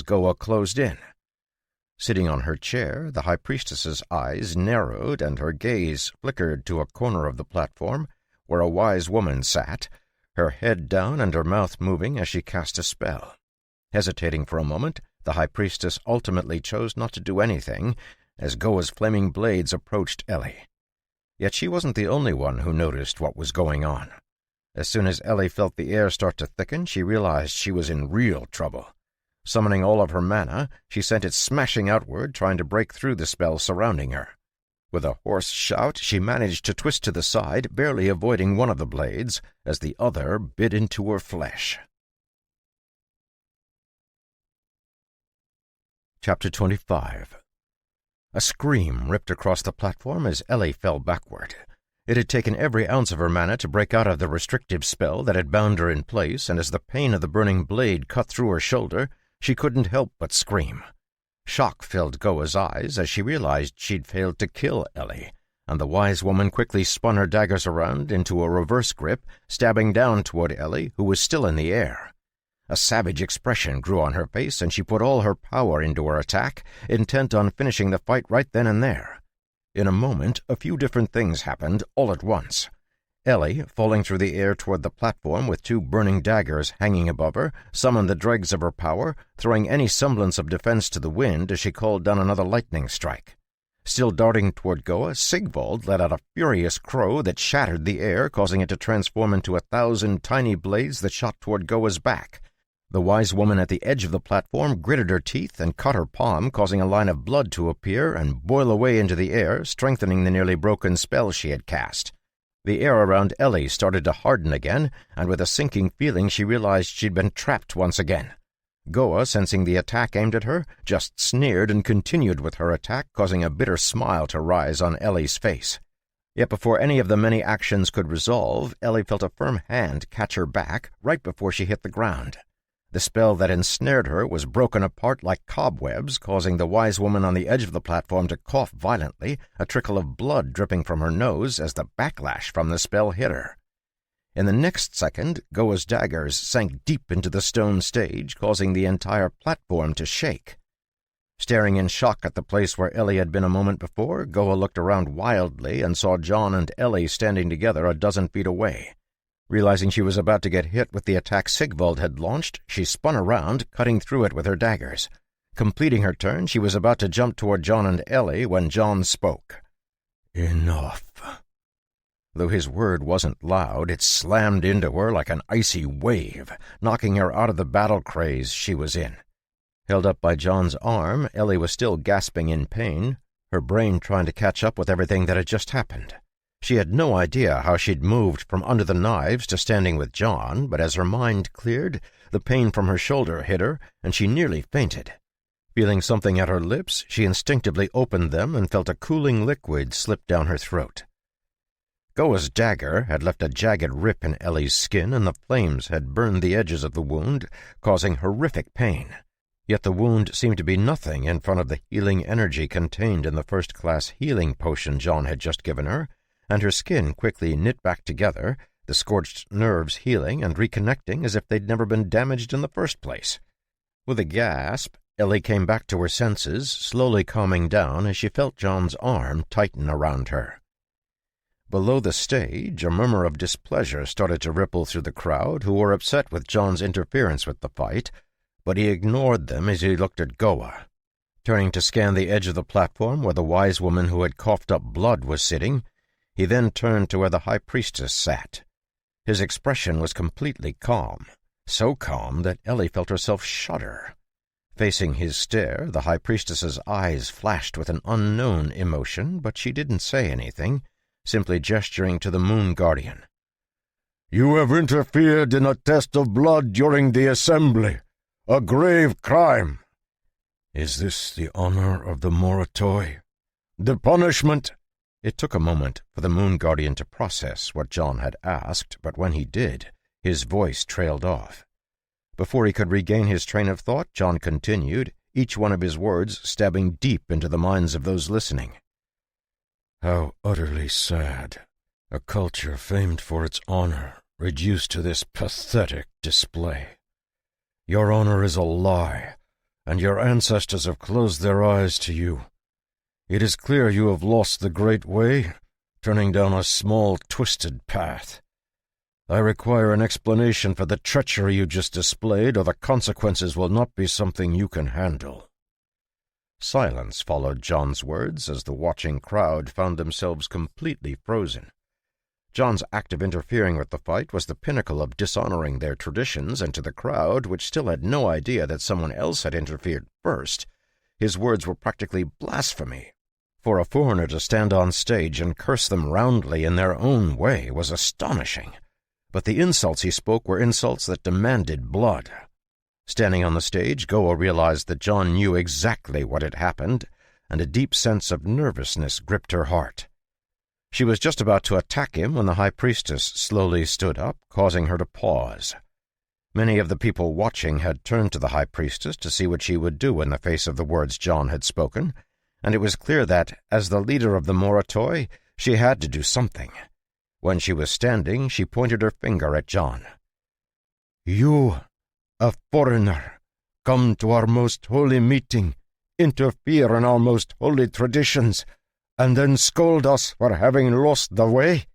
Goa closed in. Sitting on her chair, the High Priestess's eyes narrowed and her gaze flickered to a corner of the platform where a wise woman sat, her head down and her mouth moving as she cast a spell. Hesitating for a moment, the High Priestess ultimately chose not to do anything as Goa's flaming blades approached Ellie. Yet she wasn't the only one who noticed what was going on. As soon as Ellie felt the air start to thicken, she realized she was in real trouble. Summoning all of her mana, she sent it smashing outward, trying to break through the spell surrounding her. With a hoarse shout, she managed to twist to the side, barely avoiding one of the blades, as the other bit into her flesh. Chapter 25. A scream ripped across the platform as Ellie fell backward. It had taken every ounce of her mana to break out of the restrictive spell that had bound her in place, and as the pain of the burning blade cut through her shoulder, she couldn't help but scream. Shock filled Goa's eyes as she realized she'd failed to kill Ellie, and the wise woman quickly spun her daggers around into a reverse grip, stabbing down toward Ellie, who was still in the air. A savage expression grew on her face, and she put all her power into her attack, intent on finishing the fight right then and there. In a moment, a few different things happened all at once. Ellie, falling through the air toward the platform with two burning daggers hanging above her, summoned the dregs of her power, throwing any semblance of defense to the wind as she called down another lightning strike. Still darting toward Goa, Sigvald let out a furious crow that shattered the air, causing it to transform into 1,000 tiny blades that shot toward Goa's back. The wise woman at the edge of the platform gritted her teeth and cut her palm, causing a line of blood to appear and boil away into the air, strengthening the nearly broken spell she had cast. The air around Ellie started to harden again, and with a sinking feeling she realized she'd been trapped once again. Goa, sensing the attack aimed at her, just sneered and continued with her attack, causing a bitter smile to rise on Ellie's face. Yet before any of the many actions could resolve, Ellie felt a firm hand catch her back right before she hit the ground. The spell that ensnared her was broken apart like cobwebs, causing the wise woman on the edge of the platform to cough violently, a trickle of blood dripping from her nose as the backlash from the spell hit her. In the next second, Goa's daggers sank deep into the stone stage, causing the entire platform to shake. Staring in shock at the place where Ellie had been a moment before, Goa looked around wildly and saw John and Ellie standing together a dozen feet away. Realizing she was about to get hit with the attack Sigvald had launched, she spun around, cutting through it with her daggers. Completing her turn, she was about to jump toward John and Ellie when John spoke. "Enough." Though his word wasn't loud, it slammed into her like an icy wave, knocking her out of the battle craze she was in. Held up by John's arm, Ellie was still gasping in pain, her brain trying to catch up with everything that had just happened. She had no idea how she'd moved from under the knives to standing with John, but as her mind cleared, the pain from her shoulder hit her, and she nearly fainted. Feeling something at her lips, she instinctively opened them and felt a cooling liquid slip down her throat. Goa's dagger had left a jagged rip in Ellie's skin, and the flames had burned the edges of the wound, causing horrific pain. Yet the wound seemed to be nothing in front of the healing energy contained in the first-class healing potion John had just given her, and her skin quickly knit back together, the scorched nerves healing and reconnecting as if they'd never been damaged in the first place. With a gasp, Ellie came back to her senses, slowly calming down as she felt John's arm tighten around her. Below the stage, a murmur of displeasure started to ripple through the crowd, who were upset with John's interference with the fight, but he ignored them as he looked at Goa. Turning to scan the edge of the platform where the wise woman who had coughed up blood was sitting, he then turned to where the High Priestess sat. His expression was completely calm, so calm that Ellie felt herself shudder. Facing his stare, the High Priestess's eyes flashed with an unknown emotion, but she didn't say anything, simply gesturing to the Moon Guardian. "You have interfered in a test of blood during the assembly. A grave crime." "Is this the honor of the Moritoi?" "The punishment—" It took a moment for the Moon Guardian to process what John had asked, but when he did, his voice trailed off. Before he could regain his train of thought, John continued, each one of his words stabbing deep into the minds of those listening. "How utterly sad. A culture famed for its honor, reduced to this pathetic display. Your honor is a lie, and your ancestors have closed their eyes to you. It is clear you have lost the great way, turning down a small, twisted path. I require an explanation for the treachery you just displayed, or the consequences will not be something you can handle." Silence followed John's words as the watching crowd found themselves completely frozen. John's act of interfering with the fight was the pinnacle of dishonoring their traditions, and to the crowd, which still had no idea that someone else had interfered first, his words were practically blasphemy. For a foreigner to stand on stage and curse them roundly in their own way was astonishing. But the insults he spoke were insults that demanded blood. Standing on the stage, Goa realized that John knew exactly what had happened, and a deep sense of nervousness gripped her heart. She was just about to attack him when the high priestess slowly stood up, causing her to pause. Many of the people watching had turned to the high priestess to see what she would do in the face of the words John had spoken, and it was clear that, as the leader of the Moratoi, she had to do something. When she was standing, she pointed her finger at John. "You, a foreigner, come to our most holy meeting, interfere in our most holy traditions, and then scold us for having lost the way?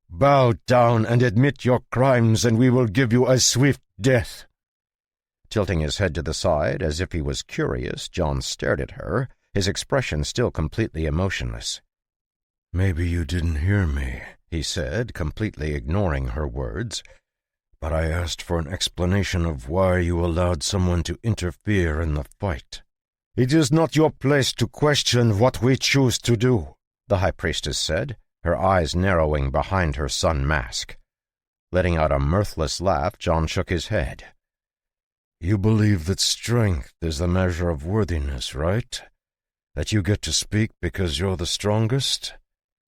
Bow down and admit your crimes, and we will give you a swift death." Tilting his head to the side as if he was curious, John stared at her, his expression still completely emotionless. "Maybe you didn't hear me," he said, completely ignoring her words, "but I asked for an explanation of why you allowed someone to interfere in the fight." "It is not your place to question what we choose to do," the high priestess said, her eyes narrowing behind her sun mask. Letting out a mirthless laugh, John shook his head. "You believe that strength is the measure of worthiness, right? That you get to speak because you're the strongest?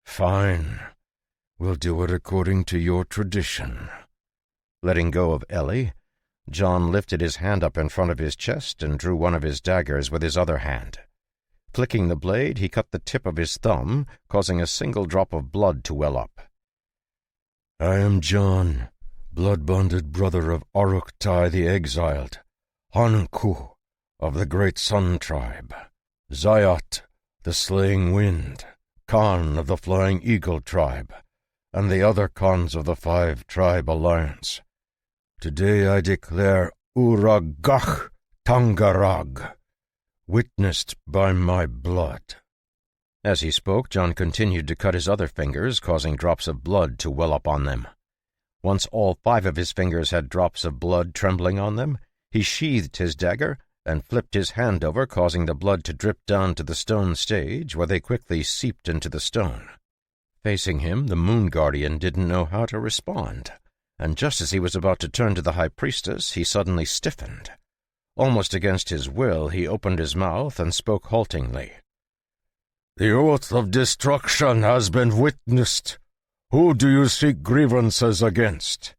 Fine. We'll do it according to your tradition." Letting go of Ellie, John lifted his hand up in front of his chest and drew one of his daggers with his other hand. Flicking the blade, he cut the tip of his thumb, causing a single drop of blood to well up. "I am John, blood-bonded brother of Uruk-tai the Exiled, Hanku of the Great Sun Tribe, Zayat, the Slaying Wind, Khan of the Flying Eagle Tribe, and the other Khans of the 5-Tribe Alliance. Today I declare Uragach Tangarag, witnessed by my blood." As he spoke, John continued to cut his other fingers, causing drops of blood to well up on them. Once all 5 of his fingers had drops of blood trembling on them, he sheathed his dagger and flipped his hand over, causing the blood to drip down to the stone stage, where they quickly seeped into the stone. Facing him, the Moon Guardian didn't know how to respond, and just as he was about to turn to the high priestess, he suddenly stiffened. Almost against his will, he opened his mouth and spoke haltingly. "The oath of destruction has been witnessed. Who do you seek grievances against?"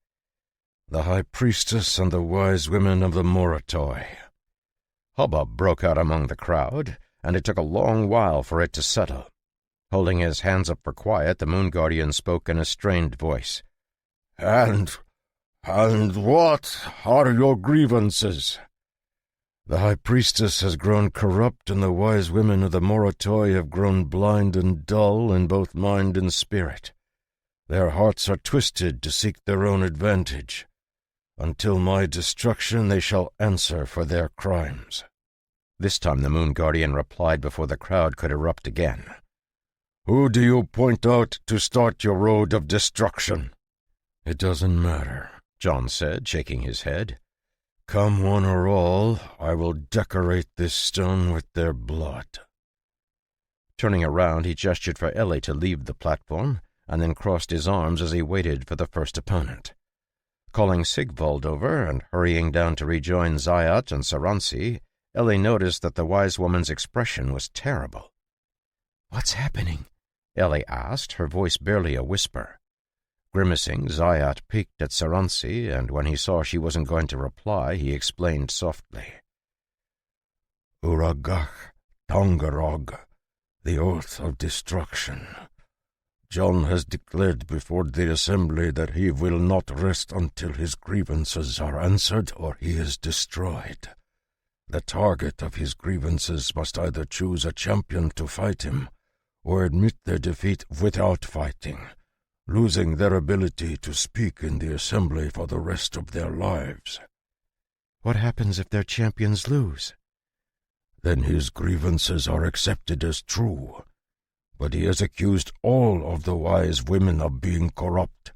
"The high priestess and the wise women of the Moratoi." Hubbub broke out among the crowd, and it took a long while for it to settle. Holding his hands up for quiet, the Moon Guardian spoke in a strained voice. And what are your grievances?" "The high priestess has grown corrupt, and the wise women of the Moratoi have grown blind and dull in both mind and spirit. Their hearts are twisted to seek their own advantage. Until my destruction they shall answer for their crimes." This time the Moon Guardian replied before the crowd could erupt again. "Who do you point out to start your road of destruction?" "It doesn't matter," John said, shaking his head. "Come one or all, I will decorate this stone with their blood." Turning around, he gestured for Ellie to leave the platform, and then crossed his arms as he waited for the first opponent. Calling Sigvald over and hurrying down to rejoin Zayat and Saransi, Ellie noticed that the wise woman's expression was terrible. "What's happening?" Ellie asked, her voice barely a whisper. Grimacing, Zayat peeked at Saransi, and when he saw she wasn't going to reply, he explained softly. "Uragach Tangarog, the oath of destruction. John has declared before the assembly that he will not rest until his grievances are answered or he is destroyed. The target of his grievances must either choose a champion to fight him, or admit their defeat without fighting, losing their ability to speak in the assembly for the rest of their lives. What happens if their champions lose? Then his grievances are accepted as true, but he has accused all of the wise women of being corrupt,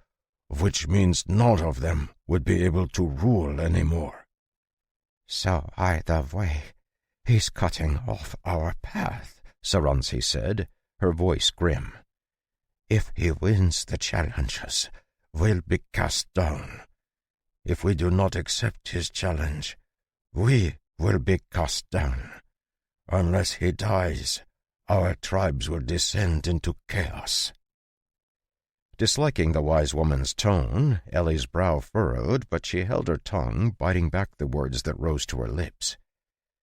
which means none of them would be able to rule anymore. So either way, he's cutting off our path, Saransi said, her voice grim. If he wins the challenges, we'll be cast down. If we do not accept his challenge, we will be cast down. Unless he dies, our tribes will descend into chaos. Disliking the wise woman's tone, Ellie's brow furrowed, but she held her tongue, biting back the words that rose to her lips.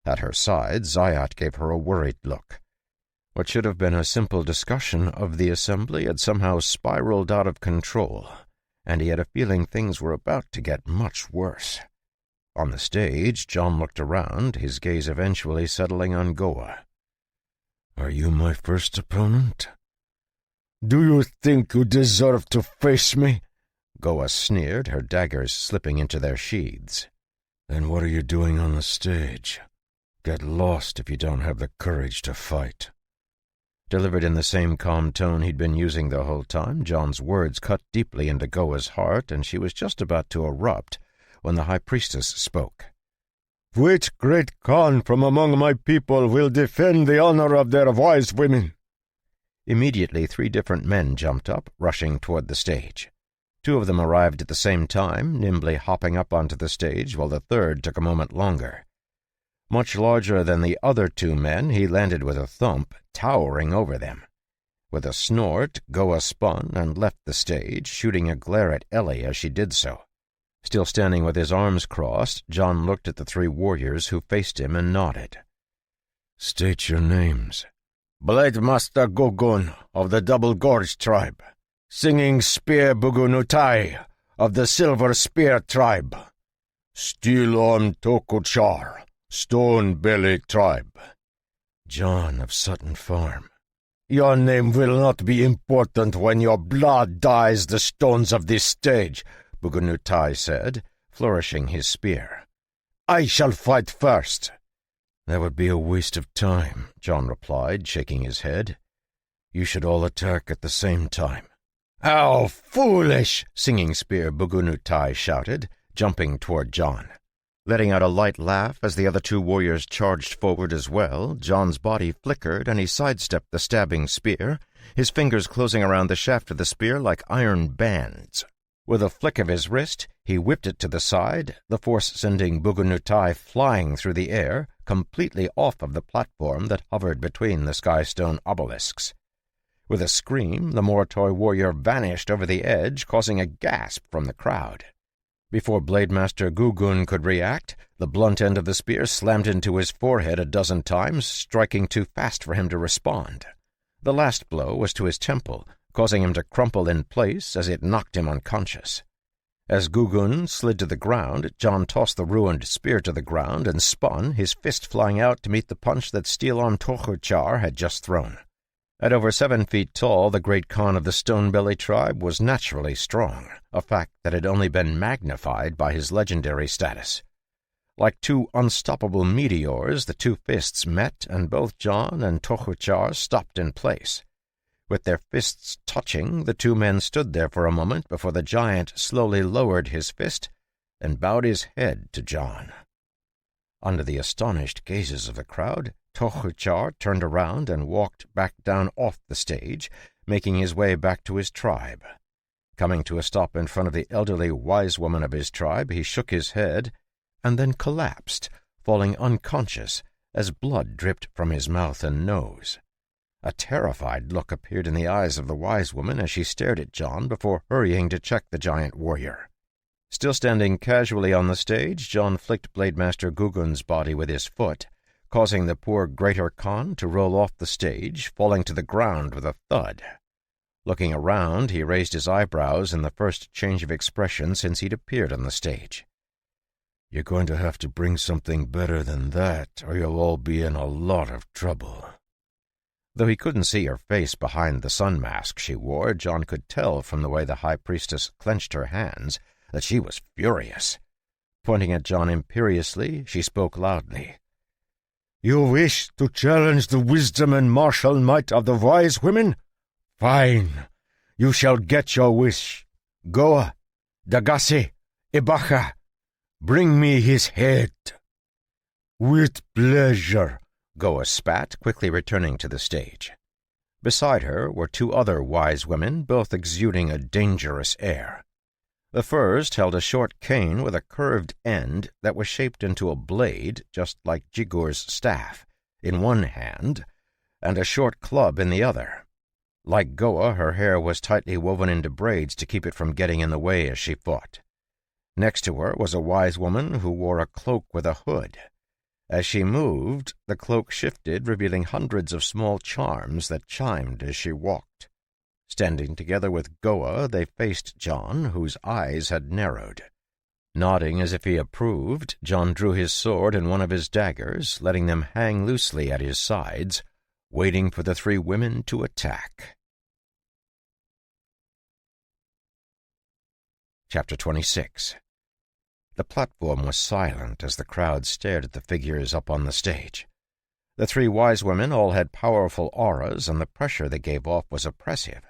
At her side, Zayat gave her a worried look. What should have been a simple discussion of the assembly had somehow spiraled out of control, and he had a feeling things were about to get much worse. On the stage, John looked around, his gaze eventually settling on Goa. "Are you my first opponent?" "Do you think you deserve to face me?" Goa sneered, her daggers slipping into their sheaths. "Then what are you doing on the stage? Get lost if you don't have the courage to fight." Delivered in the same calm tone he'd been using the whole time, John's words cut deeply into Goa's heart, and she was just about to erupt when the High Priestess spoke. "Which great Khan from among my people will defend the honor of their wise women?" Immediately 3 different men jumped up, rushing toward the stage. 2 of them arrived at the same time, nimbly hopping up onto the stage, while the third took a moment longer. Much larger than the other 2 men, he landed with a thump, towering over them. With a snort, Goa spun and left the stage, shooting a glare at Ellie as she did so. Still standing with his arms crossed, John looked at the 3 warriors who faced him and nodded. "State your names." "Blade Master Gugun of the Double Gorge tribe. Singing Spear Bugunutai of the Silver Spear tribe. Steel Arm Tokuchar, Stone Belly tribe." "John of Sutton Farm." "Your name will not be important when your blood dyes the stones of this stage," Bugunutai said, flourishing his spear. "I shall fight first." "That would be a waste of time," John replied, shaking his head. "You should all attack at the same time." "How foolish!" Singing Spear Bugunutai shouted, jumping toward John. Letting out a light laugh as the other 2 warriors charged forward as well, John's body flickered and he sidestepped the stabbing spear, his fingers closing around the shaft of the spear like iron bands. With a flick of his wrist, he whipped it to the side, the force sending Bugunutai flying through the air, completely off of the platform that hovered between the Skystone obelisks. With a scream, the Moritoi warrior vanished over the edge, causing a gasp from the crowd. Before Blademaster Gugun could react, the blunt end of the spear slammed into his forehead a dozen times, striking too fast for him to respond. The last blow was to his temple, causing him to crumple in place as it knocked him unconscious. As Gugun slid to the ground, John tossed the ruined spear to the ground and spun, his fist flying out to meet the punch that Steel-Arm Tokuchar had just thrown. At over 7 feet tall, the great Khan of the Stonebelly tribe was naturally strong, a fact that had only been magnified by his legendary status. Like 2 unstoppable meteors, the 2 fists met, and both John and Tokuchar stopped in place. With their fists touching, the 2 men stood there for a moment before the giant slowly lowered his fist and bowed his head to John. Under the astonished gazes of the crowd, Tokuchar turned around and walked back down off the stage, making his way back to his tribe. Coming to a stop in front of the elderly wise woman of his tribe, he shook his head and then collapsed, falling unconscious as blood dripped from his mouth and nose. A terrified look appeared in the eyes of the wise woman as she stared at John before hurrying to check the giant warrior. Still standing casually on the stage, John flicked Blademaster Gugun's body with his foot, causing the poor Greater Khan to roll off the stage, falling to the ground with a thud. Looking around, he raised his eyebrows in the first change of expression since he'd appeared on the stage. You're going to have to bring something better than that, or you'll all be in a lot of trouble." Though he couldn't see her face behind the sun mask she wore, John could tell from the way the high priestess clenched her hands that she was furious. Pointing at John imperiously, she spoke loudly. "You wish to challenge the wisdom and martial might of the wise women? Fine. You shall get your wish. Goa, Dagasi, Ibacha, bring me his head." "With pleasure," Goa spat, quickly returning to the stage. Beside her were two other wise women, both exuding a dangerous air. The first held a short cane with a curved end that was shaped into a blade, just like Jigur's staff, in one hand, and a short club in the other. Like Goa, her hair was tightly woven into braids to keep it from getting in the way as she fought. Next to her was a wise woman who wore a cloak with a hood. As she moved, the cloak shifted, revealing hundreds of small charms that chimed as she walked. Standing together with Goa, they faced John, whose eyes had narrowed. Nodding as if he approved, John drew his sword and one of his daggers, letting them hang loosely at his sides, waiting for the three women to attack. Chapter 26. The platform was silent as the crowd stared at the figures up on the stage. The three wise women all had powerful auras, and the pressure they gave off was oppressive.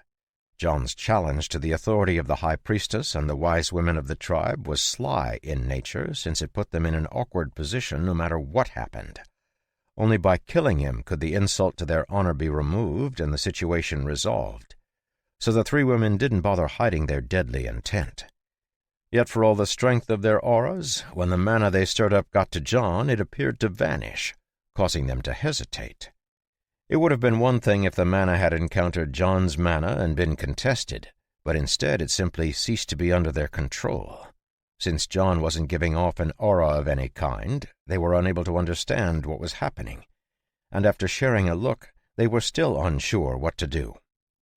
John's challenge to the authority of the high priestess and the wise women of the tribe was sly in nature, since it put them in an awkward position no matter what happened. Only by killing him could the insult to their honor be removed and the situation resolved. So the three women didn't bother hiding their deadly intent. Yet for all the strength of their auras, when the mana they stirred up got to John, it appeared to vanish, causing them to hesitate. It would have been one thing if the mana had encountered John's mana and been contested, but instead it simply ceased to be under their control. Since John wasn't giving off an aura of any kind, they were unable to understand what was happening, and after sharing a look, they were still unsure what to do.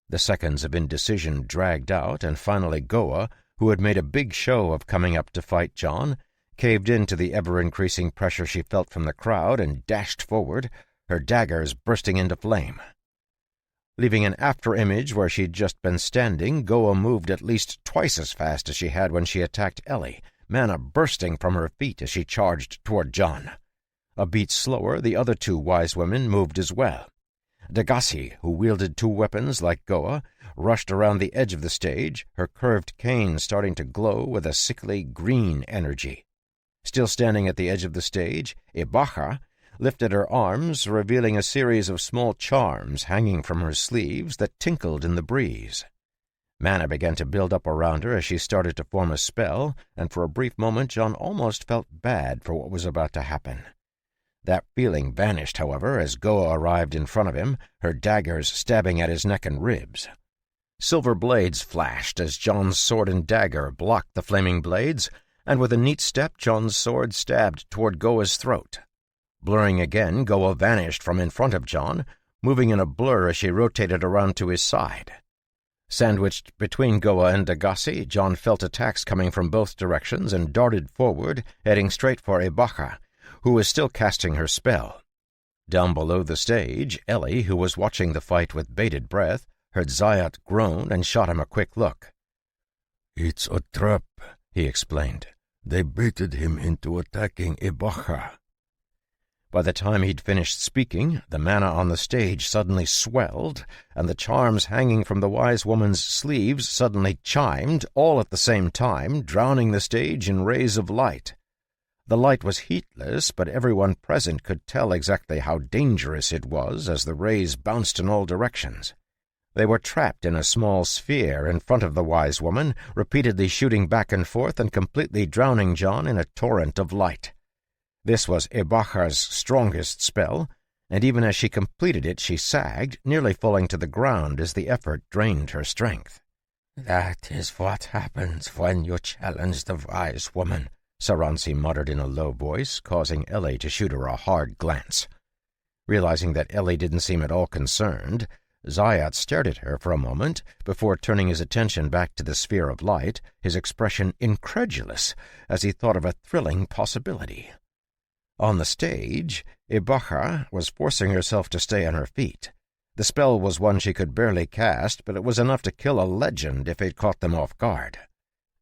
The seconds of indecision dragged out, and finally Goa, who had made a big show of coming up to fight John, caved in to the ever-increasing pressure she felt from the crowd and dashed forward, her daggers bursting into flame. Leaving an after-image where she'd just been standing, Goa moved at least twice as fast as she had when she attacked Ellie, mana bursting from her feet as she charged toward John. A beat slower, the other two wise women moved as well. Dagasi, who wielded two weapons like Goa, rushed around the edge of the stage, her curved cane starting to glow with a sickly green energy. Still standing at the edge of the stage, Ibacha lifted her arms, revealing a series of small charms hanging from her sleeves that tinkled in the breeze. Mana began to build up around her as she started to form a spell, and for a brief moment John almost felt bad for what was about to happen. That feeling vanished, however, as Goa arrived in front of him, her daggers stabbing at his neck and ribs. Silver blades flashed as John's sword and dagger blocked the flaming blades, and with a neat step John's sword stabbed toward Goa's throat. Blurring again, Goa vanished from in front of John, moving in a blur as she rotated around to his side. Sandwiched between Goa and Dagasi, John felt attacks coming from both directions and darted forward, heading straight for Ibacha, who was still casting her spell. Down below the stage, Ellie, who was watching the fight with bated breath, heard Zayat groan and shot him a quick look. "It's a trap," he explained. "They baited him into attacking Ibacha." By the time he'd finished speaking, the mana on the stage suddenly swelled, and the charms hanging from the wise woman's sleeves suddenly chimed, all at the same time, drowning the stage in rays of light. The light was heatless, but everyone present could tell exactly how dangerous it was as the rays bounced in all directions. They were trapped in a small sphere in front of the wise woman, repeatedly shooting back and forth and completely drowning John in a torrent of light. This was Ibacha's strongest spell, and even as she completed it she sagged, nearly falling to the ground as the effort drained her strength. "That is what happens when you challenge the wise woman," Saransi muttered in a low voice, causing Ellie to shoot her a hard glance. Realizing that Ellie didn't seem at all concerned, Zayat stared at her for a moment before turning his attention back to the sphere of light, his expression incredulous as he thought of a thrilling possibility. On the stage, Ibaka was forcing herself to stay on her feet. The spell was one she could barely cast, but it was enough to kill a legend if it caught them off guard.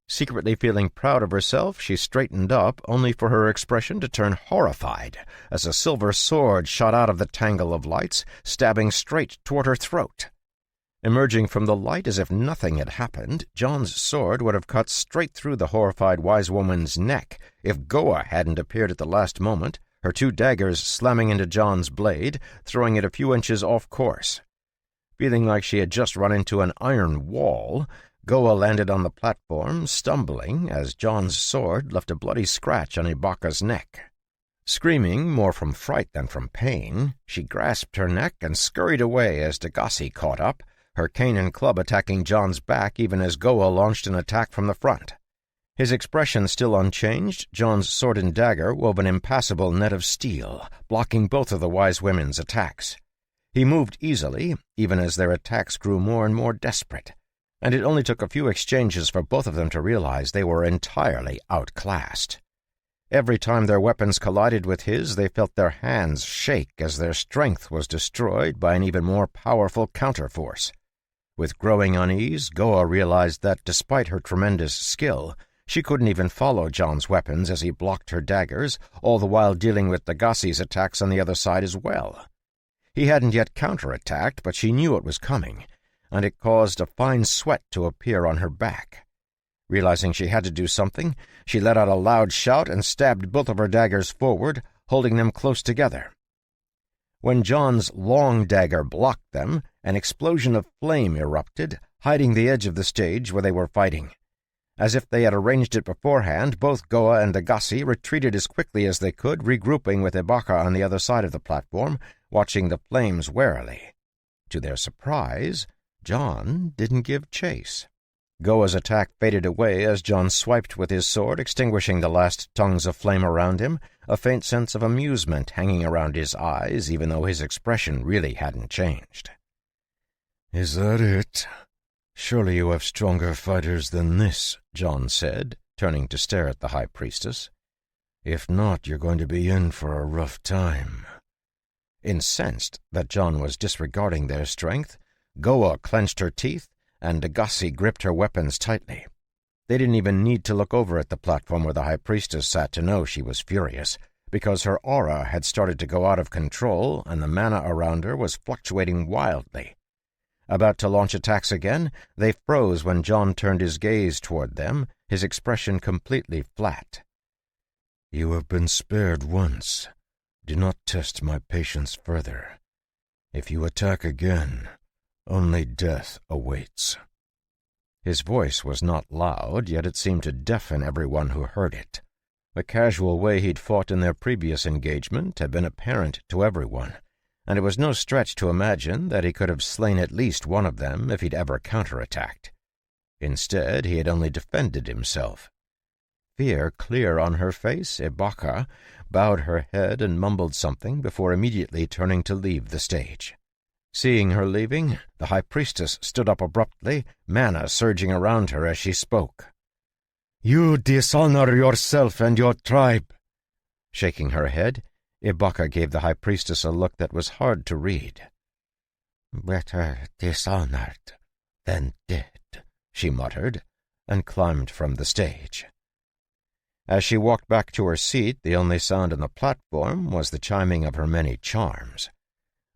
Secretly feeling proud of herself, she straightened up, only for her expression to turn horrified as a silver sword shot out of the tangle of lights, stabbing straight toward her throat. Emerging from the light as if nothing had happened, John's sword would have cut straight through the horrified wise woman's neck if Goa hadn't appeared at the last moment, her two daggers slamming into John's blade, throwing it a few inches off course. Feeling like she had just run into an iron wall, Goa landed on the platform, stumbling, as John's sword left a bloody scratch on Ibaka's neck. Screaming more from fright than from pain, she grasped her neck and scurried away as Degassi caught up, her cane and club attacking John's back even as Goa launched an attack from the front. His expression still unchanged, John's sword and dagger wove an impassable net of steel, blocking both of the wise women's attacks. He moved easily, even as their attacks grew more and more desperate, and it only took a few exchanges for both of them to realize they were entirely outclassed. Every time their weapons collided with his, they felt their hands shake as their strength was destroyed by an even more powerful counterforce. With growing unease, Goa realized that, despite her tremendous skill, she couldn't even follow John's weapons as he blocked her daggers, all the while dealing with Degassi's attacks on the other side as well. He hadn't yet counterattacked, but she knew it was coming, and it caused a fine sweat to appear on her back. Realizing she had to do something, she let out a loud shout and stabbed both of her daggers forward, holding them close together. When John's long dagger blocked them, an explosion of flame erupted, hiding the edge of the stage where they were fighting. As if they had arranged it beforehand, both Goa and Degassi retreated as quickly as they could, regrouping with Ibaka on the other side of the platform, watching the flames warily. To their surprise, John didn't give chase. Goa's attack faded away as John swiped with his sword, extinguishing the last tongues of flame around him, a faint sense of amusement hanging around his eyes, even though his expression really hadn't changed. "Is that it? Surely you have stronger fighters than this," John said, turning to stare at the High Priestess. "If not, you're going to be in for a rough time." Incensed that John was disregarding their strength, Goa clenched her teeth, and Degassi gripped her weapons tightly. They didn't even need to look over at the platform where the High Priestess sat to know she was furious, because her aura had started to go out of control and the mana around her was fluctuating wildly. About to launch attacks again, they froze when John turned his gaze toward them, his expression completely flat. "You have been spared once. Do not test my patience further. If you attack again, only death awaits." His voice was not loud, yet it seemed to deafen everyone who heard it. The casual way he'd fought in their previous engagement had been apparent to everyone, and it was no stretch to imagine that he could have slain at least one of them if he'd ever counterattacked. Instead, he had only defended himself. Fear clear on her face, Ibaka bowed her head and mumbled something before immediately turning to leave the stage. Seeing her leaving, the High Priestess stood up abruptly, mana surging around her as she spoke. "You dishonor yourself and your tribe." Shaking her head, Ibaka gave the High Priestess a look that was hard to read. "Better dishonored than dead," she muttered, and climbed from the stage. As she walked back to her seat, the only sound on the platform was the chiming of her many charms.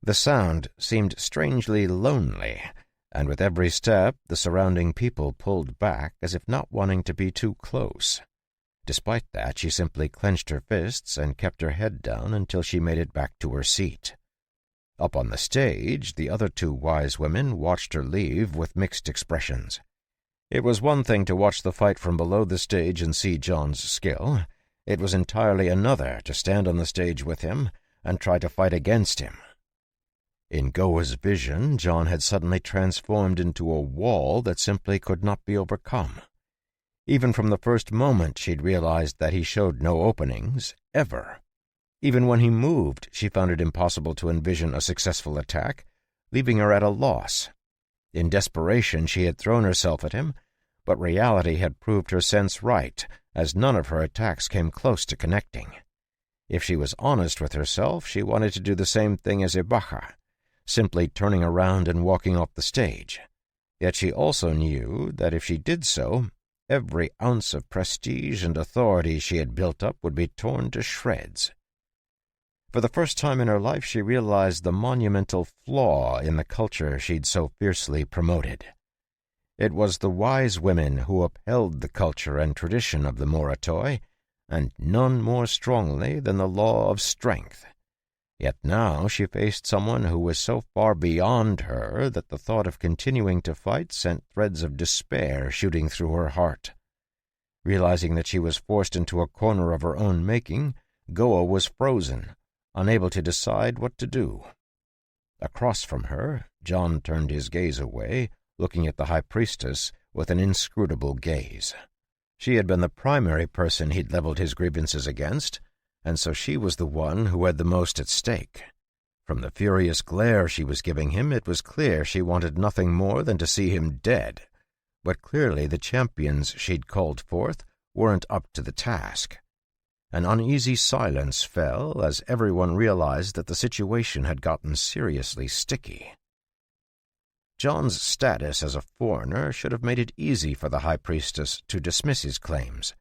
The sound seemed strangely lonely, and with every step the surrounding people pulled back as if not wanting to be too close. Despite that, she simply clenched her fists and kept her head down until she made it back to her seat. Up on the stage, the other two wise women watched her leave with mixed expressions. It was one thing to watch the fight from below the stage and see John's skill. It was entirely another to stand on the stage with him and try to fight against him. In Goa's vision, John had suddenly transformed into a wall that simply could not be overcome. Even from the first moment she'd realized that he showed no openings, ever. Even when he moved, she found it impossible to envision a successful attack, leaving her at a loss. In desperation she had thrown herself at him, but reality had proved her sense right, as none of her attacks came close to connecting. If she was honest with herself, she wanted to do the same thing as Ibaja, simply turning around and walking off the stage. Yet she also knew that if she did so, every ounce of prestige and authority she had built up would be torn to shreds. For the first time in her life she realized the monumental flaw in the culture she'd so fiercely promoted. It was the wise women who upheld the culture and tradition of the Moratoi, and none more strongly than the law of strength. Yet now she faced someone who was so far beyond her that the thought of continuing to fight sent threads of despair shooting through her heart. Realizing that she was forced into a corner of her own making, Goa was frozen, unable to decide what to do. Across from her, John turned his gaze away, looking at the High Priestess with an inscrutable gaze. She had been the primary person he'd leveled his grievances against, and so she was the one who had the most at stake. From the furious glare she was giving him, it was clear she wanted nothing more than to see him dead, but clearly the champions she'd called forth weren't up to the task. An uneasy silence fell as everyone realized that the situation had gotten seriously sticky. John's status as a foreigner should have made it easy for the High Priestess to dismiss his claims,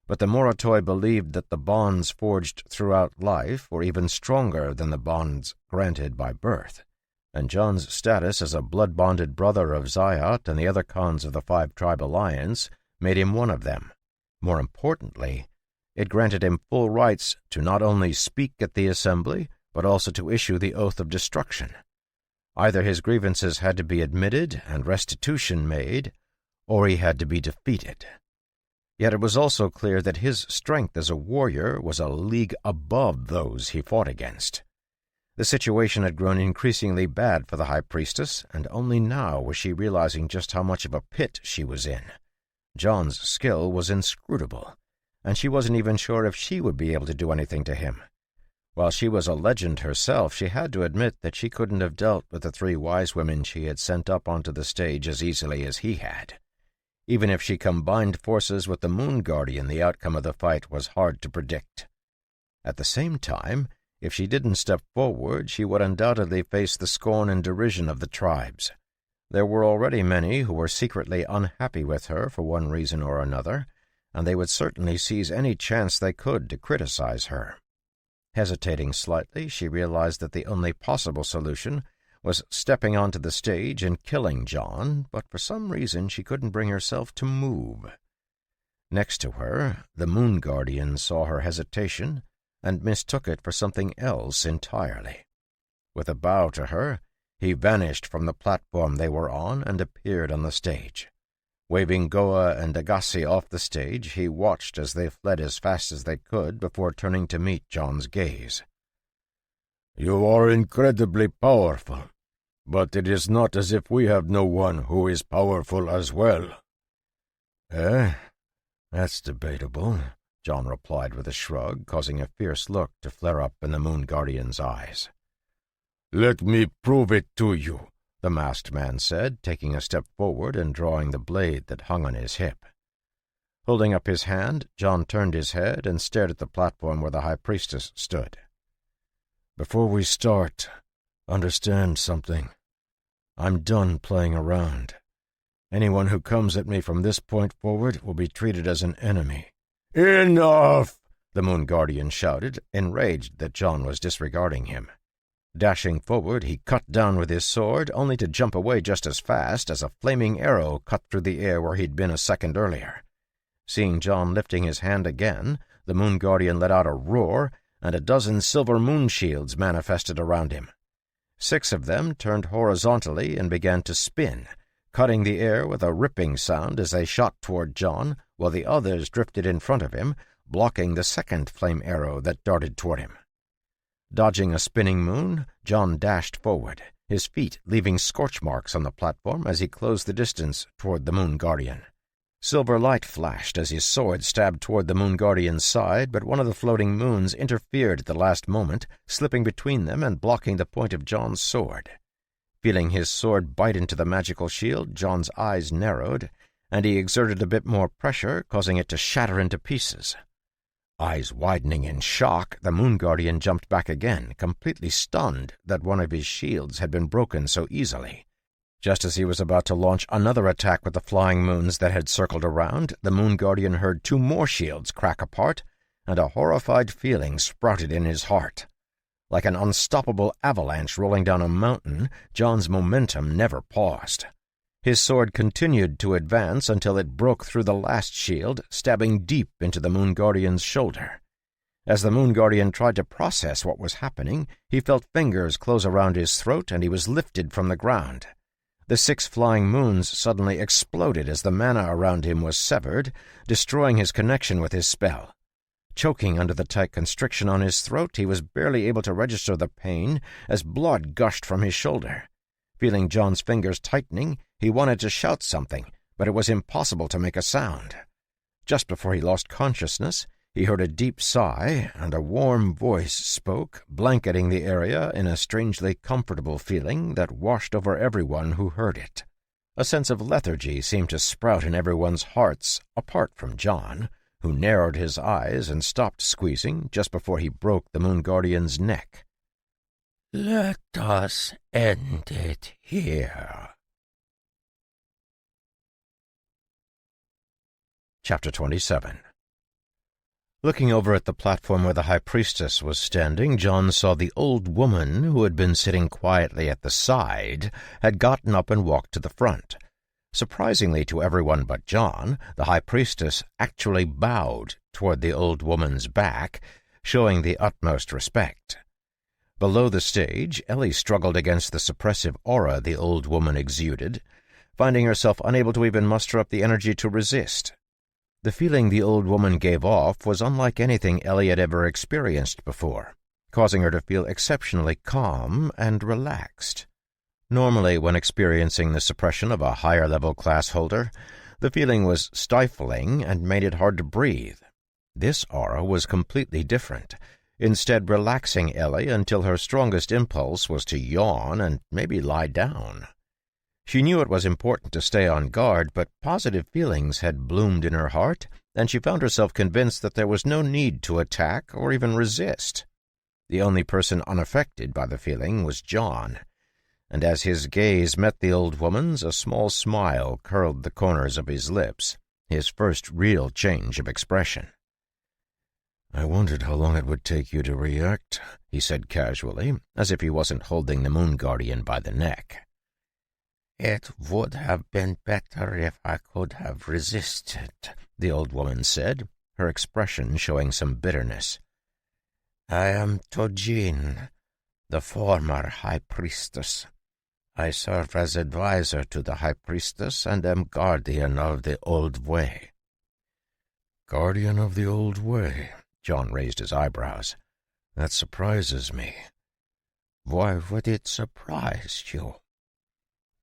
but the Moratoi believed that the bonds forged throughout life were even stronger than the bonds granted by birth, and John's status as a blood-bonded brother of Zayat and the other Khans of the Five-Tribe Alliance made him one of them. More importantly, it granted him full rights to not only speak at the assembly, but also to issue the oath of destruction. Either his grievances had to be admitted and restitution made, or he had to be defeated. Yet it was also clear that his strength as a warrior was a league above those he fought against. The situation had grown increasingly bad for the High Priestess, and only now was she realizing just how much of a pit she was in. John's skill was inscrutable, and she wasn't even sure if she would be able to do anything to him. While she was a legend herself, she had to admit that she couldn't have dealt with the three wise women she had sent up onto the stage as easily as he had. Even if she combined forces with the Moon Guardian, the outcome of the fight was hard to predict. At the same time, if she didn't step forward, she would undoubtedly face the scorn and derision of the tribes. There were already many who were secretly unhappy with her for one reason or another, and they would certainly seize any chance they could to criticize her. Hesitating slightly, she realized that the only possible solution was stepping onto the stage and killing John, but for some reason she couldn't bring herself to move. Next to her, the Moon Guardian saw her hesitation and mistook it for something else entirely. With a bow to her, he vanished from the platform they were on and appeared on the stage. Waving Goa and Agassi off the stage, he watched as they fled as fast as they could before turning to meet John's gaze. "You are incredibly powerful, but it is not as if we have no one who is powerful as well." That's debatable," John replied with a shrug, causing a fierce look to flare up in the Moon Guardian's eyes. "Let me prove it to you," the masked man said, taking a step forward and drawing the blade that hung on his hip. Holding up his hand, John turned his head and stared at the platform where the High Priestess stood. "Before we start, understand something. I'm done playing around. Anyone who comes at me from this point forward will be treated as an enemy." "Enough!" the Moon Guardian shouted, enraged that John was disregarding him. Dashing forward, he cut down with his sword, only to jump away just as fast as a flaming arrow cut through the air where he'd been a second earlier. Seeing John lifting his hand again, the Moon Guardian let out a roar, and a dozen silver moon shields manifested around him. 6 of them turned horizontally and began to spin, cutting the air with a ripping sound as they shot toward John, while the others drifted in front of him, blocking the second flame arrow that darted toward him. Dodging a spinning moon, John dashed forward, his feet leaving scorch marks on the platform as he closed the distance toward the Moon Guardian. Silver light flashed as his sword stabbed toward the Moon Guardian's side, but one of the floating moons interfered at the last moment, slipping between them and blocking the point of John's sword. Feeling his sword bite into the magical shield, John's eyes narrowed, and he exerted a bit more pressure, causing it to shatter into pieces. Eyes widening in shock, the Moon Guardian jumped back again, completely stunned that one of his shields had been broken so easily. Just as he was about to launch another attack with the flying moons that had circled around, the Moon Guardian heard 2 more shields crack apart, and a horrified feeling sprouted in his heart. Like an unstoppable avalanche rolling down a mountain, John's momentum never paused. His sword continued to advance until it broke through the last shield, stabbing deep into the Moon Guardian's shoulder. As the Moon Guardian tried to process what was happening, he felt fingers close around his throat and he was lifted from the ground. The 6 flying moons suddenly exploded as the mana around him was severed, destroying his connection with his spell. Choking under the tight constriction on his throat, he was barely able to register the pain as blood gushed from his shoulder. Feeling John's fingers tightening, he wanted to shout something, but it was impossible to make a sound. Just before he lost consciousness, he heard a deep sigh, and a warm voice spoke, blanketing the area in a strangely comfortable feeling that washed over everyone who heard it. A sense of lethargy seemed to sprout in everyone's hearts, apart from John, who narrowed his eyes and stopped squeezing just before he broke the Moon Guardian's neck. Let us end it here. Chapter 27. Looking over at the platform where the High Priestess was standing, John saw the old woman who had been sitting quietly at the side had gotten up and walked to the front. Surprisingly to everyone but John, the High Priestess actually bowed toward the old woman's back, showing the utmost respect. Below the stage, Ellie struggled against the suppressive aura the old woman exuded, finding herself unable to even muster up the energy to resist. The feeling the old woman gave off was unlike anything Ellie had ever experienced before, causing her to feel exceptionally calm and relaxed. Normally, when experiencing the suppression of a higher-level class holder, the feeling was stifling and made it hard to breathe. This aura was completely different, instead relaxing Ellie until her strongest impulse was to yawn and maybe lie down. She knew it was important to stay on guard, but positive feelings had bloomed in her heart, and she found herself convinced that there was no need to attack or even resist. The only person unaffected by the feeling was John, and as his gaze met the old woman's, a small smile curled the corners of his lips, his first real change of expression. "I wondered how long it would take you to react," he said casually, as if he wasn't holding the Moon Guardian by the neck. "It would have been better if I could have resisted," the old woman said, her expression showing some bitterness. "I am Tojin, the former High Priestess. I serve as advisor to the High Priestess and am guardian of the Old Way." "Guardian of the Old Way?" John raised his eyebrows. "That surprises me." "Why would it surprise you?"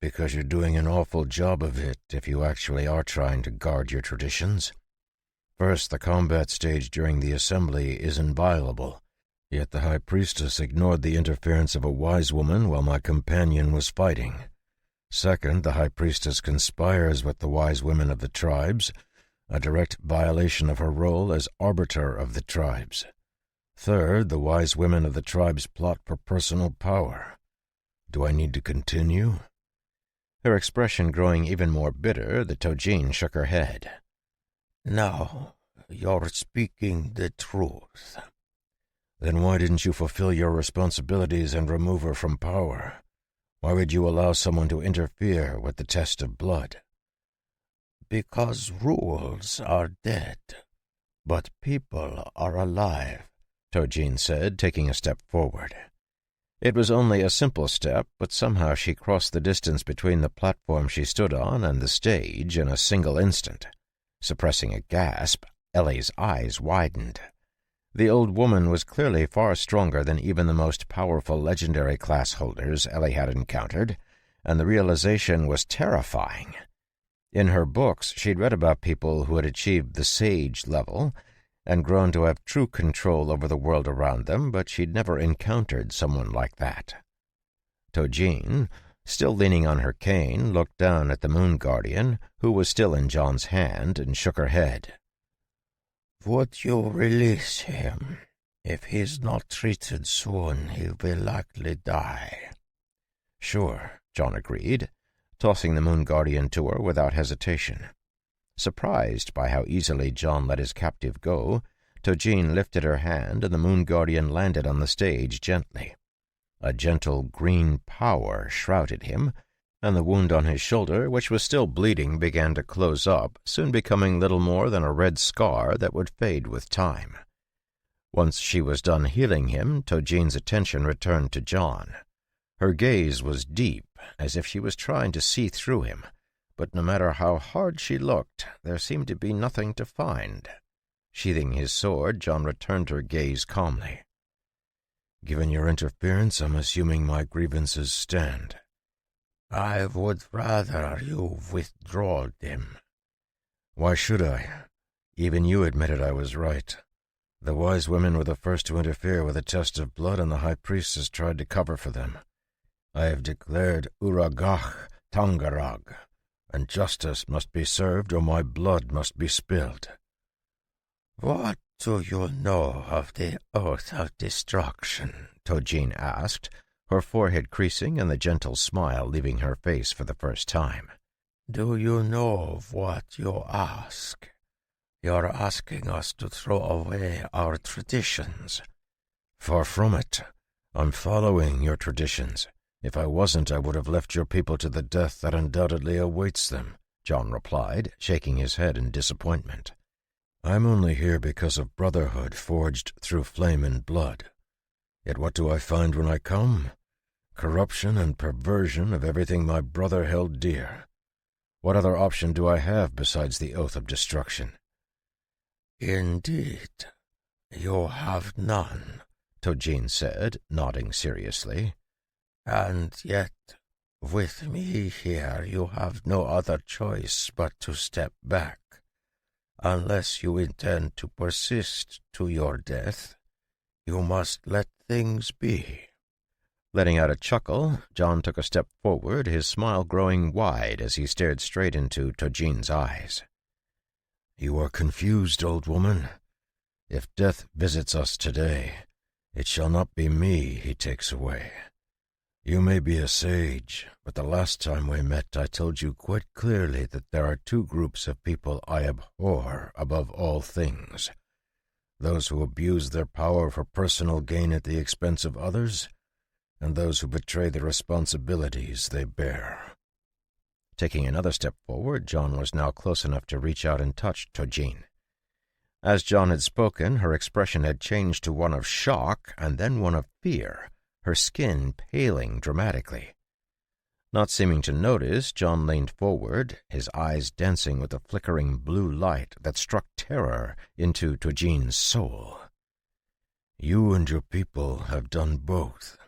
"Because you're doing an awful job of it if you actually are trying to guard your traditions. First, the combat stage during the assembly is inviolable, yet the High Priestess ignored the interference of a wise woman while my companion was fighting. Second, the High Priestess conspires with the wise women of the tribes, a direct violation of her role as arbiter of the tribes. Third, the wise women of the tribes plot for personal power. Do I need to continue?" Her expression growing even more bitter, the Tojin shook her head. "No, you're speaking the truth." "Then why didn't you fulfill your responsibilities and remove her from power? Why would you allow someone to interfere with the test of blood?" "Because rules are dead, but people are alive," Tojin said, taking a step forward. It was only a simple step, but somehow she crossed the distance between the platform she stood on and the stage in a single instant. Suppressing a gasp, Ellie's eyes widened. The old woman was clearly far stronger than even the most powerful legendary class holders Ellie had encountered, and the realization was terrifying. In her books, she'd read about people who had achieved the sage level and grown to have true control over the world around them, but she'd never encountered someone like that. Tojin, still leaning on her cane, looked down at the Moon Guardian, who was still in John's hand, and shook her head. "Would you release him? If he's not treated soon, he will likely die." "Sure," John agreed, tossing the Moon Guardian to her without hesitation. Surprised by how easily John let his captive go, Tojin lifted her hand, and the Moon Guardian landed on the stage gently. A gentle green power shrouded him, and the wound on his shoulder, which was still bleeding, began to close up, soon becoming little more than a red scar that would fade with time. Once she was done healing him, Tojin's attention returned to John. Her gaze was deep, as if she was trying to see through him, but no matter how hard she looked, there seemed to be nothing to find. Sheathing his sword, John returned her gaze calmly. "Given your interference, I'm assuming my grievances stand." "I would rather you withdraw them." "Why should I? Even you admitted I was right. The wise women were the first to interfere with a test of blood, and the high priestess tried to cover for them. I have declared Uragach Tangarag, and justice must be served or my blood must be spilled." "What do you know of the Oath of Destruction?" Tojin asked, her forehead creasing and the gentle smile leaving her face for the first time. "Do you know of what you ask? You're asking us to throw away our traditions." "Far from it. I'm following your traditions. If I wasn't, I would have left your people to the death that undoubtedly awaits them," John replied, shaking his head in disappointment. "I'm only here because of brotherhood forged through flame and blood. Yet what do I find when I come? Corruption and perversion of everything my brother held dear. What other option do I have besides the Oath of Destruction?" "Indeed, you have none," Tojin said, nodding seriously. "And yet, with me here, you have no other choice but to step back. Unless you intend to persist to your death, you must let things be." Letting out a chuckle, John took a step forward, his smile growing wide as he stared straight into Tojin's eyes. "You are confused, old woman. If death visits us today, it shall not be me he takes away. You may be a sage, but the last time we met I told you quite clearly that there are two groups of people I abhor above all things. Those who abuse their power for personal gain at the expense of others, and those who betray the responsibilities they bear." Taking another step forward, John was now close enough to reach out and touch Tojin. As John had spoken, her expression had changed to one of shock and then one of fear, her skin paling dramatically. Not seeming to notice, John leaned forward, his eyes dancing with a flickering blue light that struck terror into Tojin's soul. "You and your people have done both,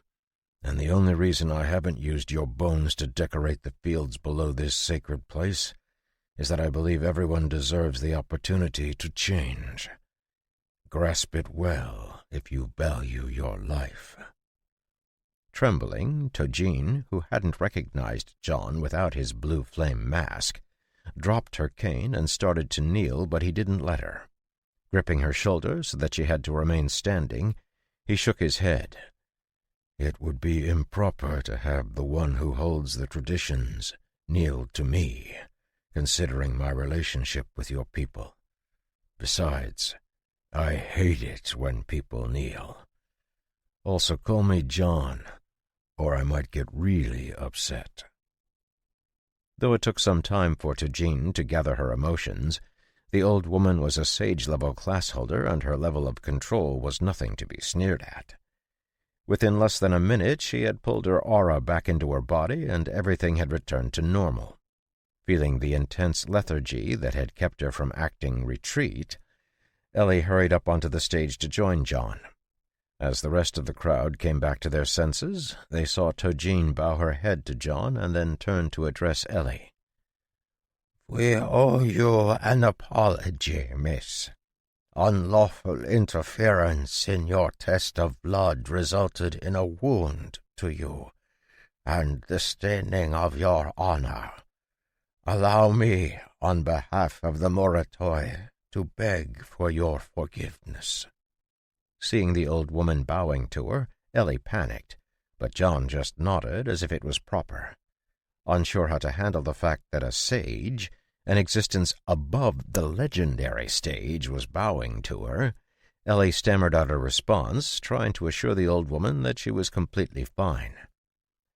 and the only reason I haven't used your bones to decorate the fields below this sacred place is that I believe everyone deserves the opportunity to change. Grasp it well if you value your life." Trembling, Tojin, who hadn't recognized John without his blue flame mask, dropped her cane and started to kneel, but he didn't let her. Gripping her shoulder so that she had to remain standing, he shook his head. "It would be improper to have the one who holds the traditions kneel to me, considering my relationship with your people. Besides, I hate it when people kneel. Also call me John, or I might get really upset." Though it took some time for Tojin to gather her emotions, the old woman was a sage-level class-holder, and her level of control was nothing to be sneered at. Within less than a minute, she had pulled her aura back into her body, and everything had returned to normal. Feeling the intense lethargy that had kept her from acting retreat, Ellie hurried up onto the stage to join John. As the rest of the crowd came back to their senses, they saw Tojin bow her head to John and then turn to address Ellie. "We owe you an apology, miss. Unlawful interference in your test of blood resulted in a wound to you, and the staining of your honor, allow me, on behalf of the Moratoi, to beg for your forgiveness." Seeing the old woman bowing to her, Ellie panicked, but John just nodded as if it was proper. Unsure how to handle the fact that a sage, an existence above the legendary stage, was bowing to her, Ellie stammered out a response, trying to assure the old woman that she was completely fine.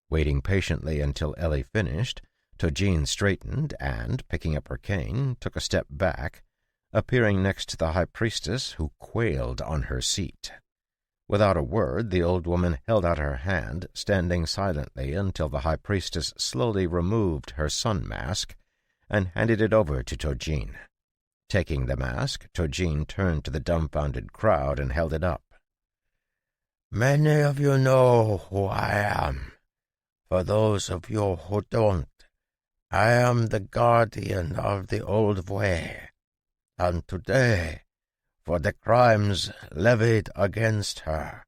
Waiting patiently until Ellie finished, Tojin straightened and, picking up her cane, took a step back, appearing next to the high priestess, who quailed on her seat. Without a word, the old woman held out her hand, standing silently until the high priestess slowly removed her sun mask and handed it over to Tojin. Taking the mask, Tojin turned to the dumbfounded crowd and held it up. "Many of you know who I am. For those of you who don't, I am the guardian of the old way. And today, for the crimes levied against her,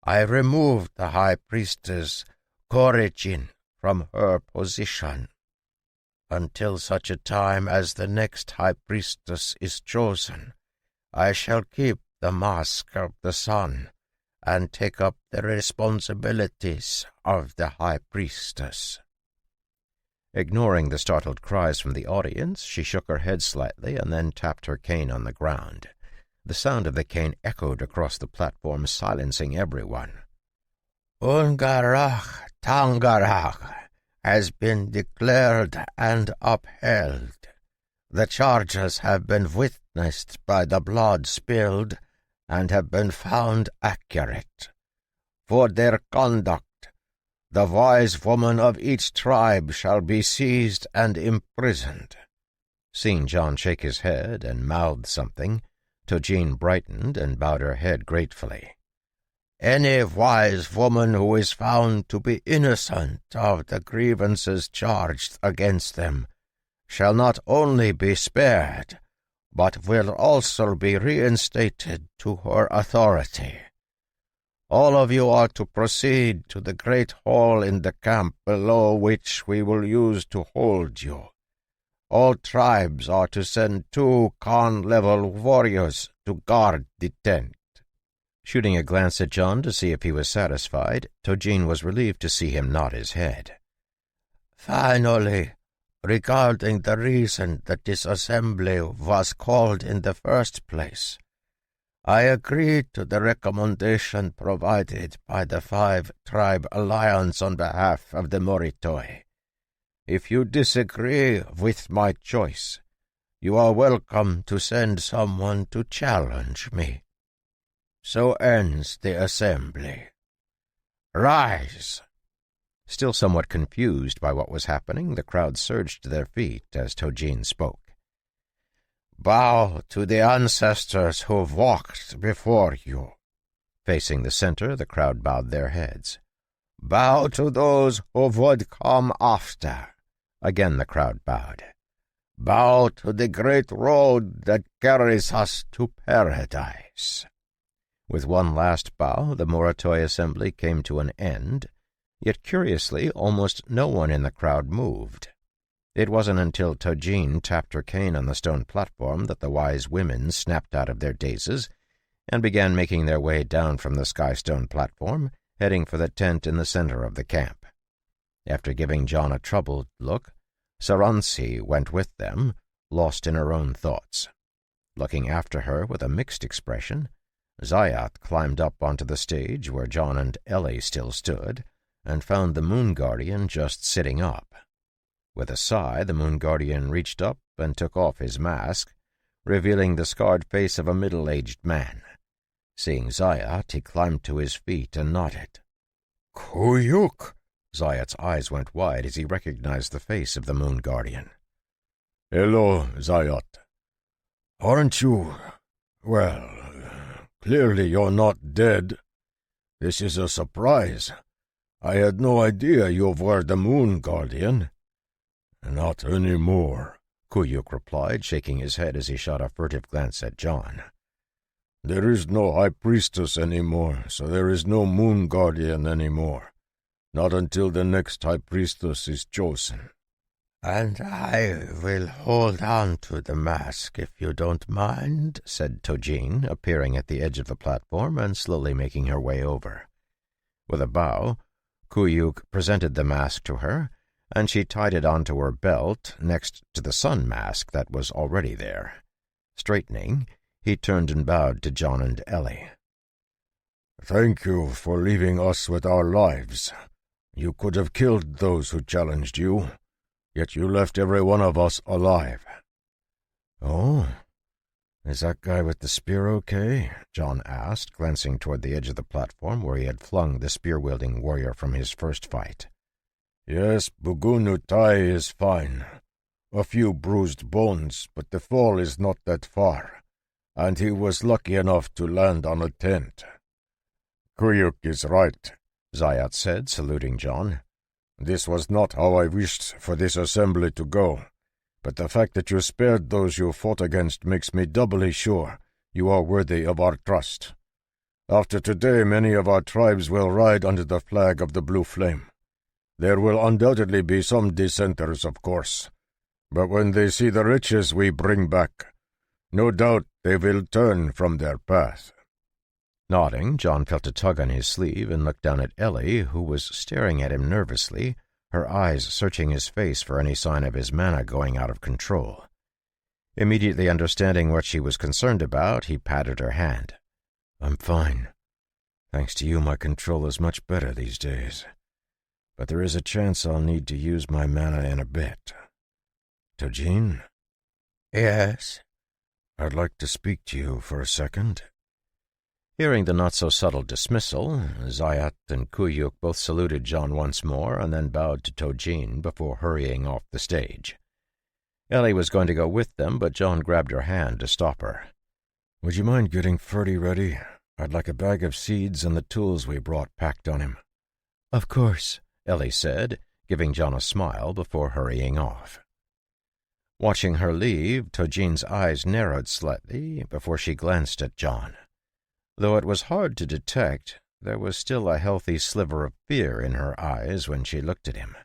I removed the high priestess Korichin from her position. Until such a time as the next high priestess is chosen, I shall keep the mask of the sun and take up the responsibilities of the high priestess." Ignoring the startled cries from the audience, she shook her head slightly and then tapped her cane on the ground. The sound of the cane echoed across the platform, silencing everyone. "Ungarach Tangarach has been declared and upheld. The charges have been witnessed by the blood spilled and have been found accurate. For their conduct, the wise woman of each tribe shall be seized and imprisoned." Seeing John shake his head and mouth something, Tojin brightened and bowed her head gratefully. "Any wise woman who is found to be innocent of the grievances charged against them shall not only be spared, but will also be reinstated to her authority. All of you are to proceed to the great hall in the camp below, which we will use to hold you. All tribes are to send 2 Khan-level warriors to guard the tent." Shooting a glance at John to see if he was satisfied, Tojin was relieved to see him nod his head. "Finally, regarding the reason that this assembly was called in the first place, I agreed to the recommendation provided by the 5-tribe alliance on behalf of the Moritoi. If you disagree with my choice, you are welcome to send someone to challenge me. So ends the assembly. Rise!" Still somewhat confused by what was happening, the crowd surged to their feet as Tojin spoke. "Bow to the ancestors who walked before you." Facing the center, the crowd bowed their heads. "Bow to those who would come after." Again the crowd bowed. "Bow to the great road that carries us to paradise." With one last bow, the Moratoi assembly came to an end, yet curiously almost no one in the crowd moved. It wasn't until Tojin tapped her cane on the stone platform that the wise women snapped out of their dazes and began making their way down from the skystone platform, heading for the tent in the center of the camp. After giving John a troubled look, Saransi went with them, lost in her own thoughts. Looking after her with a mixed expression, Zayat climbed up onto the stage where John and Ellie still stood, and found the Moon Guardian just sitting up. With a sigh, the Moon Guardian reached up and took off his mask, revealing the scarred face of a middle-aged man. Seeing Zayat, he climbed to his feet and nodded. "Kuyuk!" Zayat's eyes went wide as he recognized the face of the Moon Guardian. "Hello, Zayat. Aren't you... well, clearly you're not dead. This is a surprise. I had no idea you were the Moon Guardian." "Not anymore," Kuyuk replied, shaking his head as he shot a furtive glance at John. "There is no High Priestess anymore, so there is no Moon Guardian anymore. Not until the next high priestess is chosen. And I will hold on to the mask if you don't mind, said Tojin, appearing at the edge of the platform and slowly making her way over. With a bow, Kuyuk presented the mask to her, and she tied it onto her belt next to the sun mask that was already there. Straightening, he turned and bowed to John and Ellie. Thank you for leaving us with our lives. You could have killed those who challenged you, yet you left every one of us alive. Oh, is that guy with the spear okay? John asked, glancing toward the edge of the platform where he had flung the spear-wielding warrior from his first fight. Yes, Bugunutai is fine. A few bruised bones, but the fall is not that far, and he was lucky enough to land on a tent. Kuyuk is right, Zayat said, saluting John. This was not how I wished for this assembly to go, but the fact that you spared those you fought against makes me doubly sure you are worthy of our trust. After today, many of our tribes will ride under the flag of the Blue Flame. There will undoubtedly be some dissenters, of course, but when they see the riches we bring back, no doubt they will turn from their path. Nodding, John felt a tug on his sleeve and looked down at Ellie, who was staring at him nervously, her eyes searching his face for any sign of his mana going out of control. Immediately understanding what she was concerned about, he patted her hand. I'm fine. Thanks to you, my control is much better these days. But there is a chance I'll need to use my mana in a bit. Tojin? Yes? I'd like to speak to you for a second. Hearing the not-so-subtle dismissal, Zayat and Kuyuk both saluted John once more and then bowed to Tojin before hurrying off the stage. Ellie was going to go with them, but John grabbed her hand to stop her. Would you mind getting Ferdy ready? I'd like a bag of seeds and the tools we brought packed on him. Of course, Ellie said, giving John a smile before hurrying off. Watching her leave, Tojin's eyes narrowed slightly before she glanced at John. Though it was hard to detect, there was still a healthy sliver of fear in her eyes when she looked at him.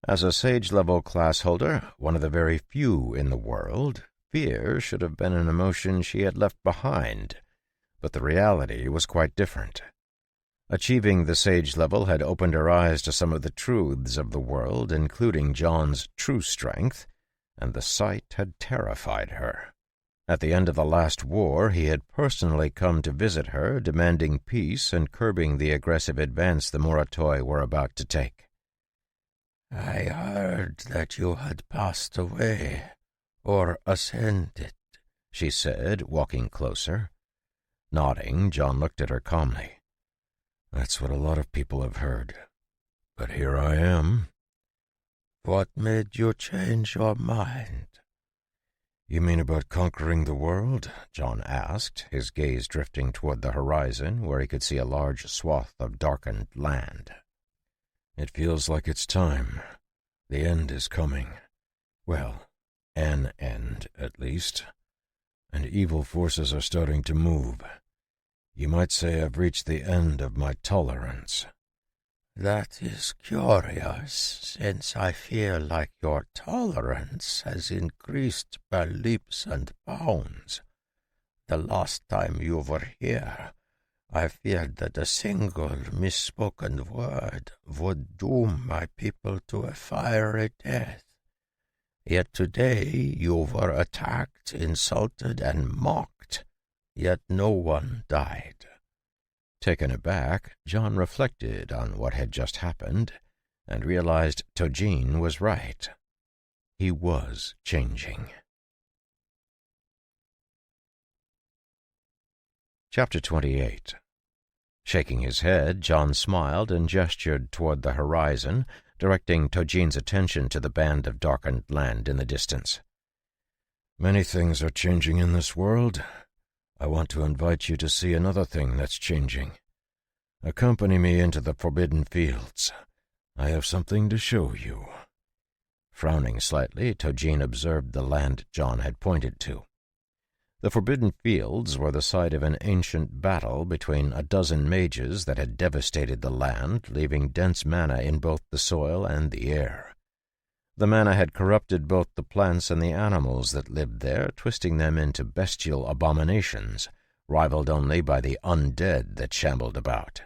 As a sage-level class holder, one of the very few in the world, fear should have been an emotion she had left behind, but the reality was quite different. Achieving the sage level had opened her eyes to some of the truths of the world, including John's true strength, and the sight had terrified her. At the end of the last war, he had personally come to visit her, demanding peace and curbing the aggressive advance the Moratoi were about to take. I heard that you had passed away, or ascended, she said, walking closer. Nodding, John looked at her calmly. That's what a lot of people have heard. But here I am. What made you change your mind? You mean about conquering the world? John asked, his gaze drifting toward the horizon where he could see a large swath of darkened land. It feels like it's time. The end is coming. Well, an end, at least. And evil forces are starting to move. You might say I've reached the end of my tolerance. That is curious, since I feel like your tolerance has increased by leaps and bounds. The last time you were here, I feared that a single misspoken word would doom my people to a fiery death. Yet today you were attacked, insulted, and mocked, yet no one died. Taken aback, John reflected on what had just happened and realized Tojin was right. He was changing. Chapter 28. Shaking his head, John smiled and gestured toward the horizon, directing Tojin's attention to the band of darkened land in the distance. Many things are changing in this world. I want to invite you to see another thing that's changing. Accompany me into the Forbidden Fields. I have something to show you. Frowning slightly, Tojin observed the land John had pointed to. The Forbidden Fields were the site of an ancient battle between a dozen mages that had devastated the land, leaving dense mana in both the soil and the air. The mana had corrupted both the plants and the animals that lived there, twisting them into bestial abominations, rivaled only by the undead that shambled about.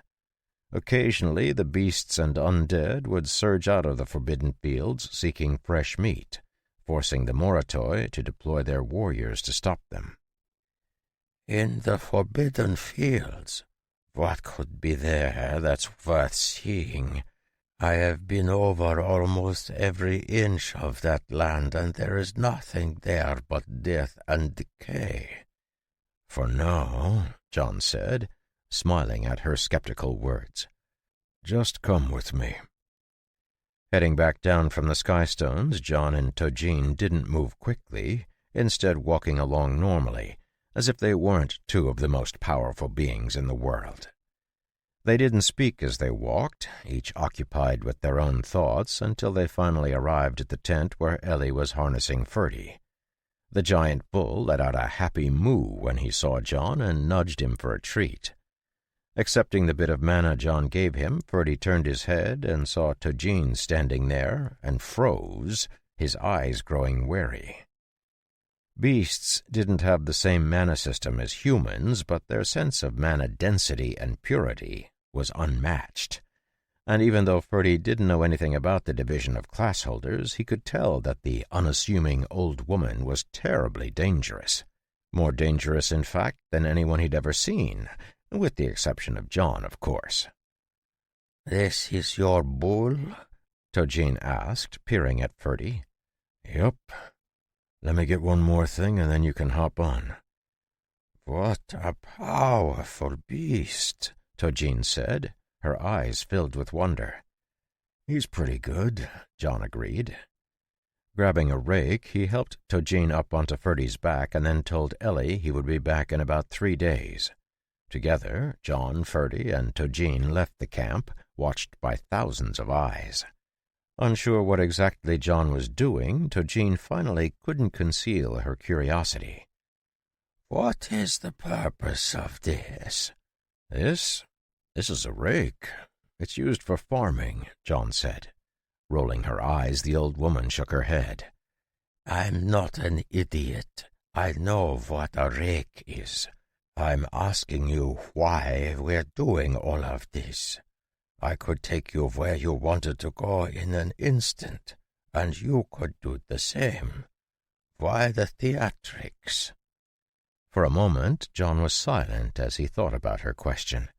Occasionally, the beasts and undead would surge out of the Forbidden Fields seeking fresh meat, forcing the Moritoi to deploy their warriors to stop them. In the Forbidden Fields, what could be there that's worth seeing? I have been over almost every inch of that land, and there is nothing there but death and decay. For now, John said, smiling at her skeptical words. Just come with me. Heading back down from the Skystones, John and Tojin didn't move quickly, instead walking along normally, as if they weren't two of the most powerful beings in the world. They didn't speak as they walked, each occupied with their own thoughts, until they finally arrived at the tent where Ellie was harnessing Ferdy. The giant bull let out a happy moo when he saw John and nudged him for a treat. Accepting the bit of mana John gave him, Ferdy turned his head and saw Tojin standing there and froze, his eyes growing wary. Beasts didn't have the same mana system as humans, but their sense of mana density and purity was unmatched. And even though Ferdy didn't know anything about the division of class holders, he could tell that the unassuming old woman was terribly dangerous. More dangerous, in fact, than anyone he'd ever seen, with the exception of John, of course. "This is your bull?" Tojin asked, peering at Ferdy. "Yup. Let me get one more thing and then you can hop on." "What a powerful beast," Tojin said, her eyes filled with wonder. "He's pretty good," John agreed. Grabbing a rake, he helped Tojin up onto Ferdy's back and then told Ellie he would be back in about 3 days. Together, John, Ferdy, and Tojin left the camp, watched by thousands of eyes. Unsure what exactly John was doing, Tojin finally couldn't conceal her curiosity. "What is the purpose of this?" This is a rake. It's used for farming," John said. Rolling her eyes, the old woman shook her head. "I'm not an idiot. I know what a rake is. I'm asking you why we're doing all of this. I could take you where you wanted to go in an instant, and you could do the same. Why the theatrics?" For a moment, John was silent as he thought about her question.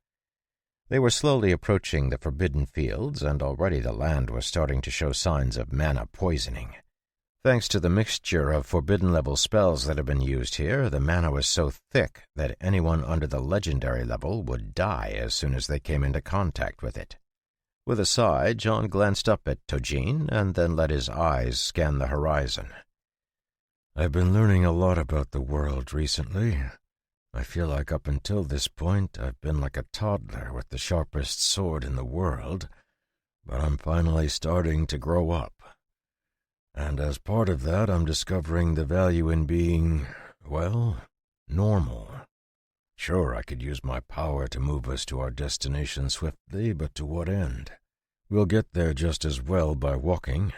They were slowly approaching the Forbidden Fields, and already the land was starting to show signs of mana poisoning. Thanks to the mixture of forbidden-level spells that had been used here, the mana was so thick that anyone under the legendary level would die as soon as they came into contact with it. With a sigh, John glanced up at Tojin and then let his eyes scan the horizon. "I've been learning a lot about the world recently. I feel like up until this point I've been like a toddler with the sharpest sword in the world, but I'm finally starting to grow up. And as part of that, I'm discovering the value in being, well, normal. Sure, I could use my power to move us to our destination swiftly, but to what end? We'll get there just as well by walking.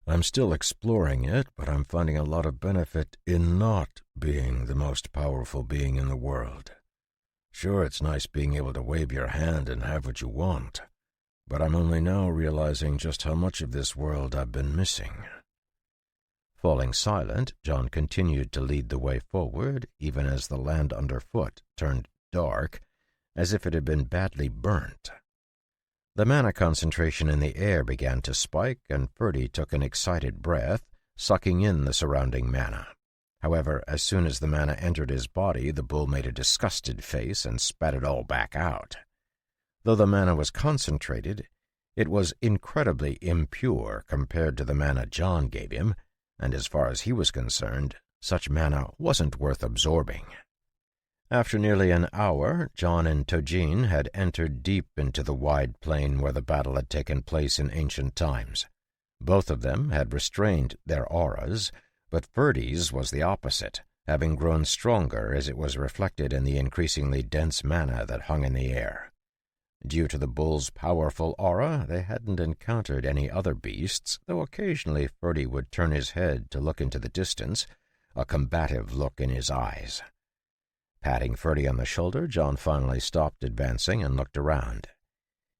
I'm still exploring it, but I'm finding a lot of benefit in not being the most powerful being in the world. Sure, it's nice being able to wave your hand and have what you want, but I'm only now realizing just how much of this world I've been missing." Falling silent, John continued to lead the way forward, even as the land underfoot turned dark, as if it had been badly burnt. The mana concentration in the air began to spike, and Ferdy took an excited breath, sucking in the surrounding mana. However, as soon as the mana entered his body, the bull made a disgusted face and spat it all back out. Though the mana was concentrated, it was incredibly impure compared to the mana John gave him, and as far as he was concerned, such mana wasn't worth absorbing. After nearly an hour, John and Tojin had entered deep into the wide plain where the battle had taken place in ancient times. Both of them had restrained their auras, but Ferdy's was the opposite, having grown stronger as it was reflected in the increasingly dense mana that hung in the air. Due to the bull's powerful aura, they hadn't encountered any other beasts, though occasionally Ferdy would turn his head to look into the distance, a combative look in his eyes. Patting Ferdy on the shoulder, John finally stopped advancing and looked around.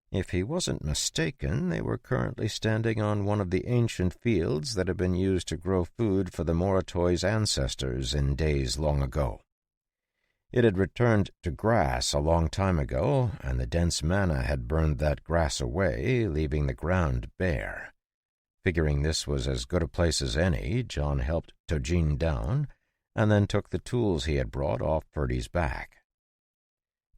If he wasn't mistaken, they were currently standing on one of the ancient fields that had been used to grow food for the Moratoy's ancestors in days long ago. It had returned to grass a long time ago, and the dense mana had burned that grass away, leaving the ground bare. Figuring this was as good a place as any, John helped Tojin down, and then took the tools he had brought off Ferdy's back.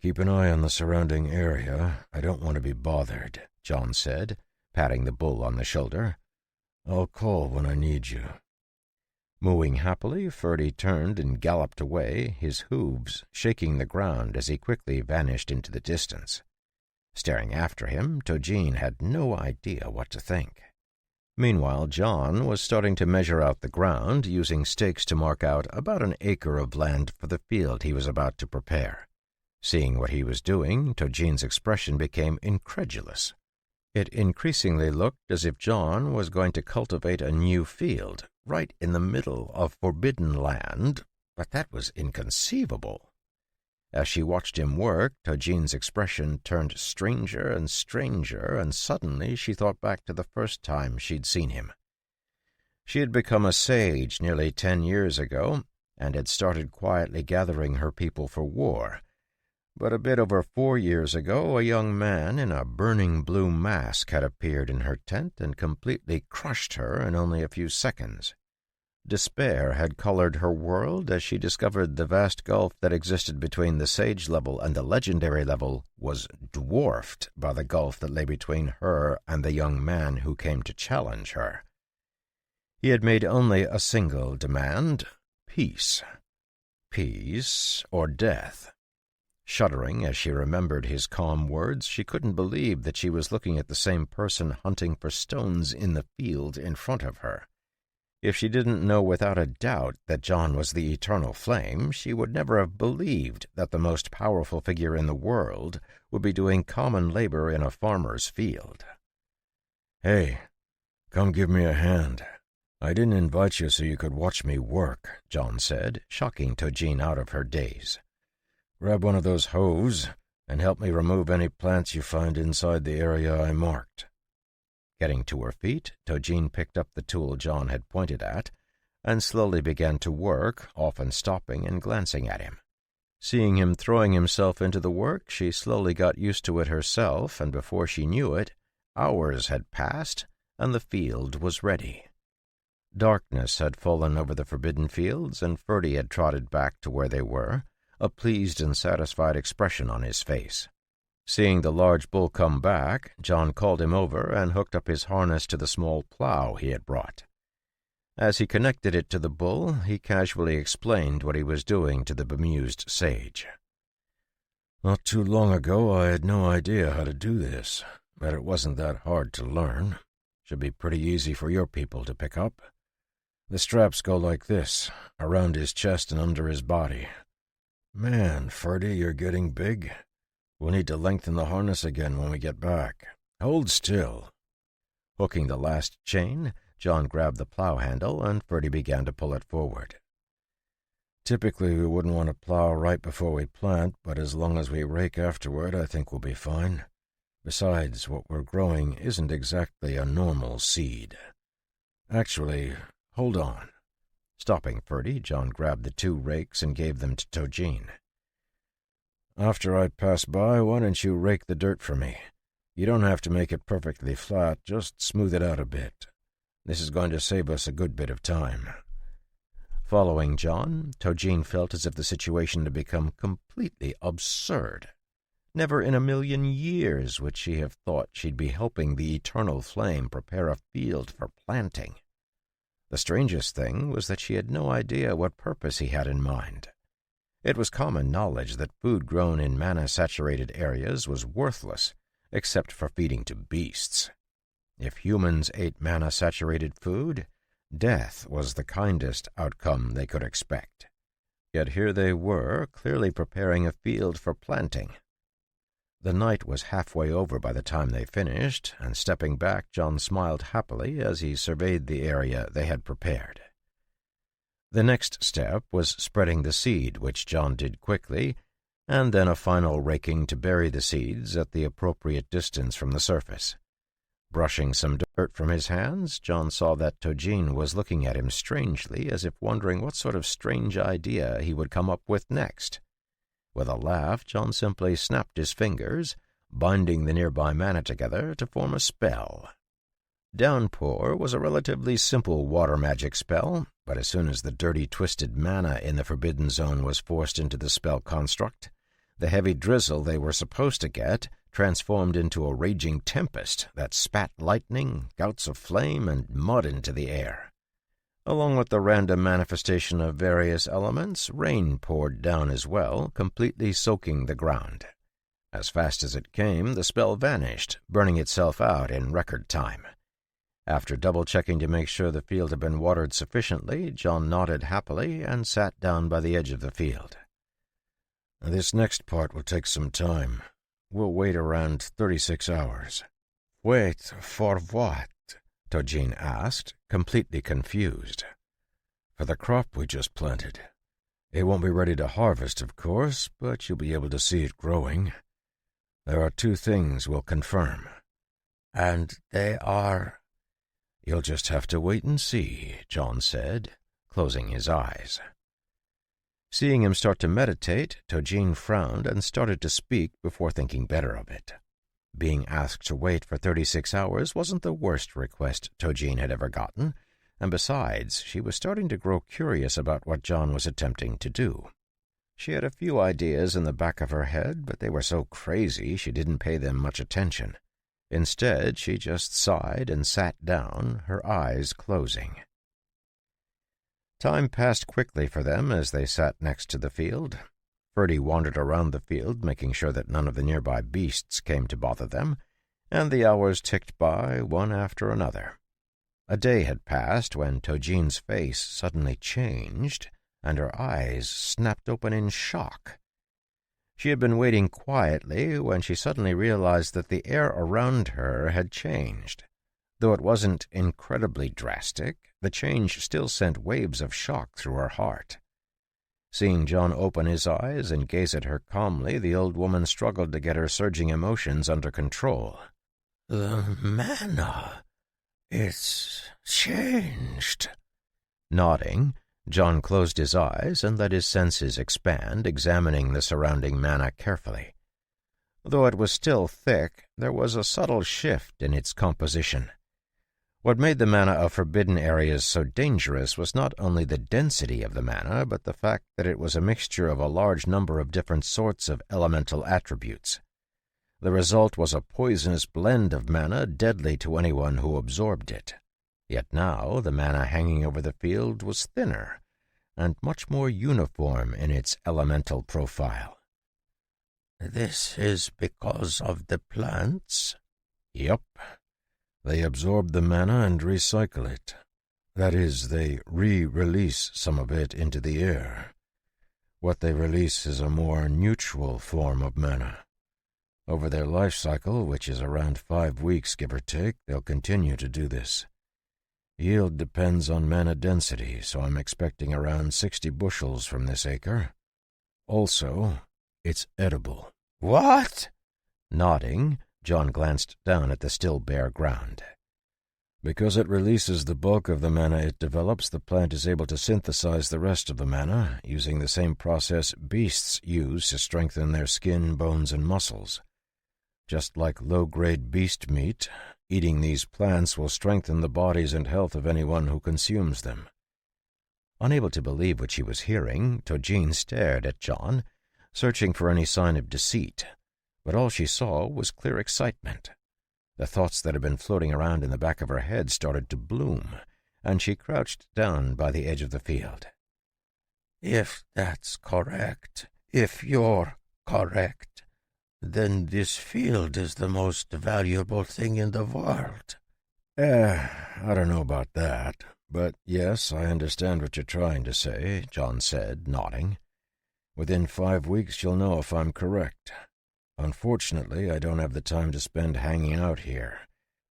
"Keep an eye on the surrounding area. I don't want to be bothered," John said, patting the bull on the shoulder. "I'll call when I need you." Mooing happily, Ferdy turned and galloped away, his hooves shaking the ground as he quickly vanished into the distance. Staring after him, Tojin had no idea what to think. Meanwhile, John was starting to measure out the ground, using stakes to mark out about an acre of land for the field he was about to prepare. Seeing what he was doing, Tojin's expression became incredulous. It increasingly looked as if John was going to cultivate a new field, right in the middle of forbidden land, but that was inconceivable. As she watched him work, Tojin's expression turned stranger and stranger, and suddenly she thought back to the first time she'd seen him. She had become a sage nearly 10 years ago, and had started quietly gathering her people for war. But a bit over 4 years ago, a young man in a burning blue mask had appeared in her tent and completely crushed her in only a few seconds. Despair had colored her world as she discovered the vast gulf that existed between the sage level and the legendary level was dwarfed by the gulf that lay between her and the young man who came to challenge her. He had made only a single demand: peace. Peace or death. Shuddering as she remembered his calm words, she couldn't believe that she was looking at the same person hunting for stones in the field in front of her. If she didn't know without a doubt that John was the eternal flame, she would never have believed that the most powerful figure in the world would be doing common labor in a farmer's field. "Hey, come give me a hand. I didn't invite you so you could watch me work," John said, shocking Tojin out of her daze. "Grab one of those hoes and help me remove any plants you find inside the area I marked." Getting to her feet, Tojin picked up the tool John had pointed at and slowly began to work, often stopping and glancing at him. Seeing him throwing himself into the work, she slowly got used to it herself, and before she knew it, hours had passed and the field was ready. Darkness had fallen over the forbidden fields, and Ferdy had trotted back to where they were, a pleased and satisfied expression on his face. Seeing the large bull come back, John called him over and hooked up his harness to the small plow he had brought. As he connected it to the bull, he casually explained what he was doing to the bemused sage. "Not too long ago I had no idea how to do this, but it wasn't that hard to learn. Should be pretty easy for your people to pick up. The straps go like this, around his chest and under his body. Man, Ferdy, you're getting big. We'll need to lengthen the harness again when we get back. Hold still." Hooking the last chain, John grabbed the plow handle and Ferdy began to pull it forward. "Typically we wouldn't want to plow right before we plant, but as long as we rake afterward, I think we'll be fine. Besides, what we're growing isn't exactly a normal seed. Actually, hold on." Stopping Ferdy, John grabbed the 2 rakes and gave them to Tojin. "After I pass by, why don't you rake the dirt for me? You don't have to make it perfectly flat, just smooth it out a bit. This is going to save us a good bit of time." Following John, Tojin felt as if the situation had become completely absurd. Never in a million years would she have thought she'd be helping the eternal flame prepare a field for planting. The strangest thing was that she had no idea what purpose he had in mind. It was common knowledge that food grown in mana-saturated areas was worthless, except for feeding to beasts. If humans ate mana-saturated food, death was the kindest outcome they could expect. Yet here they were, clearly preparing a field for planting. The night was halfway over by the time they finished, and stepping back, John smiled happily as he surveyed the area they had prepared. The next step was spreading the seed, which John did quickly, and then a final raking to bury the seeds at the appropriate distance from the surface. Brushing some dirt from his hands, John saw that Tojin was looking at him strangely, as if wondering what sort of strange idea he would come up with next. With a laugh, John simply snapped his fingers, binding the nearby mana together to form a spell. Downpour was a relatively simple water magic spell, but as soon as the dirty, twisted mana in the Forbidden Zone was forced into the spell construct, the heavy drizzle they were supposed to get transformed into a raging tempest that spat lightning, gouts of flame, and mud into the air. Along with the random manifestation of various elements, rain poured down as well, completely soaking the ground. As fast as it came, the spell vanished, burning itself out in record time. After double-checking to make sure the field had been watered sufficiently, John nodded happily and sat down by the edge of the field. This next part will take some time. We'll wait around 36 hours. Wait for what? Tojin asked, completely confused. For the crop we just planted. It won't be ready to harvest, of course, but you'll be able to see it growing. There are 2 things we'll confirm. And they are? You'll just have to wait and see, John said, closing his eyes. Seeing him start to meditate, Tojin frowned and started to speak before thinking better of it. Being asked to wait for 36 hours wasn't the worst request Tojin had ever gotten, and besides, she was starting to grow curious about what John was attempting to do. She had a few ideas in the back of her head, but they were so crazy she didn't pay them much attention. Instead, she just sighed and sat down, her eyes closing. Time passed quickly for them as they sat next to the field. Ferdy wandered around the field, making sure that none of the nearby beasts came to bother them, and the hours ticked by, one after another. A day had passed when Tojin's face suddenly changed, and her eyes snapped open in shock. She had been waiting quietly when she suddenly realized that the air around her had changed. Though it wasn't incredibly drastic, the change still sent waves of shock through her heart. Seeing John open his eyes and gaze at her calmly, the old woman struggled to get her surging emotions under control. The mana, it's changed. Nodding, John closed his eyes and let his senses expand, examining the surrounding mana carefully. Though it was still thick, there was a subtle shift in its composition. What made the mana of forbidden areas so dangerous was not only the density of the mana, but the fact that it was a mixture of a large number of different sorts of elemental attributes. The result was a poisonous blend of mana deadly to anyone who absorbed it. Yet now the mana hanging over the field was thinner and much more uniform in its elemental profile. This is because of the plants? Yep. They absorb the mana and recycle it. That is, they re-release some of it into the air. What they release is a more neutral form of mana. Over their life cycle, which is around 5 weeks, give or take, they'll continue to do this. Yield depends on mana density, so I'm expecting around 60 bushels from this acre. Also, it's edible. What? Nodding, John glanced down at the still bare ground. Because it releases the bulk of the mana it develops, the plant is able to synthesize the rest of the mana, using the same process beasts use to strengthen their skin, bones, and muscles. Just like low-grade beast meat, eating these plants will strengthen the bodies and health of anyone who consumes them. Unable to believe what she was hearing, Tojin stared at John, searching for any sign of deceit, but all she saw was clear excitement. The thoughts that had been floating around in the back of her head started to bloom, and she crouched down by the edge of the field. If that's correct, if you're correct, then this field is the most valuable thing in the world. I don't know about that, but yes, I understand what you're trying to say, John said, nodding. Within 5 weeks you'll know if I'm correct. Unfortunately, I don't have the time to spend hanging out here.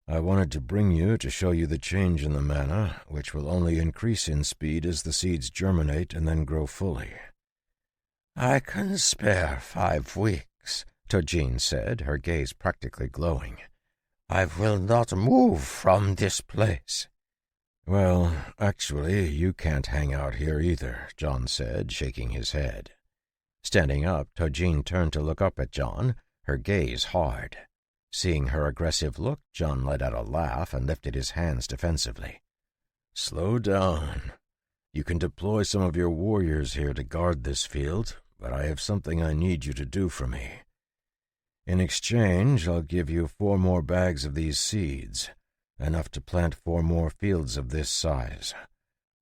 I wanted to bring you to show you the change in the mana, which will only increase in speed as the seeds germinate and then grow fully." "I can spare 5 weeks," Tojin said, her gaze practically glowing. "I will not move from this place." "Well, actually, you can't hang out here either," John said, shaking his head. Standing up, Tojin turned to look up at John, her gaze hard. Seeing her aggressive look, John let out a laugh and lifted his hands defensively. "Slow down. You can deploy some of your warriors here to guard this field, but I have something I need you to do for me. In exchange, I'll give you 4 more bags of these seeds, enough to plant 4 more fields of this size.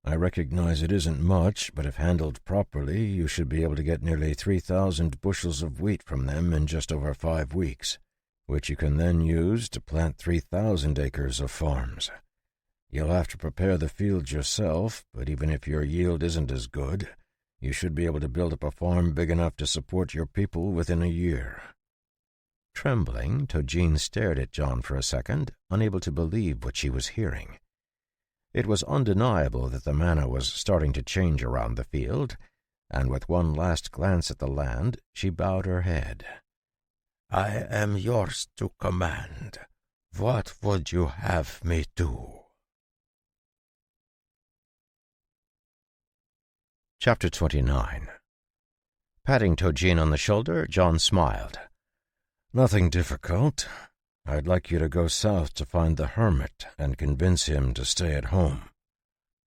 I recognize it isn't much, but if handled properly, you should be able to get nearly 3,000 bushels of wheat from them in just over 5 weeks, which you can then use to plant 3,000 acres of farms. You'll have to prepare the fields yourself, but even if your yield isn't as good, you should be able to build up a farm big enough to support your people within a year." Trembling, Tojin stared at John for a second, unable to believe what she was hearing. It was undeniable that the mana was starting to change around the field, and with one last glance at the land, she bowed her head. "I am yours to command. What would you have me do?" Chapter 29. Patting Tojin on the shoulder, John smiled. "Nothing difficult. I'd like you to go south to find the hermit and convince him to stay at home."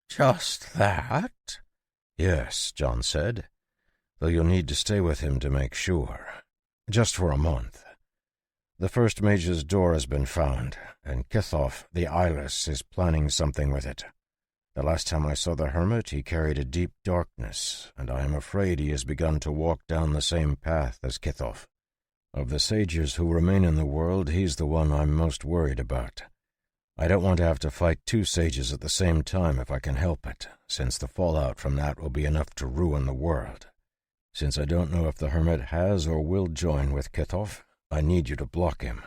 "Just that?" "Yes," John said, "though you'll need to stay with him to make sure. Just for a month. The first mage's door has been found, and Kithoff, the eyeless, is planning something with it. The last time I saw the hermit, he carried a deep darkness, and I am afraid he has begun to walk down the same path as Kithoff. Of the sages who remain in the world, he's the one I'm most worried about. I don't want to have to fight 2 sages at the same time if I can help it, since the fallout from that will be enough to ruin the world. Since I don't know if the hermit has or will join with Kithoff, I need you to block him."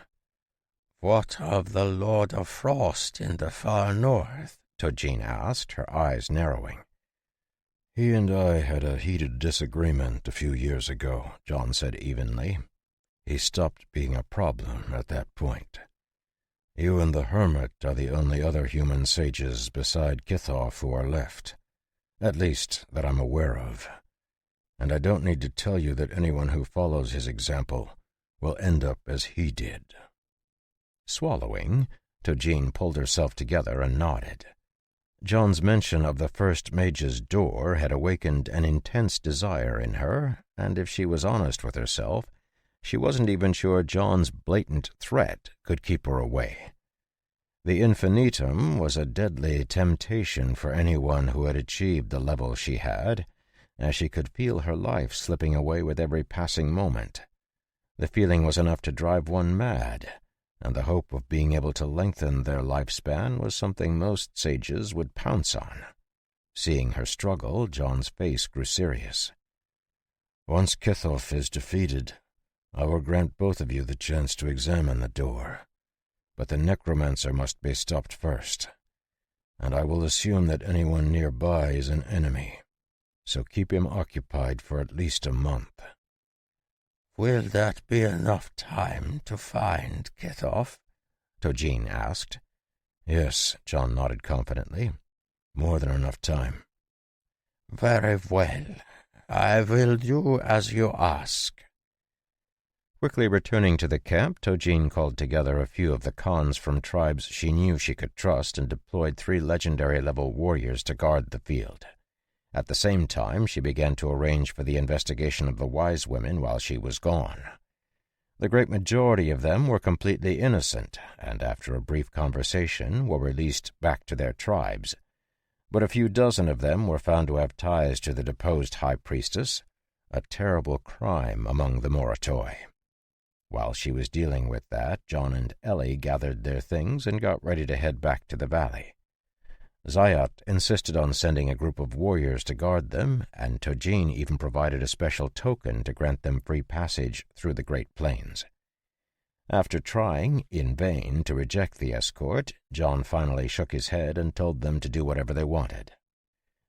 "What of the Lord of Frost in the far north?" Tojin asked, her eyes narrowing. "He and I had a heated disagreement a few years ago," John said evenly. "He stopped being a problem at that point. You and the hermit are the only other human sages beside Kithoff who are left, at least that I'm aware of. And I don't need to tell you that anyone who follows his example will end up as he did." Swallowing, Tojin pulled herself together and nodded. John's mention of the first mage's door had awakened an intense desire in her, and if she was honest with herself, she wasn't even sure John's blatant threat could keep her away. The infinitum was a deadly temptation for anyone who had achieved the level she had, as she could feel her life slipping away with every passing moment. The feeling was enough to drive one mad, and the hope of being able to lengthen their lifespan was something most sages would pounce on. Seeing her struggle, John's face grew serious. "Once Kithoff is defeated, I will grant both of you the chance to examine the door. But the necromancer must be stopped first, and I will assume that anyone nearby is an enemy, so keep him occupied for at least a month." "Will that be enough time to find Kithoff?" Tojin asked. "Yes," John nodded confidently. "More than enough time." "Very well. I will do as you ask." Quickly returning to the camp, Tojin called together a few of the khans from tribes she knew she could trust and deployed 3 legendary-level warriors to guard the field. At the same time, she began to arrange for the investigation of the wise women while she was gone. The great majority of them were completely innocent, and after a brief conversation were released back to their tribes. But a few dozen of them were found to have ties to the deposed high priestess, a terrible crime among the Moritoi. While she was dealing with that, John and Ellie gathered their things and got ready to head back to the valley. Zayat insisted on sending a group of warriors to guard them, and Tojin even provided a special token to grant them free passage through the Great Plains. After trying, in vain, to reject the escort, John finally shook his head and told them to do whatever they wanted.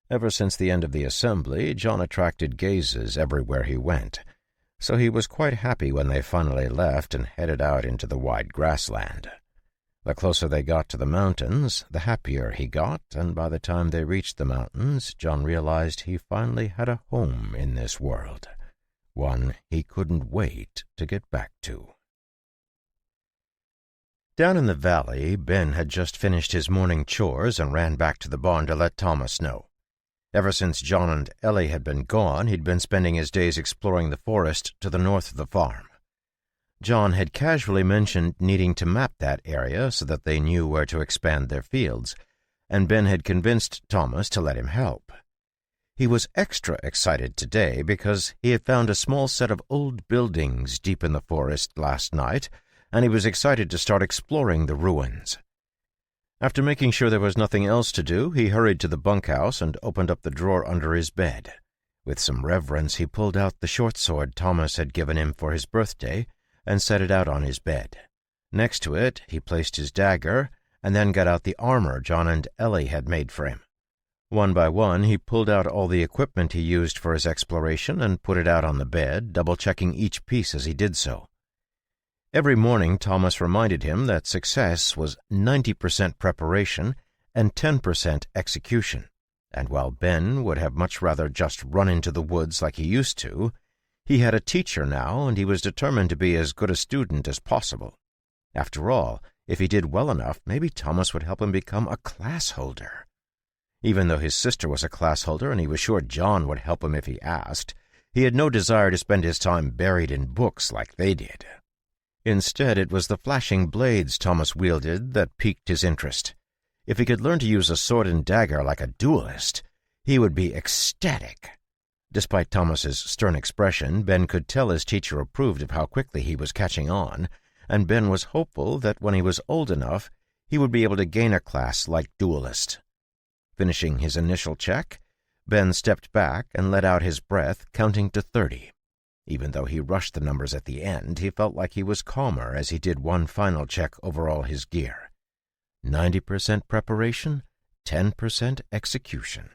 Ever since the end of the assembly, John attracted gazes everywhere he went, so he was quite happy when they finally left and headed out into the wide grassland. The closer they got to the mountains, the happier he got, and by the time they reached the mountains, John realized he finally had a home in this world, one he couldn't wait to get back to. Down in the valley, Ben had just finished his morning chores and ran back to the barn to let Thomas know. Ever since John and Ellie had been gone, he'd been spending his days exploring the forest to the north of the farm. John had casually mentioned needing to map that area so that they knew where to expand their fields, and Ben had convinced Thomas to let him help. He was extra excited today because he had found a small set of old buildings deep in the forest last night, and he was excited to start exploring the ruins. After making sure there was nothing else to do, he hurried to the bunkhouse and opened up the drawer under his bed. With some reverence, he pulled out the short sword Thomas had given him for his birthday and set it out on his bed. Next to it, he placed his dagger and then got out the armor John and Ellie had made for him. One by one, he pulled out all the equipment he used for his exploration and put it out on the bed, double-checking each piece as he did so. Every morning, Thomas reminded him that success was 90% preparation and 10% execution, and while Ben would have much rather just run into the woods like he used to, he had a teacher now, and he was determined to be as good a student as possible. After all, if he did well enough, maybe Thomas would help him become a class holder. Even though his sister was a class holder and he was sure John would help him if he asked, he had no desire to spend his time buried in books like they did. Instead, it was the flashing blades Thomas wielded that piqued his interest. If he could learn to use a sword and dagger like a duelist, he would be ecstatic. Despite Thomas's stern expression, Ben could tell his teacher approved of how quickly he was catching on, and Ben was hopeful that when he was old enough, he would be able to gain a class like duelist. Finishing his initial check, Ben stepped back and let out his breath, counting to 30. Even though he rushed the numbers at the end, he felt like he was calmer as he did one final check over all his gear. 90% preparation, 10% execution.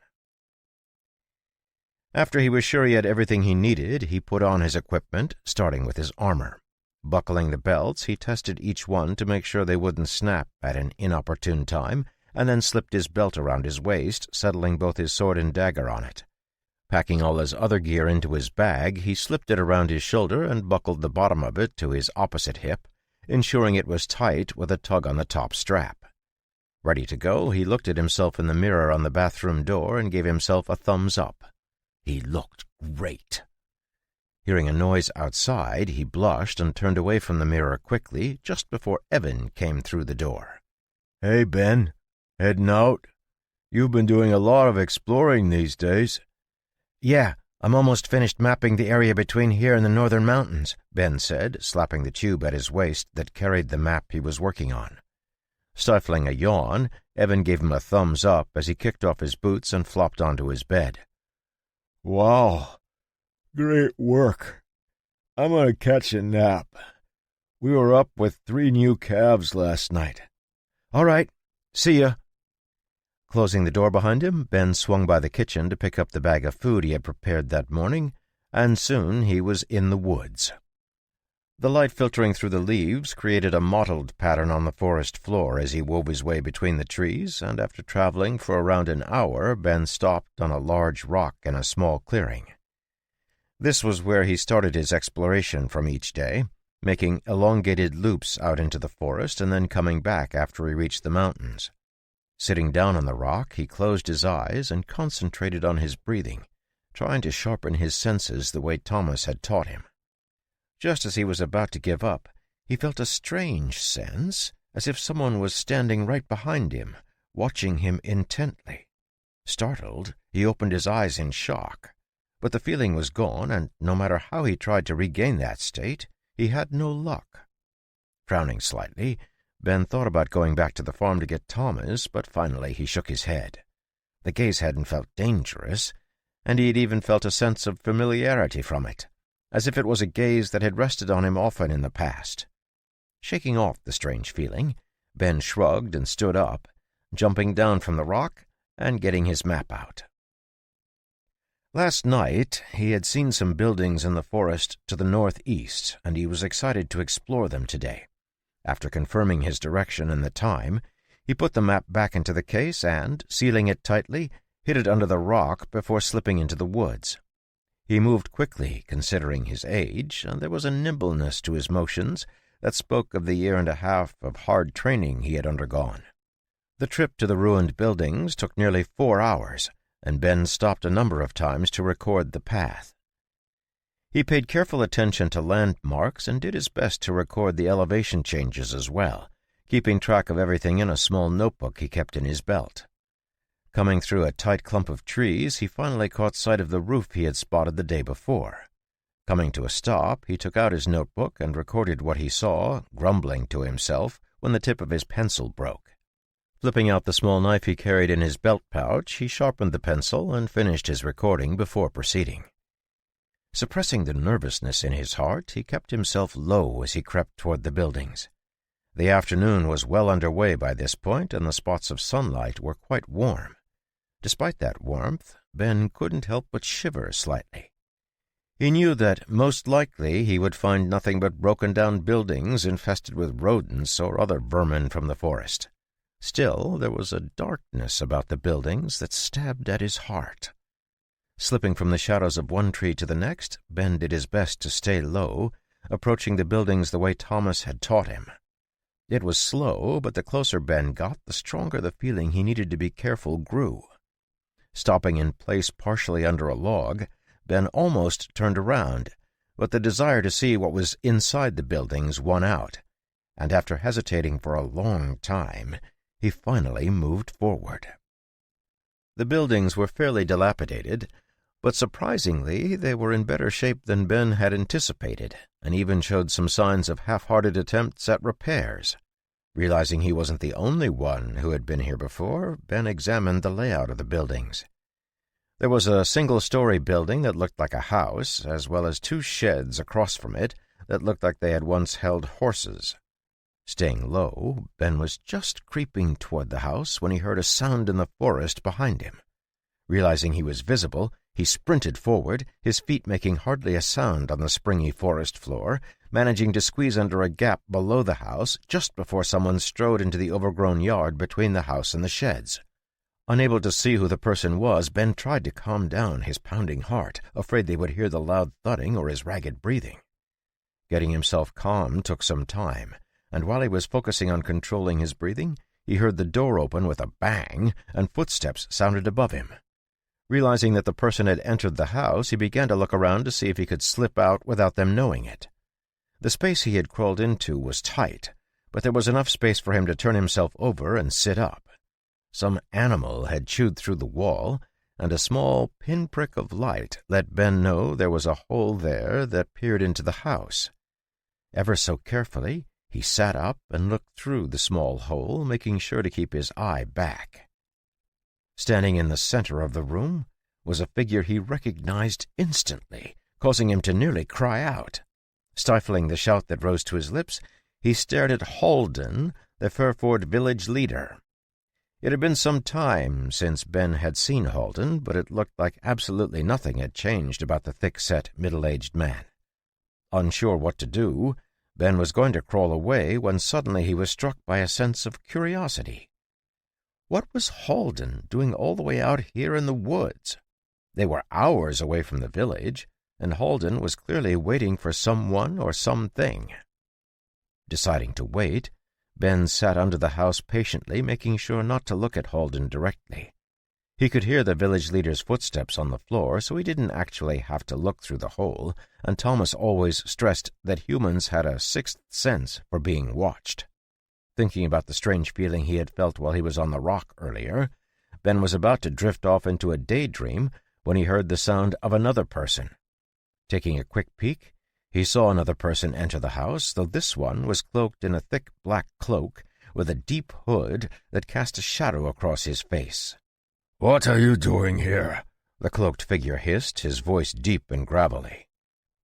After he was sure he had everything he needed, he put on his equipment, starting with his armor. Buckling the belts, he tested each one to make sure they wouldn't snap at an inopportune time, and then slipped his belt around his waist, settling both his sword and dagger on it. Packing all his other gear into his bag, he slipped it around his shoulder and buckled the bottom of it to his opposite hip, ensuring it was tight with a tug on the top strap. Ready to go, he looked at himself in the mirror on the bathroom door and gave himself a thumbs up. He looked great. Hearing a noise outside, he blushed and turned away from the mirror quickly just before Evan came through the door. "Hey, Ben. Heading out? You've been doing a lot of exploring these days." "Yeah, I'm almost finished mapping the area between here and the northern mountains," Ben said, slapping the tube at his waist that carried the map he was working on. Stifling a yawn, Evan gave him a thumbs up as he kicked off his boots and flopped onto his bed. "Wow. Great work. I'm going to catch a nap. We were up with 3 new calves last night." "All right. See ya." Closing the door behind him, Ben swung by the kitchen to pick up the bag of food he had prepared that morning, and soon he was in the woods. The light filtering through the leaves created a mottled pattern on the forest floor as he wove his way between the trees, and after traveling for around an hour, Ben stopped on a large rock in a small clearing. This was where he started his exploration from each day, making elongated loops out into the forest and then coming back after he reached the mountains. Sitting down on the rock, he closed his eyes and concentrated on his breathing, trying to sharpen his senses the way Thomas had taught him. Just as he was about to give up, he felt a strange sense, as if someone was standing right behind him, watching him intently. Startled, he opened his eyes in shock, but the feeling was gone, and no matter how he tried to regain that state, he had no luck. Frowning slightly, Ben thought about going back to the farm to get Thomas, but finally he shook his head. The gaze hadn't felt dangerous, and he had even felt a sense of familiarity from it, as if it was a gaze that had rested on him often in the past. Shaking off the strange feeling, Ben shrugged and stood up, jumping down from the rock and getting his map out. Last night he had seen some buildings in the forest to the northeast, and he was excited to explore them today. After confirming his direction and the time, he put the map back into the case and, sealing it tightly, hid it under the rock before slipping into the woods. He moved quickly, considering his age, and there was a nimbleness to his motions that spoke of the 1.5 years of hard training he had undergone. The trip to the ruined buildings took nearly 4 hours, and Ben stopped a number of times to record the path. He paid careful attention to landmarks and did his best to record the elevation changes as well, keeping track of everything in a small notebook he kept in his belt. Coming through a tight clump of trees, he finally caught sight of the roof he had spotted the day before. Coming to a stop, he took out his notebook and recorded what he saw, grumbling to himself when the tip of his pencil broke. Flipping out the small knife he carried in his belt pouch, he sharpened the pencil and finished his recording before proceeding. Suppressing the nervousness in his heart, he kept himself low as he crept toward the buildings. The afternoon was well under way by this point, and the spots of sunlight were quite warm. Despite that warmth, Ben couldn't help but shiver slightly. He knew that most likely he would find nothing but broken-down buildings infested with rodents or other vermin from the forest. Still, there was a darkness about the buildings that stabbed at his heart. Slipping from the shadows of one tree to the next, Ben did his best to stay low, approaching the buildings the way Thomas had taught him. It was slow, but the closer Ben got, the stronger the feeling he needed to be careful grew. Stopping in place partially under a log, Ben almost turned around, but the desire to see what was inside the buildings won out, and after hesitating for a long time, he finally moved forward. The buildings were fairly dilapidated, but surprisingly they were in better shape than Ben had anticipated, and even showed some signs of half-hearted attempts at repairs. Realizing he wasn't the only one who had been here before, Ben examined the layout of the buildings. There was a single-story building that looked like a house, as well as 2 sheds across from it that looked like they had once held horses. Staying low, Ben was just creeping toward the house when he heard a sound in the forest behind him. Realizing he was visible, he sprinted forward, his feet making hardly a sound on the springy forest floor, managing to squeeze under a gap below the house just before someone strode into the overgrown yard between the house and the sheds. Unable to see who the person was, Ben tried to calm down his pounding heart, afraid they would hear the loud thudding or his ragged breathing. Getting himself calm took some time, and while he was focusing on controlling his breathing, he heard the door open with a bang, and footsteps sounded above him. Realizing that the person had entered the house, he began to look around to see if he could slip out without them knowing it. The space he had crawled into was tight, but there was enough space for him to turn himself over and sit up. Some animal had chewed through the wall, and a small pinprick of light let Ben know there was a hole there that peered into the house. Ever so carefully, he sat up and looked through the small hole, making sure to keep his eye back. Standing in the center of the room was a figure he recognized instantly, causing him to nearly cry out. Stifling the shout that rose to his lips, he stared at Halden, the Fairford village leader. It had been some time since Ben had seen Halden, but it looked like absolutely nothing had changed about the thick-set, middle-aged man. Unsure what to do, Ben was going to crawl away when suddenly he was struck by a sense of curiosity. What was Halden doing all the way out here in the woods? They were hours away from the village, and Halden was clearly waiting for someone or something. Deciding to wait, Ben sat under the house patiently, making sure not to look at Halden directly. He could hear the village leader's footsteps on the floor, so he didn't actually have to look through the hole, and Thomas always stressed that humans had a 6th sense for being watched. Thinking about the strange feeling he had felt while he was on the rock earlier, Ben was about to drift off into a daydream when he heard the sound of another person. Taking a quick peek, he saw another person enter the house, though this one was cloaked in a thick black cloak with a deep hood that cast a shadow across his face. "What are you doing here?" the cloaked figure hissed, his voice deep and gravelly.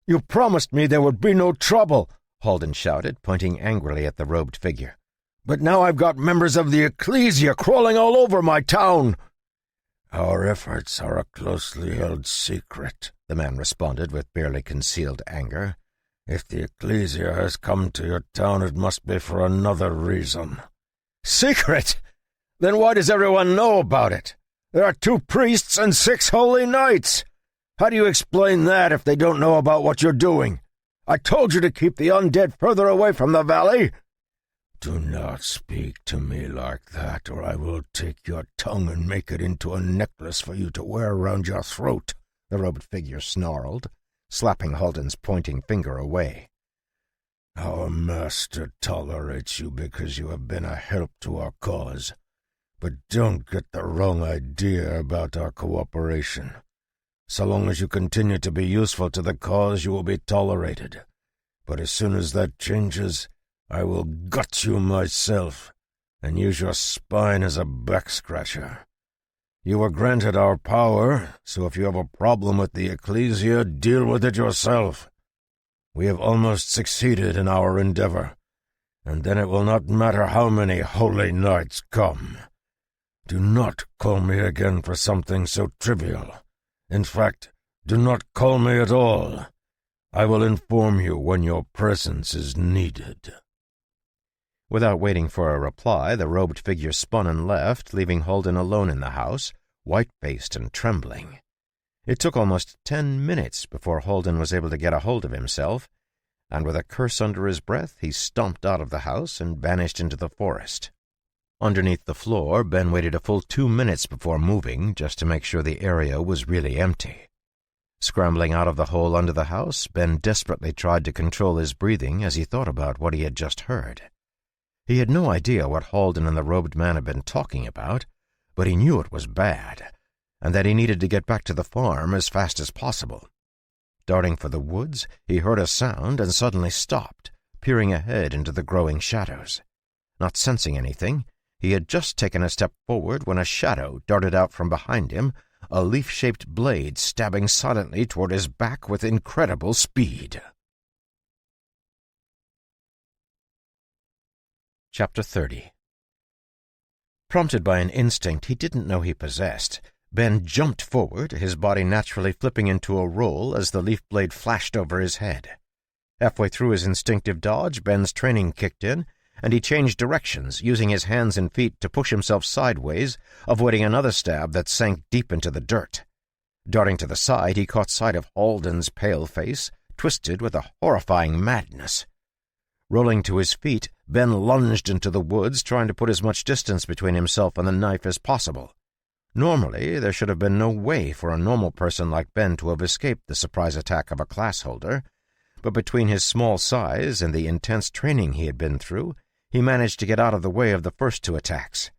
"You promised me there would be no trouble," Holden shouted, pointing angrily at the robed figure. "But now I've got members of the Ecclesia crawling all over my town." "Our efforts are a closely held secret," the man responded with barely concealed anger. "If the Ecclesia has come to your town, it must be for another reason." "Secret? Then why does everyone know about it? There are 2 priests and 6 holy knights. How do you explain that if they don't know about what you're doing? I told you to keep the undead further away from the valley." "Do not speak to me like that, or I will take your tongue and make it into a necklace for you to wear around your throat," the robed figure snarled, slapping Holden's pointing finger away. "Our master tolerates you because you have been a help to our cause. But don't get the wrong idea about our cooperation. So long as you continue to be useful to the cause, you will be tolerated. But as soon as that changes, I will gut you myself and use your spine as a back-scratcher. You were granted our power, so if you have a problem with the Ecclesia, deal with it yourself. We have almost succeeded in our endeavor, and then it will not matter how many holy knights come. Do not call me again for something so trivial. In fact, do not call me at all. I will inform you when your presence is needed." Without waiting for a reply, the robed figure spun and left, leaving Holden alone in the house, white-faced and trembling. It took almost 10 minutes before Holden was able to get a hold of himself, and with a curse under his breath, he stomped out of the house and vanished into the forest. Underneath the floor, Ben waited a full 2 minutes before moving, just to make sure the area was really empty. Scrambling out of the hole under the house, Ben desperately tried to control his breathing as he thought about what he had just heard. He had no idea what Holden and the robed man had been talking about, but he knew it was bad, and that he needed to get back to the farm as fast as possible. Darting for the woods, he heard a sound and suddenly stopped, peering ahead into the growing shadows. Not sensing anything, he had just taken a step forward when a shadow darted out from behind him, a leaf-shaped blade stabbing silently toward his back with incredible speed. Chapter 30. Prompted by an instinct he didn't know he possessed, Ben jumped forward, his body naturally flipping into a roll as the leaf blade flashed over his head. Halfway through his instinctive dodge, Ben's training kicked in, and he changed directions, using his hands and feet to push himself sideways, avoiding another stab that sank deep into the dirt. Darting to the side, he caught sight of Holden's pale face, twisted with a horrifying madness. Rolling to his feet, Ben lunged into the woods, trying to put as much distance between himself and the knife as possible. Normally, there should have been no way for a normal person like Ben to have escaped the surprise attack of a class holder, but between his small size and the intense training he had been through, he managed to get out of the way of the first 2 attacks.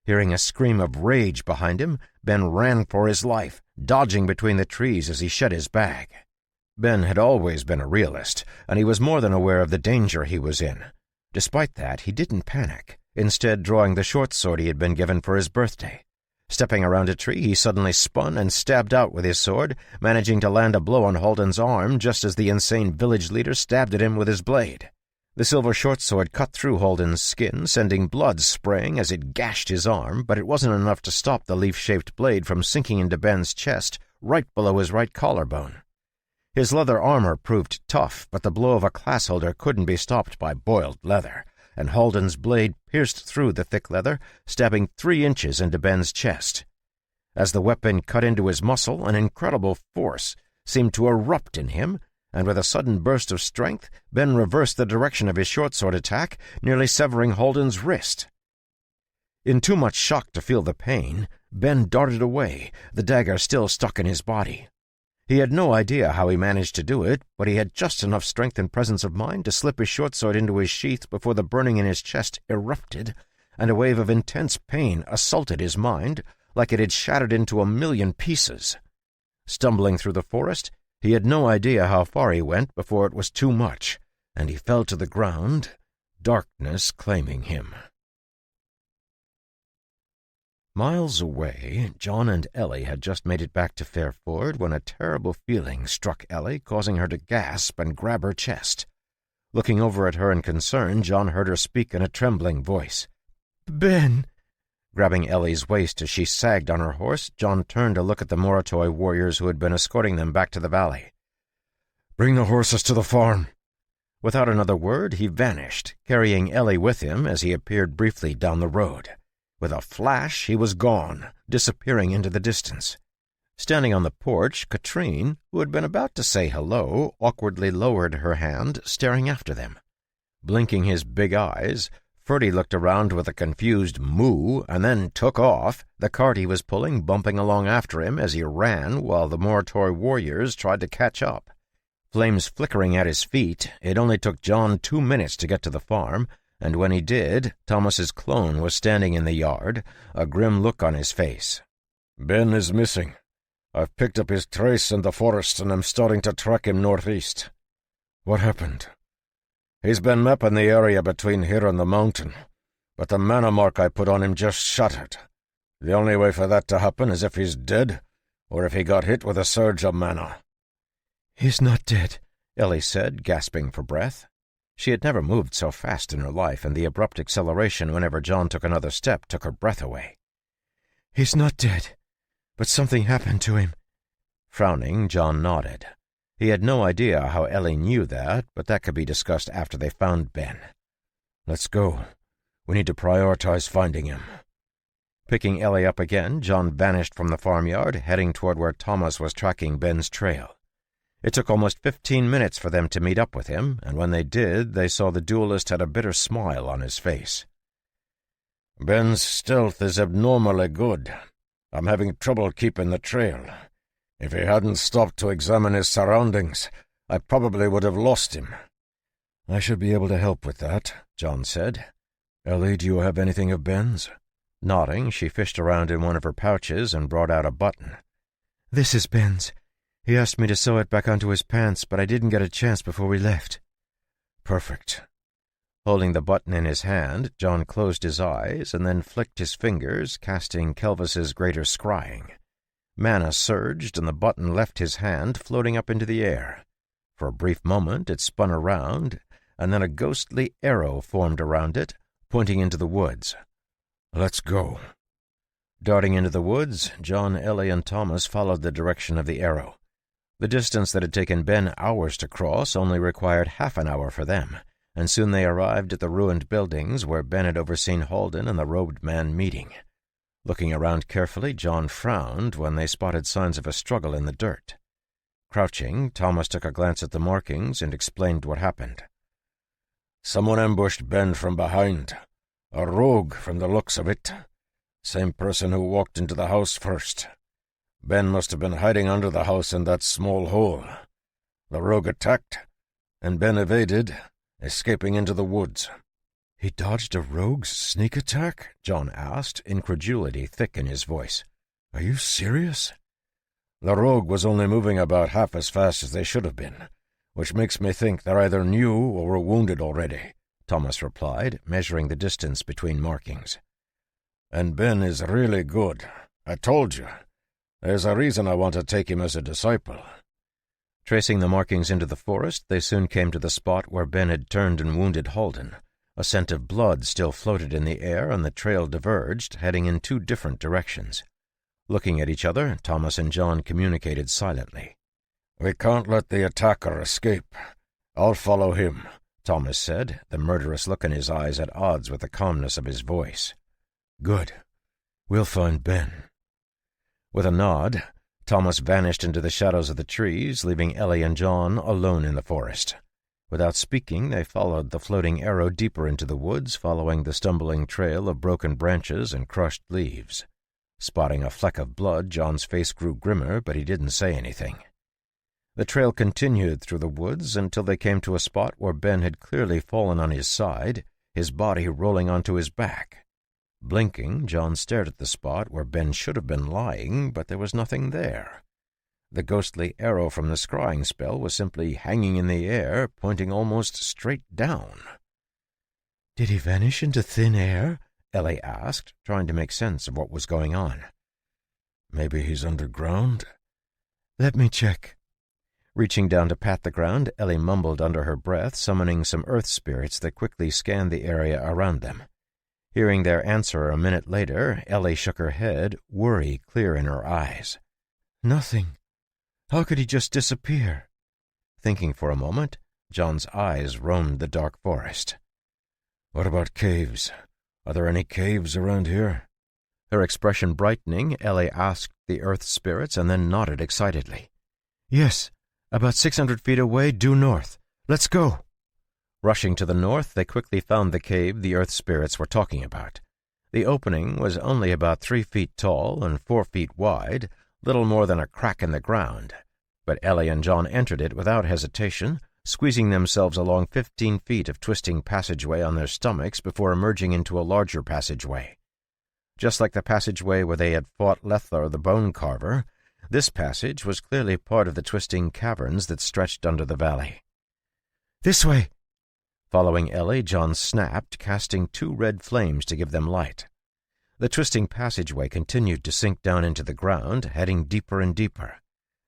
Hearing a scream of rage behind him, Ben ran for his life, dodging between the trees as he shed his bag. Ben had always been a realist, and he was more than aware of the danger he was in. Despite that, he didn't panic, instead drawing the short sword he had been given for his birthday. Stepping around a tree, he suddenly spun and stabbed out with his sword, managing to land a blow on Holden's arm just as the insane village leader stabbed at him with his blade. The silver short sword cut through Holden's skin, sending blood spraying as it gashed his arm, but it wasn't enough to stop the leaf-shaped blade from sinking into Ben's chest, right below his right collarbone. His leather armor proved tough, but the blow of a class holder couldn't be stopped by boiled leather, and Holden's blade pierced through the thick leather, stabbing 3 inches into Ben's chest. As the weapon cut into his muscle, an incredible force seemed to erupt in him, and with a sudden burst of strength, Ben reversed the direction of his short sword attack, nearly severing Holden's wrist. In too much shock to feel the pain, Ben darted away, the dagger still stuck in his body. He had no idea how he managed to do it, but he had just enough strength and presence of mind to slip his short sword into his sheath before the burning in his chest erupted, and a wave of intense pain assaulted his mind like it had shattered into 1,000,000 pieces. Stumbling through the forest, he had no idea how far he went before it was too much, and he fell to the ground, darkness claiming him. Miles away, John and Ellie had just made it back to Fairford when a terrible feeling struck Ellie, causing her to gasp and grab her chest. Looking over at her in concern, John heard her speak in a trembling voice. "Ben!" Grabbing Ellie's waist as she sagged on her horse, John turned to look at the Moritoi warriors who had been escorting them back to the valley. "Bring the horses to the farm." Without another word, he vanished, carrying Ellie with him as he appeared briefly down the road. With a flash, he was gone, disappearing into the distance. Standing on the porch, Katrine, who had been about to say hello, awkwardly lowered her hand, staring after them. Blinking his big eyes, Ferdy looked around with a confused moo and then took off, the cart he was pulling bumping along after him as he ran while the Moritoi warriors tried to catch up. Flames flickering at his feet, it only took John 2 minutes to get to the farm, and when he did, Thomas's clone was standing in the yard, a grim look on his face. "Ben is missing. I've picked up his trace in the forest and I'm starting to track him northeast." "What happened?" "He's been mapping the area between here and the mountain, but the mana mark I put on him just shattered. The only way for that to happen is if he's dead, or if he got hit with a surge of mana." "He's not dead," Ellie said, gasping for breath. She had never moved so fast in her life, and the abrupt acceleration whenever John took another step took her breath away. "He's not dead, but something happened to him." Frowning, John nodded. He had no idea how Ellie knew that, but that could be discussed after they found Ben. "Let's go. We need to prioritize finding him." Picking Ellie up again, John vanished from the farmyard, heading toward where Thomas was tracking Ben's trail. It took almost 15 minutes for them to meet up with him, and when they did, they saw the duelist had a bitter smile on his face. "Ben's stealth is abnormally good. I'm having trouble keeping the trail. If he hadn't stopped to examine his surroundings, I probably would have lost him." "I should be able to help with that," John said. "Ellie, do you have anything of Ben's?" Nodding, she fished around in one of her pouches and brought out a button. "This is Ben's. He asked me to sew it back onto his pants, but I didn't get a chance before we left." "Perfect." Holding the button in his hand, John closed his eyes and then flicked his fingers, casting Kelvis's greater scrying. Mana surged, and the button left his hand, floating up into the air. For a brief moment it spun around, and then a ghostly arrow formed around it, pointing into the woods. "Let's go." Darting into the woods, John, Ellie, and Thomas followed the direction of the arrow. The distance that had taken Ben hours to cross only required half an hour for them, and soon they arrived at the ruined buildings where Ben had overseen Halden and the robed man meeting. Looking around carefully, John frowned when they spotted signs of a struggle in the dirt. Crouching, Thomas took a glance at the markings and explained what happened. "Someone ambushed Ben from behind. A rogue from the looks of it. Same person who walked into the house first. Ben must have been hiding under the house in that small hole. The rogue attacked, and Ben evaded, escaping into the woods." "He dodged a rogue's sneak attack?" John asked, incredulity thick in his voice. "Are you serious?" "The rogue was only moving about half as fast as they should have been, which makes me think they're either new or were wounded already," Thomas replied, measuring the distance between markings. "And Ben is really good. I told you. There's a reason I want to take him as a disciple." Tracing the markings into the forest, they soon came to the spot where Ben had turned and wounded Halden. A scent of blood still floated in the air, and the trail diverged, heading in 2 different directions. Looking at each other, Thomas and John communicated silently. "We can't let the attacker escape. I'll follow him," Thomas said, the murderous look in his eyes at odds with the calmness of his voice. "Good. We'll find Ben." With a nod, Thomas vanished into the shadows of the trees, leaving Ellie and John alone in the forest. Without speaking, they followed the floating arrow deeper into the woods, following the stumbling trail of broken branches and crushed leaves. Spotting a fleck of blood, John's face grew grimmer, but he didn't say anything. The trail continued through the woods until they came to a spot where Ben had clearly fallen on his side, his body rolling onto his back. Blinking, John stared at the spot where Ben should have been lying, but there was nothing there. The ghostly arrow from the scrying spell was simply hanging in the air, pointing almost straight down. "Did he vanish into thin air?" Ellie asked, trying to make sense of what was going on. Maybe he's underground? Let me check. Reaching down to pat the ground, Ellie mumbled under her breath, summoning some earth spirits that quickly scanned the area around them. Hearing their answer a minute later, Ellie shook her head, worry clear in her eyes. Nothing. How could he just disappear? Thinking for a moment, John's eyes roamed the dark forest. What about caves? Are there any caves around here? Her expression brightening, Ellie asked the earth spirits and then nodded excitedly. Yes, about 600 feet away, due north. Let's go. Rushing to the north, they quickly found the cave the earth spirits were talking about. The opening was only about 3 feet tall and 4 feet wide, little more than a crack in the ground. But Ellie and John entered it without hesitation, squeezing themselves along 15 feet of twisting passageway on their stomachs before emerging into a larger passageway. Just like the passageway where they had fought Lethlar the Bone Carver, this passage was clearly part of the twisting caverns that stretched under the valley. This way! Following Ellie, John snapped, casting 2 red flames to give them light. The twisting passageway continued to sink down into the ground, heading deeper and deeper.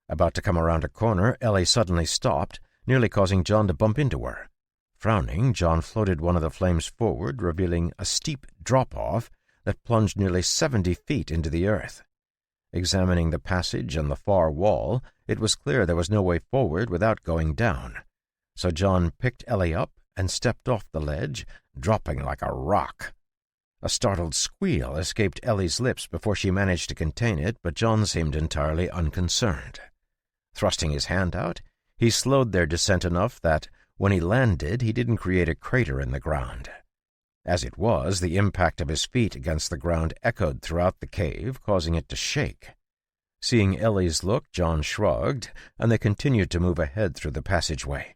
About to come around a corner, Ellie suddenly stopped, nearly causing John to bump into her. Frowning, John floated one of the flames forward, revealing a steep drop-off that plunged nearly 70 feet into the earth. Examining the passage and the far wall, it was clear there was no way forward without going down. So John picked Ellie up and stepped off the ledge, dropping like a rock. A startled squeal escaped Ellie's lips before she managed to contain it, but John seemed entirely unconcerned. Thrusting his hand out, he slowed their descent enough that, when he landed, he didn't create a crater in the ground. As it was, the impact of his feet against the ground echoed throughout the cave, causing it to shake. Seeing Ellie's look, John shrugged, and they continued to move ahead through the passageway.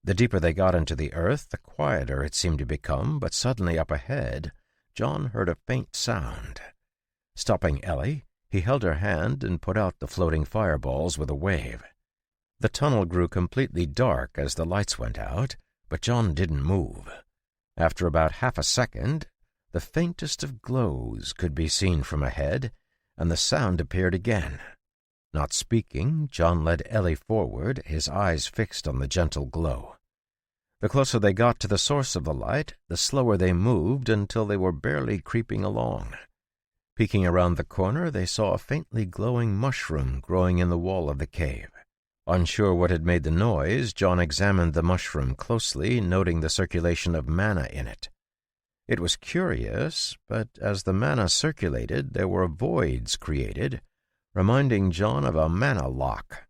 The deeper they got into the earth, the quieter it seemed to become, but suddenly up ahead, John heard a faint sound. Stopping Ellie, he held her hand and put out the floating fireballs with a wave. The tunnel grew completely dark as the lights went out, but John didn't move. After about half a second, the faintest of glows could be seen from ahead, and the sound appeared again. Not speaking, John led Ellie forward, his eyes fixed on the gentle glow. The closer they got to the source of the light, the slower they moved until they were barely creeping along. Peeking around the corner, they saw a faintly glowing mushroom growing in the wall of the cave. Unsure what had made the noise, John examined the mushroom closely, noting the circulation of mana in it. It was curious, but as the mana circulated, there were voids created, reminding John of a mana lock.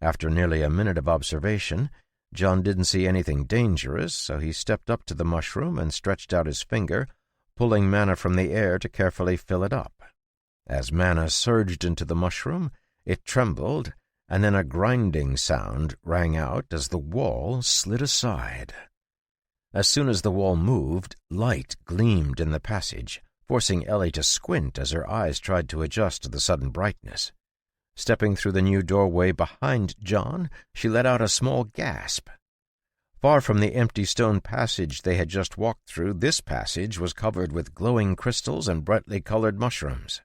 After nearly a minute of observation, John didn't see anything dangerous, so he stepped up to the mushroom and stretched out his finger, pulling mana from the air to carefully fill it up. As mana surged into the mushroom, it trembled, and then a grinding sound rang out as the wall slid aside. As soon as the wall moved, light gleamed in the passage, forcing Ellie to squint as her eyes tried to adjust to the sudden brightness. Stepping through the new doorway behind John, she let out a small gasp. Far from the empty stone passage they had just walked through, this passage was covered with glowing crystals and brightly colored mushrooms.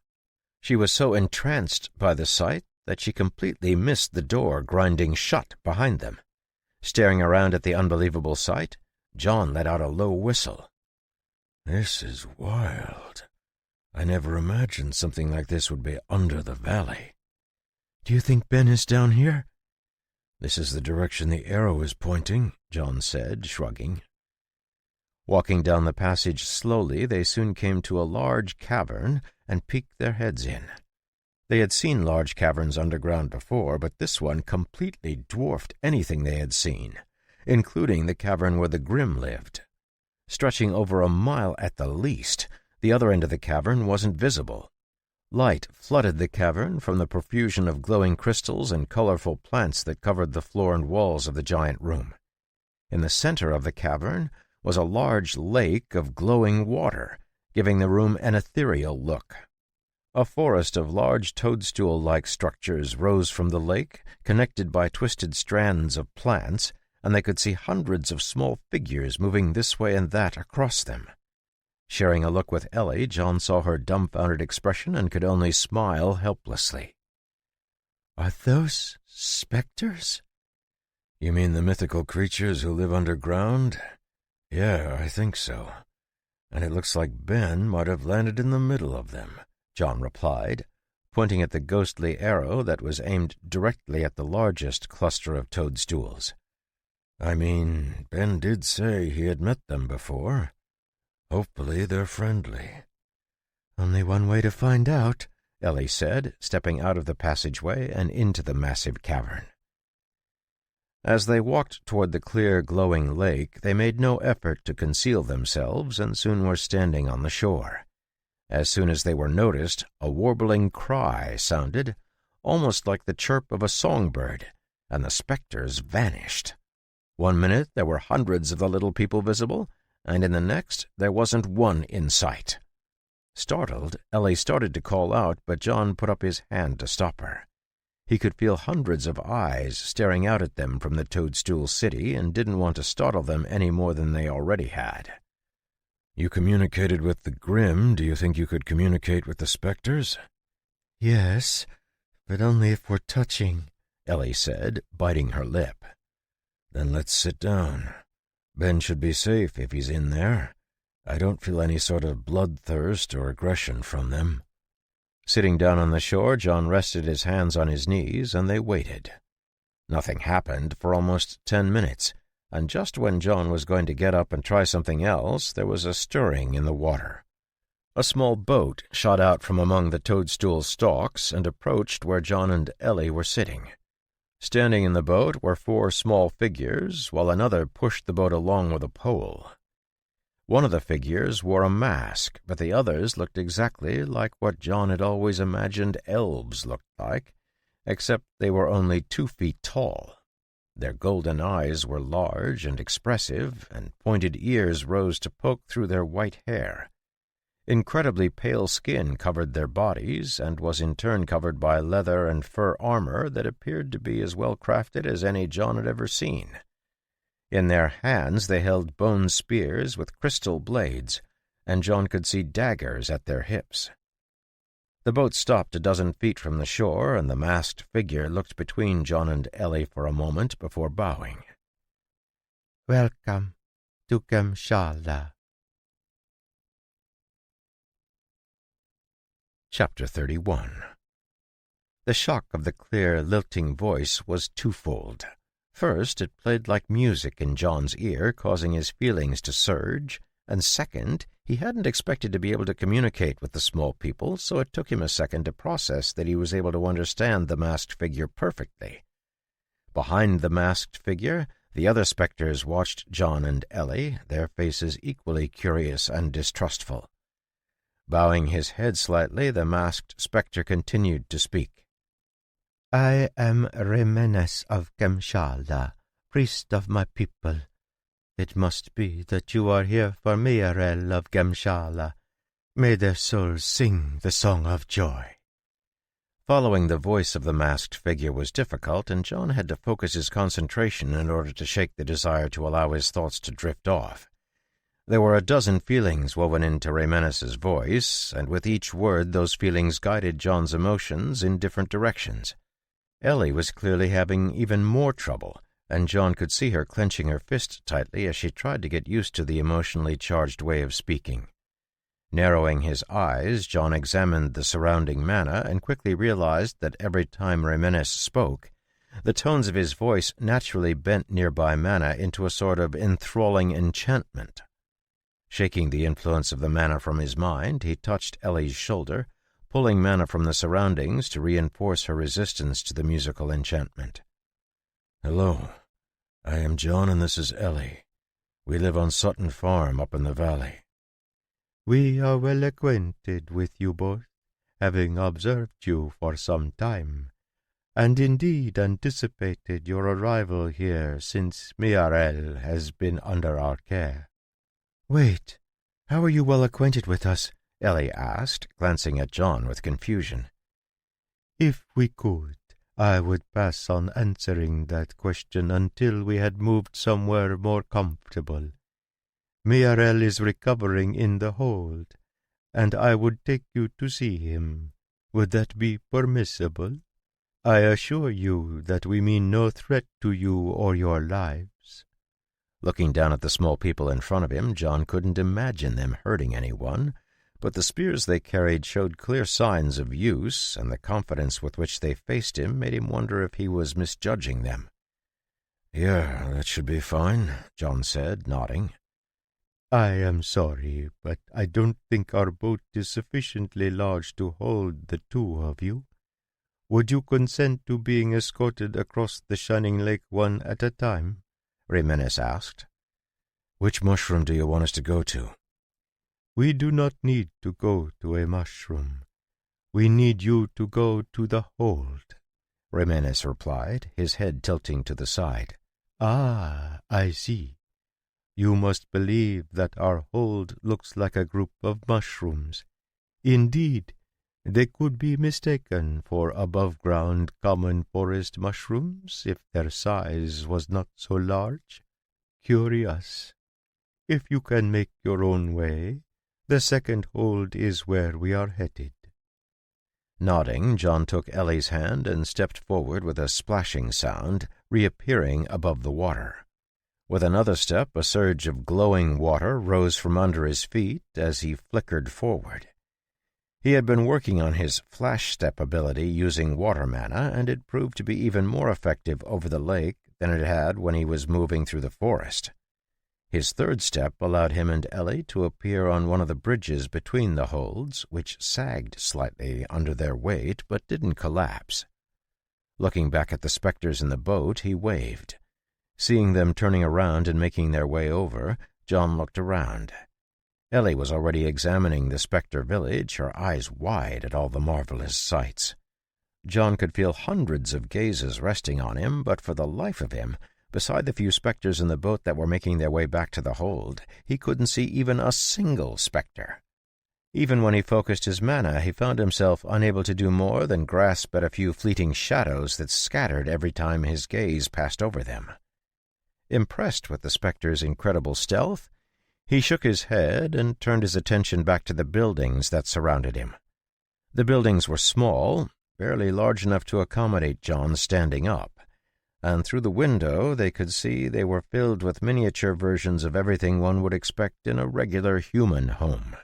She was so entranced by the sight that she completely missed the door grinding shut behind them. Staring around at the unbelievable sight, John let out a low whistle. This is wild. I never imagined something like this would be under the valley. Do you think Ben is down here? This is the direction the arrow is pointing, John said, shrugging. Walking down the passage slowly, they soon came to a large cavern and peeked their heads in. They had seen large caverns underground before, but this one completely dwarfed anything they had seen, including the cavern where the Grimm lived. Stretching over a mile at the least, the other end of the cavern wasn't visible. Light flooded the cavern from the profusion of glowing crystals and colorful plants that covered the floor and walls of the giant room. In the center of the cavern was a large lake of glowing water, giving the room an ethereal look. A forest of large toadstool-like structures rose from the lake, connected by twisted strands of plants, and they could see hundreds of small figures moving this way and that across them. Sharing a look with Ellie, John saw her dumbfounded expression and could only smile helplessly. "Are those specters?" You mean the mythical creatures who live underground? Yeah, I think so. And it looks like Ben might have landed in the middle of them," John replied, pointing at the ghostly arrow that was aimed directly at the largest cluster of toadstools. I mean, Ben did say he had met them before. Hopefully they're friendly. "Only one way to find out," Ellie said, stepping out of the passageway and into the massive cavern. As they walked toward the clear, glowing lake, they made no effort to conceal themselves and soon were standing on the shore. As soon as they were noticed, a warbling cry sounded, almost like the chirp of a songbird, and the specters vanished. 1 minute there were hundreds of the little people visible, and in the next there wasn't one in sight. Startled, Ellie started to call out, but John put up his hand to stop her. He could feel hundreds of eyes staring out at them from the Toadstool City and didn't want to startle them any more than they already had. You communicated with the Grimm. Do you think you could communicate with the specters? "Yes, but only if we're touching," Ellie said, biting her lip. Then let's sit down. Ben should be safe if he's in there. I don't feel any sort of bloodthirst or aggression from them. Sitting down on the shore, John rested his hands on his knees, and they waited. Nothing happened for almost 10 minutes, and just when John was going to get up and try something else, there was a stirring in the water. A small boat shot out from among the toadstool stalks and approached where John and Ellie were sitting. Standing in the boat were 4 small figures, while another pushed the boat along with a pole. One of the figures wore a mask, but the others looked exactly like what John had always imagined elves looked like, except they were only 2 feet tall. Their golden eyes were large and expressive, and pointed ears rose to poke through their white hair. Incredibly pale skin covered their bodies, and was in turn covered by leather and fur armor that appeared to be as well crafted as any John had ever seen. In their hands they held bone spears with crystal blades, and John could see daggers at their hips. The boat stopped a dozen feet from the shore, and the masked figure looked between John and Ellie for a moment before bowing. "Welcome to Kamshala." Chapter 31. The shock of the clear, lilting voice was twofold. First, it played like music in John's ear, causing his feelings to surge, and second, he hadn't expected to be able to communicate with the small people, so it took him a second to process that he was able to understand the masked figure perfectly. Behind the masked figure, the other specters watched John and Ellie, their faces equally curious and distrustful. Bowing his head slightly, the masked spectre continued to speak. "I am Remenes of Kamshala, priest of my people. It must be that you are here for Miarel of Kamshala. May their souls sing the song of joy." Following the voice of the masked figure was difficult, and John had to focus his concentration in order to shake the desire to allow his thoughts to drift off. There were a dozen feelings woven into Remenes's voice, and with each word those feelings guided John's emotions in different directions. Ellie was clearly having even more trouble, and John could see her clenching her fist tightly as she tried to get used to the emotionally charged way of speaking. Narrowing his eyes, John examined the surrounding manna and quickly realized that every time Remenes spoke, the tones of his voice naturally bent nearby manna into a sort of enthralling enchantment. Shaking the influence of the manna from his mind, he touched Ellie's shoulder, pulling manna from the surroundings to reinforce her resistance to the musical enchantment. "Hello, I am John and this is Ellie. We live on Sutton Farm up in the valley." "We are well acquainted with you both, having observed you for some time, and indeed anticipated your arrival here since Miarel has been under our care." "Wait, how are you well acquainted with us?" Ellie asked, glancing at John with confusion. "If we could, I would pass on answering that question until we had moved somewhere more comfortable. Miarel is recovering in the hold, and I would take you to see him. Would that be permissible? I assure you that we mean no threat to you or your lives." Looking down at the small people in front of him, John couldn't imagine them hurting anyone, but the spears they carried showed clear signs of use, and the confidence with which they faced him made him wonder if he was misjudging them. "Yeah, that should be fine," John said, nodding. "I am sorry, but I don't think our boat is sufficiently large to hold the two of you. Would you consent to being escorted across the Shining Lake one at a time?" Raymenes asked. "Which mushroom do you want us to go to?" "We do not need to go to a mushroom. We need you to go to the hold," Raymenes replied, his head tilting to the side. "Ah, I see. You must believe that our hold looks like a group of mushrooms. Indeed, they could be mistaken for above-ground common forest mushrooms if their size was not so large. Curious. If you can make your own way, the second hold is where we are headed." Nodding, John took Ellie's hand and stepped forward with a splashing sound, reappearing above the water. With another step, a surge of glowing water rose from under his feet as he flickered forward. He had been working on his flash step ability using water mana, and it proved to be even more effective over the lake than it had when he was moving through the forest. His third step allowed him and Ellie to appear on one of the bridges between the holds, which sagged slightly under their weight but didn't collapse. Looking back at the specters in the boat, he waved. Seeing them turning around and making their way over, John looked around. Ellie was already examining the spectre village, her eyes wide at all the marvelous sights. John could feel hundreds of gazes resting on him, but for the life of him, beside the few spectres in the boat that were making their way back to the hold, he couldn't see even a single spectre. Even when he focused his mana, he found himself unable to do more than grasp at a few fleeting shadows that scattered every time his gaze passed over them. Impressed with the spectre's incredible stealth, he shook his head and turned his attention back to the buildings that surrounded him. The buildings were small, barely large enough to accommodate John standing up, and through the window they could see they were filled with miniature versions of everything one would expect in a regular human home.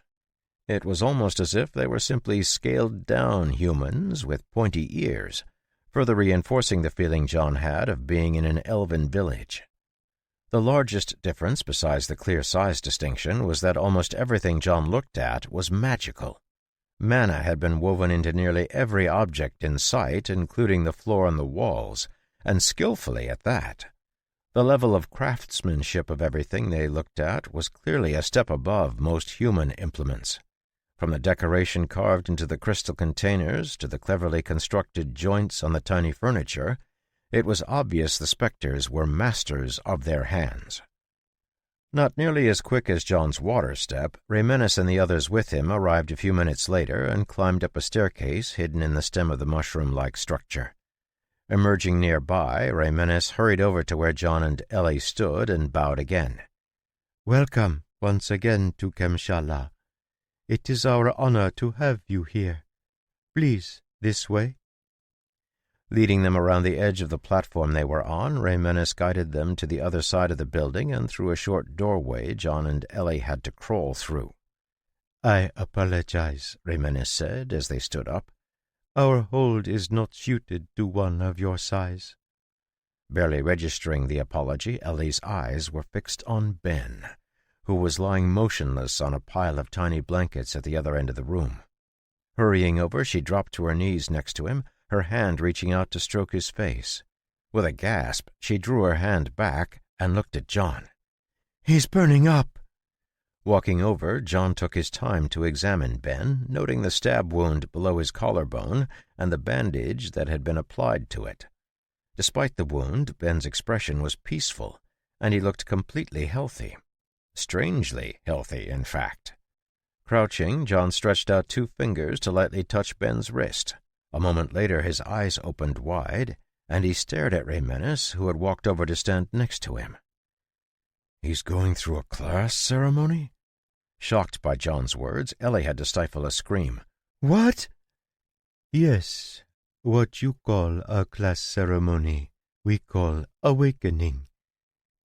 It was almost as if they were simply scaled-down humans with pointy ears, further reinforcing the feeling John had of being in an elven village. The largest difference, besides the clear size distinction, was that almost everything John looked at was magical. Mana had been woven into nearly every object in sight, including the floor and the walls, and skillfully at that. The level of craftsmanship of everything they looked at was clearly a step above most human implements. From the decoration carved into the crystal containers to the cleverly constructed joints on the tiny furniture, it was obvious the spectres were masters of their hands. Not nearly as quick as John's water step, Raymenes and the others with him arrived a few minutes later and climbed up a staircase hidden in the stem of the mushroom-like structure. Emerging nearby, Raymenes hurried over to where John and Ellie stood and bowed again. "Welcome once again to Kemshala. It is our honor to have you here. Please, this way." Leading them around the edge of the platform they were on, Raymenes guided them to the other side of the building and through a short doorway John and Ellie had to crawl through. "I apologize," Raymenes said as they stood up. "Our hold is not suited to one of your size." Barely registering the apology, Ellie's eyes were fixed on Ben, who was lying motionless on a pile of tiny blankets at the other end of the room. Hurrying over, she dropped to her knees next to him, her hand reaching out to stroke his face. With a gasp, she drew her hand back and looked at John. "He's burning up." Walking over, John took his time to examine Ben, noting the stab wound below his collarbone and the bandage that had been applied to it. Despite the wound, Ben's expression was peaceful, and he looked completely healthy. Strangely healthy, in fact. Crouching, John stretched out 2 fingers to lightly touch Ben's wrist. A moment later his eyes opened wide, and he stared at Raymenes, who had walked over to stand next to him. He's going through a class ceremony? Shocked by John's words, Ellie had to stifle a scream. What? Yes, what you call a class ceremony, we call awakening.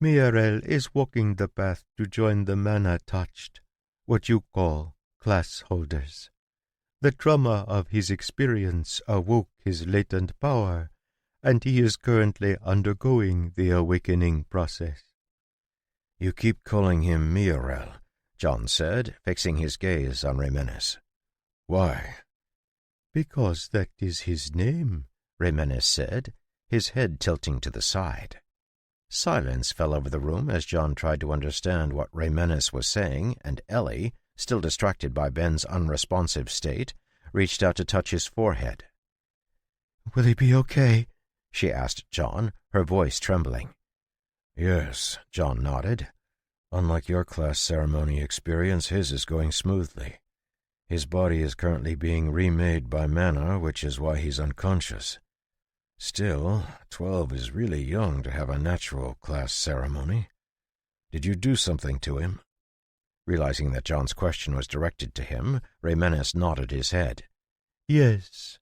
Miarel is walking the path to join the mana-touched, what you call class holders. The trauma of his experience awoke his latent power, and he is currently undergoing the awakening process. You keep calling him Miarel, John said, fixing his gaze on Remenes. Why? Because that is his name, Remenes said, his head tilting to the side. Silence fell over the room as John tried to understand what Remenes was saying, and Ellie, still distracted by Ben's unresponsive state, reached out to touch his forehead. Will he be okay? She asked John, her voice trembling. Yes, John nodded. Unlike your class ceremony experience, his is going smoothly. His body is currently being remade by mana, which is why he's unconscious. Still, 12 is really young to have a natural class ceremony. Did you do something to him? Realizing that John's question was directed to him, Remenes nodded his head. Yes,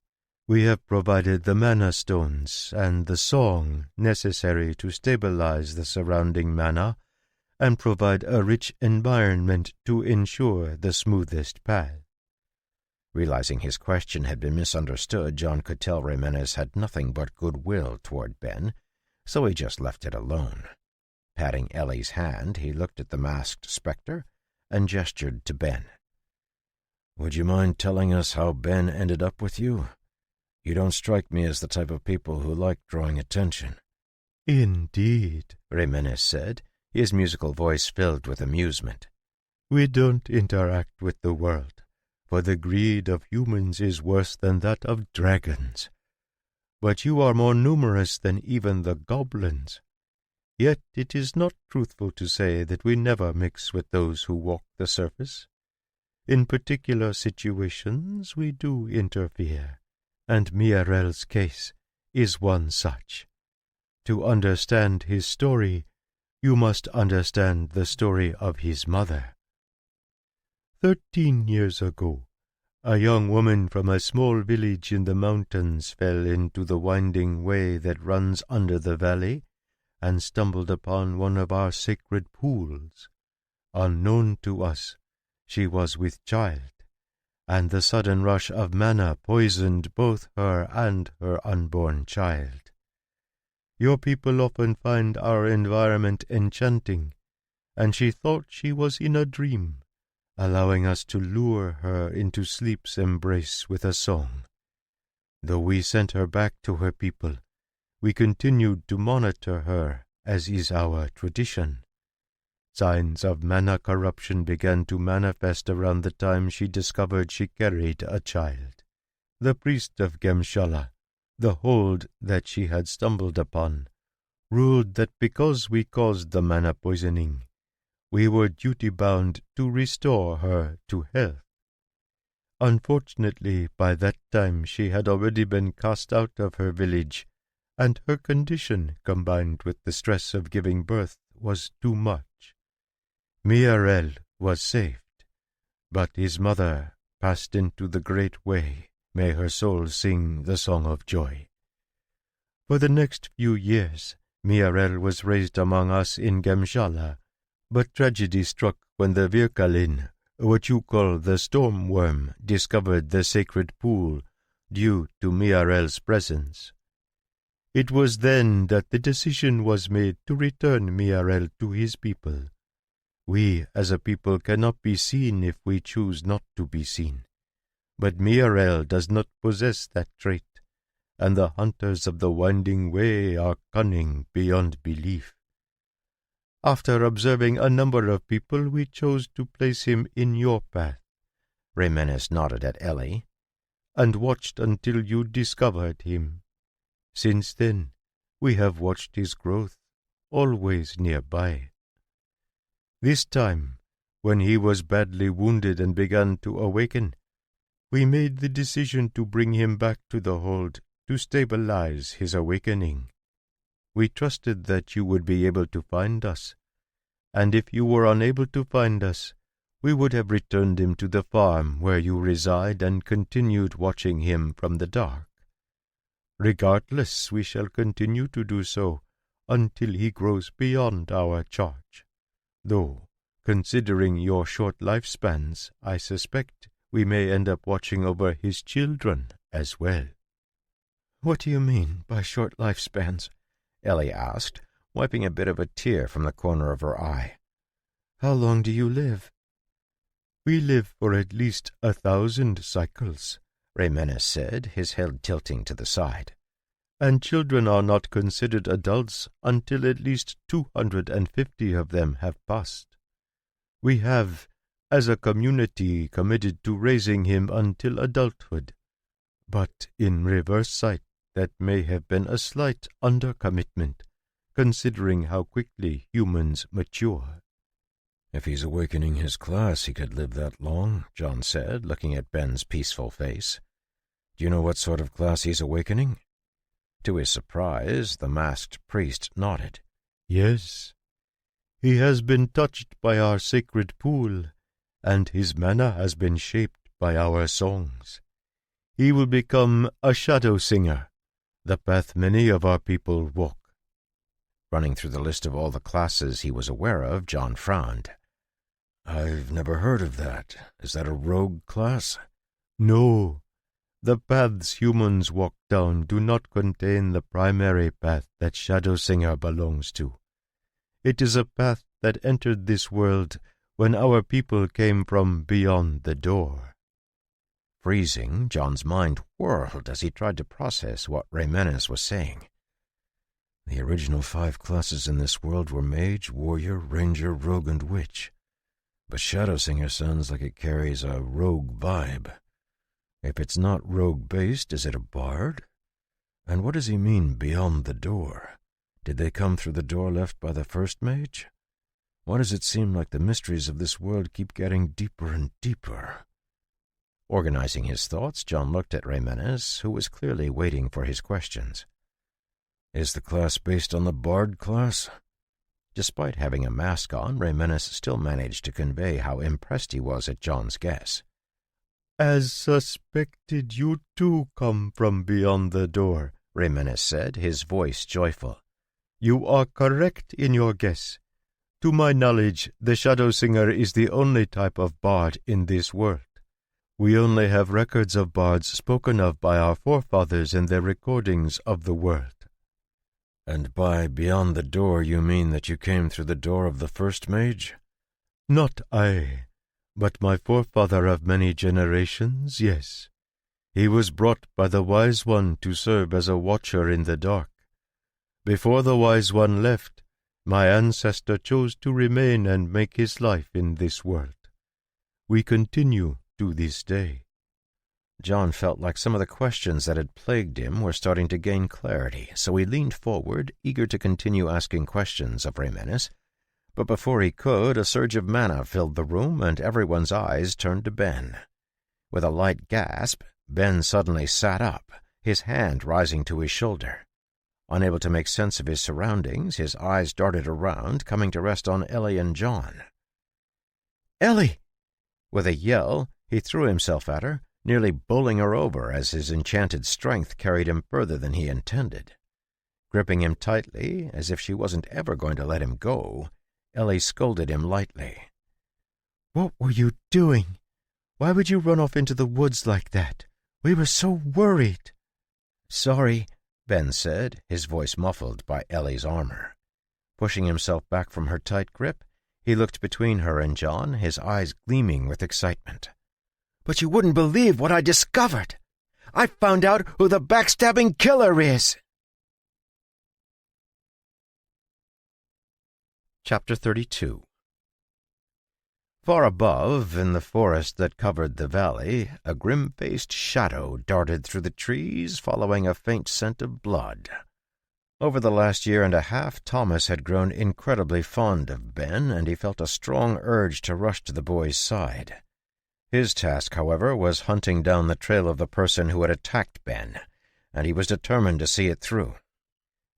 we have provided the mana stones and the song necessary to stabilize the surrounding mana and provide a rich environment to ensure the smoothest path. Realizing his question had been misunderstood, John could tell Remenes had nothing but goodwill toward Ben, so he just left it alone. Patting Ellie's hand, he looked at the masked spectre and gestured to Ben. Would you mind telling us how Ben ended up with you? You don't strike me as the type of people who like drawing attention. Indeed, Remenes said, his musical voice filled with amusement. We don't interact with the world, for the greed of humans is worse than that of dragons. But you are more numerous than even the goblins. Yet it is not truthful to say that we never mix with those who walk the surface. In particular situations we do interfere, and Miarel's case is one such. To understand his story, you must understand the story of his mother. 13 years ago, a young woman from a small village in the mountains fell into the winding way that runs under the valley and stumbled upon one of our sacred pools. Unknown to us, she was with child, and the sudden rush of mana poisoned both her and her unborn child. Your people often find our environment enchanting, and she thought she was in a dream, allowing us to lure her into sleep's embrace with a song. Though we sent her back to her people, we continued to monitor her, as is our tradition. Signs of mana corruption began to manifest around the time she discovered she carried a child. The priest of Gemshala, the hold that she had stumbled upon, ruled that because we caused the mana poisoning, we were duty-bound to restore her to health. Unfortunately, by that time she had already been cast out of her village, and her condition, combined with the stress of giving birth, was too much. Miarel was saved, but his mother passed into the great way. May her soul sing the song of joy. For the next few years, Miarel was raised among us in Gemshala, but tragedy struck when the Virkalin, what you call the storm worm, discovered the sacred pool due to Miarel's presence. It was then that the decision was made to return Miarel to his people. We, as a people, cannot be seen if we choose not to be seen. But Miarel does not possess that trait, and the hunters of the winding way are cunning beyond belief. After observing a number of people, we chose to place him in your path. Remenes nodded at Ellie. And watched until you discovered him. Since then, we have watched his growth, always nearby. This time, when he was badly wounded and began to awaken, we made the decision to bring him back to the hold to stabilize his awakening. We trusted that you would be able to find us, and if you were unable to find us, we would have returned him to the farm where you reside and continued watching him from the dark. Regardless, we shall continue to do so until he grows beyond our charge. Though, considering your short lifespans, I suspect we may end up watching over his children as well." "What do you mean by short lifespans?" Ellie asked, wiping a bit of a tear from the corner of her eye. "How long do you live?" "We live for at least 1,000 cycles," Raymenes said, his head tilting to the side. "And children are not considered adults until at least 250 of them have passed. We have, as a community, committed to raising him until adulthood, but in reverse sight that may have been a slight undercommitment, considering how quickly humans mature." "If he's awakening his class, he could live that long," John said, looking at Ben's peaceful face. "Do you know what sort of class he's awakening?" To his surprise, the masked priest nodded. "Yes. He has been touched by our sacred pool, and his mana has been shaped by our songs. He will become a shadow singer, the path many of our people walk." Running through the list of all the classes he was aware of, John frowned. "I've never heard of that. Is that a rogue class?" "No. The paths humans walk down do not contain the primary path that Shadow Singer belongs to. It is a path that entered this world when our people came from beyond the door." Freezing, John's mind whirled as he tried to process what Raymenes was saying. The original 5 classes in this world were Mage, Warrior, Ranger, Rogue, and Witch. But Shadow Singer sounds like it carries a rogue vibe. If it's not rogue-based, is it a bard? And what does he mean, beyond the door? Did they come through the door left by the first mage? Why does it seem like the mysteries of this world keep getting deeper and deeper? Organizing his thoughts, John looked at Raymenes, who was clearly waiting for his questions. "Is the class based on the bard class?" Despite having a mask on, Raymenes still managed to convey how impressed he was at John's guess. "As suspected, you too come from beyond the door," Raymenes said, his voice joyful. "You are correct in your guess. To my knowledge, the Shadow Singer is the only type of bard in this world. We only have records of bards spoken of by our forefathers in their recordings of the world." "And by beyond the door you mean that you came through the door of the first mage?" "Not I, but my forefather of many generations, yes. He was brought by the Wise One to serve as a watcher in the dark. Before the Wise One left, my ancestor chose to remain and make his life in this world. We continue to this day." John felt like some of the questions that had plagued him were starting to gain clarity, so he leaned forward, eager to continue asking questions of Raymenes. But before he could, a surge of mana filled the room, and everyone's eyes turned to Ben. With a light gasp, Ben suddenly sat up, his hand rising to his shoulder. Unable to make sense of his surroundings, his eyes darted around, coming to rest on Ellie and John. "Ellie!" With a yell, he threw himself at her, nearly bowling her over as his enchanted strength carried him further than he intended. Gripping him tightly, as if she wasn't ever going to let him go, Ellie scolded him lightly. "What were you doing? Why would you run off into the woods like that? We were so worried." "Sorry," Ben said, his voice muffled by Ellie's armor. Pushing himself back from her tight grip, he looked between her and John, his eyes gleaming with excitement. "But you wouldn't believe what I discovered. I found out who the backstabbing killer is." Chapter 32. Far above, in the forest that covered the valley, a grim-faced shadow darted through the trees, following a faint scent of blood. Over the last year and a half, Thomas had grown incredibly fond of Ben, and he felt a strong urge to rush to the boy's side. His task, however, was hunting down the trail of the person who had attacked Ben, and he was determined to see it through.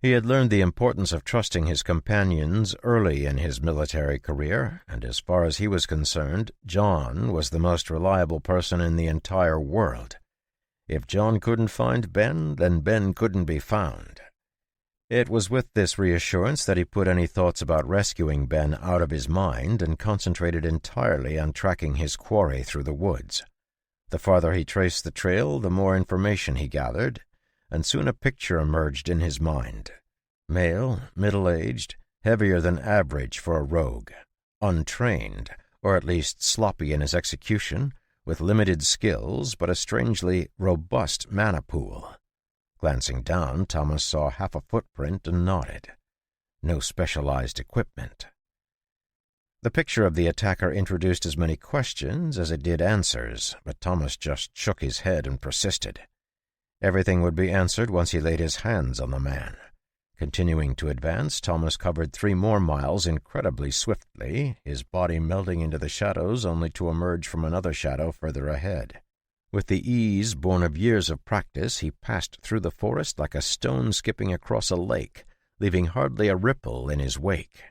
He had learned the importance of trusting his companions early in his military career, and as far as he was concerned, John was the most reliable person in the entire world. If John couldn't find Ben, then Ben couldn't be found. It was with this reassurance that he put any thoughts about rescuing Ben out of his mind and concentrated entirely on tracking his quarry through the woods. The farther he traced the trail, the more information he gathered, and soon a picture emerged in his mind. Male, middle-aged, heavier than average for a rogue, untrained, or at least sloppy in his execution, with limited skills but a strangely robust mana pool. Glancing down, Thomas saw half a footprint and nodded. No specialized equipment. The picture of the attacker introduced as many questions as it did answers, but Thomas just shook his head and persisted. Everything would be answered once he laid his hands on the man. Continuing to advance, Thomas covered 3 more miles incredibly swiftly, his body melting into the shadows only to emerge from another shadow further ahead. With the ease born of years of practice, he passed through the forest like a stone skipping across a lake, leaving hardly a ripple in his wake.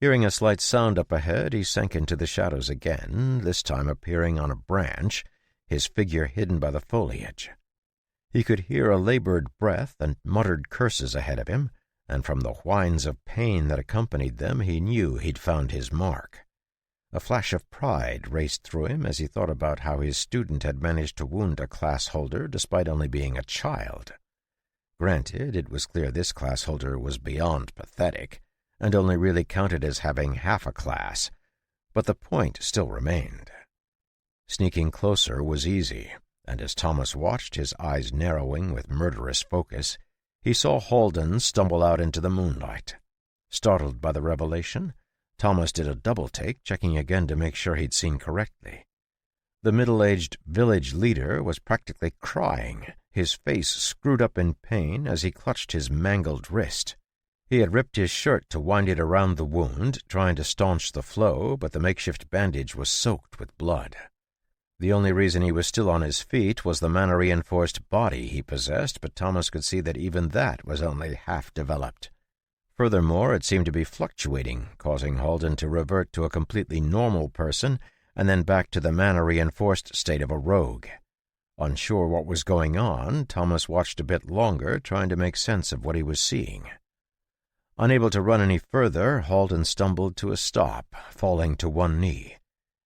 Hearing a slight sound up ahead, he sank into the shadows again, this time appearing on a branch, his figure hidden by the foliage. He could hear a labored breath and muttered curses ahead of him, and from the whines of pain that accompanied them he knew he'd found his mark. A flash of pride raced through him as he thought about how his student had managed to wound a class holder despite only being a child. Granted, it was clear this class holder was beyond pathetic, and only really counted as having half a class, but the point still remained. Sneaking closer was easy, and as Thomas watched, his eyes narrowing with murderous focus, he saw Halden stumble out into the moonlight. Startled by the revelation, Thomas did a double-take, checking again to make sure he'd seen correctly. The middle-aged village leader was practically crying, his face screwed up in pain as he clutched his mangled wrist. He had ripped his shirt to wind it around the wound, trying to staunch the flow, but the makeshift bandage was soaked with blood. The only reason he was still on his feet was the mana-reinforced body he possessed, but Thomas could see that even that was only half-developed. Furthermore, it seemed to be fluctuating, causing Halden to revert to a completely normal person and then back to the mana-reinforced state of a rogue. Unsure what was going on, Thomas watched a bit longer, trying to make sense of what he was seeing. Unable to run any further, Halden stumbled to a stop, falling to one knee.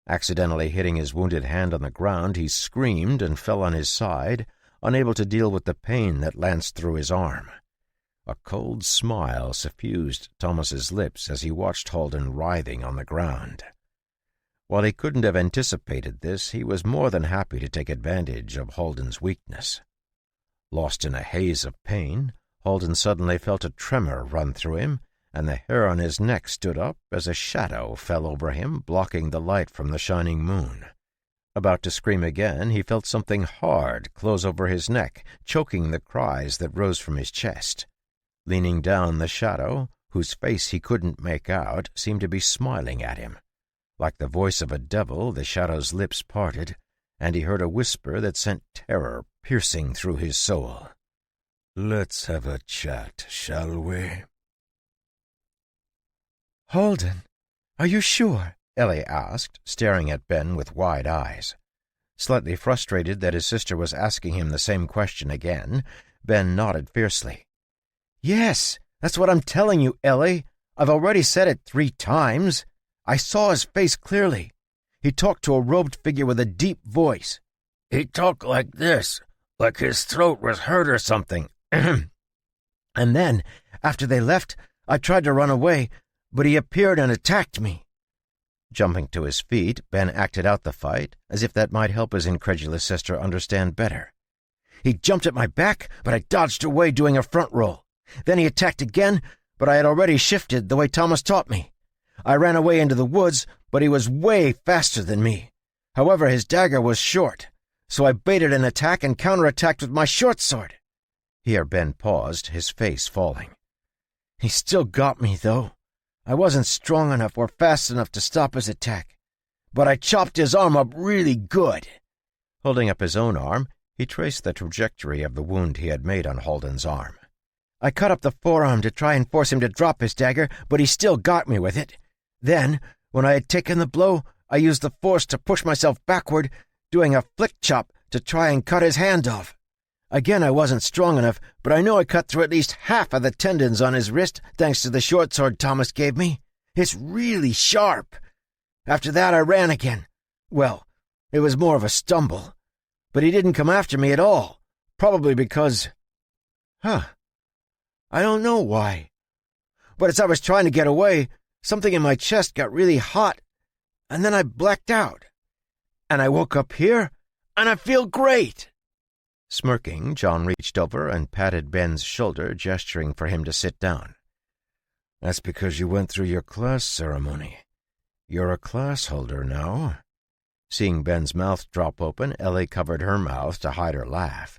Accidentally hitting his wounded hand on the ground, he screamed and fell on his side, unable to deal with the pain that lanced through his arm. A cold smile suffused Thomas's lips as he watched Halden writhing on the ground. While he couldn't have anticipated this, he was more than happy to take advantage of Halden's weakness. Lost in a haze of pain, Halden suddenly felt a tremor run through him, and the hair on his neck stood up as a shadow fell over him, blocking the light from the shining moon. About to scream again, he felt something hard close over his neck, choking the cries that rose from his chest. Leaning down, the shadow, whose face he couldn't make out, seemed to be smiling at him. Like the voice of a devil, the shadow's lips parted, and he heard a whisper that sent terror piercing through his soul. "Let's have a chat, shall we?" "Halden, are you sure?" Ellie asked, staring at Ben with wide eyes. Slightly frustrated that his sister was asking him the same question again, Ben nodded fiercely. "Yes, that's what I'm telling you, Ellie. I've already said it 3 times. I saw his face clearly. He talked to a robed figure with a deep voice. He talked like this, like his throat was hurt or something. And then, after they left, I tried to run away, but he appeared and attacked me." Jumping to his feet, Ben acted out the fight, as if that might help his incredulous sister understand better. "He jumped at my back, but I dodged away doing a front roll. Then he attacked again, but I had already shifted the way Thomas taught me. I ran away into the woods, but he was way faster than me. However, his dagger was short, so I baited an attack and counterattacked with my short sword." Here Ben paused, his face falling. "He still got me, though. I wasn't strong enough or fast enough to stop his attack, but I chopped his arm up really good." Holding up his own arm, he traced the trajectory of the wound he had made on Halden's arm. I cut up the forearm to try and force him to drop his dagger, but he still got me with it. Then, when I had taken the blow, I used the force to push myself backward, doing a flick chop to try and cut his hand off. Again, I wasn't strong enough, but I know I cut through at least half of the tendons on his wrist thanks to the short sword Thomas gave me. It's really sharp. After that, I ran again. Well, it was more of a stumble. But he didn't come after me at all, probably because... I don't know why. But as I was trying to get away, something in my chest got really hot, and then I blacked out. And I woke up here, and I feel great. Smirking, John reached over and patted Ben's shoulder, gesturing for him to sit down. That's because you went through your class ceremony. You're a class holder now. Seeing Ben's mouth drop open, Ellie covered her mouth to hide her laugh.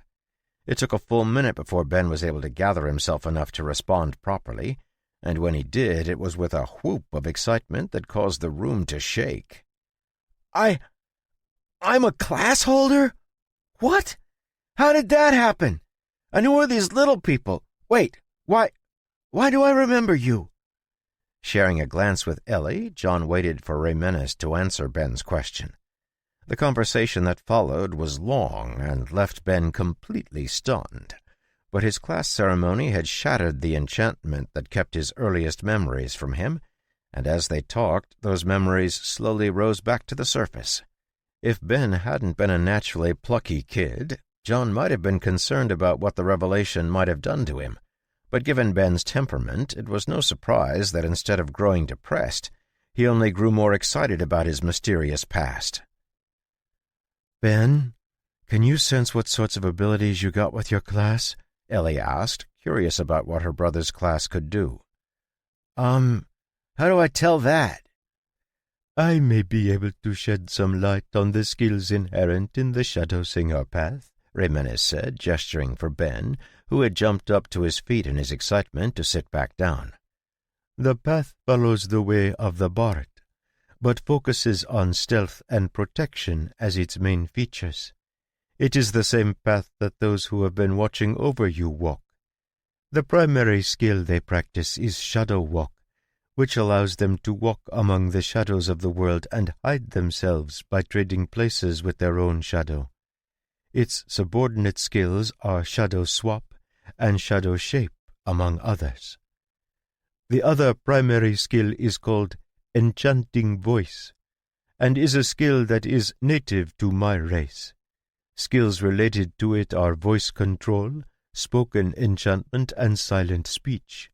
It took a full minute before Ben was able to gather himself enough to respond properly, and when he did, it was with a whoop of excitement that caused the room to shake. I'm a class holder? What? How did that happen? And who are these little people? Wait, why do I remember you? Sharing a glance with Ellie, John waited for Raymenes to answer Ben's question. The conversation that followed was long and left Ben completely stunned, but his class ceremony had shattered the enchantment that kept his earliest memories from him, and as they talked, those memories slowly rose back to the surface. If Ben hadn't been a naturally plucky kid, John might have been concerned about what the revelation might have done to him, but given Ben's temperament, it was no surprise that instead of growing depressed, he only grew more excited about his mysterious past. Ben, can you sense what sorts of abilities you got with your class? Ellie asked, curious about what her brother's class could do. How do I tell that? I may be able to shed some light on the skills inherent in the Shadow Singer path, Raymenes said, gesturing for Ben, who had jumped up to his feet in his excitement to sit back down. The path follows the way of the bard, but focuses on stealth and protection as its main features. It is the same path that those who have been watching over you walk. The primary skill they practice is shadow walk, which allows them to walk among the shadows of the world and hide themselves by trading places with their own shadow. Its subordinate skills are shadow swap and shadow shape, among others. The other primary skill is called enchanting voice, and is a skill that is native to my race. Skills related to it are voice control, spoken enchantment, and silent speech.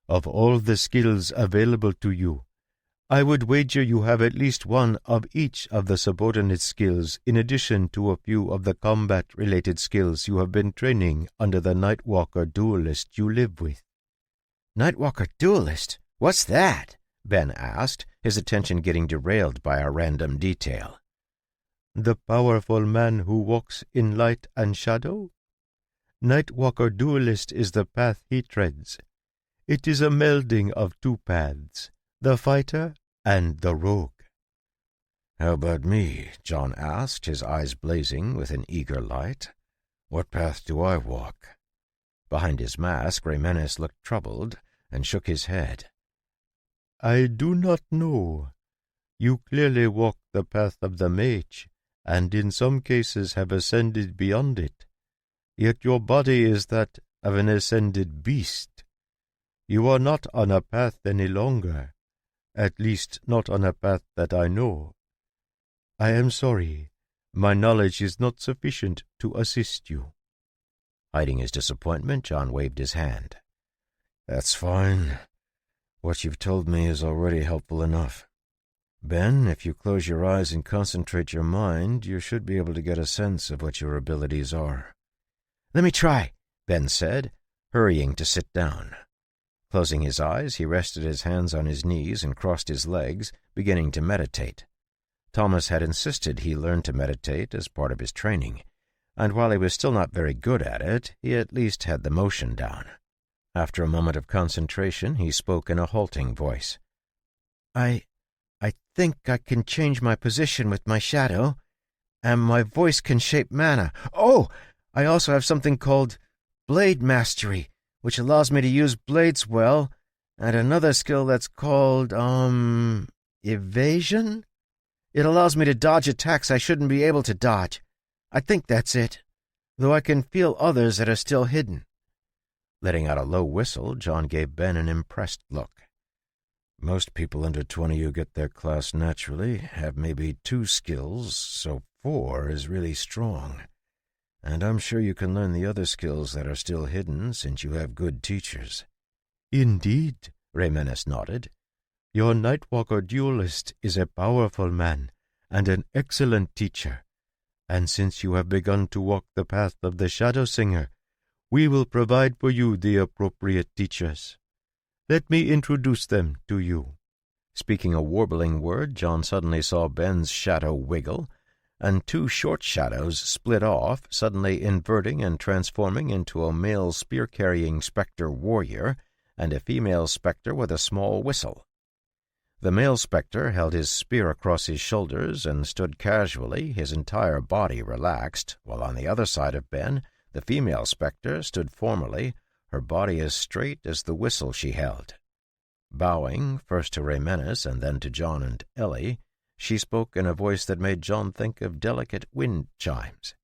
Of all the skills available to you, I would wager you have at least one of each of the subordinate skills in addition to a few of the combat-related skills you have been training under the Nightwalker duelist you live with. Nightwalker duelist? What's that? Ben asked, his attention getting derailed by a random detail. The powerful man who walks in light and shadow? Nightwalker duelist is the path he treads. It is a melding of two paths, the fighter and the rogue. How about me? John asked, his eyes blazing with an eager light. What path do I walk? Behind his mask, Raymenes looked troubled and shook his head. I do not know. You clearly walk the path of the mage, and in some cases have ascended beyond it. Yet your body is that of an ascended beast. You are not on a path any longer, at least not on a path that I know. I am sorry, my knowledge is not sufficient to assist you. Hiding his disappointment, John waved his hand. That's fine. What you've told me is already helpful enough. Ben, if you close your eyes and concentrate your mind, you should be able to get a sense of what your abilities are. Let me try, Ben said, hurrying to sit down. Closing his eyes, he rested his hands on his knees and crossed his legs, beginning to meditate. Thomas had insisted he learn to meditate as part of his training, and while he was still not very good at it, he at least had the motion down. After a moment of concentration, he spoke in a halting voice. I think I can change my position with my shadow, and my voice can shape mana. Oh, I also have something called Blade Mastery, which allows me to use blades well, and another skill that's called, evasion? It allows me to dodge attacks I shouldn't be able to dodge. I think that's it, though I can feel others that are still hidden. Letting out a low whistle, John gave Ben an impressed look. Most people under 20 who get their class naturally have maybe 2 skills, so 4 is really strong. And I'm sure you can learn the other skills that are still hidden since you have good teachers. Indeed, Raymenes nodded. Your Nightwalker duelist is a powerful man and an excellent teacher, and since you have begun to walk the path of the Shadow Singer, we will provide for you the appropriate teachers. Let me introduce them to you. Speaking a warbling word, John suddenly saw Ben's shadow wiggle, and 2 short shadows split off, suddenly inverting and transforming into a male spear-carrying spectre warrior and a female spectre with a small whistle. The male spectre held his spear across his shoulders and stood casually, his entire body relaxed, while on the other side of Ben, the female spectre stood formally, her body as straight as the whistle she held. Bowing, first to Raymenes and then to John and Ellie, she spoke in a voice that made John think of delicate wind chimes.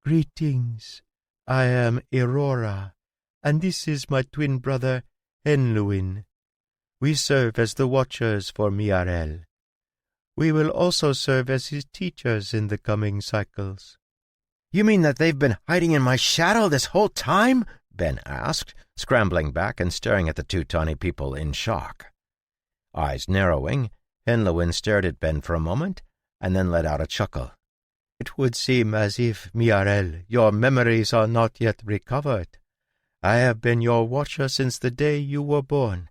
Greetings. I am Aurora, and this is my twin brother, Henluin. We serve as the Watchers for Miarel. We will also serve as his teachers in the coming cycles. You mean that they've been hiding in my shadow this whole time? Ben asked, scrambling back and staring at the 2 tiny people in shock. Eyes narrowing, Henluin stared at Ben for a moment, and then let out a chuckle. It would seem as if, Miarel, your memories are not yet recovered. I have been your watcher since the day you were born,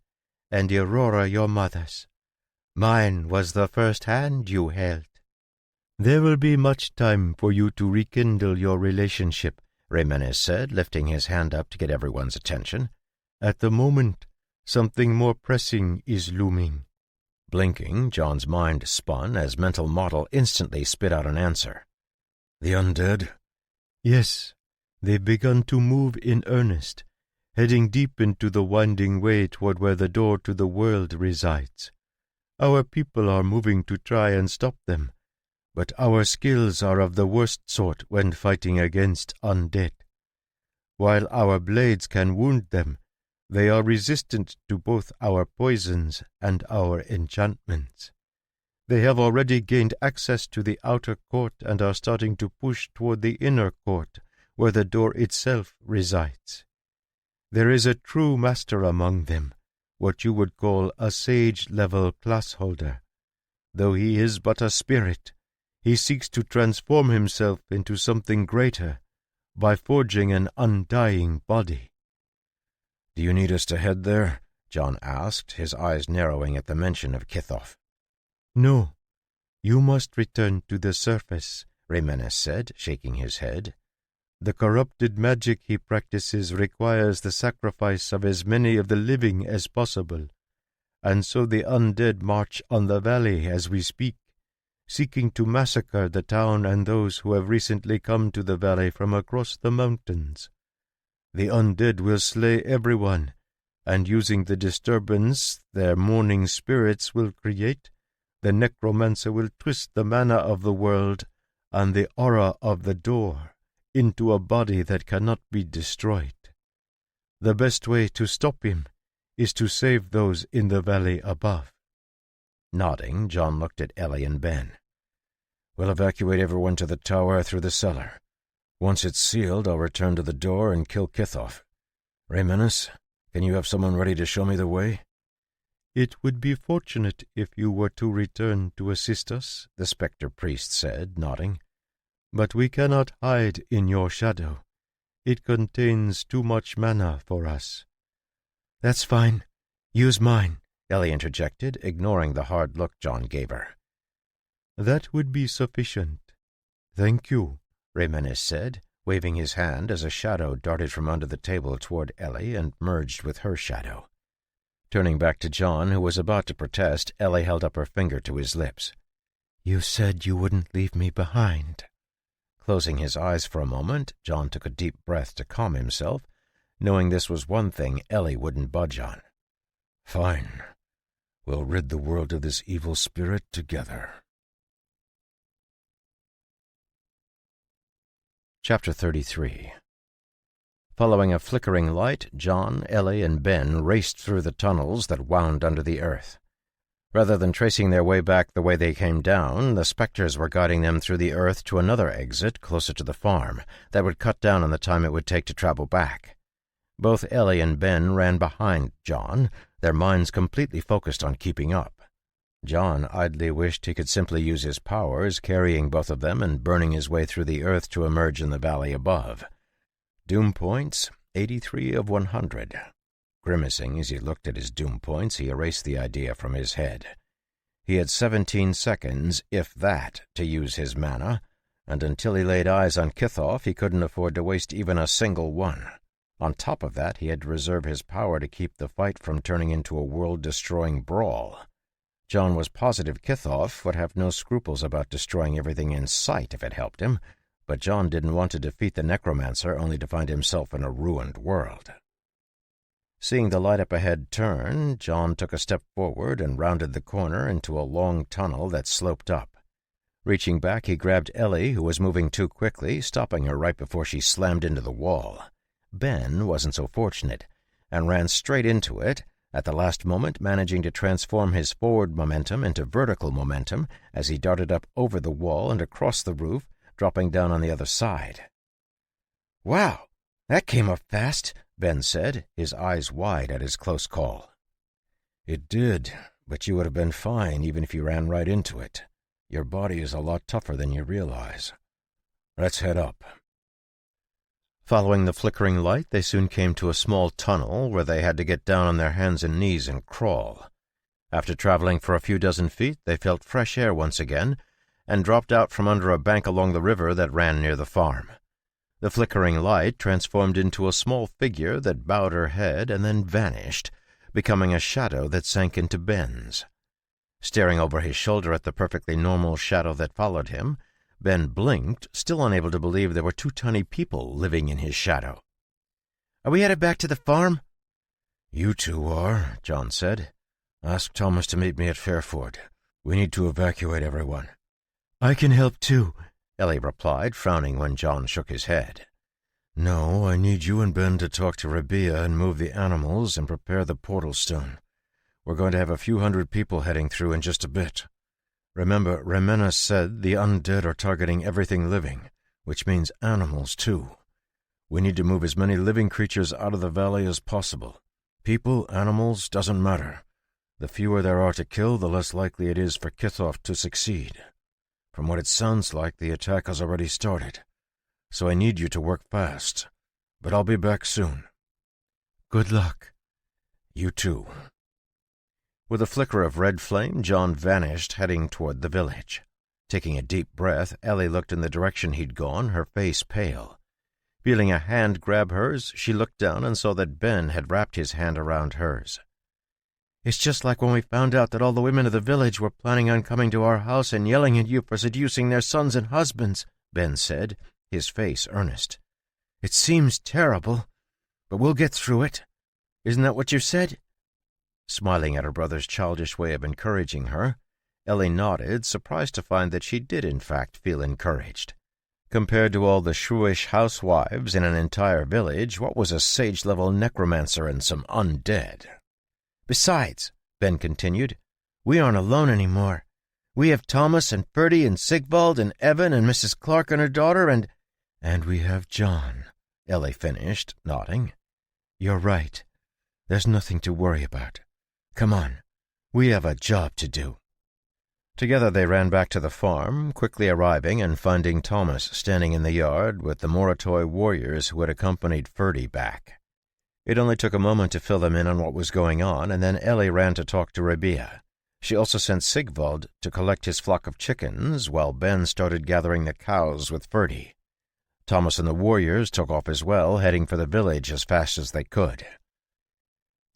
and Aurora your mother's. Mine was the first hand you held. There will be much time for you to rekindle your relationship, Raymenes said, lifting his hand up to get everyone's attention. At the moment, something more pressing is looming. Blinking, John's mind spun as mental model instantly spit out an answer. The undead? Yes, they've begun to move in earnest, heading deep into the winding way toward where the door to the world resides. Our people are moving to try and stop them, but our skills are of the worst sort when fighting against undead. While our blades can wound them, they are resistant to both our poisons and our enchantments. They have already gained access to the outer court and are starting to push toward the inner court, where the door itself resides. There is a true master among them, what you would call a sage-level class-holder. Though he is but a spirit, he seeks to transform himself into something greater by forging an undying body. Do you need us to head there? John asked, his eyes narrowing at the mention of Kithoff. No, you must return to the surface, Raymenes said, shaking his head. The corrupted magic he practices requires the sacrifice of as many of the living as possible, and so the undead march on the valley as we speak, seeking to massacre the town and those who have recently come to the valley from across the mountains. The undead will slay everyone, and using the disturbance their mourning spirits will create, the necromancer will twist the mana of the world and the aura of the door into a body that cannot be destroyed. The best way to stop him is to save those in the valley above. Nodding, John looked at Ellie and Ben. We'll evacuate everyone to the tower through the cellar. Once it's sealed, I'll return to the door and kill Kithoff. Raymenes, can you have someone ready to show me the way? It would be fortunate if you were to return to assist us, the spectre priest said, nodding. But we cannot hide in your shadow. It contains too much mana for us. That's fine. Use mine, Ellie interjected, ignoring the hard look John gave her. That would be sufficient. Thank you, Raymenes said, waving his hand as a shadow darted from under the table toward Ellie and merged with her shadow. Turning back to John, who was about to protest, Ellie held up her finger to his lips. You said you wouldn't leave me behind. Closing his eyes for a moment, John took a deep breath to calm himself, knowing this was one thing Ellie wouldn't budge on. Fine. We'll rid the world of this evil spirit together. Chapter 33. Following a flickering light, John, Ellie, and Ben raced through the tunnels that wound under the earth. Rather than tracing their way back the way they came down, the specters were guiding them through the earth to another exit closer to the farm that would cut down on the time it would take to travel back. Both Ellie and Ben ran behind John, their minds completely focused on keeping up. John idly wished he could simply use his powers, carrying both of them and burning his way through the earth to emerge in the valley above. Doom points, 83 of 100. Grimacing as he looked at his doom points, he erased the idea from his head. He had 17 seconds, if that, to use his mana, and until he laid eyes on Kithoff, he couldn't afford to waste even a single one. On top of that, he had to reserve his power to keep the fight from turning into a world-destroying brawl. John was positive Kithoff would have no scruples about destroying everything in sight if it helped him, but John didn't want to defeat the necromancer only to find himself in a ruined world. Seeing the light up ahead turn, John took a step forward and rounded the corner into a long tunnel that sloped up. Reaching back, he grabbed Ellie, who was moving too quickly, stopping her right before she slammed into the wall. Ben wasn't so fortunate, and ran straight into it, at the last moment managing to transform his forward momentum into vertical momentum as he darted up over the wall and across the roof, dropping down on the other side. "Wow, that came up fast," Ben said, his eyes wide at his close call. "It did, but you would have been fine even if you ran right into it. Your body is a lot tougher than you realize. Let's head up." Following the flickering light, they soon came to a small tunnel where they had to get down on their hands and knees and crawl. After traveling for a few dozen feet, they felt fresh air once again and dropped out from under a bank along the river that ran near the farm. The flickering light transformed into a small figure that bowed her head and then vanished, becoming a shadow that sank into Ben's. Staring over his shoulder at the perfectly normal shadow that followed him, Ben blinked, still unable to believe there were two tiny people living in his shadow. "Are we headed back to the farm?" "You two are," John said. "Ask Thomas to meet me at Fairford. We need to evacuate everyone." "I can help too," Ellie replied, frowning when John shook his head. "No, I need you and Ben to talk to Rabia and move the animals and prepare the portal stone. We're going to have a few hundred people heading through in just a bit. Remember, Remena said the undead are targeting everything living, which means animals too. We need to move as many living creatures out of the valley as possible. People, animals, doesn't matter. The fewer there are to kill, the less likely it is for Kithoff to succeed. From what it sounds like, the attack has already started. So I need you to work fast. But I'll be back soon." "Good luck." "You too." With a flicker of red flame, John vanished, heading toward the village. Taking a deep breath, Ellie looked in the direction he'd gone, her face pale. Feeling a hand grab hers, she looked down and saw that Ben had wrapped his hand around hers. "It's just like when we found out that all the women of the village were planning on coming to our house and yelling at you for seducing their sons and husbands," Ben said, his face earnest. "It seems terrible, but we'll get through it. Isn't that what you said?" Smiling at her brother's childish way of encouraging her, Ellie nodded, surprised to find that she did in fact feel encouraged. Compared to all the shrewish housewives in an entire village, what was a sage-level necromancer and some undead? "Besides," Ben continued, "we aren't alone anymore. We have Thomas and Ferdy and Sigvald and Evan and Mrs. Clark and her daughter and we have John," Ellie finished, nodding. "You're right. There's nothing to worry about. Come on, we have a job to do." Together they ran back to the farm, quickly arriving and finding Thomas standing in the yard with the Moratoi warriors who had accompanied Ferdy back. It only took a moment to fill them in on what was going on, and then Ellie ran to talk to Rabia. She also sent Sigvald to collect his flock of chickens, while Ben started gathering the cows with Ferdy. Thomas and the warriors took off as well, heading for the village as fast as they could.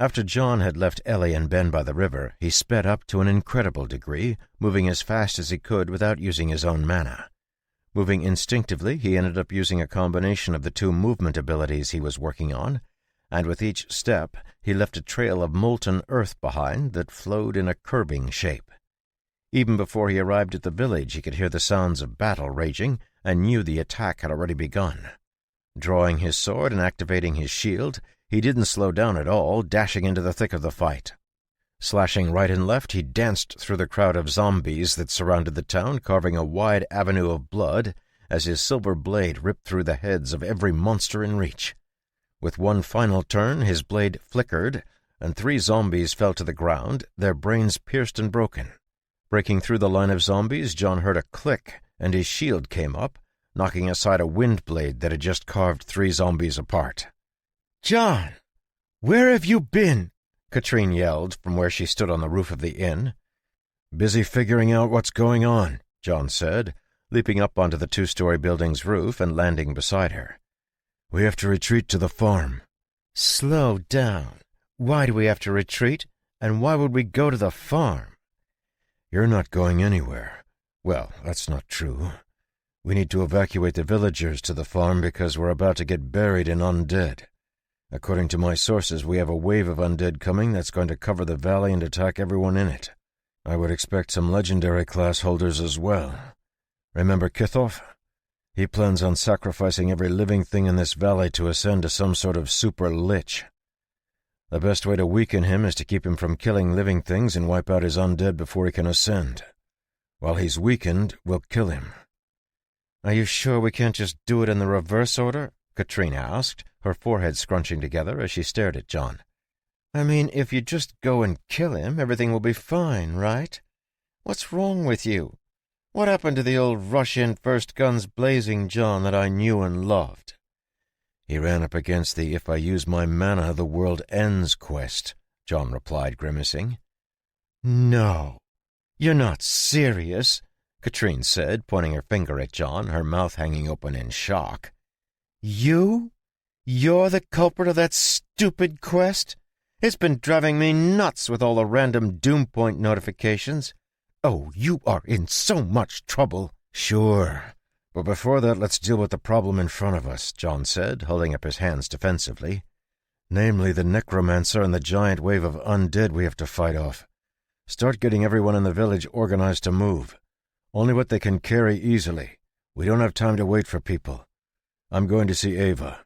After John had left Ellie and Ben by the river, he sped up to an incredible degree, moving as fast as he could without using his own mana. Moving instinctively, he ended up using a combination of the two movement abilities he was working on, and with each step he left a trail of molten earth behind that flowed in a curving shape. Even before he arrived at the village, he could hear the sounds of battle raging and knew the attack had already begun. Drawing his sword and activating his shield, he didn't slow down at all, dashing into the thick of the fight. Slashing right and left, he danced through the crowd of zombies that surrounded the town, carving a wide avenue of blood as his silver blade ripped through the heads of every monster in reach. With one final turn, his blade flickered, and 3 zombies fell to the ground, their brains pierced and broken. Breaking through the line of zombies, John heard a click, and his shield came up, knocking aside a wind blade that had just carved 3 zombies apart. "John, where have you been?" Katrine yelled from where she stood on the roof of the inn. "Busy figuring out what's going on," John said, leaping up onto the 2-story building's roof and landing beside her. "We have to retreat to the farm." "Slow down. Why do we have to retreat, and why would we go to the farm?" "You're not going anywhere. Well, that's not true. We need to evacuate the villagers to the farm because we're about to get buried in undead. According to my sources, we have a wave of undead coming that's going to cover the valley and attack everyone in it. I would expect some legendary class holders as well. Remember Kithoff? He plans on sacrificing every living thing in this valley to ascend to some sort of super lich. The best way to weaken him is to keep him from killing living things and wipe out his undead before he can ascend. While he's weakened, we'll kill him." "Are you sure we can't just do it in the reverse order?" Katrine asked, her forehead scrunching together as she stared at John. "I mean, if you just go and kill him, everything will be fine, right? What's wrong with you? What happened to the old rush-in first guns blazing John that I knew and loved?" "He ran up against the 'if I use my mana, the world ends' quest," John replied, grimacing. "No, you're not serious," Katrine said, pointing her finger at John, her mouth hanging open in shock. You're the culprit of that stupid quest? It's been driving me nuts with all the random doom point notifications. Oh, you are in so much trouble." "Sure. But before that, let's deal with the problem in front of us," John said, holding up his hands defensively. "Namely, the necromancer and the giant wave of undead we have to fight off. Start getting everyone in the village organized to move. Only what they can carry easily. We don't have time to wait for people. I'm going to see Ava."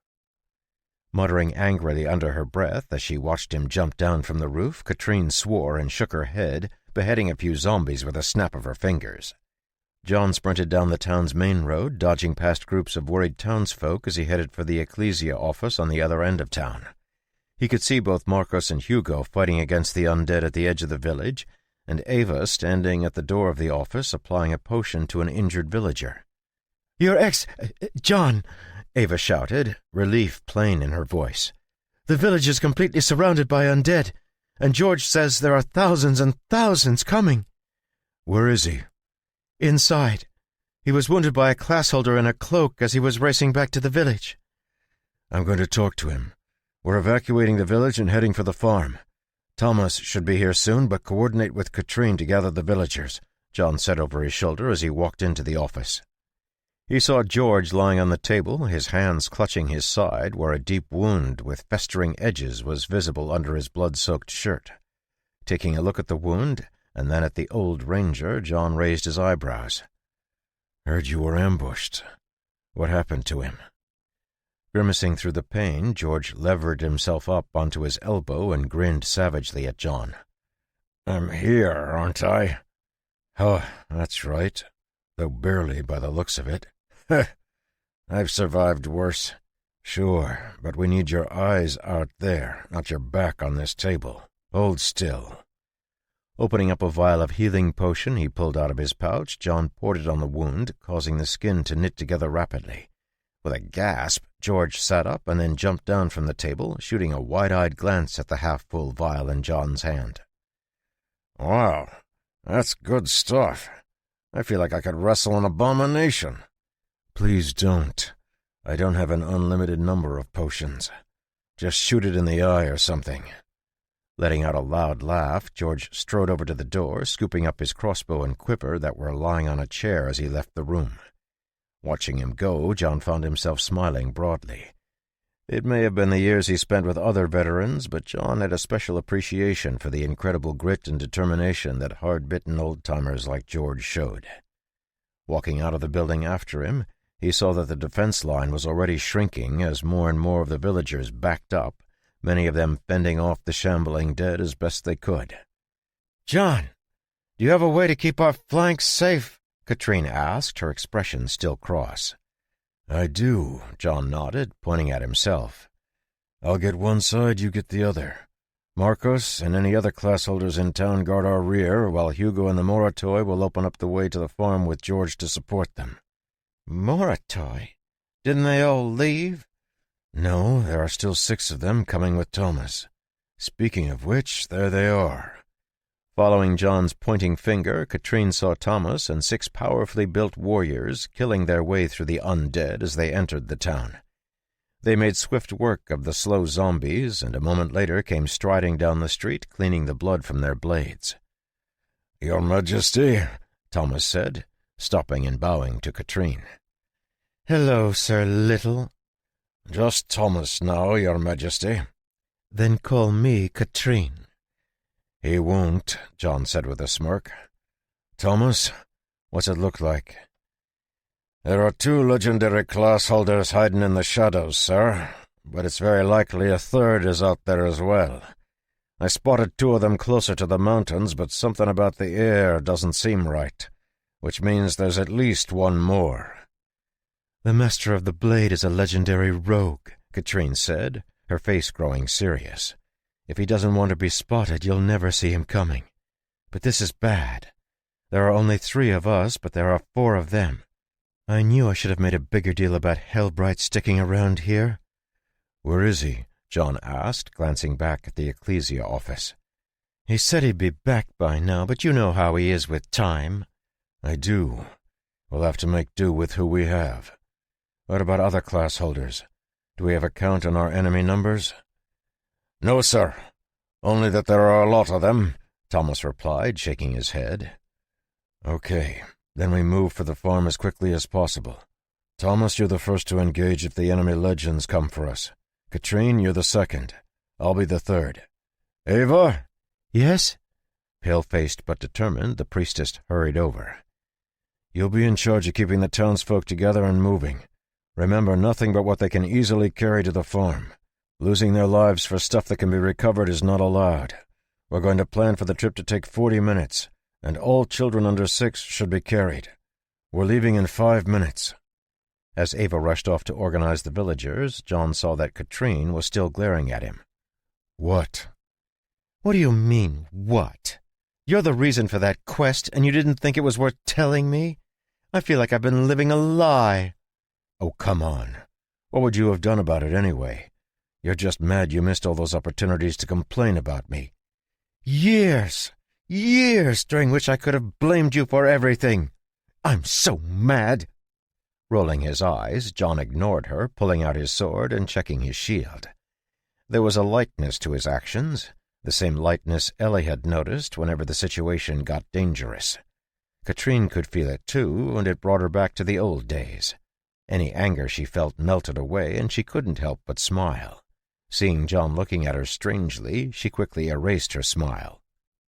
Muttering angrily under her breath as she watched him jump down from the roof, Katrine swore and shook her head, beheading a few zombies with a snap of her fingers. John sprinted down the town's main road, dodging past groups of worried townsfolk as he headed for the Ecclesia office on the other end of town. He could see both Marcos and Hugo fighting against the undead at the edge of the village, and Ava standing at the door of the office applying a potion to an injured villager. John," Ava shouted, relief plain in her voice. "The village is completely surrounded by undead, and George says there are thousands and thousands coming." "Where is he?" "Inside. He was wounded by a classholder in a cloak as he was racing back to the village." "I'm going to talk to him. We're evacuating the village and heading for the farm. Thomas should be here soon, but coordinate with Katrine to gather the villagers," John said over his shoulder as he walked into the office. He saw George lying on the table, his hands clutching his side, where a deep wound with festering edges was visible under his blood-soaked shirt. Taking a look at the wound, and then at the old ranger, John raised his eyebrows. Heard you were ambushed. What happened to him? Grimacing through the pain, George levered himself up onto his elbow and grinned savagely at John. I'm here, aren't I? Oh, that's right, though barely by the looks of it. I've survived worse. Sure, but we need your eyes out there, not your back on this table. Hold still. Opening up a vial of healing potion he pulled out of his pouch, John poured it on the wound, causing the skin to knit together rapidly. With a gasp, George sat up and then jumped down from the table, shooting a wide-eyed glance at the half-full vial in John's hand. Wow, that's good stuff. I feel like I could wrestle an abomination. Please don't. I don't have an unlimited number of potions. Just shoot it in the eye or something. Letting out a loud laugh, George strode over to the door, scooping up his crossbow and quiver that were lying on a chair as he left the room. Watching him go, John found himself smiling broadly. It may have been the years he spent with other veterans, but John had a special appreciation for the incredible grit and determination that hard-bitten old-timers like George showed. Walking out of the building after him, he saw that the defense line was already shrinking as more and more of the villagers backed up, many of them fending off the shambling dead as best they could. "John, do you have a way to keep our flanks safe?" Katrine asked, her expression still cross. "I do," John nodded, pointing at himself. "I'll get one side, you get the other. Marcos and any other class holders in town guard our rear, while Hugo and the Moratoi will open up the way to the farm with George to support them." "Moratoi? Didn't they all leave?" "No, there are still 6 of them coming with Thomas. Speaking of which, there they are." Following John's pointing finger, Katrine saw Thomas and 6 powerfully built warriors killing their way through the undead as they entered the town. They made swift work of the slow zombies, and a moment later came striding down the street, cleaning the blood from their blades. "Your Majesty," Thomas said, stopping and bowing to Katrine. "Hello, Sir Little." "Just Thomas now, Your Majesty." "Then call me Katrine." "He won't," John said with a smirk. "Thomas, what's it look like?" "There are 2 legendary class holders hiding in the shadows, sir, but it's very likely a 3rd is out there as well. I spotted 2 of them closer to the mountains, but something about the air doesn't seem right, which means there's at least 1 more." "The Master of the Blade is a legendary rogue," Katrine said, her face growing serious. "If he doesn't want to be spotted, you'll never see him coming. But this is bad. There are only 3 of us, but there are 4 of them. I knew I should have made a bigger deal about Hellbright sticking around here." "Where is he?" John asked, glancing back at the Ecclesia office. "He said he'd be back by now, but you know how he is with time." "I do. We'll have to make do with who we have. What about other class holders? Do we have a count on our enemy numbers?" "No, sir. Only that there are a lot of them," Thomas replied, shaking his head. "Okay. Then we move for the farm as quickly as possible. Thomas, you're the first to engage if the enemy legends come for us. Katrine, you're the second. I'll be the third. "Ava?" "Yes?" Pale-faced but determined, the priestess hurried over. "You'll be in charge of keeping the townsfolk together and moving. Remember, nothing but what they can easily carry to the farm. Losing their lives for stuff that can be recovered is not allowed. We're going to plan for the trip to take 40 minutes, and all children under 6 should be carried. We're leaving in 5 minutes." As Ava rushed off to organize the villagers, John saw that Katrine was still glaring at him. "What?" "What do you mean, what? You're the reason for that quest, and you didn't think it was worth telling me? I feel like I've been living a lie." "Oh, come on. What would you have done about it anyway? You're just mad you missed all those opportunities to complain about me." Years during which I could have blamed you for everything. I'm so mad." Rolling his eyes, John ignored her, pulling out his sword and checking his shield. There was a lightness to his actions, the same lightness Ellie had noticed whenever the situation got dangerous. Katrine could feel it too, and it brought her back to the old days. Any anger she felt melted away, and she couldn't help but smile. Seeing John looking at her strangely, she quickly erased her smile.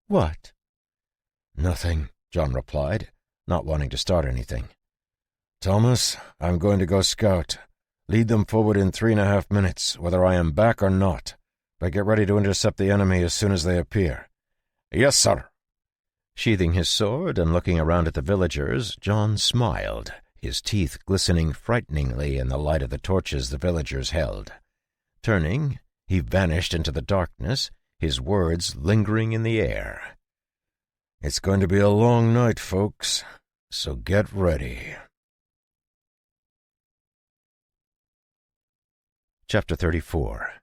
"What?" "Nothing," John replied, not wanting to start anything. "Thomas, I'm going to go scout. Lead them forward in 3.5 minutes, whether I am back or not. But get ready to intercept the enemy as soon as they appear." "Yes, sir." Sheathing his sword and looking around at the villagers, John smiled, his teeth glistening frighteningly in the light of the torches the villagers held. Turning, he vanished into the darkness, his words lingering in the air. "It's going to be a long night, folks, so get ready." Chapter 34.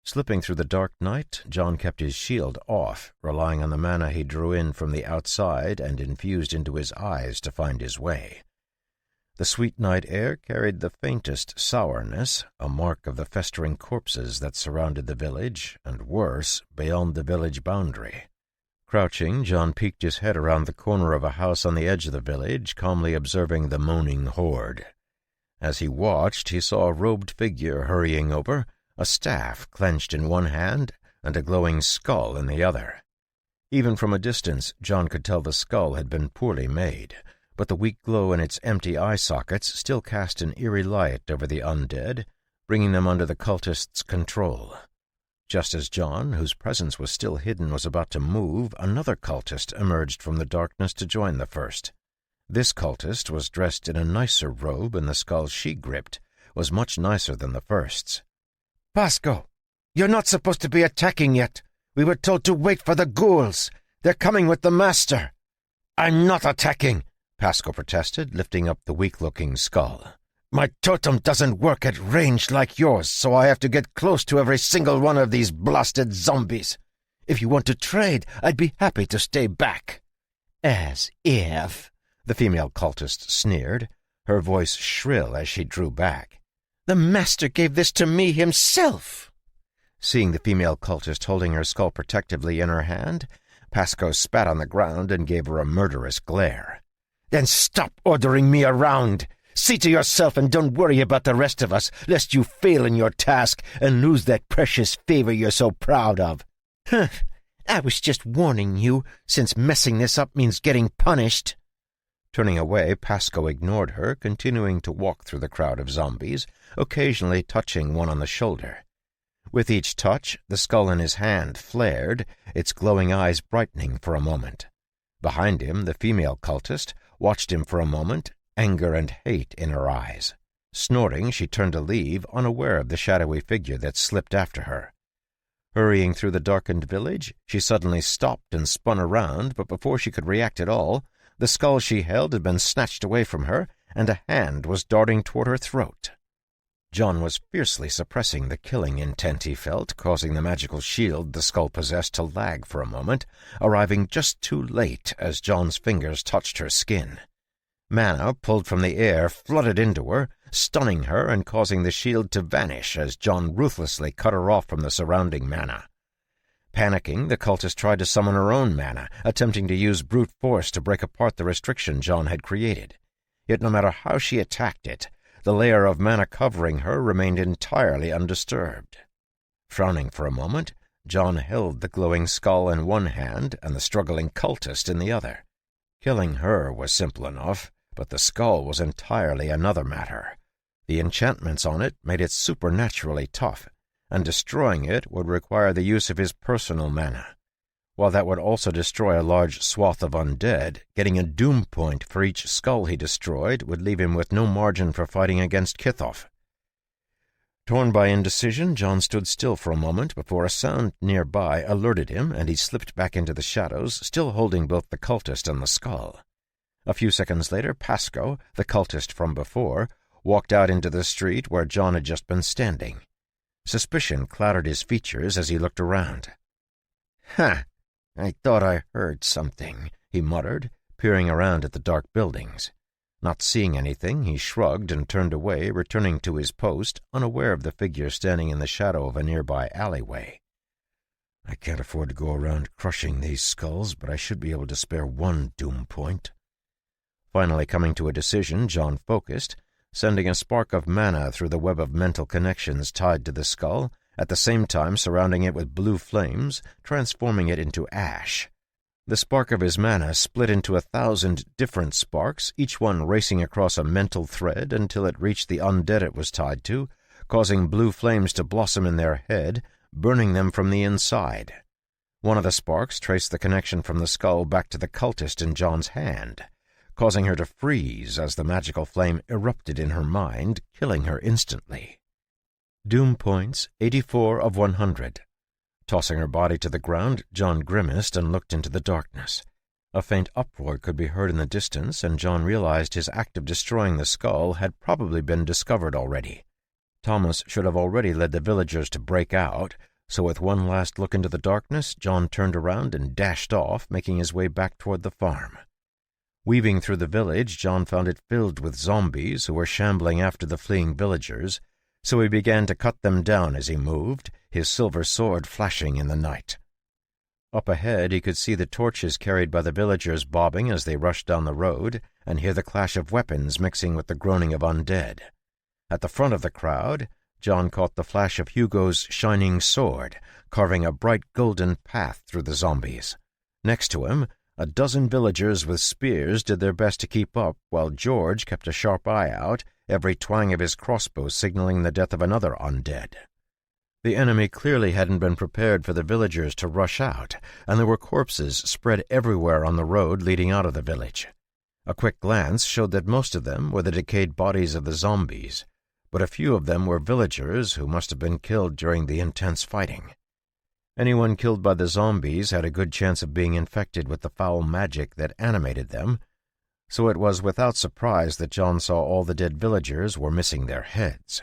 Slipping through the dark night, John kept his shield off, relying on the mana he drew in from the outside and infused into his eyes to find his way. The sweet night air carried the faintest sourness, a mark of the festering corpses that surrounded the village, and worse, beyond the village boundary. Crouching, John peeked his head around the corner of a house on the edge of the village, calmly observing the moaning horde. As he watched, he saw a robed figure hurrying over, a staff clenched in one hand and a glowing skull in the other. Even from a distance, John could tell the skull had been poorly made, but the weak glow in its empty eye sockets still cast an eerie light over the undead, bringing them under the cultist's control. Just as John, whose presence was still hidden, was about to move, another cultist emerged from the darkness to join the first. This cultist was dressed in a nicer robe, and the skull she gripped was much nicer than the first's. "Pasco, you're not supposed to be attacking yet. We were told to wait for the ghouls. They're coming with the master." "I'm not attacking," Pasco protested, lifting up the weak-looking skull. "My totem doesn't work at range like yours, so I have to get close to every single one of these blasted zombies. If you want to trade, I'd be happy to stay back." "As if," the female cultist sneered, her voice shrill as she drew back. "The master gave this to me himself." Seeing the female cultist holding her skull protectively in her hand, Pasco spat on the ground and gave her a murderous glare. "Then stop ordering me around. See to yourself and don't worry about the rest of us, lest you fail in your task and lose that precious favor you're so proud of." "I was just warning you, since messing this up means getting punished." Turning away, Pasco ignored her, continuing to walk through the crowd of zombies, occasionally touching one on the shoulder. With each touch, the skull in his hand flared, its glowing eyes brightening for a moment. Behind him, the female cultist watched him for a moment, anger and hate in her eyes. Snorting, she turned to leave, unaware of the shadowy figure that slipped after her. Hurrying through the darkened village, she suddenly stopped and spun around, but before she could react at all, the skull she held had been snatched away from her, and a hand was darting toward her throat. John was fiercely suppressing the killing intent he felt, causing the magical shield the skull possessed to lag for a moment, arriving just too late as John's fingers touched her skin. Mana, pulled from the air, flooded into her, stunning her and causing the shield to vanish as John ruthlessly cut her off from the surrounding mana. Panicking, the cultist tried to summon her own mana, attempting to use brute force to break apart the restriction John had created. Yet no matter how she attacked it, the layer of mana covering her remained entirely undisturbed. Frowning for a moment, John held the glowing skull in one hand and the struggling cultist in the other. Killing her was simple enough, but the skull was entirely another matter. The enchantments on it made it supernaturally tough, and destroying it would require the use of his personal mana. While that would also destroy a large swath of undead, getting a doom point for each skull he destroyed would leave him with no margin for fighting against Kithoff. Torn by indecision, John stood still for a moment before a sound nearby alerted him, and he slipped back into the shadows, still holding both the cultist and the skull. A few seconds later, Pasco, the cultist from before, walked out into the street where John had just been standing. Suspicion clouded his features as he looked around. "Ha! I thought I heard something," he muttered, peering around at the dark buildings. Not seeing anything, he shrugged and turned away, returning to his post, unaware of the figure standing in the shadow of a nearby alleyway. "I can't afford to go around crushing these skulls, but I should be able to spare one doom point." Finally coming to a decision, John focused, sending a spark of mana through the web of mental connections tied to the skull, at the same time surrounding it with blue flames, transforming it into ash. The spark of his mana split into 1,000 different sparks, each one racing across a mental thread until it reached the undead it was tied to, causing blue flames to blossom in their head, burning them from the inside. One of the sparks traced the connection from the skull back to the cultist in John's hand, causing her to freeze as the magical flame erupted in her mind, killing her instantly. Doom points 84 of 100. Tossing her body to the ground, John grimaced and looked into the darkness. A faint uproar could be heard in the distance, and John realized his act of destroying the skull had probably been discovered already. Thomas should have already led the villagers to break out, so with one last look into the darkness, John turned around and dashed off, making his way back toward the farm. Weaving through the village, John found it filled with zombies who were shambling after the fleeing villagers, so he began to cut them down as he moved, his silver sword flashing in the night. Up ahead he could see the torches carried by the villagers bobbing as they rushed down the road, and hear the clash of weapons mixing with the groaning of undead. At the front of the crowd, John caught the flash of Hugo's shining sword, carving a bright golden path through the zombies. Next to him, a dozen villagers with spears did their best to keep up, while George kept a sharp eye out, every twang of his crossbow signaling the death of another undead. The enemy clearly hadn't been prepared for the villagers to rush out, and there were corpses spread everywhere on the road leading out of the village. A quick glance showed that most of them were the decayed bodies of the zombies, but a few of them were villagers who must have been killed during the intense fighting. Anyone killed by the zombies had a good chance of being infected with the foul magic that animated them, so it was without surprise that John saw all the dead villagers were missing their heads.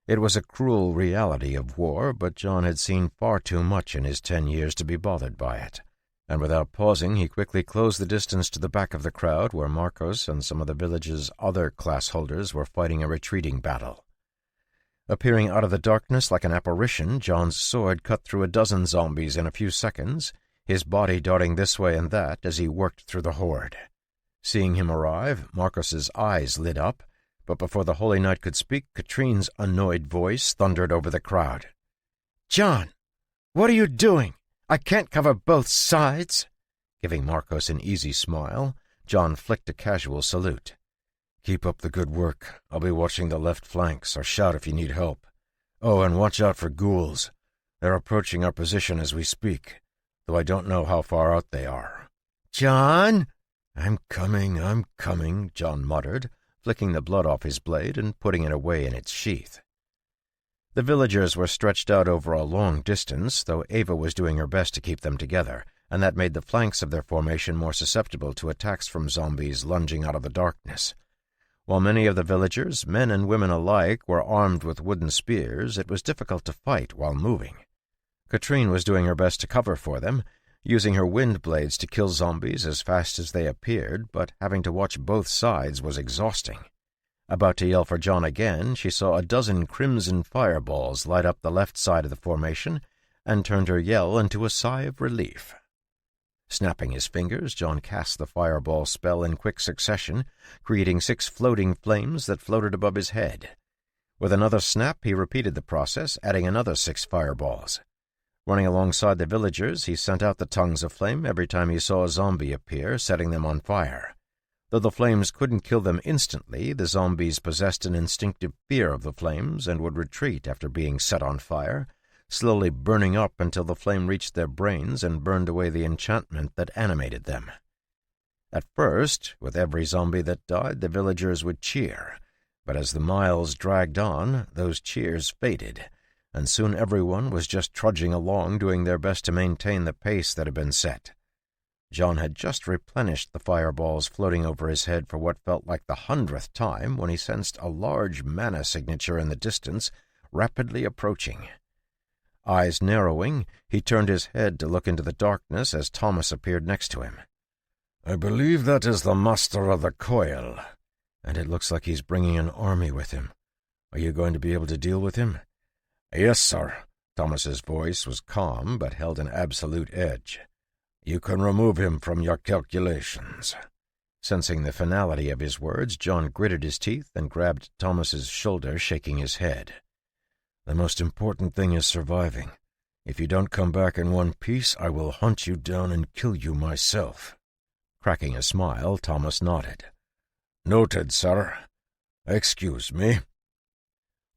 It was a cruel reality of war, but John had seen far too much in his 10 years to be bothered by it, and without pausing he quickly closed the distance to the back of the crowd where Marcos and some of the village's other class holders were fighting a retreating battle. Appearing out of the darkness like an apparition, John's sword cut through a dozen zombies in a few seconds, his body darting this way and that as he worked through the horde. Seeing him arrive, Marcos's eyes lit up, but before the Holy Knight could speak, Katrine's annoyed voice thundered over the crowd. "John, what are you doing? I can't cover both sides." Giving Marcos an easy smile, John flicked a casual salute. "Keep up the good work. I'll be watching the left flanks, or shout if you need help. Oh, and watch out for ghouls. They're approaching our position as we speak, though I don't know how far out they are." "John?" I'm coming," John muttered, flicking the blood off his blade and putting it away in its sheath. The villagers were stretched out over a long distance, though Ava was doing her best to keep them together, and that made the flanks of their formation more susceptible to attacks from zombies lunging out of the darkness. While many of the villagers, men and women alike, were armed with wooden spears, it was difficult to fight while moving. Katrine was doing her best to cover for them, using her wind blades to kill zombies as fast as they appeared, but having to watch both sides was exhausting. About to yell for John again, she saw a dozen crimson fireballs light up the left side of the formation, and turned her yell into a sigh of relief. Snapping his fingers, John cast the fireball spell in quick succession, creating 6 floating flames that floated above his head. With another snap, he repeated the process, adding another 6 fireballs. Running alongside the villagers, he sent out the tongues of flame every time he saw a zombie appear, setting them on fire. Though the flames couldn't kill them instantly, the zombies possessed an instinctive fear of the flames and would retreat after being set on fire, slowly burning up until the flame reached their brains and burned away the enchantment that animated them. At first, with every zombie that died, the villagers would cheer, but as the miles dragged on, those cheers faded, and soon everyone was just trudging along, doing their best to maintain the pace that had been set. John had just replenished the fireballs floating over his head for what felt like the 100th time when he sensed a large mana signature in the distance, rapidly approaching. Eyes narrowing, he turned his head to look into the darkness as Thomas appeared next to him. "I believe that is the Master of the Coil, and it looks like he's bringing an army with him. Are you going to be able to deal with him?" "Yes, sir." Thomas's voice was calm but held an absolute edge. "You can remove him from your calculations." Sensing the finality of his words, John gritted his teeth and grabbed Thomas's shoulder, shaking his head. "The most important thing is surviving. If you don't come back in one piece, I will hunt you down and kill you myself." Cracking a smile, Thomas nodded. "Noted, sir. Excuse me."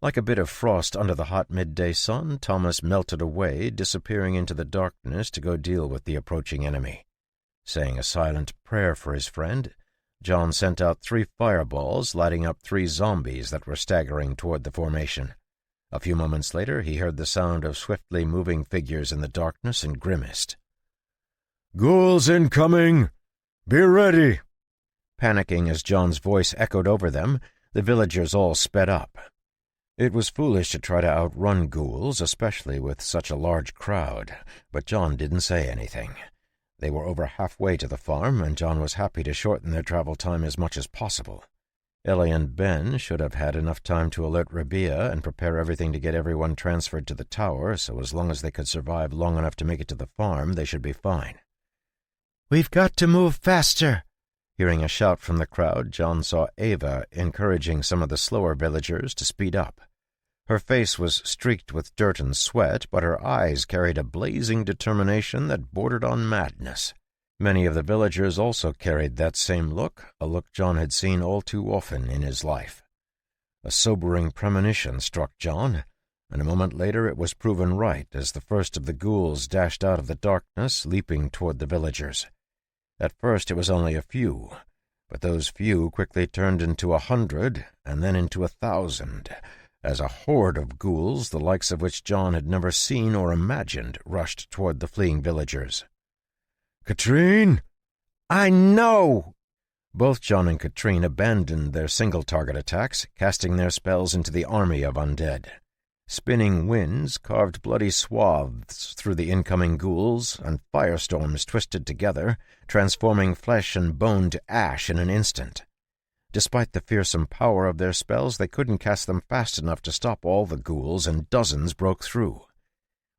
Like a bit of frost under the hot midday sun, Thomas melted away, disappearing into the darkness to go deal with the approaching enemy. Saying a silent prayer for his friend, John sent out 3 fireballs, lighting up 3 zombies that were staggering toward the formation. A few moments later, he heard the sound of swiftly moving figures in the darkness and grimaced. "Ghouls incoming! Be ready!" Panicking as John's voice echoed over them, the villagers all sped up. It was foolish to try to outrun ghouls, especially with such a large crowd, but John didn't say anything. They were over halfway to the farm, and John was happy to shorten their travel time as much as possible. Ellie and Ben should have had enough time to alert Rabia and prepare everything to get everyone transferred to the tower, so as long as they could survive long enough to make it to the farm, they should be fine. "We've got to move faster," Hearing a shout from the crowd, John saw Ava encouraging some of the slower villagers to speed up. Her face was streaked with dirt and sweat, but her eyes carried a blazing determination that bordered on madness. Many of the villagers also carried that same look, a look John had seen all too often in his life. A sobering premonition struck John, and a moment later it was proven right as the first of the ghouls dashed out of the darkness, leaping toward the villagers. At first it was only a few, but those few quickly turned into 100 and then into 1,000, as a horde of ghouls, the likes of which John had never seen or imagined, rushed toward the fleeing villagers. "Katrine!" "I know!" Both John and Katrine abandoned their single-target attacks, casting their spells into the army of undead. Spinning winds carved bloody swaths through the incoming ghouls, and firestorms twisted together, transforming flesh and bone to ash in an instant. Despite the fearsome power of their spells, they couldn't cast them fast enough to stop all the ghouls, and dozens broke through.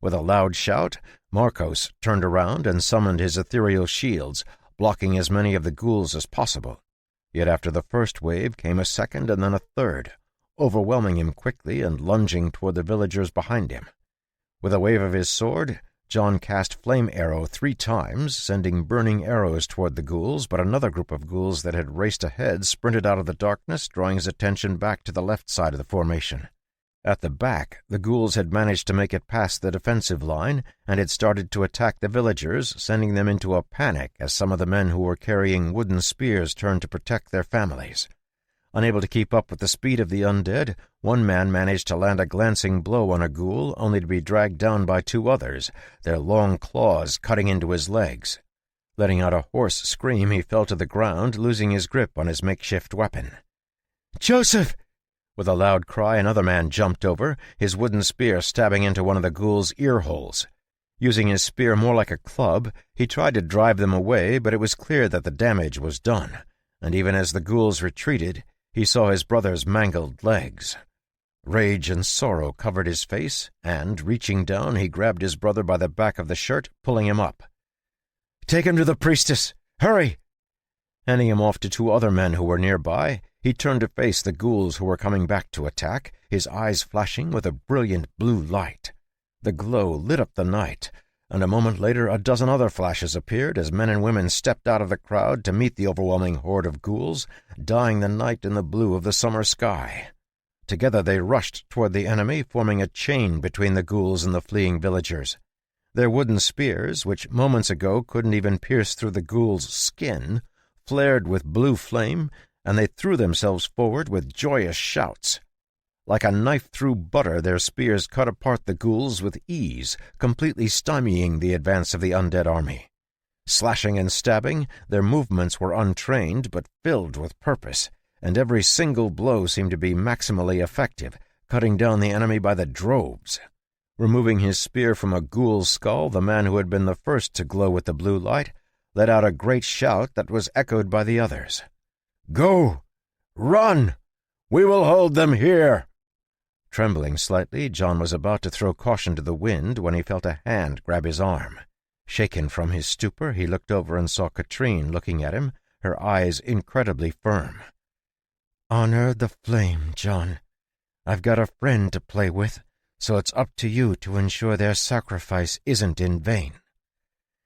With a loud shout, Marcos turned around and summoned his ethereal shields, blocking as many of the ghouls as possible. Yet after the first wave came a second and then a third, overwhelming him quickly and lunging toward the villagers behind him. With a wave of his sword, John cast Flame Arrow 3 times, sending burning arrows toward the ghouls, but another group of ghouls that had raced ahead sprinted out of the darkness, drawing his attention back to the left side of the formation. At the back, the ghouls had managed to make it past the defensive line and had started to attack the villagers, sending them into a panic as some of the men who were carrying wooden spears turned to protect their families. Unable to keep up with the speed of the undead, one man managed to land a glancing blow on a ghoul, only to be dragged down by 2 others, their long claws cutting into his legs. Letting out a hoarse scream, he fell to the ground, losing his grip on his makeshift weapon. "Joseph!" With a loud cry, another man jumped over, his wooden spear stabbing into one of the ghouls' ear holes. Using his spear more like a club, he tried to drive them away, but it was clear that the damage was done, and even as the ghouls retreated, he saw his brother's mangled legs. Rage and sorrow covered his face, and, reaching down, he grabbed his brother by the back of the shirt, pulling him up. "Take him to the priestess! Hurry!" Handing him off to 2 other men who were nearby, he turned to face the ghouls who were coming back to attack, his eyes flashing with a brilliant blue light. The glow lit up the night, and a moment later a dozen other flashes appeared as men and women stepped out of the crowd to meet the overwhelming horde of ghouls, dyeing the night in the blue of the summer sky. Together they rushed toward the enemy, forming a chain between the ghouls and the fleeing villagers. Their wooden spears, which moments ago couldn't even pierce through the ghouls' skin, flared with blue flame, and they threw themselves forward with joyous shouts. Like a knife through butter, their spears cut apart the ghouls with ease, completely stymieing the advance of the undead army. Slashing and stabbing, their movements were untrained but filled with purpose, and every single blow seemed to be maximally effective, cutting down the enemy by the droves. Removing his spear from a ghoul's skull, the man who had been the first to glow with the blue light let out a great shout that was echoed by the others. "Go! Run! We will hold them here!" Trembling slightly, John was about to throw caution to the wind when he felt a hand grab his arm. Shaken from his stupor, he looked over and saw Katrine looking at him, her eyes incredibly firm. "Honor the flame, John. I've got a friend to play with, so it's up to you to ensure their sacrifice isn't in vain."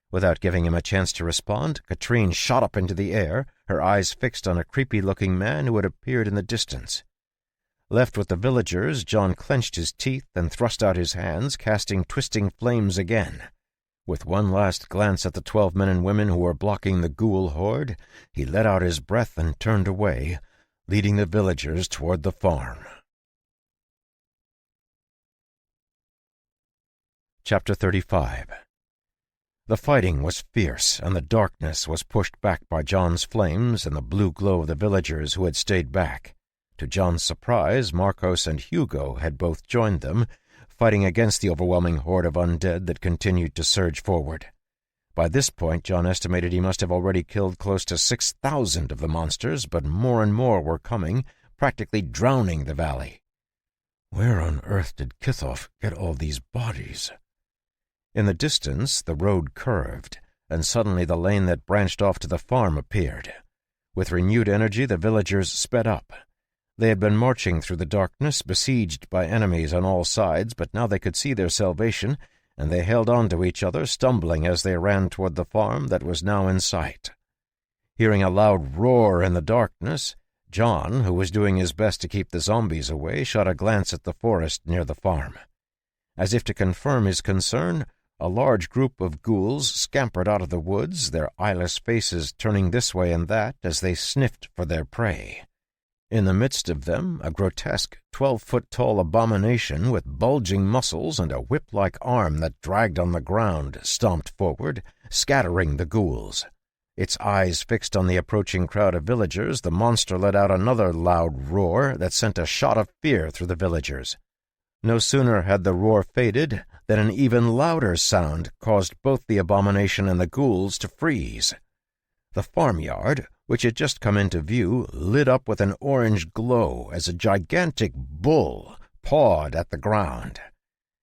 Without giving him a chance to respond, Katrine shot up into the air, her eyes fixed on a creepy-looking man who had appeared in the distance. Left with the villagers, John clenched his teeth and thrust out his hands, casting twisting flames again. With one last glance at the 12 men and women who were blocking the ghoul horde, he let out his breath and turned away, leading the villagers toward the farm. Chapter 35. The fighting was fierce, and the darkness was pushed back by John's flames and the blue glow of the villagers who had stayed back. To John's surprise, Marcos and Hugo had both joined them, fighting against the overwhelming horde of undead that continued to surge forward. By this point, John estimated he must have already killed close to 6,000 of the monsters, but more and more were coming, practically drowning the valley. Where on earth did Kithoff get all these bodies? In the distance, the road curved, and suddenly the lane that branched off to the farm appeared. With renewed energy, the villagers sped up. They had been marching through the darkness, besieged by enemies on all sides, but now they could see their salvation, and they held on to each other, stumbling as they ran toward the farm that was now in sight. Hearing a loud roar in the darkness, John, who was doing his best to keep the zombies away, shot a glance at the forest near the farm. As if to confirm his concern, a large group of ghouls scampered out of the woods, their eyeless faces turning this way and that as they sniffed for their prey. In the midst of them, a grotesque 12-foot-tall abomination with bulging muscles and a whip-like arm that dragged on the ground stomped forward, scattering the ghouls. Its eyes fixed on the approaching crowd of villagers, the monster let out another loud roar that sent a shot of fear through the villagers. No sooner had the roar faded than an even louder sound caused both the abomination and the ghouls to freeze. The farmyard, which had just come into view, lit up with an orange glow as a gigantic bull pawed at the ground.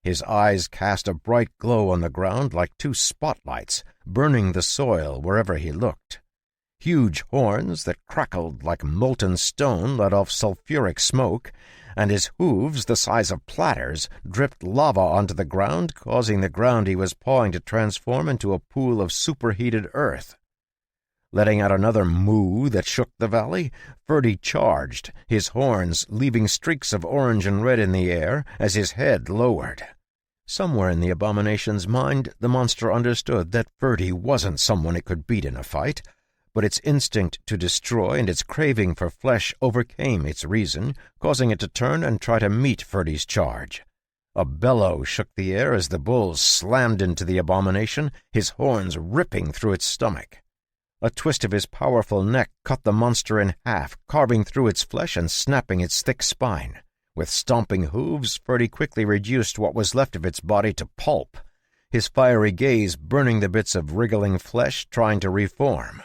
His eyes cast a bright glow on the ground like two spotlights, burning the soil wherever he looked. Huge horns that crackled like molten stone let off sulphuric smoke, and his hooves, the size of platters, dripped lava onto the ground, causing the ground he was pawing to transform into a pool of superheated earth. Letting out another moo that shook the valley, Ferdy charged, his horns leaving streaks of orange and red in the air as his head lowered. Somewhere in the abomination's mind, the monster understood that Ferdy wasn't someone it could beat in a fight, but its instinct to destroy and its craving for flesh overcame its reason, causing it to turn and try to meet Ferdy's charge. A bellow shook the air as the bull slammed into the abomination, his horns ripping through its stomach. A twist of his powerful neck cut the monster in half, carving through its flesh and snapping its thick spine. With stomping hooves, Ferdy quickly reduced what was left of its body to pulp, his fiery gaze burning the bits of wriggling flesh trying to reform.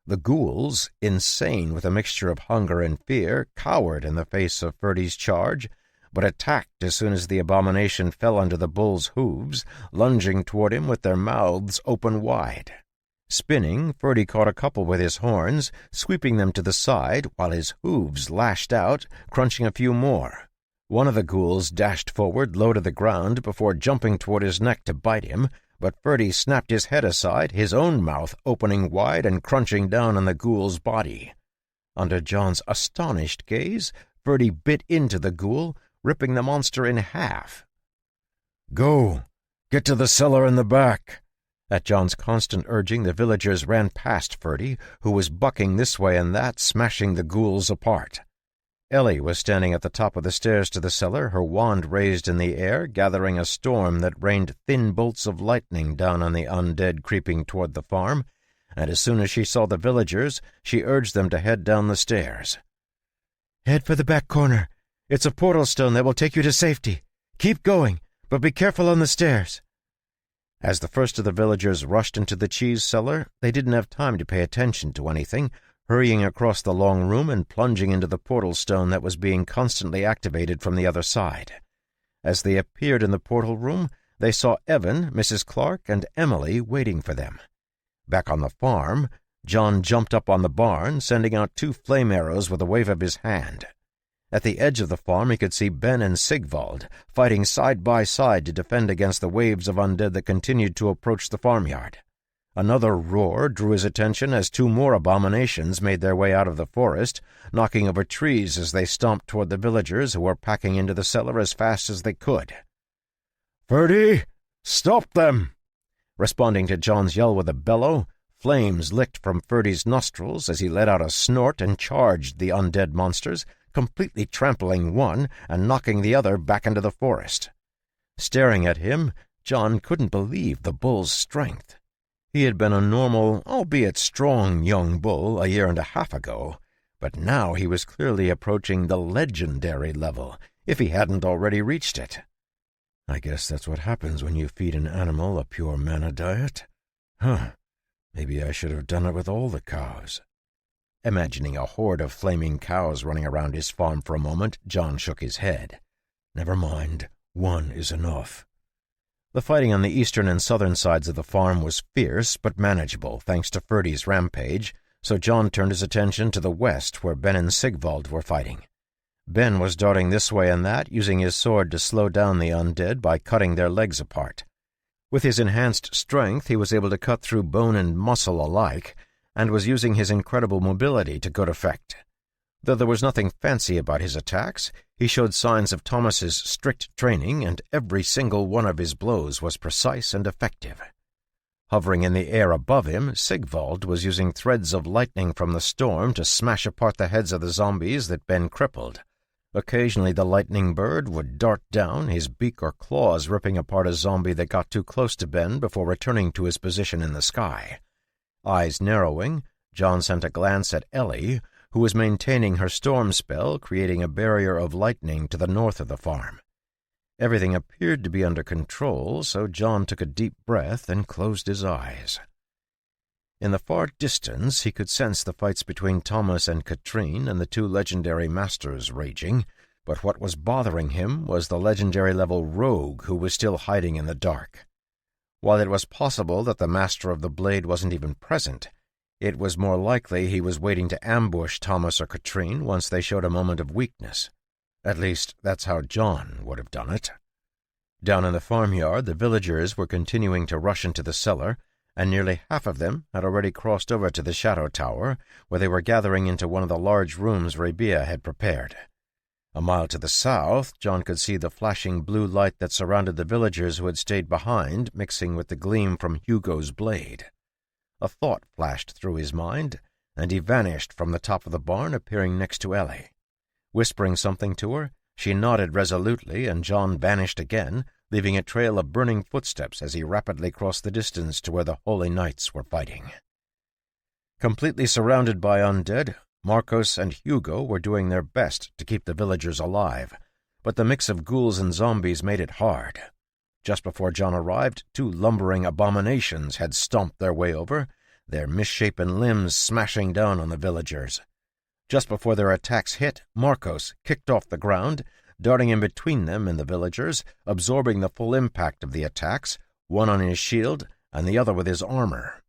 The ghouls, insane with a mixture of hunger and fear, cowered in the face of Ferdy's charge, but attacked as soon as the abomination fell under the bull's hooves, lunging toward him with their mouths open wide. Spinning, Ferdy caught a couple with his horns, sweeping them to the side while his hooves lashed out, crunching a few more. One of the ghouls dashed forward, low to the ground, before jumping toward his neck to bite him, but Ferdy snapped his head aside, his own mouth opening wide and crunching down on the ghoul's body. Under John's astonished gaze, Ferdy bit into the ghoul, ripping the monster in half. "Go! Get to the cellar in the back!" At John's constant urging, the villagers ran past Ferdy, who was bucking this way and that, smashing the ghouls apart. Ellie was standing at the top of the stairs to the cellar, her wand raised in the air, gathering a storm that rained thin bolts of lightning down on the undead creeping toward the farm, and as soon as she saw the villagers, she urged them to head down the stairs. "Head for the back corner. It's a portal stone that will take you to safety. Keep going, but be careful on the stairs." As the first of the villagers rushed into the cheese cellar, they didn't have time to pay attention to anything, hurrying across the long room and plunging into the portal stone that was being constantly activated from the other side. As they appeared in the portal room, they saw Evan, Mrs. Clark, and Emily waiting for them. Back on the farm, John jumped up on the barn, sending out 2 flame arrows with a wave of his hand. At the edge of the farm he could see Ben and Sigvald, fighting side by side to defend against the waves of undead that continued to approach the farmyard. Another roar drew his attention as 2 more abominations made their way out of the forest, knocking over trees as they stomped toward the villagers who were packing into the cellar as fast as they could. "Ferdy, stop them!" Responding to John's yell with a bellow, flames licked from Ferdy's nostrils as he let out a snort and charged the undead monsters, completely trampling one and knocking the other back into the forest. Staring at him, John couldn't believe the bull's strength. He had been a normal, albeit strong, young bull a year and a half ago, but now he was clearly approaching the legendary level, if he hadn't already reached it. I guess that's what happens when you feed an animal a pure mana diet. Maybe I should have done it with all the cows. Imagining a horde of flaming cows running around his farm for a moment, John shook his head. Never mind, 1 is enough. The fighting on the eastern and southern sides of the farm was fierce but manageable thanks to Ferdy's rampage, so John turned his attention to the west where Ben and Sigvald were fighting. Ben was darting this way and that, using his sword to slow down the undead by cutting their legs apart. With his enhanced strength, he was able to cut through bone and muscle alike, and was using his incredible mobility to good effect. Though there was nothing fancy about his attacks, he showed signs of Thomas's strict training, and every single one of his blows was precise and effective. Hovering in the air above him, Sigvald was using threads of lightning from the storm to smash apart the heads of the zombies that Ben crippled. Occasionally the lightning bird would dart down, his beak or claws ripping apart a zombie that got too close to Ben before returning to his position in the sky. Eyes narrowing, John sent a glance at Ellie, who was maintaining her storm spell, creating a barrier of lightning to the north of the farm. Everything appeared to be under control, so John took a deep breath and closed his eyes. In the far distance, he could sense the fights between Thomas and Katrine and the two legendary masters raging, but what was bothering him was the legendary-level rogue who was still hiding in the dark. While it was possible that the master of the blade wasn't even present, it was more likely he was waiting to ambush Thomas or Katrine once they showed a moment of weakness. At least, that's how John would have done it. Down in the farmyard, the villagers were continuing to rush into the cellar, and nearly half of them had already crossed over to the Shadow Tower, where they were gathering into one of the large rooms Rabia had prepared. A mile to the south, John could see the flashing blue light that surrounded the villagers who had stayed behind, mixing with the gleam from Hugo's blade. A thought flashed through his mind, and he vanished from the top of the barn, appearing next to Ellie. Whispering something to her, she nodded resolutely, and John vanished again, leaving a trail of burning footsteps as he rapidly crossed the distance to where the Holy Knights were fighting. Completely surrounded by undead, Marcos and Hugo were doing their best to keep the villagers alive, but the mix of ghouls and zombies made it hard. Just before John arrived, two lumbering abominations had stomped their way over, their misshapen limbs smashing down on the villagers. Just before their attacks hit, Marcos kicked off the ground, darting in between them and the villagers, absorbing the full impact of the attacks, one on his shield and the other with his armor.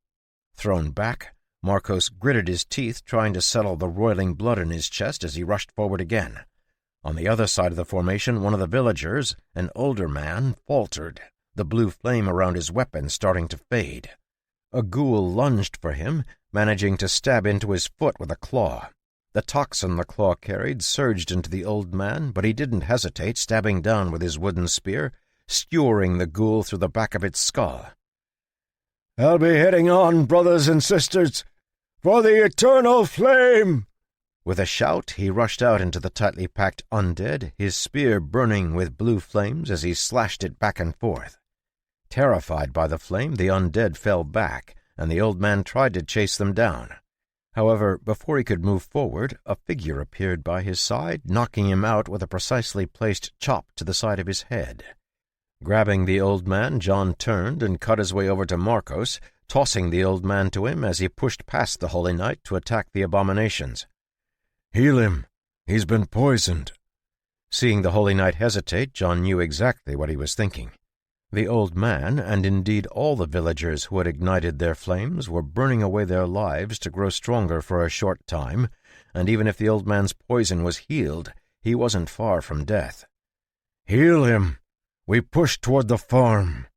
Thrown back, Marcos gritted his teeth, trying to settle the roiling blood in his chest as he rushed forward again. On the other side of the formation, one of the villagers, an older man, faltered, the blue flame around his weapon starting to fade. A ghoul lunged for him, managing to stab into his foot with a claw. The toxin the claw carried surged into the old man, but he didn't hesitate, stabbing down with his wooden spear, skewering the ghoul through the back of its skull. "I'll be heading on, brothers and sisters, for the eternal flame!" With a shout, he rushed out into the tightly packed undead, his spear burning with blue flames as he slashed it back and forth. Terrified by the flame, the undead fell back, and the old man tried to chase them down. However, before he could move forward, a figure appeared by his side, knocking him out with a precisely placed chop to the side of his head. Grabbing the old man, John turned and cut his way over to Marcos, tossing the old man to him as he pushed past the Holy Knight to attack the abominations. "Heal him. He's been poisoned." Seeing the Holy Knight hesitate, John knew exactly what he was thinking. The old man, and indeed all the villagers who had ignited their flames, were burning away their lives to grow stronger for a short time, and even if the old man's poison was healed, he wasn't far from death. "Heal him. We push toward the farm."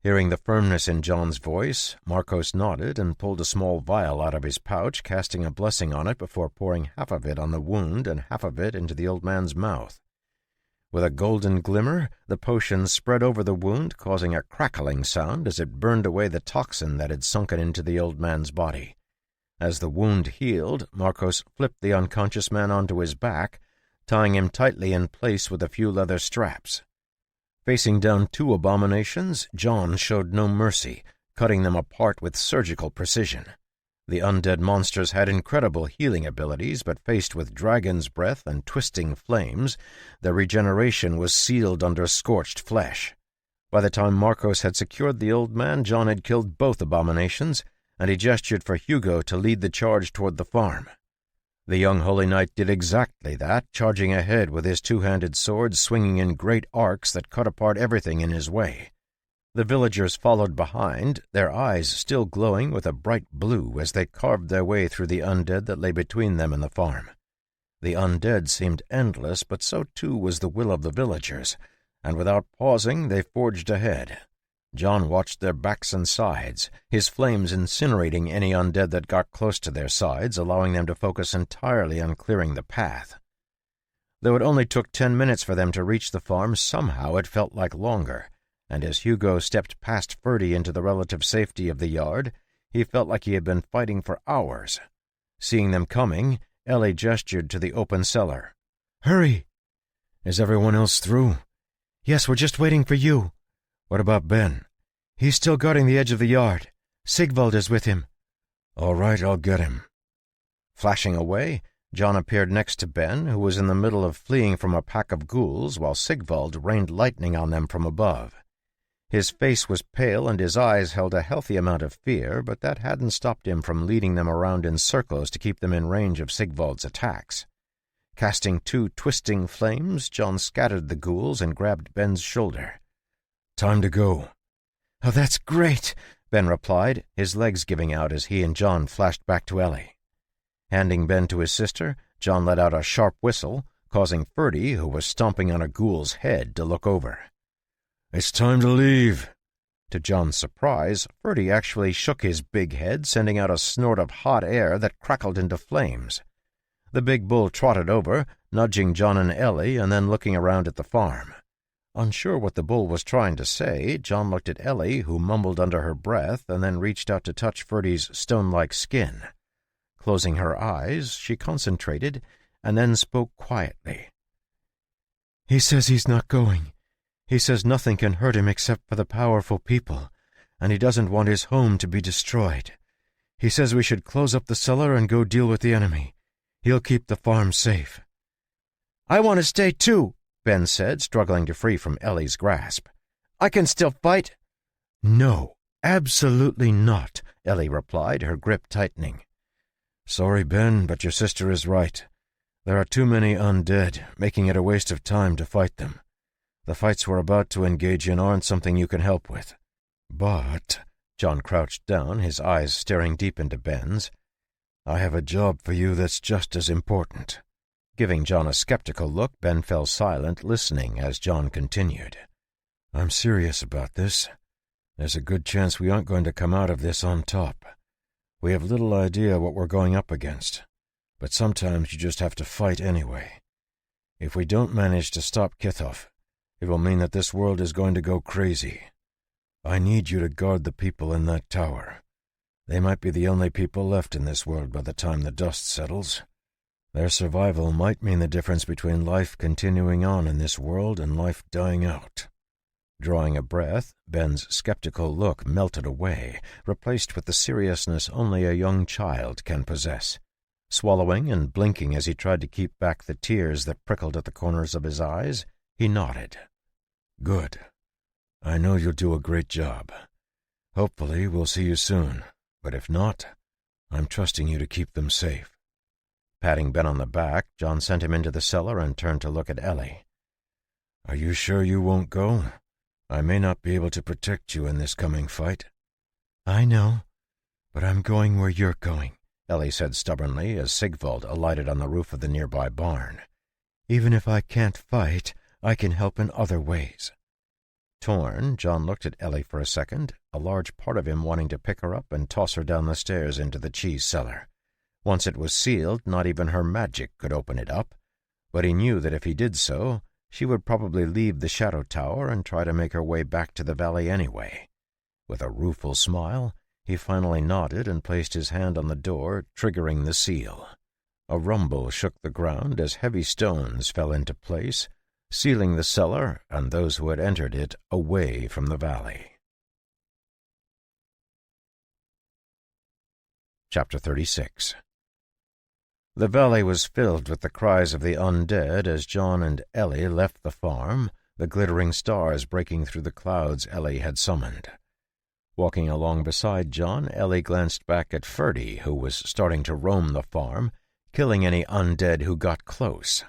Hearing the firmness in John's voice, Marcos nodded and pulled a small vial out of his pouch, casting a blessing on it before pouring half of it on the wound and half of it into the old man's mouth. With a golden glimmer, the potion spread over the wound, causing a crackling sound as it burned away the toxin that had sunken into the old man's body. As the wound healed, Marcos flipped the unconscious man onto his back, tying him tightly in place with a few leather straps. Facing down two abominations, John showed no mercy, cutting them apart with surgical precision. The undead monsters had incredible healing abilities, but faced with dragon's breath and twisting flames, their regeneration was sealed under scorched flesh. By the time Marcos had secured the old man, John had killed both abominations, and he gestured for Hugo to lead the charge toward the farm. The young Holy Knight did exactly that, charging ahead with his two-handed sword swinging in great arcs that cut apart everything in his way. The villagers followed behind, their eyes still glowing with a bright blue as they carved their way through the undead that lay between them and the farm. The undead seemed endless, but so too was the will of the villagers, and without pausing they forged ahead. John watched their backs and sides, his flames incinerating any undead that got close to their sides, allowing them to focus entirely on clearing the path. Though it only took 10 minutes for them to reach the farm, somehow it felt like longer, and as Hugo stepped past Ferdy into the relative safety of the yard, he felt like he had been fighting for hours. Seeing them coming, Ellie gestured to the open cellar. "Hurry!" "Is everyone else through?" "Yes, we're just waiting for you." "What about Ben?" "He's still guarding the edge of the yard. Sigvald is with him." "All right, I'll get him." Flashing away, John appeared next to Ben, who was in the middle of fleeing from a pack of ghouls, while Sigvald rained lightning on them from above. His face was pale and his eyes held a healthy amount of fear, but that hadn't stopped him from leading them around in circles to keep them in range of Sigvald's attacks. Casting 2 twisting flames, John scattered the ghouls and grabbed Ben's shoulder. "Time to go." "Oh, that's great," Ben replied, his legs giving out as he and John flashed back to Ellie. Handing Ben to his sister, John let out a sharp whistle, causing Ferdy, who was stomping on a ghoul's head, to look over. "It's time to leave." To John's surprise, Ferdy actually shook his big head, sending out a snort of hot air that crackled into flames. The big bull trotted over, nudging John and Ellie, and then looking around at the farm. Unsure what the bull was trying to say, John looked at Ellie, who mumbled under her breath, and then reached out to touch Ferdy's stone-like skin. Closing her eyes, she concentrated, and then spoke quietly. "He says he's not going. He says nothing can hurt him except for the powerful people, and he doesn't want his home to be destroyed. He says we should close up the cellar and go deal with the enemy. He'll keep the farm safe." "I want to stay too," Ben said, struggling to free from Ellie's grasp. "I can still fight." "No, absolutely not," Ellie replied, her grip tightening. "Sorry, Ben, but your sister is right. There are too many undead, making it a waste of time to fight them. The fights we're about to engage in aren't something you can help with. But," John crouched down, his eyes staring deep into Ben's, "I have a job for you that's just as important." Giving John a skeptical look, Ben fell silent, listening as John continued. "I'm serious about this. There's a good chance we aren't going to come out of this on top. We have little idea what we're going up against, but sometimes you just have to fight anyway. If we don't manage to stop Kithoff, it will mean that this world is going to go crazy. I need you to guard the people in that tower. They might be the only people left in this world by the time the dust settles. Their survival might mean the difference between life continuing on in this world and life dying out." Drawing a breath, Ben's skeptical look melted away, replaced with the seriousness only a young child can possess. Swallowing and blinking as he tried to keep back the tears that prickled at the corners of his eyes, he nodded. "Good. I know you'll do a great job. Hopefully we'll see you soon, but if not, I'm trusting you to keep them safe." Patting Ben on the back, John sent him into the cellar and turned to look at Ellie. "Are you sure you won't go? I may not be able to protect you in this coming fight." "I know, but I'm going where you're going," Ellie said stubbornly as Sigvald alighted on the roof of the nearby barn. "Even if I can't fight, I can help in other ways." Torn, John looked at Ellie for a second, a large part of him wanting to pick her up and toss her down the stairs into the cheese cellar. Once it was sealed, not even her magic could open it up, but he knew that if he did so, she would probably leave the Shadow Tower and try to make her way back to the valley anyway. With a rueful smile, he finally nodded and placed his hand on the door, triggering the seal. A rumble shook the ground as heavy stones fell into place, sealing the cellar and those who had entered it away from the valley. Chapter 36. The valley was filled with the cries of the undead as John and Ellie left the farm, the glittering stars breaking through the clouds Ellie had summoned. Walking along beside John, Ellie glanced back at Ferdy, who was starting to roam the farm, killing any undead who got close.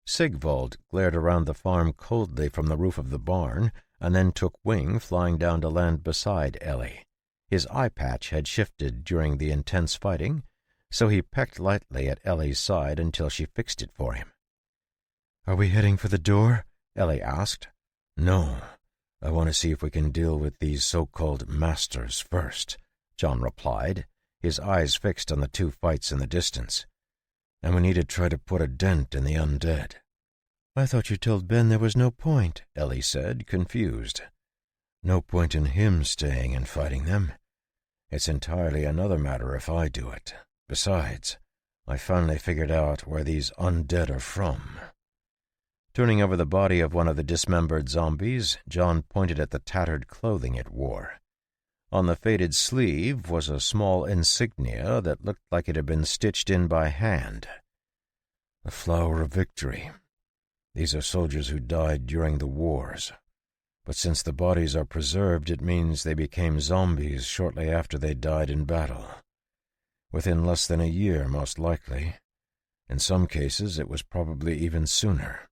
Sigvald glared around the farm coldly from the roof of the barn, and then took wing, flying down to land beside Ellie. His eye patch had shifted during the intense fighting, so he pecked lightly at Ellie's side until she fixed it for him. "Are we heading for the door?" Ellie asked. "No. I want to see if we can deal with these so-called masters first," John replied, his eyes fixed on the two fights in the distance. "And we need to try to put a dent in the undead." "I thought you told Ben there was no point," Ellie said, confused. "No point in him staying and fighting them. It's entirely another matter if I do it. Besides, I finally figured out where these undead are from." Turning over the body of one of the dismembered zombies, John pointed at the tattered clothing it wore. On the faded sleeve was a small insignia that looked like it had been stitched in by hand. "The Flower of Victory. These are soldiers who died during the wars. But since the bodies are preserved, it means they became zombies shortly after they died in battle. Within less than a year, most likely. In some cases, it was probably even sooner.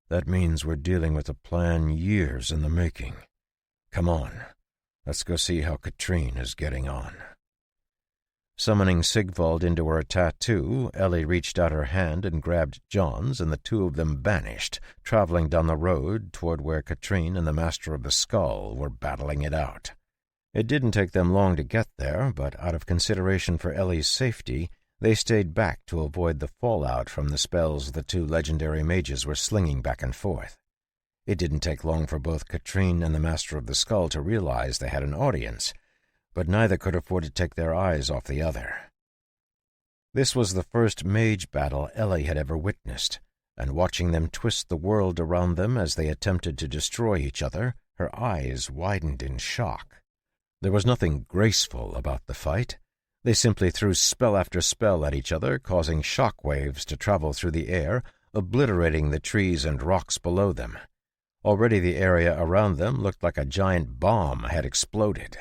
That means we're dealing with a plan years in the making. Come on, let's go see how Katrine is getting on." Summoning Sigvald into her tattoo, Ellie reached out her hand and grabbed John's, and the two of them vanished, traveling down the road toward where Katrine and the Master of the Skull were battling it out. It didn't take them long to get there, but out of consideration for Ellie's safety, they stayed back to avoid the fallout from the spells the two legendary mages were slinging back and forth. It didn't take long for both Katrine and the Master of the Skull to realize they had an audience, but neither could afford to take their eyes off the other. This was the first mage battle Ellie had ever witnessed, and watching them twist the world around them as they attempted to destroy each other, her eyes widened in shock. There was nothing graceful about the fight. They simply threw spell after spell at each other, causing shock waves to travel through the air, obliterating the trees and rocks below them. Already the area around them looked like a giant bomb had exploded.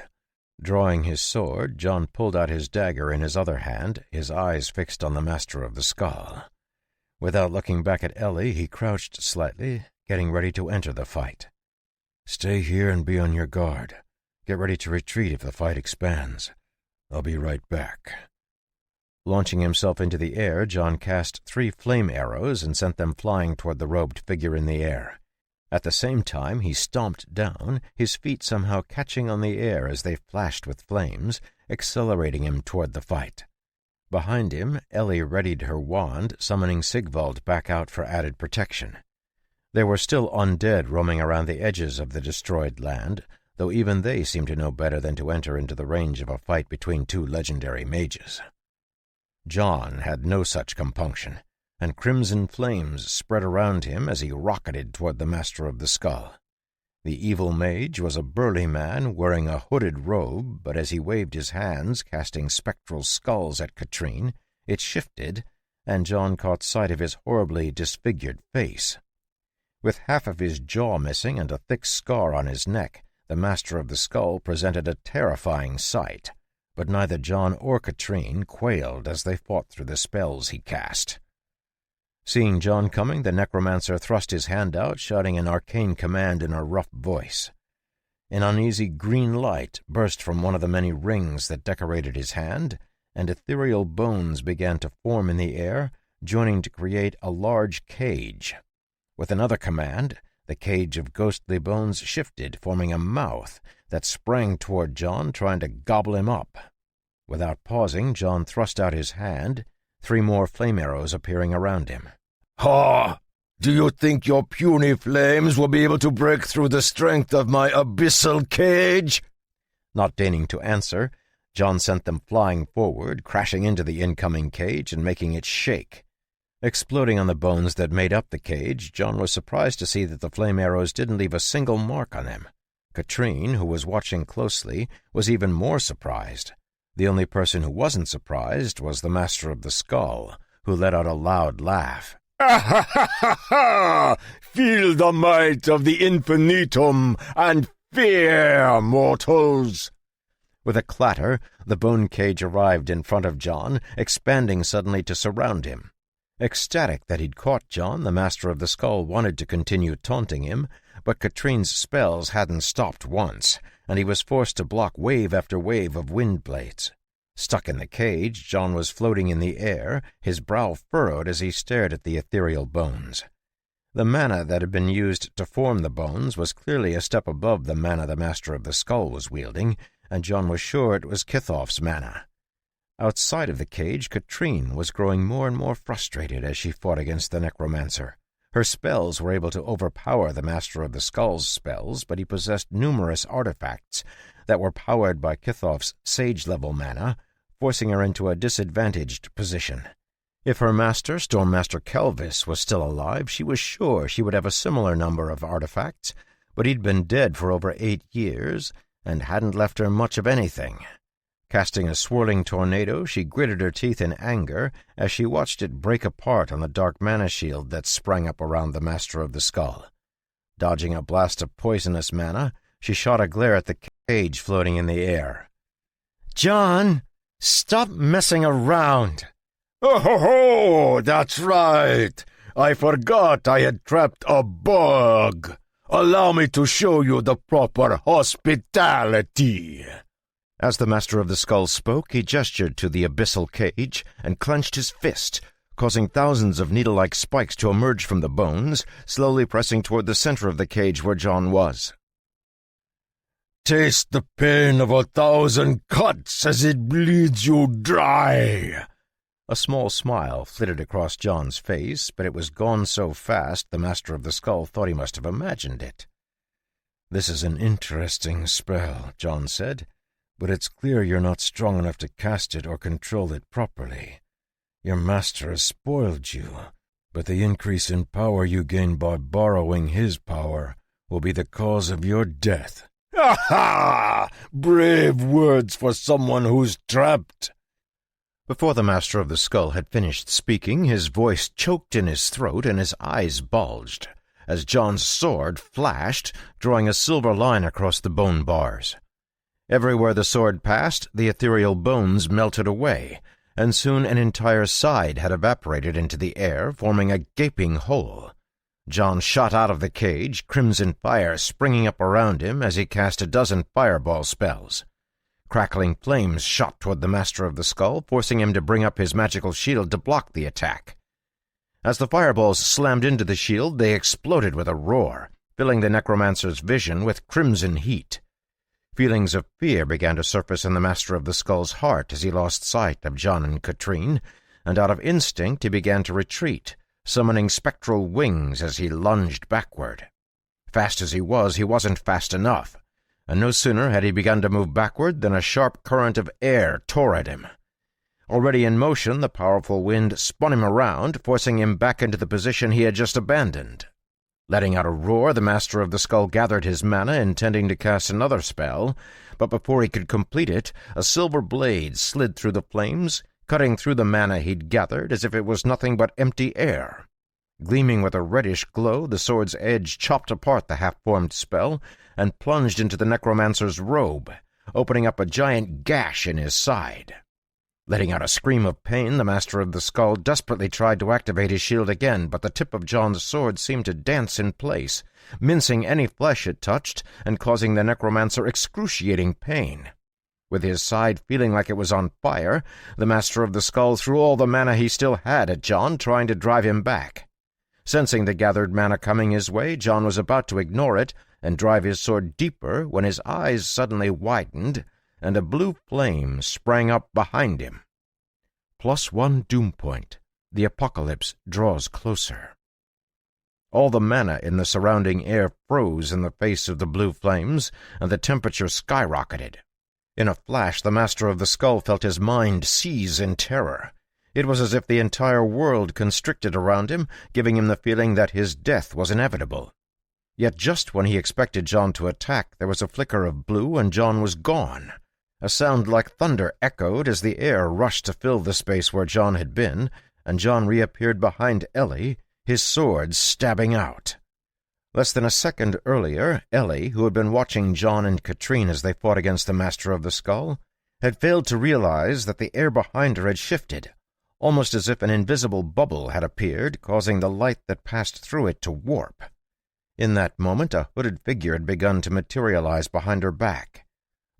Drawing his sword, John pulled out his dagger in his other hand, his eyes fixed on the Master of the Skull. Without looking back at Ellie, he crouched slightly, getting ready to enter the fight. "Stay here and be on your guard. Get ready to retreat if the fight expands. I'll be right back." Launching himself into the air, John cast 3 flame arrows and sent them flying toward the robed figure in the air. At the same time, he stomped down, his feet somehow catching on the air as they flashed with flames, accelerating him toward the fight. Behind him, Ellie readied her wand, summoning Sigvald back out for added protection. There were still undead roaming around the edges of the destroyed land, though even they seemed to know better than to enter into the range of a fight between 2 legendary mages. John had no such compunction, and crimson flames spread around him as he rocketed toward the Master of the Skull. The evil mage was a burly man wearing a hooded robe, but as he waved his hands, casting spectral skulls at Katrine, it shifted, and John caught sight of his horribly disfigured face. With half of his jaw missing and a thick scar on his neck, the Master of the Skull presented a terrifying sight, but neither John or Katrine quailed as they fought through the spells he cast. Seeing John coming, the necromancer thrust his hand out, shouting an arcane command in a rough voice. An uneasy green light burst from one of the many rings that decorated his hand, and ethereal bones began to form in the air, joining to create a large cage. With another command, the cage of ghostly bones shifted, forming a mouth that sprang toward John, trying to gobble him up. Without pausing, John thrust out his hand, 3 more flame arrows appearing around him. "Ha! Do you think your puny flames will be able to break through the strength of my abyssal cage?" Not deigning to answer, John sent them flying forward, crashing into the incoming cage and making it shake. Exploding on the bones that made up the cage, John was surprised to see that the flame arrows didn't leave a single mark on them. Katrine, who was watching closely, was even more surprised. The only person who wasn't surprised was the Master of the Skull, who let out a loud laugh. "Ha ha ha ha! Feel the might of the infinitum, and fear, mortals!" With a clatter, the bone cage arrived in front of John, expanding suddenly to surround him. Ecstatic that he'd caught John, the Master of the Skull wanted to continue taunting him, but Katrine's spells hadn't stopped once, and he was forced to block wave after wave of wind blades. Stuck in the cage, John was floating in the air, his brow furrowed as he stared at the ethereal bones. The mana that had been used to form the bones was clearly a step above the mana the Master of the Skull was wielding, and John was sure it was Kithoff's mana. Outside of the cage, Katrine was growing more and more frustrated as she fought against the necromancer. Her spells were able to overpower the Master of the Skull's spells, but he possessed numerous artifacts that were powered by Kithoff's sage-level mana, forcing her into a disadvantaged position. If her master, Stormmaster Kelvis, was still alive, she was sure she would have a similar number of artifacts, but he'd been dead for over 8 years and hadn't left her much of anything. Casting a swirling tornado, she gritted her teeth in anger as she watched it break apart on the dark mana shield that sprang up around the Master of the Skull. Dodging a blast of poisonous mana, she shot a glare at the cage floating in the air. "John, stop messing around!" "Oh, that's right. I forgot I had trapped a bug. Allow me to show you the proper hospitality." As the Master of the Skull spoke, he gestured to the abyssal cage and clenched his fist, causing thousands of needle-like spikes to emerge from the bones, slowly pressing toward the center of the cage where John was. "Taste the pain of 1,000 cuts as it bleeds you dry." A small smile flitted across John's face, but it was gone so fast the Master of the Skull thought he must have imagined it. "This is an interesting spell," John said, "but it's clear you're not strong enough to cast it or control it properly. Your master has spoiled you, but the increase in power you gain by borrowing his power will be the cause of your death." "Ha ha! Brave words for someone who's trapped." Before the Master of the Skull had finished speaking, his voice choked in his throat and his eyes bulged, as John's sword flashed, drawing a silver line across the bone bars. Everywhere the sword passed, the ethereal bones melted away, and soon an entire side had evaporated into the air, forming a gaping hole. John shot out of the cage, crimson fire springing up around him as he cast a dozen fireball spells. Crackling flames shot toward the Master of the Skull, forcing him to bring up his magical shield to block the attack. As the fireballs slammed into the shield, they exploded with a roar, filling the necromancer's vision with crimson heat. Feelings of fear began to surface in the Master of the Skull's heart as he lost sight of John and Katrine, and out of instinct he began to retreat, summoning spectral wings as he lunged backward. Fast as he wasn't fast enough, and no sooner had he begun to move backward than a sharp current of air tore at him. Already in motion, the powerful wind spun him around, forcing him back into the position he had just abandoned. Letting out a roar, the Master of the Skull gathered his mana, intending to cast another spell, but before he could complete it, a silver blade slid through the flames, cutting through the mana he'd gathered as if it was nothing but empty air. Gleaming with a reddish glow, the sword's edge chopped apart the half-formed spell and plunged into the necromancer's robe, opening up a giant gash in his side. Letting out a scream of pain, the Master of the Skull desperately tried to activate his shield again, but the tip of John's sword seemed to dance in place, mincing any flesh it touched and causing the necromancer excruciating pain. With his side feeling like it was on fire, the Master of the Skull threw all the mana he still had at John, trying to drive him back. Sensing the gathered mana coming his way, John was about to ignore it and drive his sword deeper when his eyes suddenly widened and a blue flame sprang up behind him. +1 doom point. The apocalypse draws closer. All the mana in the surrounding air froze in the face of the blue flames, and the temperature skyrocketed. In a flash, the Master of the Skull felt his mind seize in terror. It was as if the entire world constricted around him, giving him the feeling that his death was inevitable. Yet just when he expected John to attack, there was a flicker of blue, and John was gone. A sound like thunder echoed as the air rushed to fill the space where John had been, and John reappeared behind Ellie, his sword stabbing out. Less than a second earlier, Ellie, who had been watching John and Katrine as they fought against the Master of the Skull, had failed to realize that the air behind her had shifted, almost as if an invisible bubble had appeared, causing the light that passed through it to warp. In that moment, a hooded figure had begun to materialize behind her back.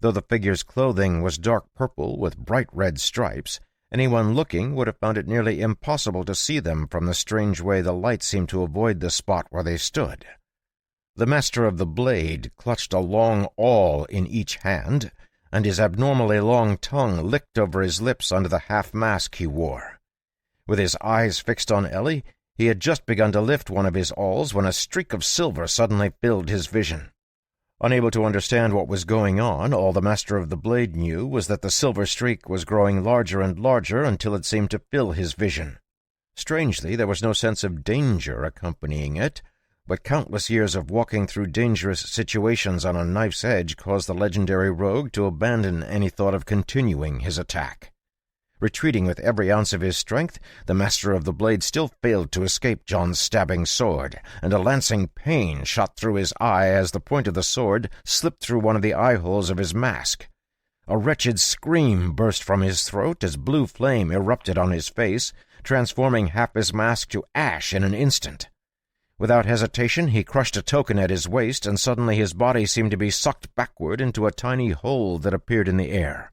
Though the figure's clothing was dark purple with bright red stripes, anyone looking would have found it nearly impossible to see them from the strange way the light seemed to avoid the spot where they stood. The master of the blade clutched a long awl in each hand, and his abnormally long tongue licked over his lips under the half-mask he wore. With his eyes fixed on Ellie, he had just begun to lift one of his awls when a streak of silver suddenly filled his vision. Unable to understand what was going on, all the master of the blade knew was that the silver streak was growing larger and larger until it seemed to fill his vision. Strangely, there was no sense of danger accompanying it, but countless years of walking through dangerous situations on a knife's edge caused the legendary rogue to abandon any thought of continuing his attack. Retreating with every ounce of his strength, the master of the blade still failed to escape John's stabbing sword, and a lancing pain shot through his eye as the point of the sword slipped through one of the eye-holes of his mask. A wretched scream burst from his throat as blue flame erupted on his face, transforming half his mask to ash in an instant. Without hesitation, he crushed a token at his waist, and suddenly his body seemed to be sucked backward into a tiny hole that appeared in the air.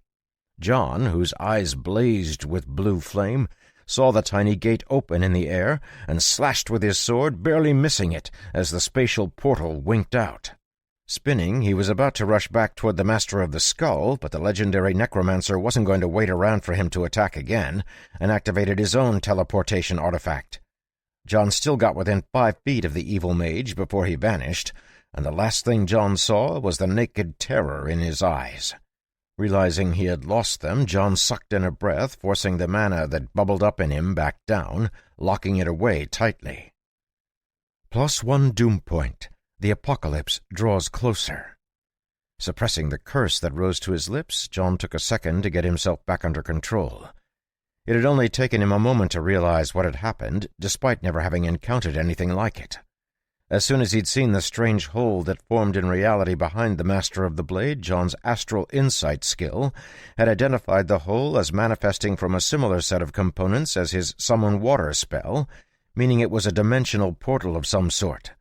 John, whose eyes blazed with blue flame, saw the tiny gate open in the air and slashed with his sword, barely missing it as the spatial portal winked out. Spinning, he was about to rush back toward the Master of the Skull, but the legendary necromancer wasn't going to wait around for him to attack again, and activated his own teleportation artifact. John still got within 5 feet of the evil mage before he vanished, and the last thing John saw was the naked terror in his eyes. Realizing he had lost them, John sucked in a breath, forcing the mana that bubbled up in him back down, locking it away tightly. +1 doom point. The apocalypse draws closer. Suppressing the curse that rose to his lips, John took a second to get himself back under control. It had only taken him a moment to realize what had happened, despite never having encountered anything like it. As soon as he'd seen the strange hole that formed in reality behind the Master of the Blade, John's astral insight skill had identified the hole as manifesting from a similar set of components as his summon water spell, meaning it was a dimensional portal of some sort.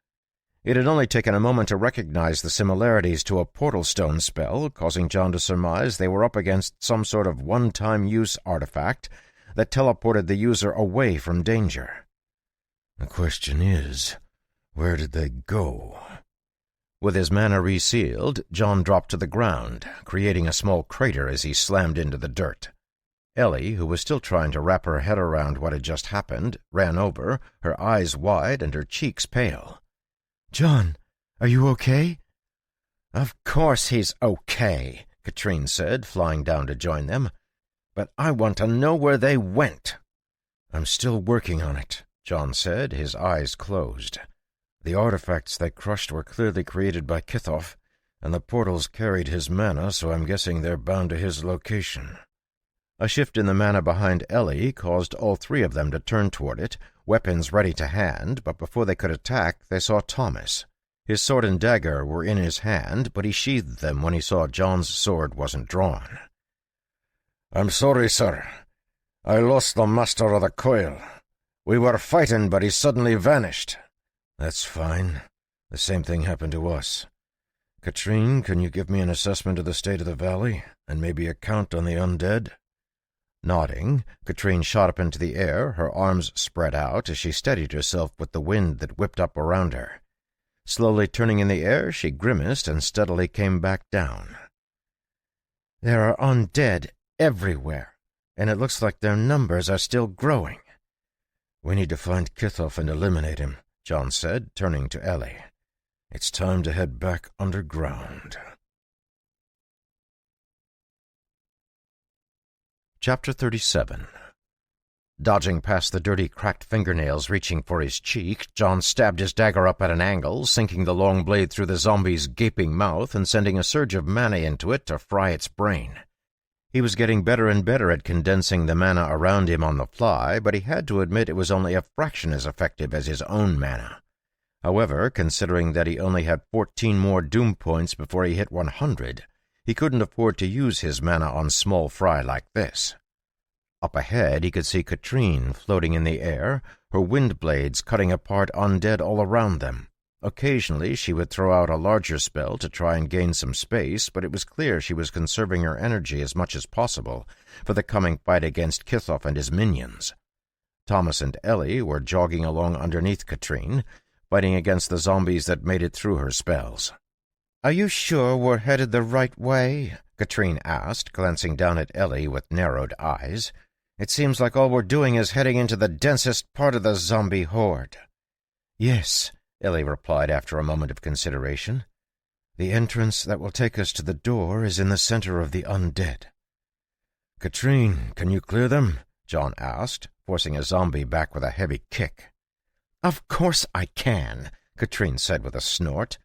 It had only taken a moment to recognize the similarities to a portal stone spell, causing John to surmise they were up against some sort of one-time use artifact that teleported the user away from danger. The question is, where did they go? With his mana resealed, John dropped to the ground, creating a small crater as he slammed into the dirt. Ellie, who was still trying to wrap her head around what had just happened, ran over, her eyes wide and her cheeks pale. "John, are you okay?" "Of course he's okay," Katrine said, flying down to join them. "But I want to know where they went." "I'm still working on it," John said, his eyes closed. "The artifacts they crushed were clearly created by Kithoff, and the portals carried his mana, so I'm guessing they're bound to his location." A shift in the mana behind Ellie caused all 3 of them to turn toward it, weapons ready to hand, but before they could attack, they saw Thomas. His sword and dagger were in his hand, but he sheathed them when he saw John's sword wasn't drawn. "I'm sorry, sir. I lost the master of the coil. We were fighting, but he suddenly vanished." "That's fine. The same thing happened to us. Katrine, can you give me an assessment of the state of the valley, and maybe a count on the undead?" Nodding, Katrine shot up into the air, her arms spread out as she steadied herself with the wind that whipped up around her. Slowly turning in the air, she grimaced and steadily came back down. "There are undead everywhere, and it looks like their numbers are still growing." "We need to find Kithoff and eliminate him," John said, turning to Ellie. "It's time to head back underground." Chapter 37. Dodging past the dirty, cracked fingernails reaching for his cheek, John stabbed his dagger up at an angle, sinking the long blade through the zombie's gaping mouth and sending a surge of mana into it to fry its brain. He was getting better and better at condensing the mana around him on the fly, but he had to admit it was only a fraction as effective as his own mana. However, considering that he only had 14 more doom points before he hit 100, he couldn't afford to use his mana on small fry like this. Up ahead, he could see Katrine floating in the air, her wind blades cutting apart undead all around them. Occasionally she would throw out a larger spell to try and gain some space, but it was clear she was conserving her energy as much as possible for the coming fight against Kithoff and his minions. Thomas and Ellie were jogging along underneath Katrine, fighting against the zombies that made it through her spells. "Are you sure we're headed the right way?" Katrine asked, glancing down at Ellie with narrowed eyes. "It seems like all we're doing is heading into the densest part of the zombie horde." "Yes," Ellie replied after a moment of consideration. "The entrance that will take us to the door is in the center of the undead." "Katrine, can you clear them?" John asked, forcing a zombie back with a heavy kick. "Of course I can," Katrine said with a snort.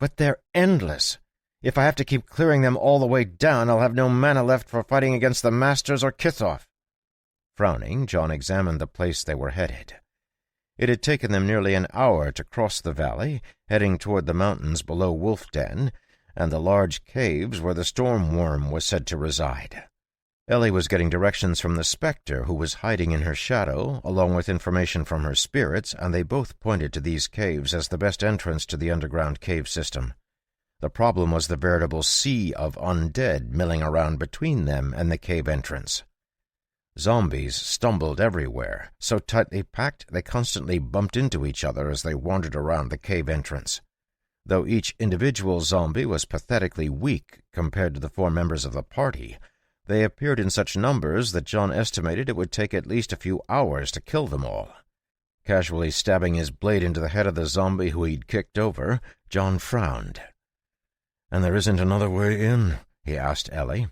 "But they're endless. If I have to keep clearing them all the way down, I'll have no mana left for fighting against the Masters or Kithoff." Frowning, John examined the place they were headed. It had taken them nearly an hour to cross the valley, heading toward the mountains below Wolf Den, and the large caves where the storm worm was said to reside. Ellie was getting directions from the spectre who was hiding in her shadow, along with information from her spirits, and they both pointed to these caves as the best entrance to the underground cave system. The problem was the veritable sea of undead milling around between them and the cave entrance. Zombies stumbled everywhere, so tightly packed they constantly bumped into each other as they wandered around the cave entrance. Though each individual zombie was pathetically weak compared to the 4 members of the party, they appeared in such numbers that John estimated it would take at least a few hours to kill them all. Casually stabbing his blade into the head of the zombie who he'd kicked over, John frowned. "And there isn't another way in?" he asked Ellie.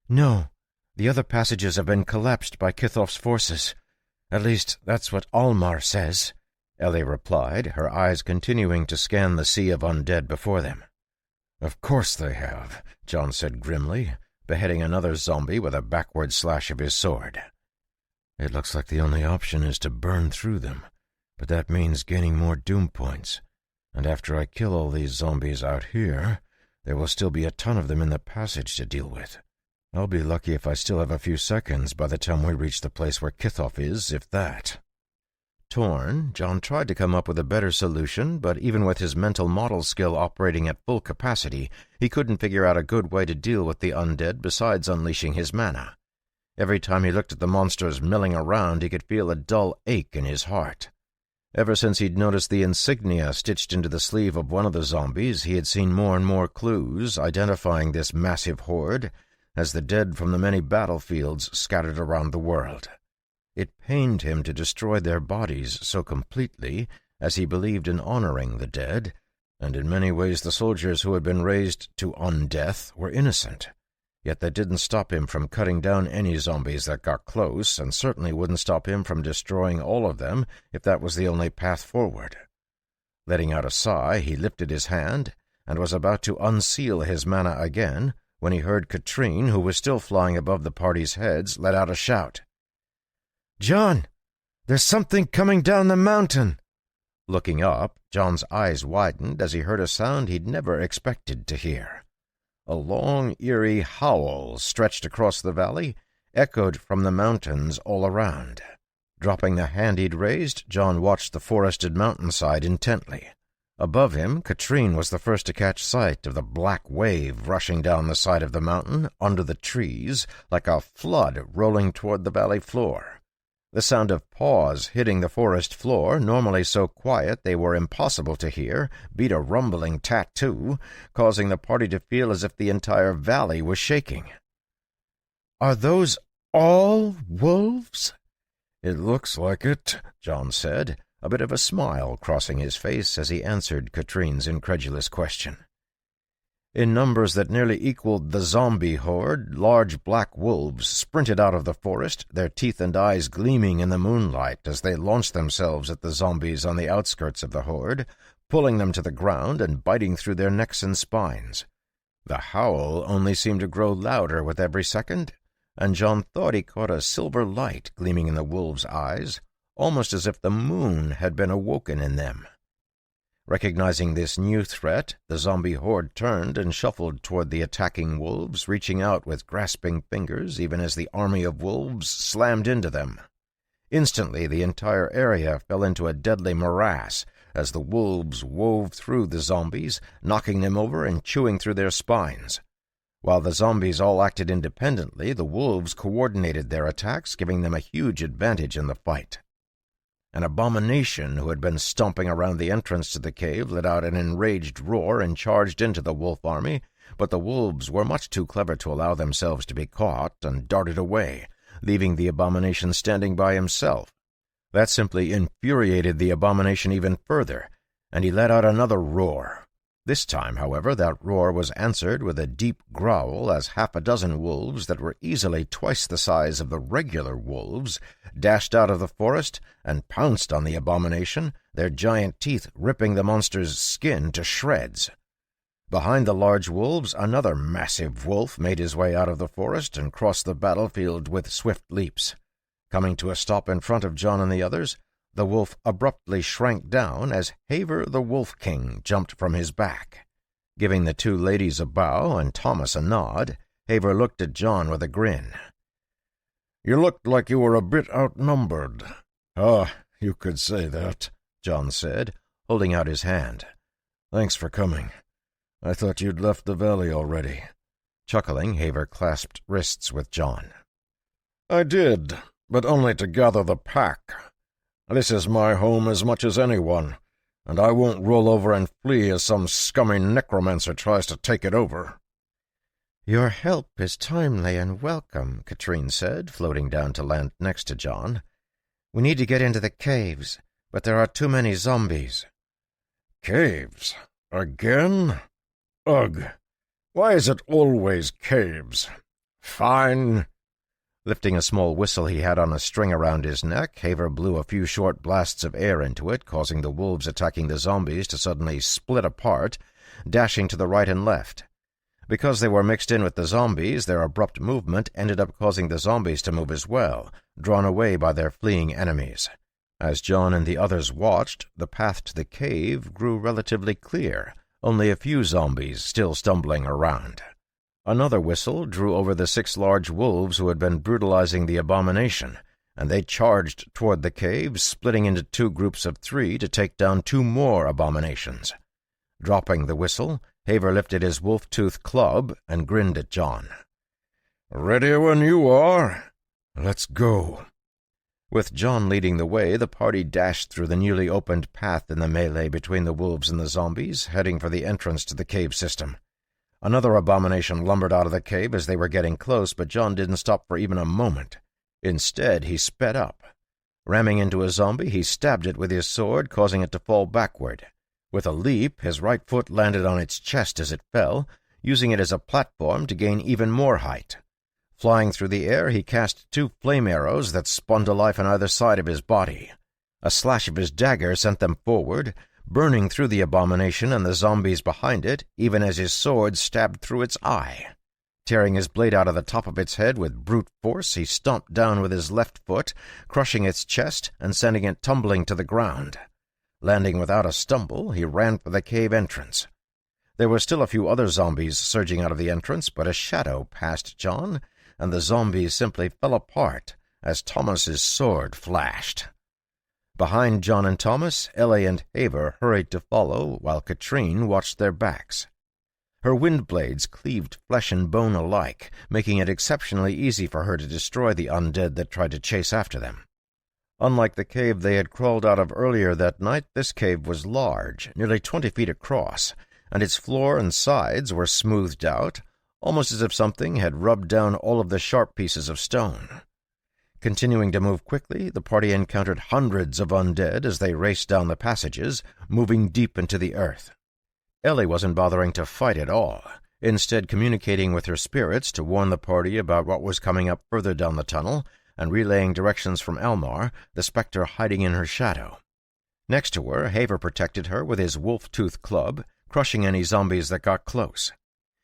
"No. The other passages have been collapsed by Kithoff's forces. At least, that's what Almar says," Ellie replied, her eyes continuing to scan the sea of undead before them. "Of course they have," John said grimly, beheading another zombie with a backward slash of his sword. "It looks like the only option is to burn through them, but that means gaining more doom points. And after I kill all these zombies out here, there will still be a ton of them in the passage to deal with. I'll be lucky if I still have a few seconds by the time we reach the place where Kithoff is, if that." Torn, John tried to come up with a better solution, but even with his mental model skill operating at full capacity, he couldn't figure out a good way to deal with the undead besides unleashing his mana. Every time he looked at the monsters milling around, he could feel a dull ache in his heart. Ever since he'd noticed the insignia stitched into the sleeve of one of the zombies, he had seen more and more clues identifying this massive horde as the dead from the many battlefields scattered around the world. It pained him to destroy their bodies so completely, as he believed in honoring the dead, and in many ways the soldiers who had been raised to undeath were innocent. Yet that didn't stop him from cutting down any zombies that got close, and certainly wouldn't stop him from destroying all of them if that was the only path forward. Letting out a sigh, he lifted his hand and was about to unseal his mana again when he heard Katrine, who was still flying above the party's heads, let out a shout. "John, there's something coming down the mountain!" Looking up, John's eyes widened as he heard a sound he'd never expected to hear. A long, eerie howl stretched across the valley, echoed from the mountains all around. Dropping the hand he'd raised, John watched the forested mountainside intently. Above him, Katrine was the first to catch sight of the black wave rushing down the side of the mountain, under the trees, like a flood rolling toward the valley floor. The sound of paws hitting the forest floor, normally so quiet they were impossible to hear, beat a rumbling tattoo, causing the party to feel as if the entire valley was shaking. "Are those all wolves?" "It looks like it," John said, a bit of a smile crossing his face as he answered Katrine's incredulous question. In numbers that nearly equaled the zombie horde, large black wolves sprinted out of the forest, their teeth and eyes gleaming in the moonlight as they launched themselves at the zombies on the outskirts of the horde, pulling them to the ground and biting through their necks and spines. The howl only seemed to grow louder with every second, and John thought he caught a silver light gleaming in the wolves' eyes, almost as if the moon had been awoken in them. Recognizing this new threat, the zombie horde turned and shuffled toward the attacking wolves, reaching out with grasping fingers even as the army of wolves slammed into them. Instantly, the entire area fell into a deadly morass, as the wolves wove through the zombies, knocking them over and chewing through their spines. While the zombies all acted independently, the wolves coordinated their attacks, giving them a huge advantage in the fight. An abomination who had been stomping around the entrance to the cave let out an enraged roar and charged into the wolf army, but the wolves were much too clever to allow themselves to be caught and darted away, leaving the abomination standing by himself. That simply infuriated the abomination even further, and he let out another roar. This time, however, that roar was answered with a deep growl as half a dozen wolves that were easily twice the size of the regular wolves dashed out of the forest and pounced on the abomination, their giant teeth ripping the monster's skin to shreds. Behind the large wolves, another massive wolf made his way out of the forest and crossed the battlefield with swift leaps. Coming to a stop in front of John and the others, the wolf abruptly shrank down as Haver the Wolf King jumped from his back. Giving the two ladies a bow and Thomas a nod, Haver looked at John with a grin. "You looked like you were a bit outnumbered." "Ah, you could say that," John said, holding out his hand. "Thanks for coming. I thought you'd left the valley already." Chuckling, Haver clasped wrists with John. "I did, but only to gather the pack. This is my home as much as anyone, and I won't roll over and flee as some scummy necromancer tries to take it over." "Your help is timely and welcome," Katrine said, floating down to land next to John. "We need to get into the caves, but there are too many zombies." "Caves? Again? Ugh! Why is it always caves? Fine." Lifting a small whistle he had on a string around his neck, Haver blew a few short blasts of air into it, causing the wolves attacking the zombies to suddenly split apart, dashing to the right and left. Because they were mixed in with the zombies, their abrupt movement ended up causing the zombies to move as well, drawn away by their fleeing enemies. As John and the others watched, the path to the cave grew relatively clear, only a few zombies still stumbling around. Another whistle drew over the 6 large wolves who had been brutalizing the abomination, and they charged toward the cave, splitting into 2 groups of 3 to take down 2 more abominations. Dropping the whistle, Haver lifted his wolf-tooth club and grinned at John. "Ready when you are. Let's go." With John leading the way, the party dashed through the newly opened path in the melee between the wolves and the zombies, heading for the entrance to the cave system. Another abomination lumbered out of the cave as they were getting close, but John didn't stop for even a moment. Instead, he sped up. Ramming into a zombie, he stabbed it with his sword, causing it to fall backward. With a leap, his right foot landed on its chest as it fell, using it as a platform to gain even more height. Flying through the air, he cast 2 flame arrows that spun to life on either side of his body. A slash of his dagger sent them forward, burning through the abomination and the zombies behind it, even as his sword stabbed through its eye. Tearing his blade out of the top of its head with brute force, he stomped down with his left foot, crushing its chest and sending it tumbling to the ground. Landing without a stumble, he ran for the cave entrance. There were still a few other zombies surging out of the entrance, but a shadow passed John, and the zombies simply fell apart as Thomas's sword flashed. Behind John and Thomas, Ellie and Haver hurried to follow, while Katrine watched their backs. Her wind blades cleaved flesh and bone alike, making it exceptionally easy for her to destroy the undead that tried to chase after them. Unlike the cave they had crawled out of earlier that night, this cave was large, nearly 20 feet across, and its floor and sides were smoothed out, almost as if something had rubbed down all of the sharp pieces of stone. Continuing to move quickly, the party encountered hundreds of undead as they raced down the passages, moving deep into the earth. Ellie wasn't bothering to fight at all, instead communicating with her spirits to warn the party about what was coming up further down the tunnel, and relaying directions from Elmar, the spectre hiding in her shadow. Next to her, Haver protected her with his wolf-tooth club, crushing any zombies that got close.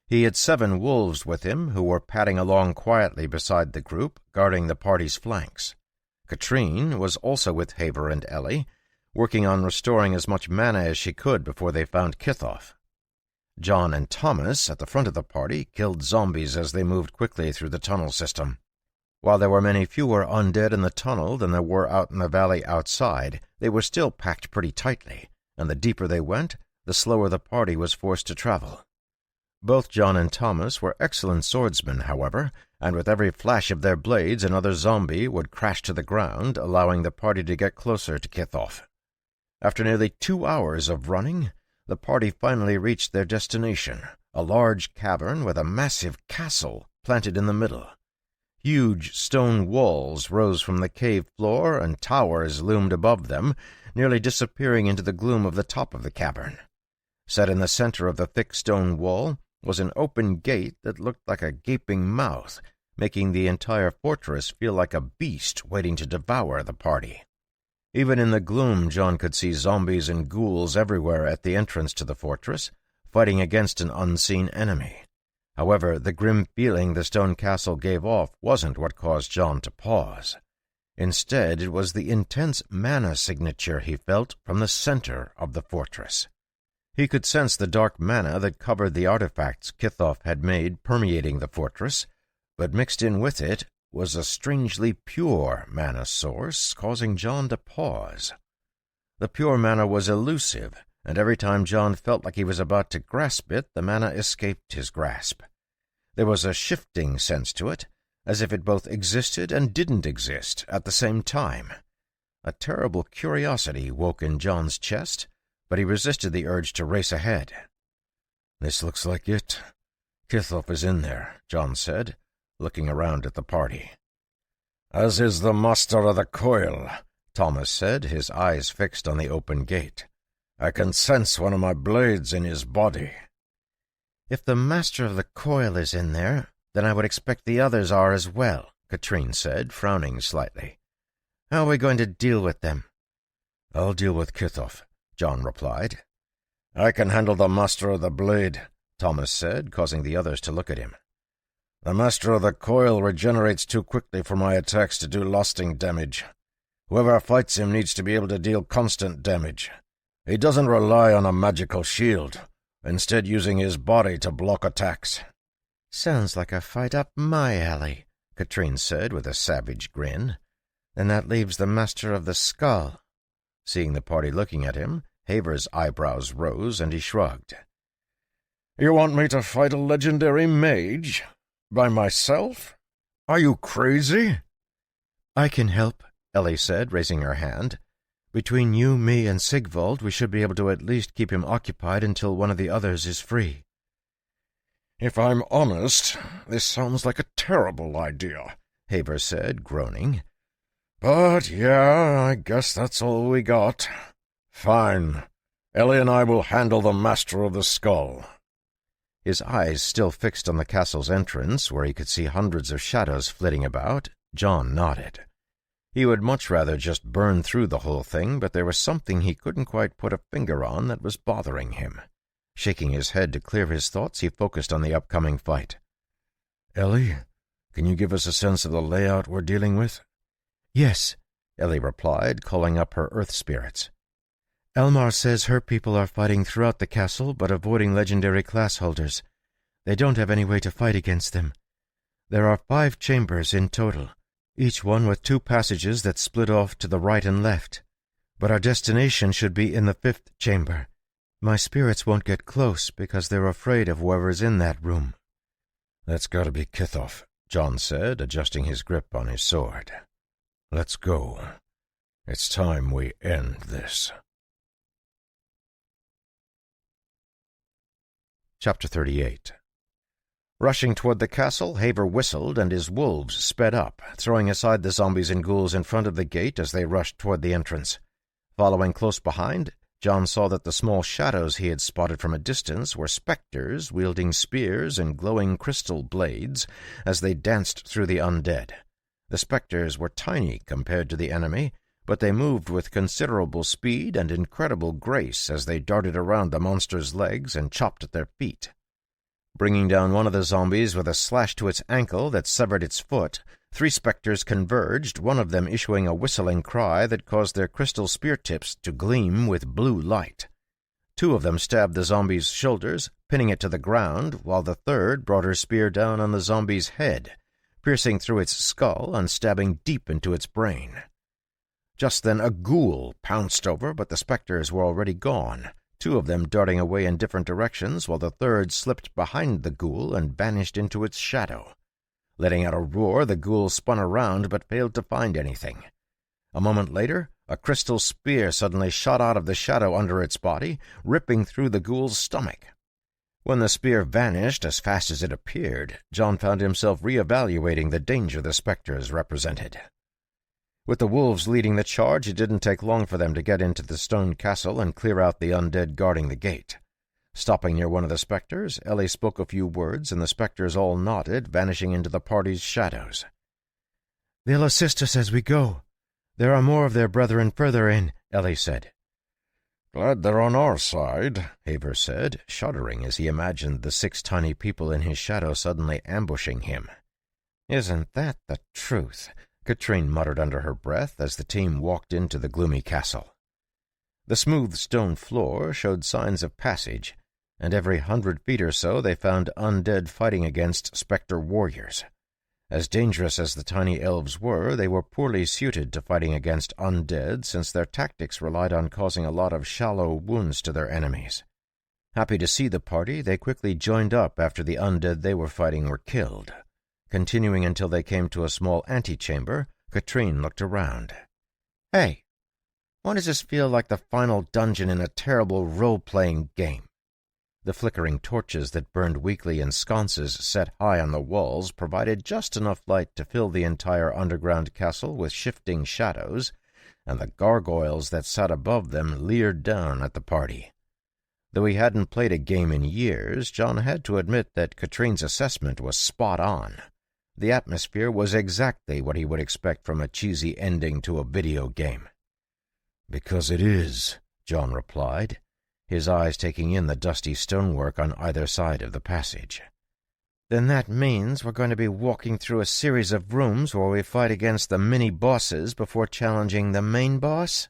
He had 7 wolves with him, who were padding along quietly beside the group, guarding the party's flanks. Katrine was also with Haver and Ellie, working on restoring as much mana as she could before they found Kithoff. John and Thomas, at the front of the party, killed zombies as they moved quickly through the tunnel system. While there were many fewer undead in the tunnel than there were out in the valley outside, they were still packed pretty tightly, and the deeper they went, the slower the party was forced to travel. Both John and Thomas were excellent swordsmen, however, and with every flash of their blades another zombie would crash to the ground, allowing the party to get closer to Kithoff. After nearly 2 hours of running, the party finally reached their destination, a large cavern with a massive castle planted in the middle. Huge stone walls rose from the cave floor, and towers loomed above them, nearly disappearing into the gloom of the top of the cavern. Set in the center of the thick stone wall was an open gate that looked like a gaping mouth, making the entire fortress feel like a beast waiting to devour the party. Even in the gloom, John could see zombies and ghouls everywhere at the entrance to the fortress, fighting against an unseen enemy. However, the grim feeling the stone castle gave off wasn't what caused John to pause. Instead, it was the intense mana signature he felt from the center of the fortress. He could sense the dark mana that covered the artifacts Kithoff had made permeating the fortress, but mixed in with it was a strangely pure mana source, causing John to pause. The pure mana was elusive, and every time John felt like he was about to grasp it, the mana escaped his grasp. There was a shifting sense to it, as if it both existed and didn't exist at the same time. A terrible curiosity woke in John's chest, but he resisted the urge to race ahead. "This looks like it. Kithoff is in there," John said, looking around at the party. "As is the master of the coil," Thomas said, his eyes fixed on the open gate. "I can sense one of my blades in his body." "If the master of the coil is in there, then I would expect the others are as well," Katrine said, frowning slightly. "How are we going to deal with them?" "I'll deal with Kithoff," John replied. "I can handle the master of the blade," Thomas said, causing the others to look at him. "The master of the coil regenerates too quickly for my attacks to do lasting damage. Whoever fights him needs to be able to deal constant damage. He doesn't rely on a magical shield, instead using his body to block attacks." "Sounds like a fight up my alley," Katrine said with a savage grin. "Then that leaves the master of the skull." Seeing the party looking at him, Haver's eyebrows rose and he shrugged. "You want me to fight a legendary mage? By myself? Are you crazy?" "I can help," Ellie said, raising her hand. "Between you, me, and Sigvald, we should be able to at least keep him occupied until one of the others is free." "If I'm honest, this sounds like a terrible idea," Haver said, groaning. "But yeah, I guess that's all we got. Fine. Ellie and I will handle the master of the skull." His eyes still fixed on the castle's entrance, where he could see hundreds of shadows flitting about, John nodded. He would much rather just burn through the whole thing, but there was something he couldn't quite put a finger on that was bothering him. Shaking his head to clear his thoughts, he focused on the upcoming fight. "Ellie, can you give us a sense of the layout we're dealing with?" "Yes," Ellie replied, calling up her earth spirits. "Elmar says her people are fighting throughout the castle, but avoiding legendary class holders. They don't have any way to fight against them. There are 5 chambers in total, each one with 2 passages that split off to the right and left. But our destination should be in the 5th chamber. My spirits won't get close because they're afraid of whoever's in that room." "That's got to be Kithoff," John said, adjusting his grip on his sword. "Let's go. It's time we end this." Chapter 38. Rushing toward the castle, Haver whistled, and his wolves sped up, throwing aside the zombies and ghouls in front of the gate as they rushed toward the entrance. Following close behind, John saw that the small shadows he had spotted from a distance were specters wielding spears and glowing crystal blades as they danced through the undead. The specters were tiny compared to the enemy, but they moved with considerable speed and incredible grace as they darted around the monster's legs and chopped at their feet. Bringing down one of the zombies with a slash to its ankle that severed its foot, 3 specters converged, one of them issuing a whistling cry that caused their crystal spear tips to gleam with blue light. 2 of them stabbed the zombie's shoulders, pinning it to the ground, while the third brought her spear down on the zombie's head, piercing through its skull and stabbing deep into its brain. Just then a ghoul pounced over, but the spectres were already gone, 2 of them darting away in different directions, while the third slipped behind the ghoul and vanished into its shadow. Letting out a roar, the ghoul spun around but failed to find anything. A moment later, a crystal spear suddenly shot out of the shadow under its body, ripping through the ghoul's stomach. When the spear vanished as fast as it appeared, John found himself re-evaluating the danger the spectres represented. With the wolves leading the charge, it didn't take long for them to get into the stone castle and clear out the undead guarding the gate. Stopping near one of the spectres, Ellie spoke a few words, and the spectres all nodded, vanishing into the party's shadows. "They'll assist us as we go. There are more of their brethren further in," Ellie said. "Glad they're on our side," Haver said, shuddering as he imagined the 6 tiny people in his shadow suddenly ambushing him. "Isn't that the truth?" Katrine muttered under her breath as the team walked into the gloomy castle. The smooth stone floor showed signs of passage, and every 100 feet or so they found undead fighting against spectre warriors. As dangerous as the tiny elves were, they were poorly suited to fighting against undead, since their tactics relied on causing a lot of shallow wounds to their enemies. Happy to see the party, they quickly joined up after the undead they were fighting were killed. Continuing until they came to a small antechamber, Katrine looked around. "Hey, why does this feel like the final dungeon in a terrible role-playing game?" The flickering torches that burned weakly in sconces set high on the walls provided just enough light to fill the entire underground castle with shifting shadows, and the gargoyles that sat above them leered down at the party. Though he hadn't played a game in years, John had to admit that Katrine's assessment was spot on. The atmosphere was exactly what he would expect from a cheesy ending to a video game. "Because it is," John replied, his eyes taking in the dusty stonework on either side of the passage. "Then that means we're going to be walking through a series of rooms where we fight against the mini-bosses before challenging the main boss?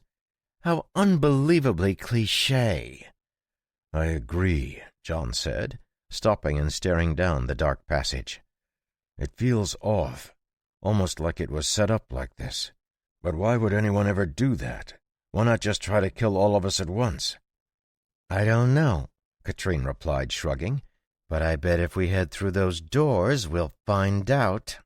How unbelievably cliché." "I agree," John said, stopping and staring down the dark passage. "It feels off, almost like it was set up like this. But why would anyone ever do that? Why not just try to kill all of us at once?" "I don't know," Katrine replied, shrugging, "but I bet if we head through those doors, we'll find out."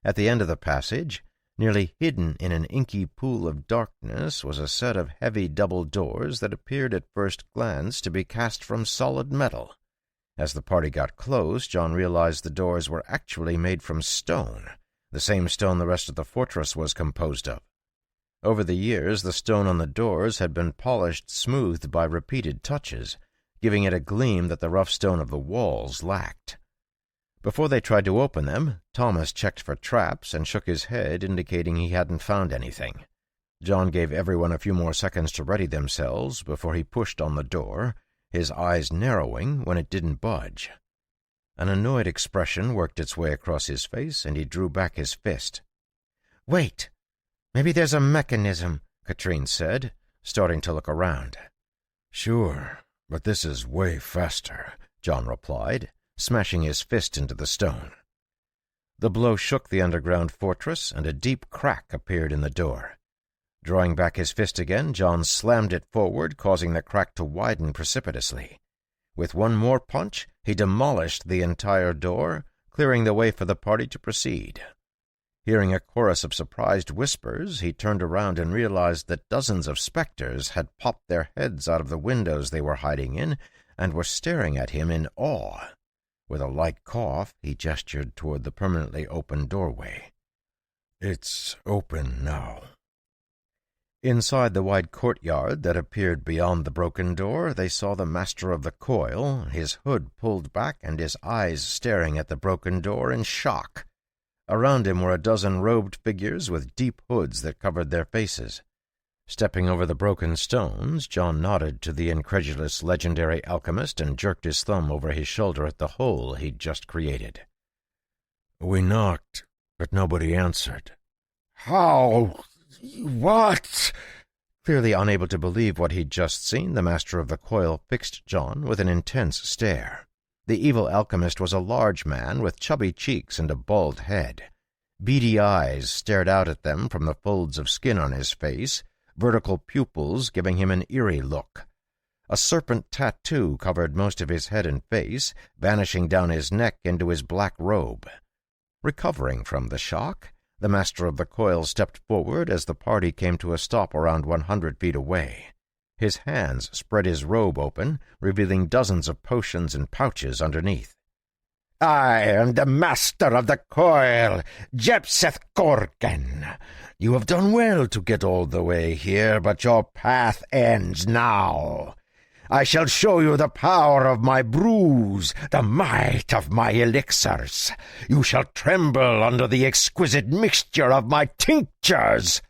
At the end of the passage, nearly hidden in an inky pool of darkness, was a set of heavy double doors that appeared at first glance to be cast from solid metal. As the party got close, John realized the doors were actually made from stone, the same stone the rest of the fortress was composed of. Over the years, the stone on the doors had been polished smooth by repeated touches, giving it a gleam that the rough stone of the walls lacked. Before they tried to open them, Thomas checked for traps and shook his head, indicating he hadn't found anything. John gave everyone a few more seconds to ready themselves before he pushed on the door, his eyes narrowing when it didn't budge. An annoyed expression worked its way across his face, and he drew back his fist. "Wait! Maybe there's a mechanism," Katrine said, starting to look around. "Sure, but this is way faster," John replied, smashing his fist into the stone. The blow shook the underground fortress, and a deep crack appeared in the door. Drawing back his fist again, John slammed it forward, causing the crack to widen precipitously. With one more punch, he demolished the entire door, clearing the way for the party to proceed. Hearing a chorus of surprised whispers, he turned around and realized that dozens of spectres had popped their heads out of the windows they were hiding in and were staring at him in awe. With a light cough, he gestured toward the permanently open doorway. "It's open now." Inside the wide courtyard that appeared beyond the broken door, they saw the master of the coil, his hood pulled back and his eyes staring at the broken door in shock. Around him were a dozen robed figures with deep hoods that covered their faces. Stepping over the broken stones, John nodded to the incredulous legendary alchemist and jerked his thumb over his shoulder at the hole he'd just created. "We knocked, but nobody answered." "How? What?" Clearly unable to believe what he'd just seen, the master of the coil fixed John with an intense stare. The evil alchemist was a large man with chubby cheeks and a bald head. Beady eyes stared out at them from the folds of skin on his face, vertical pupils giving him an eerie look. A serpent tattoo covered most of his head and face, vanishing down his neck into his black robe. Recovering from the shock, the master of the coil stepped forward as the party came to a stop around 100 feet away. His hands spread his robe open, revealing dozens of potions and pouches underneath. "I am the master of the coil, Jepseth Gorgon. You have done well to get all the way here, but your path ends now. I shall show you the power of my brews, the might of my elixirs. You shall tremble under the exquisite mixture of my tinctures."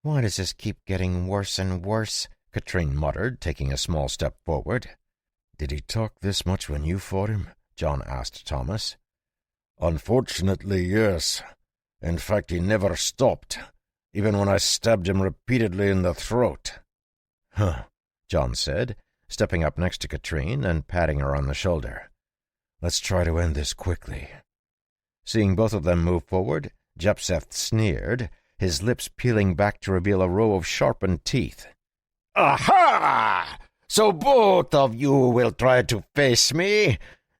"Why does this keep getting worse and worse?" Katrine muttered, taking a small step forward. "Did he talk this much when you fought him?" John asked Thomas. "Unfortunately, yes. In fact, he never stopped, even when I stabbed him repeatedly in the throat." "Huh," John said, stepping up next to Katrine and patting her on the shoulder. "Let's try to end this quickly." Seeing both of them move forward, Jepseth sneered, his lips peeling back to reveal a row of sharpened teeth. "Aha! So both of you will try to face me?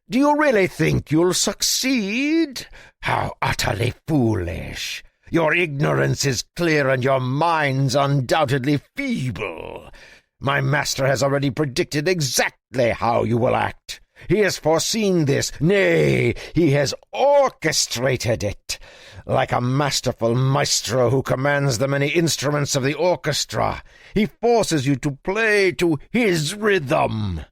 Do you really think you'll succeed? How utterly foolish! Your ignorance is clear and your minds undoubtedly feeble. My master has already predicted exactly how you will act. He has foreseen this, nay, he has orchestrated it. Like a masterful maestro who commands the many instruments of the orchestra, he forces you to play to his rhythm."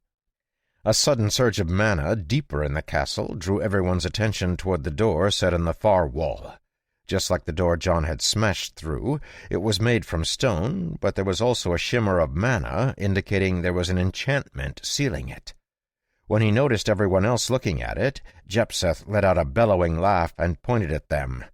A sudden surge of mana deeper in the castle drew everyone's attention toward the door set in the far wall. Just like the door John had smashed through, it was made from stone, but there was also a shimmer of mana, indicating there was an enchantment sealing it. When he noticed everyone else looking at it, Jepseth let out a bellowing laugh and pointed at them.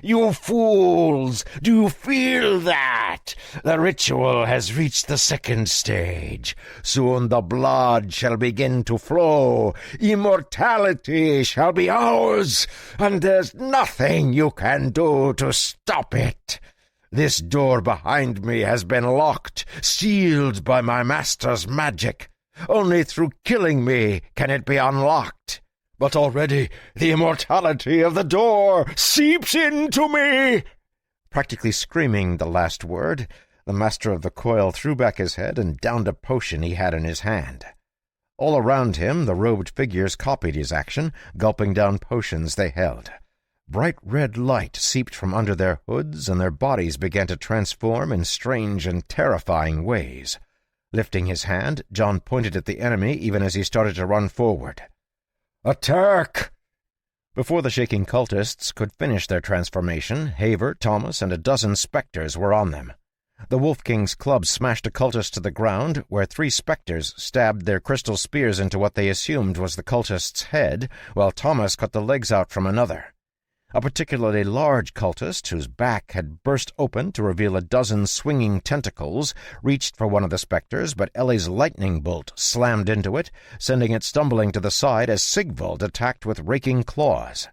"You fools! Do you feel that? The ritual has reached the second stage. Soon the blood shall begin to flow. Immortality shall be ours, and there's nothing you can do to stop it. This door behind me has been locked, sealed by my master's magic. Only through killing me can it be unlocked. But already the immortality of the door seeps into me." Practically screaming the last word, the master of the coil threw back his head and downed a potion he had in his hand. All around him, the robed figures copied his action, gulping down potions they held. Bright red light seeped from under their hoods, and their bodies began to transform in strange and terrifying ways. Lifting his hand, John pointed at the enemy even as he started to run forward. "Attack!" Before the shaking cultists could finish their transformation, Haver, Thomas, and a dozen spectres were on them. The Wolf King's club smashed a cultist to the ground, where 3 spectres stabbed their crystal spears into what they assumed was the cultist's head, while Thomas cut the legs out from another. A particularly large cultist, whose back had burst open to reveal a dozen swinging tentacles, reached for one of the spectres, but Ellie's lightning bolt slammed into it, sending it stumbling to the side as Sigvald attacked with raking claws.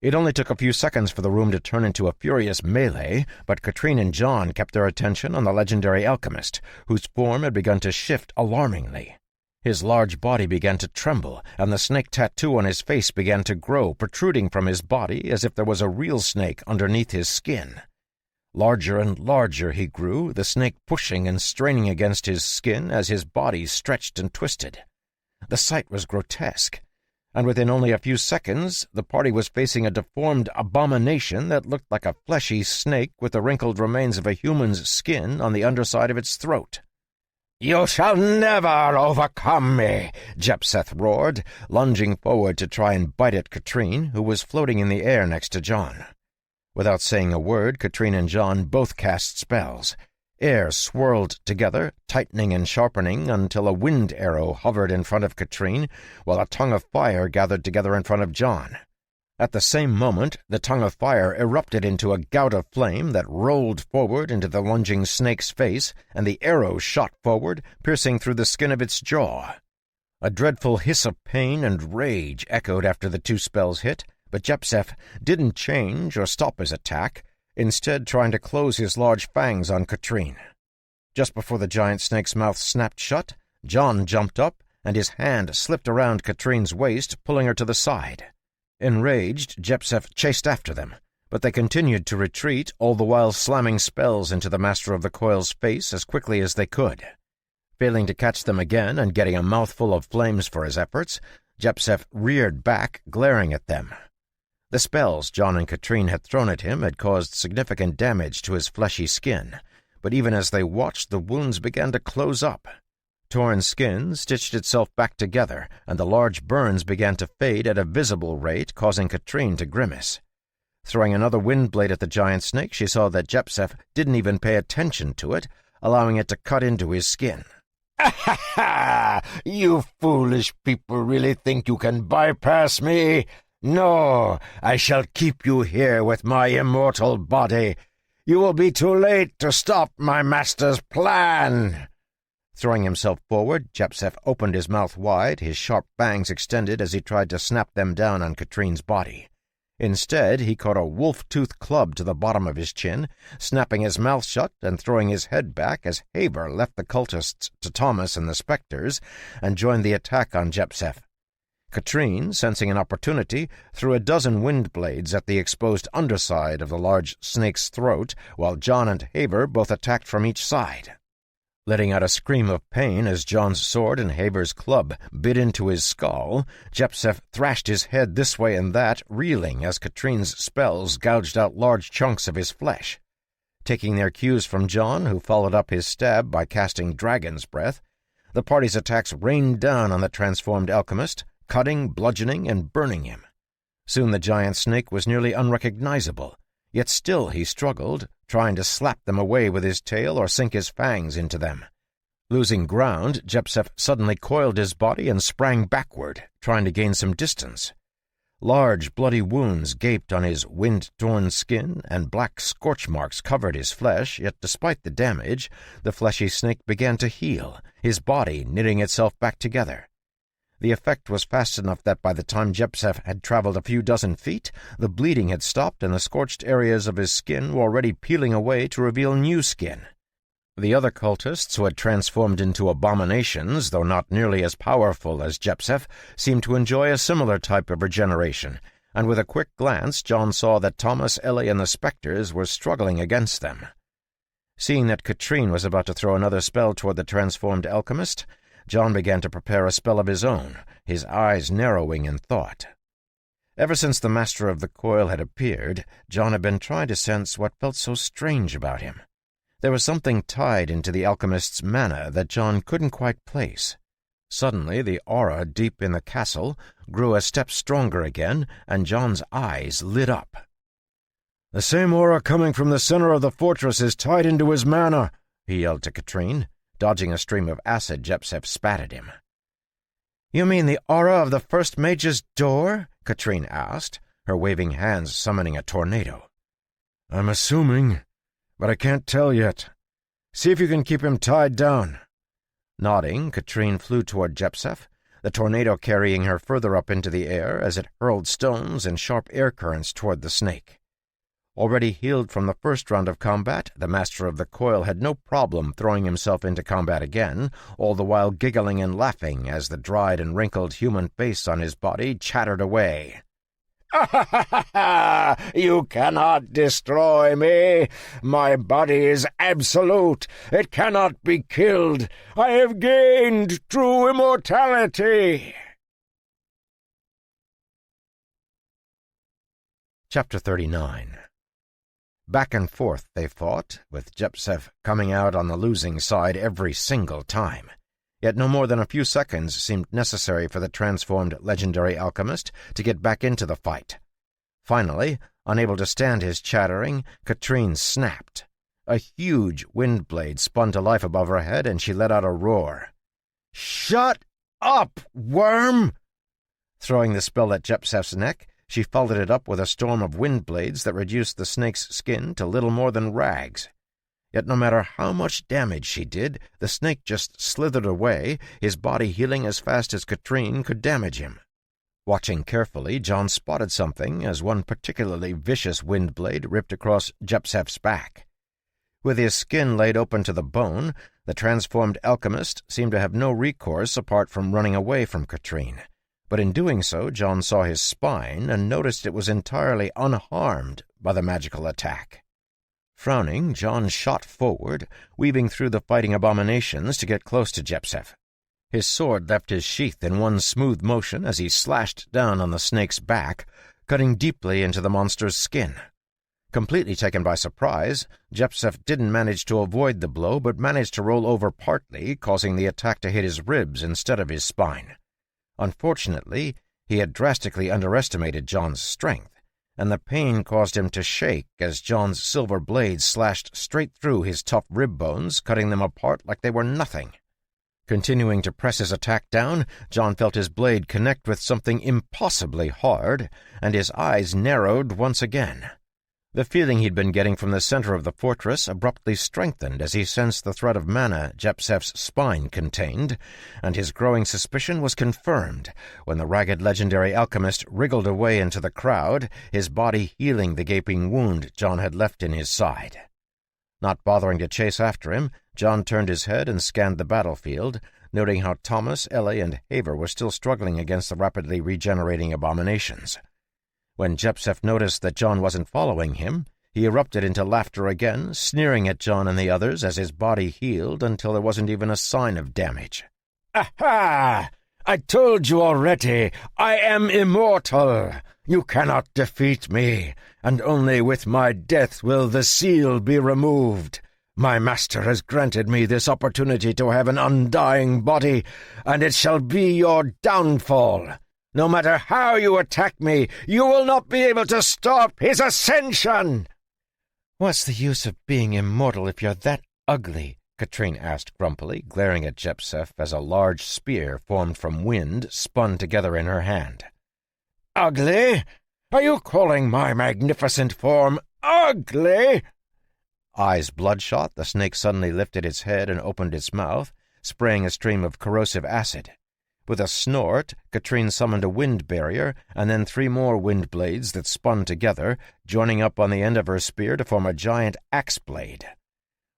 It only took a few seconds for the room to turn into a furious melee, but Katrine and John kept their attention on the legendary alchemist, whose form had begun to shift alarmingly. His large body began to tremble, and the snake tattoo on his face began to grow, protruding from his body as if there was a real snake underneath his skin. Larger and larger he grew, the snake pushing and straining against his skin as his body stretched and twisted. The sight was grotesque, and within only a few seconds the party was facing a deformed abomination that looked like a fleshy snake with the wrinkled remains of a human's skin on the underside of its throat. "You shall never overcome me," Jepseth roared, lunging forward to try and bite at Katrine, who was floating in the air next to John. Without saying a word, Katrine and John both cast spells. Air swirled together, tightening and sharpening until a wind arrow hovered in front of Katrine, while a tongue of fire gathered together in front of John. At the same moment, the tongue of fire erupted into a gout of flame that rolled forward into the lunging snake's face, and the arrow shot forward, piercing through the skin of its jaw. A dreadful hiss of pain and rage echoed after the 2 spells hit, But Jepsef didn't change or stop his attack, instead trying to close his large fangs on Katrine. Just before the giant snake's mouth snapped shut, John jumped up, and his hand slipped around Katrine's waist, pulling her to the side. Enraged, Jepsef chased after them, but they continued to retreat, all the while slamming spells into the Master of the Coil's face as quickly as they could. Failing to catch them again and getting a mouthful of flames for his efforts, Jepsef reared back, glaring at them. The spells John and Katrine had thrown at him had caused significant damage to his fleshy skin, but even as they watched, the wounds began to close up. Torn skin stitched itself back together, and the large burns began to fade at a visible rate, causing Katrine to grimace. Throwing another wind blade at the giant snake, she saw that Jepsef didn't even pay attention to it, allowing it to cut into his skin. "Ha! You foolish people really think you can bypass me? No, I shall keep you here with my immortal body. You will be too late to stop my master's plan." Throwing himself forward, Jepsef opened his mouth wide, his sharp fangs extended as he tried to snap them down on Katrine's body. Instead, he caught a wolf-tooth club to the bottom of his chin, snapping his mouth shut and throwing his head back as Haber left the cultists to Thomas and the spectres and joined the attack on Jepsef. Katrine, sensing an opportunity, threw a dozen wind blades at the exposed underside of the large snake's throat, while John and Haber both attacked from each side. Letting out a scream of pain as John's sword and Haber's club bit into his skull, Jepsef thrashed his head this way and that, reeling as Katrine's spells gouged out large chunks of his flesh. Taking their cues from John, who followed up his stab by casting Dragon's Breath, the party's attacks rained down on the transformed alchemist, cutting, bludgeoning, and burning him. Soon the giant snake was nearly unrecognizable, yet still he struggled, trying to slap them away with his tail or sink his fangs into them. Losing ground, Jepsef suddenly coiled his body and sprang backward, trying to gain some distance. Large bloody wounds gaped on his wind-torn skin, and black scorch marks covered his flesh, yet despite the damage, the fleshy snake began to heal, his body knitting itself back together. The effect was fast enough that by the time Jepsef had traveled a few dozen feet, the bleeding had stopped and the scorched areas of his skin were already peeling away to reveal new skin. The other cultists, who had transformed into abominations, though not nearly as powerful as Jepsef, seemed to enjoy a similar type of regeneration, and with a quick glance John saw that Thomas, Ellie, and the spectres were struggling against them. Seeing that Katrine was about to throw another spell toward the transformed alchemist, John began to prepare a spell of his own, his eyes narrowing in thought. Ever since the Master of the Coil had appeared, John had been trying to sense what felt so strange about him. There was something tied into the alchemist's mana that John couldn't quite place. Suddenly, the aura deep in the castle grew a step stronger again, and John's eyes lit up. "The same aura coming from the center of the fortress is tied into his mana," he yelled to Katrine, dodging a stream of acid Jepsef spat at him. "You mean the aura of the first mage's door?" Katrine asked, her waving hands summoning a tornado. "I'm assuming, but I can't tell yet. See if you can keep him tied down." Nodding, Katrine flew toward Jepsef, the tornado carrying her further up into the air as it hurled stones and sharp air currents toward the snake. Already healed from the first round of combat, the Master of the Coil had no problem throwing himself into combat again, all the while giggling and laughing as the dried and wrinkled human face on his body chattered away. "You cannot destroy me. My body is absolute. It cannot be killed. I have gained true immortality." Chapter 39. Back and forth they fought, with Jepsef coming out on the losing side every single time. Yet no more than a few seconds seemed necessary for the transformed legendary alchemist to get back into the fight. Finally, unable to stand his chattering, Katrine snapped. A huge wind blade spun to life above her head, and she let out a roar. "Shut up, worm!" Throwing the spell at Jepsef's neck, she followed it up with a storm of wind blades that reduced the snake's skin to little more than rags. Yet no matter how much damage she did, the snake just slithered away, his body healing as fast as Katrine could damage him. Watching carefully, John spotted something as one particularly vicious wind blade ripped across Jepsef's back. With his skin laid open to the bone, the transformed alchemist seemed to have no recourse apart from running away from Katrine. But in doing so, John saw his spine and noticed it was entirely unharmed by the magical attack. Frowning, John shot forward, weaving through the fighting abominations to get close to Jepsef. His sword left his sheath in one smooth motion as he slashed down on the snake's back, cutting deeply into the monster's skin. Completely taken by surprise, Jepsef didn't manage to avoid the blow but managed to roll over partly, causing the attack to hit his ribs instead of his spine. Unfortunately, he had drastically underestimated John's strength, and the pain caused him to shake as John's silver blade slashed straight through his tough rib bones, cutting them apart like they were nothing. Continuing to press his attack down, John felt his blade connect with something impossibly hard, and his eyes narrowed once again. The feeling he'd been getting from the center of the fortress abruptly strengthened as he sensed the threat of mana Jepsef's spine contained, and his growing suspicion was confirmed when the ragged legendary alchemist wriggled away into the crowd, his body healing the gaping wound John had left in his side. Not bothering to chase after him, John turned his head and scanned the battlefield, noting how Thomas, Ellie, and Haver were still struggling against the rapidly regenerating abominations. When Jepsef noticed that John wasn't following him, he erupted into laughter again, sneering at John and the others as his body healed until there wasn't even a sign of damage. "Aha! I told you already, I am immortal. You cannot defeat me, and only with my death will the seal be removed. My master has granted me this opportunity to have an undying body, and it shall be your downfall. No matter how you attack me, you will not be able to stop his ascension." "What's the use of being immortal if you're that ugly?" Katrine asked grumpily, glaring at Jepsef as a large spear formed from wind spun together in her hand. "Ugly? Are you calling my magnificent form ugly?" Eyes bloodshot, the snake suddenly lifted its head and opened its mouth, spraying a stream of corrosive acid. With a snort, Katrine summoned a wind barrier, and then 3 more wind blades that spun together, joining up on the end of her spear to form a giant axe blade.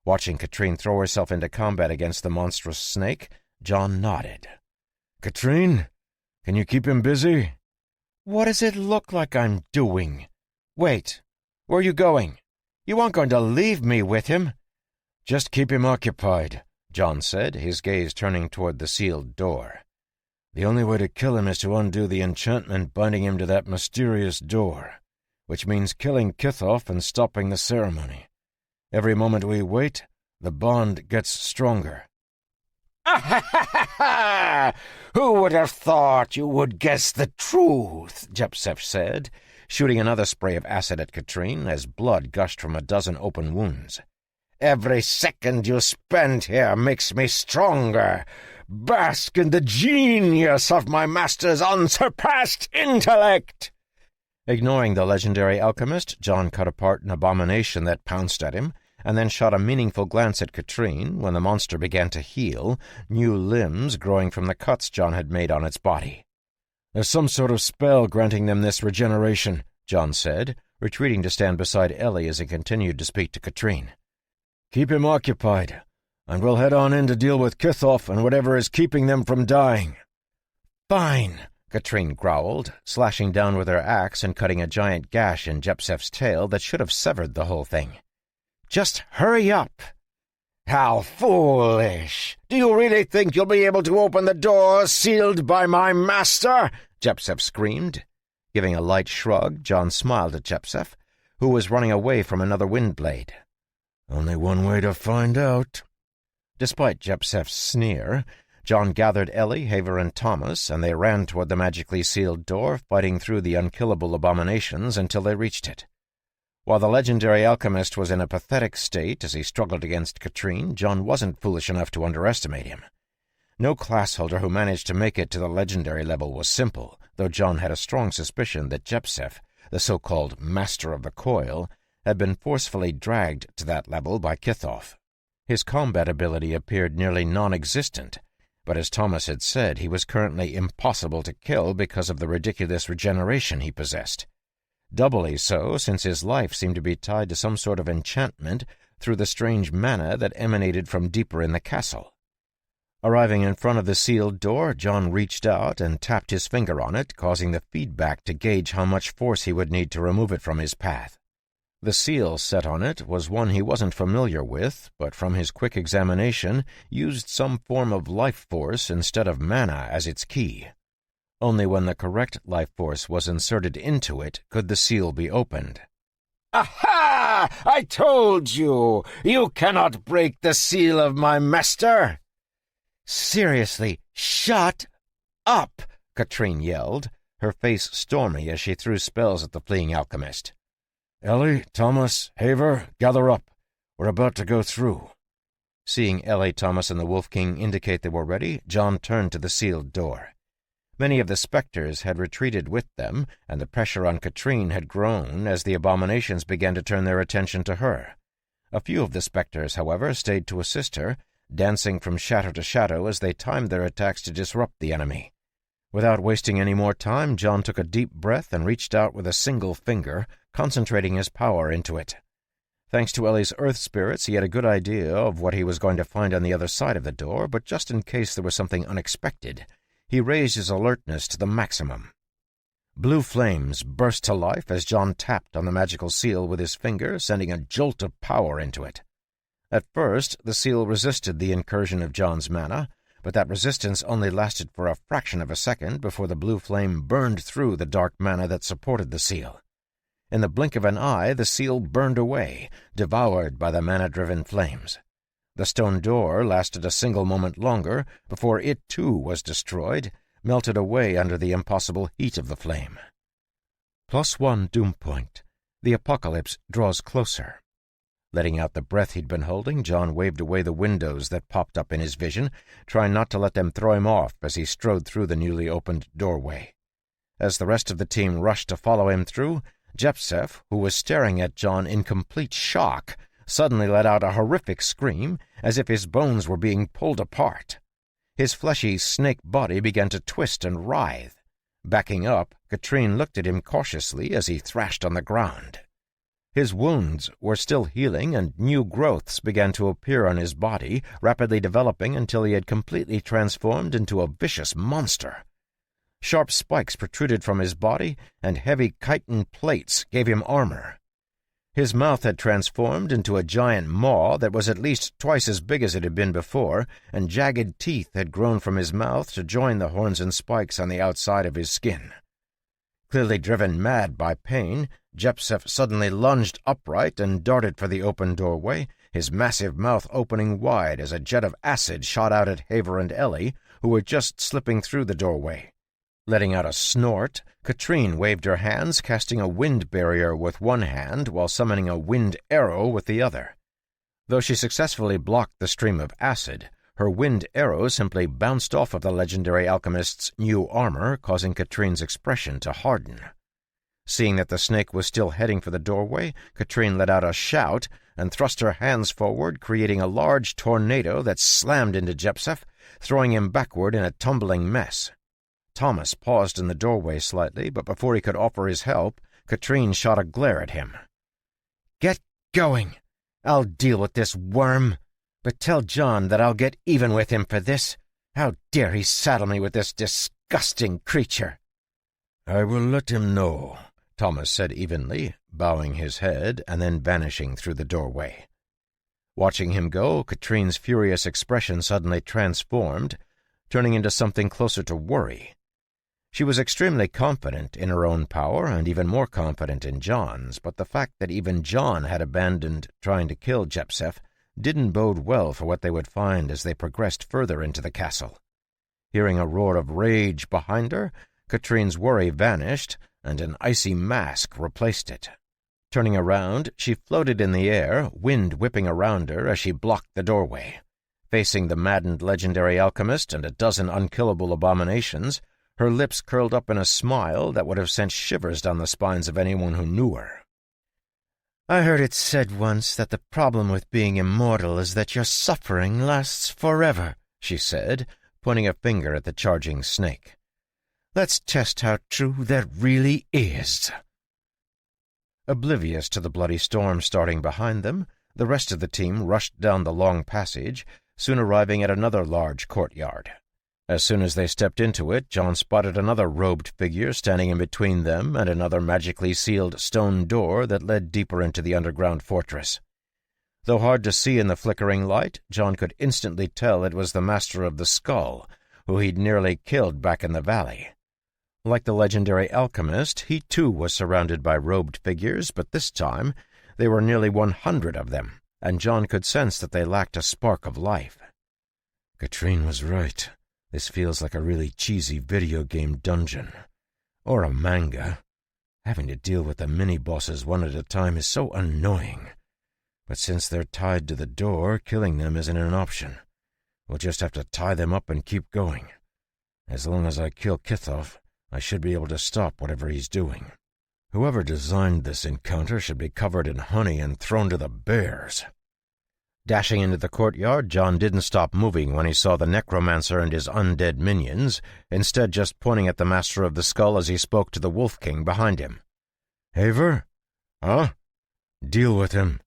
Watching Katrine throw herself into combat against the monstrous snake, John nodded. "Katrine, can you keep him busy?" "What does it look like I'm doing? Wait, where are you going? You aren't going to leave me with him?" "Just keep him occupied," John said, his gaze turning toward the sealed door. "The only way to kill him is to undo the enchantment binding him to that mysterious door, which means killing Kithoff and stopping the ceremony. Every moment we wait, the bond gets stronger." "Who would have thought you would guess the truth?" Jepsef said, shooting another spray of acid at Katrine as blood gushed from a dozen open wounds. "Every second you spend here makes me stronger. Bask in the genius of my master's unsurpassed intellect." Ignoring the legendary alchemist, John cut apart an abomination that pounced at him, and then shot a meaningful glance at Katrine when the monster began to heal, new limbs growing from the cuts John had made on its body. "There's some sort of spell granting them this regeneration," John said, retreating to stand beside Ellie as he continued to speak to Katrine. "Keep him occupied, and we'll head on in to deal with Kithoff and whatever is keeping them from dying." "Fine," Katrine growled, slashing down with her axe and cutting a giant gash in Jepsef's tail that should have severed the whole thing. "Just hurry up." "How foolish! Do you really think you'll be able to open the door sealed by my master?" Jepsef screamed. Giving a light shrug, John smiled at Jepsef, who was running away from another wind blade. "Only one way to find out." Despite Jepsef's sneer, John gathered Ellie, Haver, and Thomas, and they ran toward the magically sealed door, fighting through the unkillable abominations until they reached it. While the legendary alchemist was in a pathetic state as he struggled against Katrine, John wasn't foolish enough to underestimate him. No class holder who managed to make it to the legendary level was simple, though John had a strong suspicion that Jepsef, the so-called Master of the Coil, had been forcefully dragged to that level by Kithoff. His combat ability appeared nearly non-existent, but as Thomas had said, he was currently impossible to kill because of the ridiculous regeneration he possessed. Doubly so, since his life seemed to be tied to some sort of enchantment through the strange mana that emanated from deeper in the castle. Arriving in front of the sealed door, John reached out and tapped his finger on it, causing the feedback to gauge how much force he would need to remove it from his path. The seal set on it was one he wasn't familiar with, but from his quick examination used some form of life force instead of mana as its key. Only when the correct life force was inserted into it could the seal be opened. "Aha! I told you! You cannot break the seal of my master!" "Seriously, shut up!" Katrine yelled, her face stormy as she threw spells at the fleeing alchemist. "Ellie, Thomas, Haver, gather up. We're about to go through." Seeing Ellie, Thomas, and the Wolf King indicate they were ready, John turned to the sealed door. Many of the spectres had retreated with them, and the pressure on Katrine had grown as the abominations began to turn their attention to her. A few of the spectres, however, stayed to assist her, dancing from shadow to shadow as they timed their attacks to disrupt the enemy. Without wasting any more time, John took a deep breath and reached out with a single finger, concentrating his power into it. Thanks to Ellie's earth spirits, he had a good idea of what he was going to find on the other side of the door, but just in case there was something unexpected, he raised his alertness to the maximum. Blue flames burst to life as John tapped on the magical seal with his finger, sending a jolt of power into it. At first, the seal resisted the incursion of John's mana, but that resistance only lasted for a fraction of a second before the blue flame burned through the dark mana that supported the seal. In the blink of an eye, the seal burned away, devoured by the mana-driven flames. The stone door lasted a single moment longer before it too was destroyed, melted away under the impossible heat of the flame. +1 doom point. The apocalypse draws closer. Letting out the breath he'd been holding, John waved away the windows that popped up in his vision, trying not to let them throw him off as he strode through the newly opened doorway. As the rest of the team rushed to follow him through, Jepsef, who was staring at John in complete shock, suddenly let out a horrific scream, as if his bones were being pulled apart. His fleshy snake body began to twist and writhe. Backing up, Katrine looked at him cautiously as he thrashed on the ground. His wounds were still healing, and new growths began to appear on his body, rapidly developing until he had completely transformed into a vicious monster. Sharp spikes protruded from his body, and heavy chitin plates gave him armor. His mouth had transformed into a giant maw that was at least twice as big as it had been before, and jagged teeth had grown from his mouth to join the horns and spikes on the outside of his skin. Clearly driven mad by pain, Jepsef suddenly lunged upright and darted for the open doorway, his massive mouth opening wide as a jet of acid shot out at Haver and Ellie, who were just slipping through the doorway. Letting out a snort, Katrine waved her hands, casting a wind barrier with one hand while summoning a wind arrow with the other. Though she successfully blocked the stream of acid, her wind arrow simply bounced off of the legendary alchemist's new armor, causing Katrine's expression to harden. Seeing that the snake was still heading for the doorway, Katrine let out a shout and thrust her hands forward, creating a large tornado that slammed into Jepsef, throwing him backward in a tumbling mess. Thomas paused in the doorway slightly, but before he could offer his help, Katrine shot a glare at him. "Get going! I'll deal with this worm. But tell John that I'll get even with him for this. How dare he saddle me with this disgusting creature?" "I will let him know," Thomas said evenly, bowing his head and then vanishing through the doorway. Watching him go, Katrine's furious expression suddenly transformed, turning into something closer to worry. She was extremely confident in her own power and even more confident in John's, but the fact that even John had abandoned trying to kill Jepsef didn't bode well for what they would find as they progressed further into the castle. Hearing a roar of rage behind her, Katrine's worry vanished, and an icy mask replaced it. Turning around, she floated in the air, wind whipping around her as she blocked the doorway. Facing the maddened legendary alchemist and a dozen unkillable abominations, her lips curled up in a smile that would have sent shivers down the spines of anyone who knew her. "I heard it said once that the problem with being immortal is that your suffering lasts forever," she said, pointing a finger at the charging snake. "Let's test how true that really is." Oblivious to the bloody storm starting behind them, the rest of the team rushed down the long passage, soon arriving at another large courtyard. As soon as they stepped into it, John spotted another robed figure standing in between them and another magically sealed stone door that led deeper into the underground fortress. Though hard to see in the flickering light, John could instantly tell it was the Master of the Skull, who he'd nearly killed back in the valley. Like the legendary alchemist, he too was surrounded by robed figures, but this time there were nearly 100 of them, and John could sense that they lacked a spark of life. Katrine was right. This feels like a really cheesy video game dungeon. Or a manga. Having to deal with the mini-bosses one at a time is so annoying. But since they're tied to the door, killing them isn't an option. We'll just have to tie them up and keep going. As long as I kill Kithoff, I should be able to stop whatever he's doing. Whoever designed this encounter should be covered in honey and thrown to the bears. Dashing into the courtyard, John didn't stop moving when he saw the necromancer and his undead minions, instead just pointing at the Master of the Skull as he spoke to the Wolf King behind him. "Haver? Huh? Deal with him."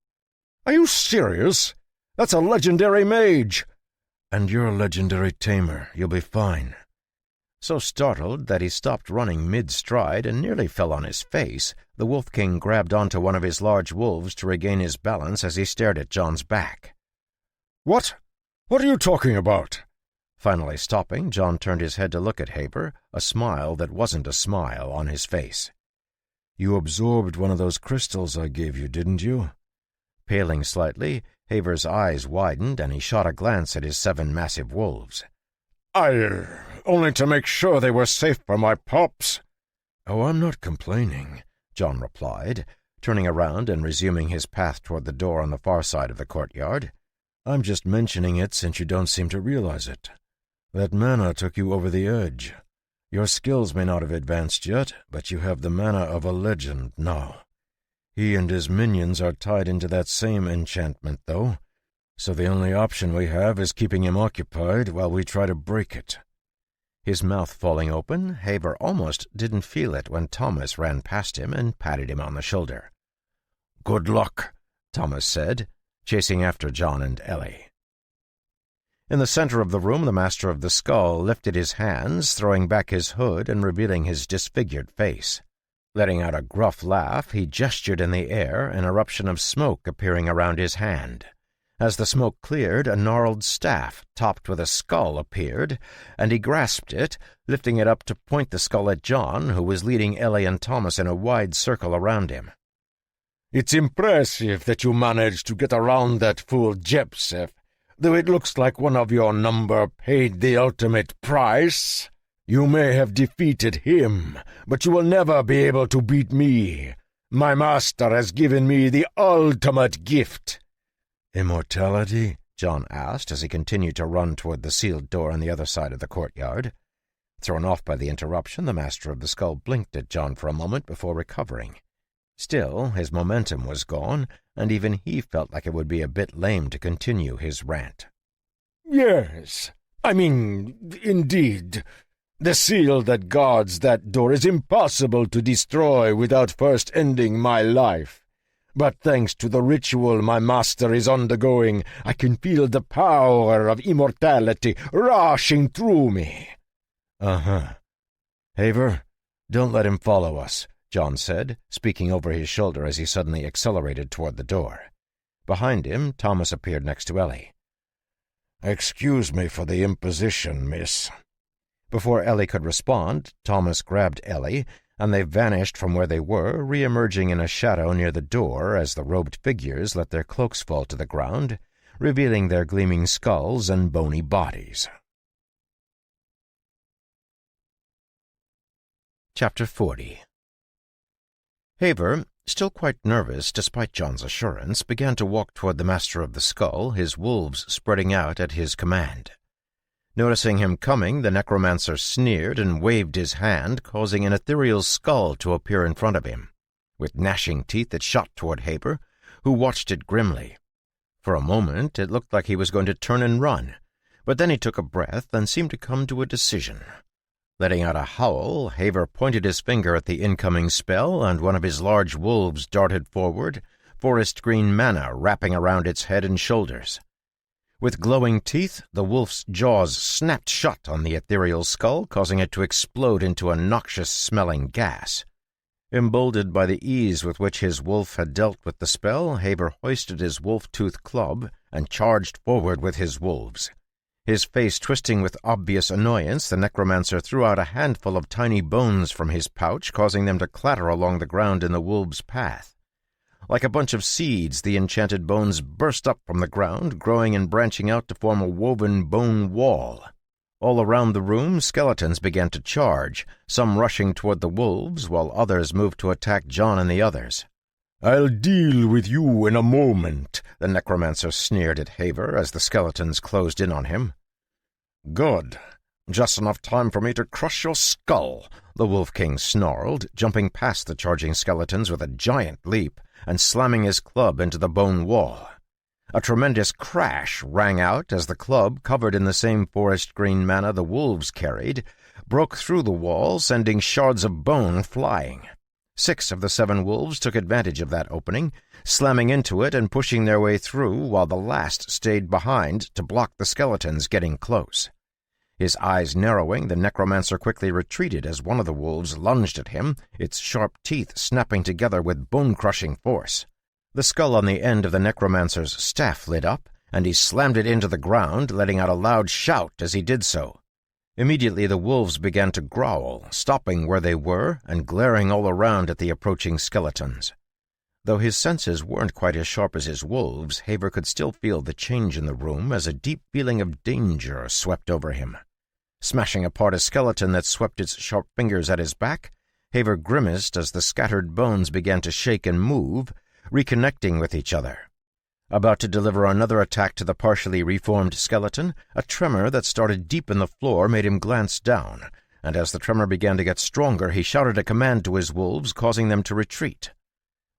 "Are you serious? That's a legendary mage!" "And you're a legendary tamer. You'll be fine." So startled that he stopped running mid-stride and nearly fell on his face, the Wolf King grabbed onto one of his large wolves to regain his balance as he stared at John's back. What? What are you talking about?" Finally stopping, John turned his head to look at Haber, a smile that wasn't a smile on his face. "You absorbed one of those crystals I gave you, didn't you?" Paling slightly, Haber's eyes widened and he shot a glance at his 7 massive wolves. Only to make sure they were safe for my pups." "Oh, I'm not complaining," John replied, turning around and resuming his path toward the door on the far side of the courtyard. "I'm just mentioning it since you don't seem to realize it. That mana took you over the edge. Your skills may not have advanced yet, but you have the mana of a legend now. He and his minions are tied into that same enchantment, though, so the only option we have is keeping him occupied while we try to break it." His mouth falling open, Haber almost didn't feel it when Thomas ran past him and patted him on the shoulder. "Good luck," Thomas said, chasing after John and Ellie. In the center of the room, the Master of the Skull lifted his hands, throwing back his hood and revealing his disfigured face. Letting out a gruff laugh, he gestured in the air, an eruption of smoke appearing around his hand. As the smoke cleared, a gnarled staff, topped with a skull, appeared, and he grasped it, lifting it up to point the skull at John, who was leading Ellie and Thomas in a wide circle around him. "It's impressive that you managed to get around that fool Jepsef, though it looks like one of your number paid the ultimate price. You may have defeated him, but you will never be able to beat me. My master has given me the ultimate gift." "Immortality?" John asked as he continued to run toward the sealed door on the other side of the courtyard. Thrown off by the interruption, the Master of the Skull blinked at John for a moment before recovering. Still, his momentum was gone, and even he felt like it would be a bit lame to continue his rant. "Yes, indeed. The seal that guards that door is impossible to destroy without first ending my life. But thanks to the ritual my master is undergoing, I can feel the power of immortality rushing through me." "Uh-huh. Haver, don't let him follow us," John said, speaking over his shoulder as he suddenly accelerated toward the door. Behind him, Thomas appeared next to Ellie. "Excuse me for the imposition, miss." Before Ellie could respond, Thomas grabbed Ellie, and they vanished from where they were, re-emerging in a shadow near the door as the robed figures let their cloaks fall to the ground, revealing their gleaming skulls and bony bodies. Chapter 40. Haver, still quite nervous despite John's assurance, began to walk toward the Master of the Skull, his wolves spreading out at his command. Noticing him coming, the necromancer sneered and waved his hand, causing an ethereal skull to appear in front of him. With gnashing teeth it shot toward Haber, who watched it grimly. For a moment it looked like he was going to turn and run, But then he took a breath and seemed to come to a decision. Letting out a howl, Haver pointed his finger at the incoming spell, and one of his large wolves darted forward, forest green mana wrapping around its head and shoulders. With glowing teeth, the wolf's jaws snapped shut on the ethereal skull, causing it to explode into a noxious-smelling gas. Emboldened by the ease with which his wolf had dealt with the spell, Haver hoisted his wolf-tooth club and charged forward with his wolves. His face twisting with obvious annoyance, the necromancer threw out a handful of tiny bones from his pouch, causing them to clatter along the ground in the wolves' path. Like a bunch of seeds, the enchanted bones burst up from the ground, growing and branching out to form a woven bone wall. All around the room, skeletons began to charge, some rushing toward the wolves, while others moved to attack John and the others. "I'll deal with you in a moment," the necromancer sneered at Haver as the skeletons closed in on him. "Good. Just enough time for me to crush your skull," the Wolf King snarled, jumping past the charging skeletons with a giant leap and slamming his club into the bone wall. A tremendous crash rang out as the club, covered in the same forest green mana the wolves carried, broke through the wall, sending shards of bone flying. 6 of the 7 wolves took advantage of that opening, slamming into it and pushing their way through, while the last stayed behind to block the skeletons getting close. His eyes narrowing, the necromancer quickly retreated as one of the wolves lunged at him, its sharp teeth snapping together with bone-crushing force. The skull on the end of the necromancer's staff lit up, and he slammed it into the ground, letting out a loud shout as he did so. Immediately the wolves began to growl, stopping where they were and glaring all around at the approaching skeletons. Though his senses weren't quite as sharp as his wolves', Haver could still feel the change in the room as a deep feeling of danger swept over him. Smashing apart a skeleton that swept its sharp fingers at his back, Haver grimaced as the scattered bones began to shake and move, reconnecting with each other. About to deliver another attack to the partially reformed skeleton, a tremor that started deep in the floor made him glance down, and as the tremor began to get stronger, he shouted a command to his wolves, causing them to retreat.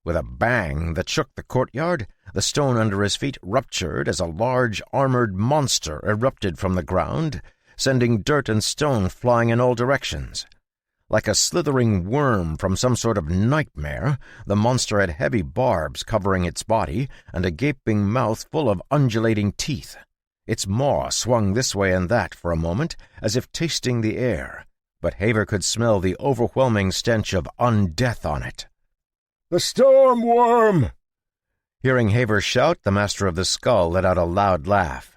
With a bang that shook the courtyard, the stone under his feet ruptured as a large, armored monster erupted from the ground, sending dirt and stone flying in all directions. Like a slithering worm from some sort of nightmare, the monster had heavy barbs covering its body and a gaping mouth full of undulating teeth. Its maw swung this way and that for a moment, as if tasting the air, but Haver could smell the overwhelming stench of undeath on it. "The storm worm!" Hearing Haver shout, the master of the skull let out a loud laugh.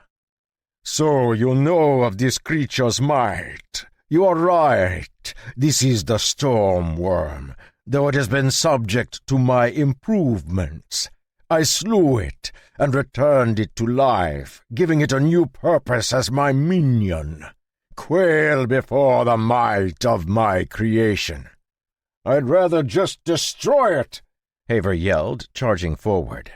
"So you know of this creature's might. You are right. This is the storm worm, though it has been subject to my improvements. I slew it and returned it to life, giving it a new purpose as my minion. Quail before the might of my creation." "I'd rather just destroy it," Haver yelled, charging forward.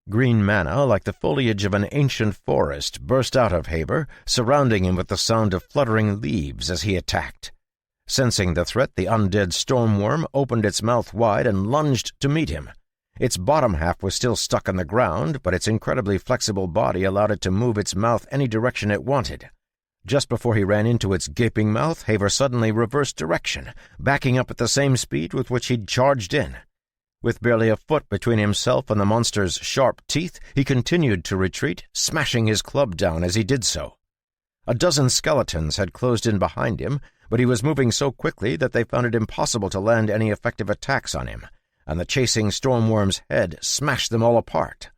Green mana, like the foliage of an ancient forest, burst out of Haver, surrounding him with the sound of fluttering leaves as he attacked. Sensing the threat, the undead stormworm opened its mouth wide and lunged to meet him. Its bottom half was still stuck in the ground, but its incredibly flexible body allowed it to move its mouth any direction it wanted. Just before he ran into its gaping mouth, Haver suddenly reversed direction, backing up at the same speed with which he'd charged in. With barely a foot between himself and the monster's sharp teeth, he continued to retreat, smashing his club down as he did so. A dozen skeletons had closed in behind him, but he was moving so quickly that they found it impossible to land any effective attacks on him, and the chasing stormworm's head smashed them all apart.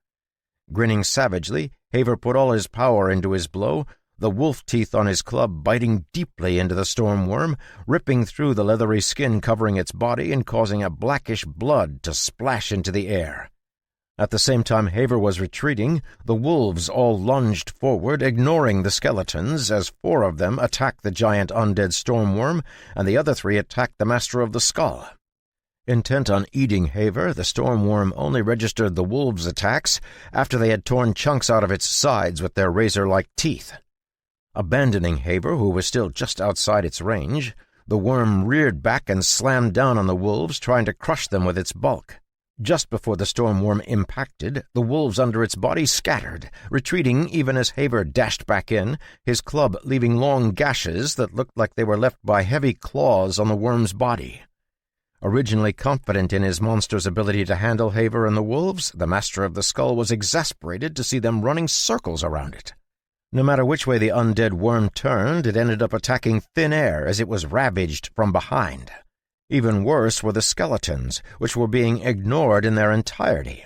Grinning savagely, Haver put all his power into his blow, the wolf teeth on his club biting deeply into the stormworm, ripping through the leathery skin covering its body and causing a blackish blood to splash into the air. At the same time Haver was retreating, the wolves all lunged forward, ignoring the skeletons, as 4 of them attacked the giant undead stormworm, and the other 3 attacked the master of the skull. Intent on eating Haver, the stormworm only registered the wolves' attacks after they had torn chunks out of its sides with their razor-like teeth. Abandoning Haver, who was still just outside its range, the worm reared back and slammed down on the wolves, trying to crush them with its bulk. Just before the storm worm impacted, the wolves under its body scattered, retreating even as Haver dashed back in, his club leaving long gashes that looked like they were left by heavy claws on the worm's body. Originally confident in his monster's ability to handle Haver and the wolves, the Master of the Skull was exasperated to see them running circles around it. No matter which way the undead worm turned, it ended up attacking thin air as it was ravaged from behind. Even worse were the skeletons, which were being ignored in their entirety.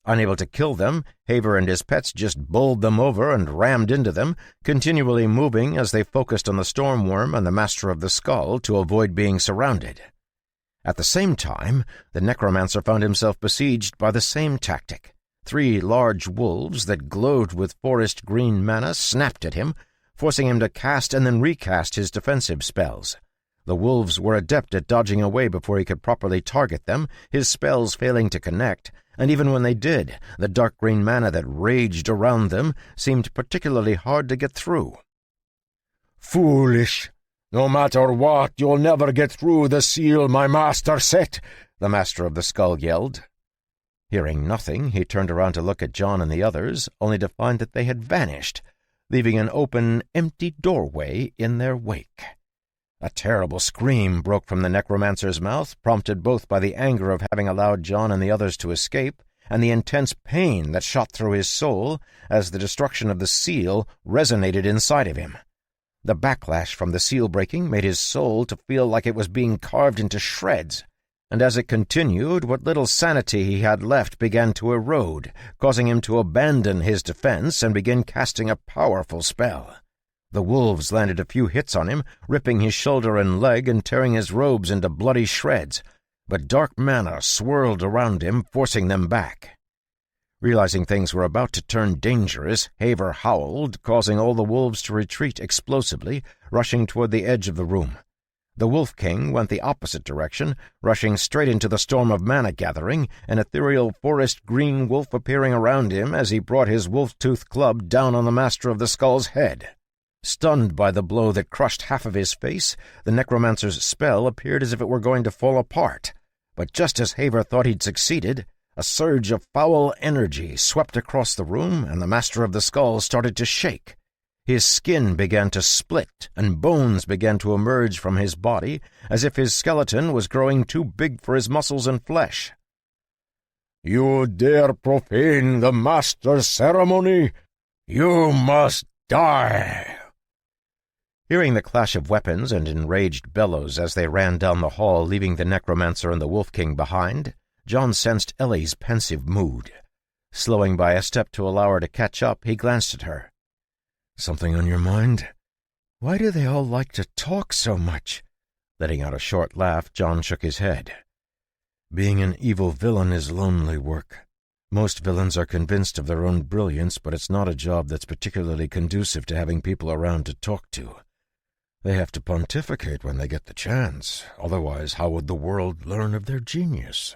Unable to kill them, Haver and his pets just bowled them over and rammed into them, continually moving as they focused on the storm worm and the Master of the Skull to avoid being surrounded. At the same time, the necromancer found himself besieged by the same tactic. 3 large wolves that glowed with forest green mana snapped at him, forcing him to cast and then recast his defensive spells. The wolves were adept at dodging away before he could properly target them, his spells failing to connect, and even when they did, the dark green mana that raged around them seemed particularly hard to get through. "Foolish! No matter what, you'll never get through the seal my master set," the Master of the Skull yelled. Hearing nothing, he turned around to look at John and the others, only to find that they had vanished, leaving an open, empty doorway in their wake. A terrible scream broke from the necromancer's mouth, prompted both by the anger of having allowed John and the others to escape, and the intense pain that shot through his soul as the destruction of the seal resonated inside of him. The backlash from the seal breaking made his soul to feel like it was being carved into shreds, and as it continued, what little sanity he had left began to erode, causing him to abandon his defense and begin casting a powerful spell. The wolves landed a few hits on him, ripping his shoulder and leg and tearing his robes into bloody shreds, but dark mana swirled around him, forcing them back. Realizing things were about to turn dangerous, Haver howled, causing all the wolves to retreat explosively, rushing toward the edge of the room. The Wolf King went the opposite direction, rushing straight into the storm of mana gathering, an ethereal forest green wolf appearing around him as he brought his wolf-tooth club down on the Master of the Skull's head. Stunned by the blow that crushed half of his face, the necromancer's spell appeared as if it were going to fall apart. But just as Haver thought he'd succeeded, a surge of foul energy swept across the room, and the Master of the Skull started to shake. His skin began to split, and bones began to emerge from his body, as if his skeleton was growing too big for his muscles and flesh. "You dare profane the Master's ceremony? You must die!" Hearing the clash of weapons and enraged bellows as they ran down the hall, leaving the necromancer and the Wolf King behind, John sensed Ellie's pensive mood. Slowing by a step to allow her to catch up, he glanced at her. "Something on your mind?" "Why do they all like to talk so much?" Letting out a short laugh, John shook his head. "Being an evil villain is lonely work. Most villains are convinced of their own brilliance, but it's not a job that's particularly conducive to having people around to talk to. They have to pontificate when they get the chance. Otherwise, how would the world learn of their genius?"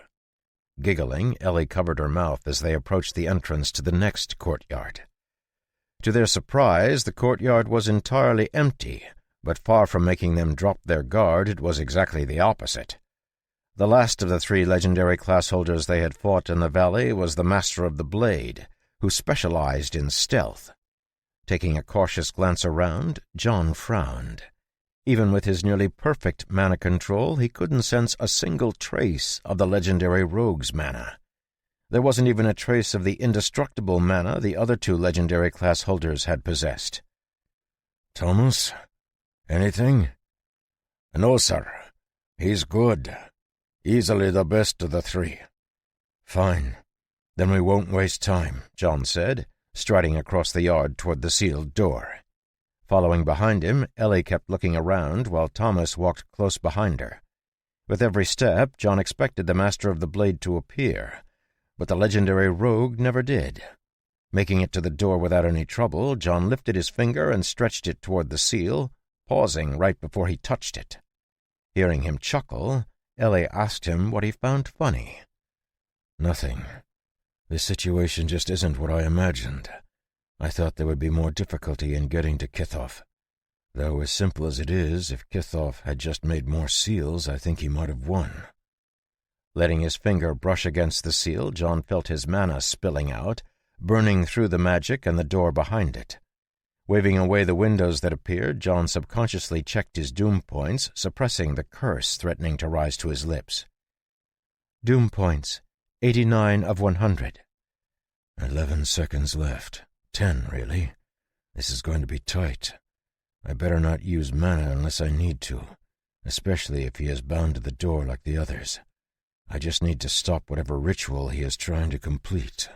Giggling, Ellie covered her mouth as they approached the entrance to the next courtyard. To their surprise, the courtyard was entirely empty, but far from making them drop their guard, it was exactly the opposite. The last of the 3 legendary class holders they had fought in the valley was the Master of the Blade, who specialized in stealth. Taking a cautious glance around, John frowned. Even with his nearly perfect mana control, he couldn't sense a single trace of the legendary rogue's mana. There wasn't even a trace of the indestructible mana the other 2 legendary class holders had possessed. "Thomas? Anything?" "No, sir. He's good. Easily the best of the 3. "Fine. Then we won't waste time," John said, striding across the yard toward the sealed door. Following behind him, Ellie kept looking around while Thomas walked close behind her. With every step, John expected the Master of the Blade to appear, but the legendary rogue never did. Making it to the door without any trouble, John lifted his finger and stretched it toward the seal, pausing right before he touched it. Hearing him chuckle, Ellie asked him what he found funny. "Nothing. This situation just isn't what I imagined. I thought there would be more difficulty in getting to Kithoff. Though as simple as it is, if Kithoff had just made more seals, I think he might have won." Letting his finger brush against the seal, John felt his mana spilling out, burning through the magic and the door behind it. Waving away the windows that appeared, John subconsciously checked his doom points, suppressing the curse threatening to rise to his lips. Doom points, 89 of 100. 11 seconds left. 10, really. This is going to be tight. I better not use mana unless I need to, especially if he is bound to the door like the others. I just need to stop whatever ritual he is trying to complete.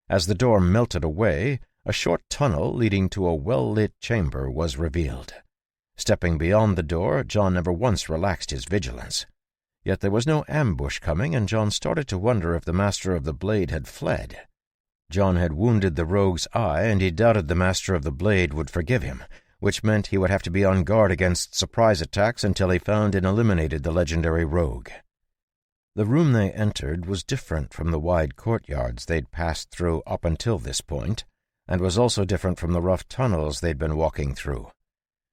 As the door melted away, a short tunnel leading to a well-lit chamber was revealed. Stepping beyond the door, John never once relaxed his vigilance. Yet there was no ambush coming, and John started to wonder if the Master of the Blade had fled. John had wounded the rogue's eye, and he doubted the Master of the Blade would forgive him, which meant he would have to be on guard against surprise attacks until he found and eliminated the legendary rogue. The room they entered was different from the wide courtyards they'd passed through up until this point, and was also different from the rough tunnels they'd been walking through.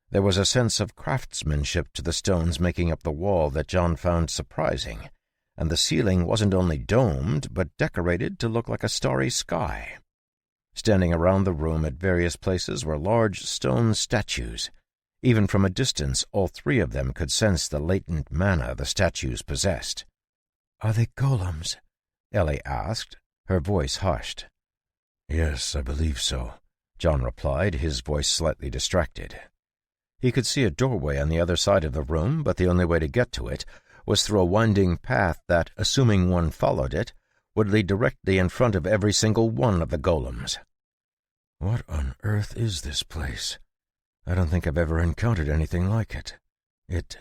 There was a sense of craftsmanship to the stones making up the wall that John found surprising, and the ceiling wasn't only domed, but decorated to look like a starry sky. Standing around the room at various places were large stone statues. Even from a distance, all three of them could sense the latent mana the statues possessed. "Are they golems?" Ellie asked, her voice hushed. "Yes, I believe so," John replied, his voice slightly distracted. He could see a doorway on the other side of the room, but the only way to get to it was through a winding path that, assuming one followed it, would lead directly in front of every single one of the golems. What on earth is this place? I don't think I've ever encountered anything like it. It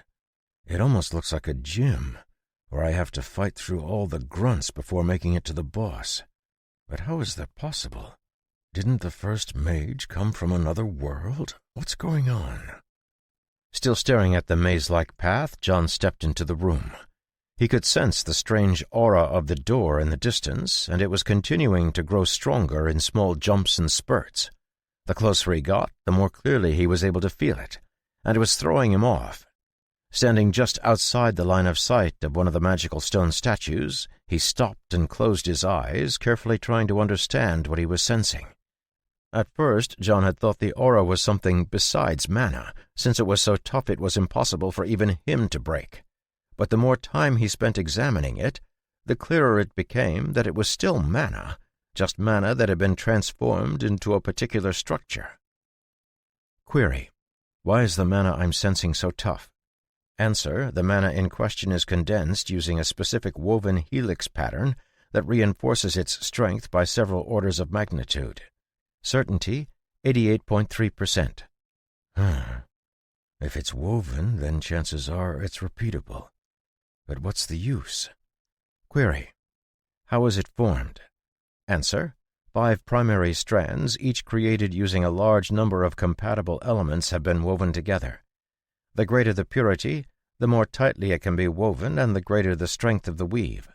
almost looks like a gym, where I have to fight through all the grunts before making it to the boss. But how is that possible? Didn't the first mage come from another world? What's going on? Still staring at the maze-like path, John stepped into the room. He could sense the strange aura of the door in the distance, and it was continuing to grow stronger in small jumps and spurts. The closer he got, the more clearly he was able to feel it, and it was throwing him off. Standing just outside the line of sight of one of the magical stone statues, he stopped and closed his eyes, carefully trying to understand what he was sensing. At first, John had thought the aura was something besides mana, since it was so tough it was impossible for even him to break. But the more time he spent examining it, the clearer it became that it was still mana, just mana that had been transformed into a particular structure. Query: why is the mana I'm sensing so tough? Answer: the mana in question is condensed using a specific woven helix pattern that reinforces its strength by several orders of magnitude. Certainty, 88.3%. If it's woven, then chances are it's repeatable. But what's the use? Query: how is it formed? Answer: 5 primary strands, each created using a large number of compatible elements, have been woven together. The greater the purity, the more tightly it can be woven, and the greater the strength of the weave.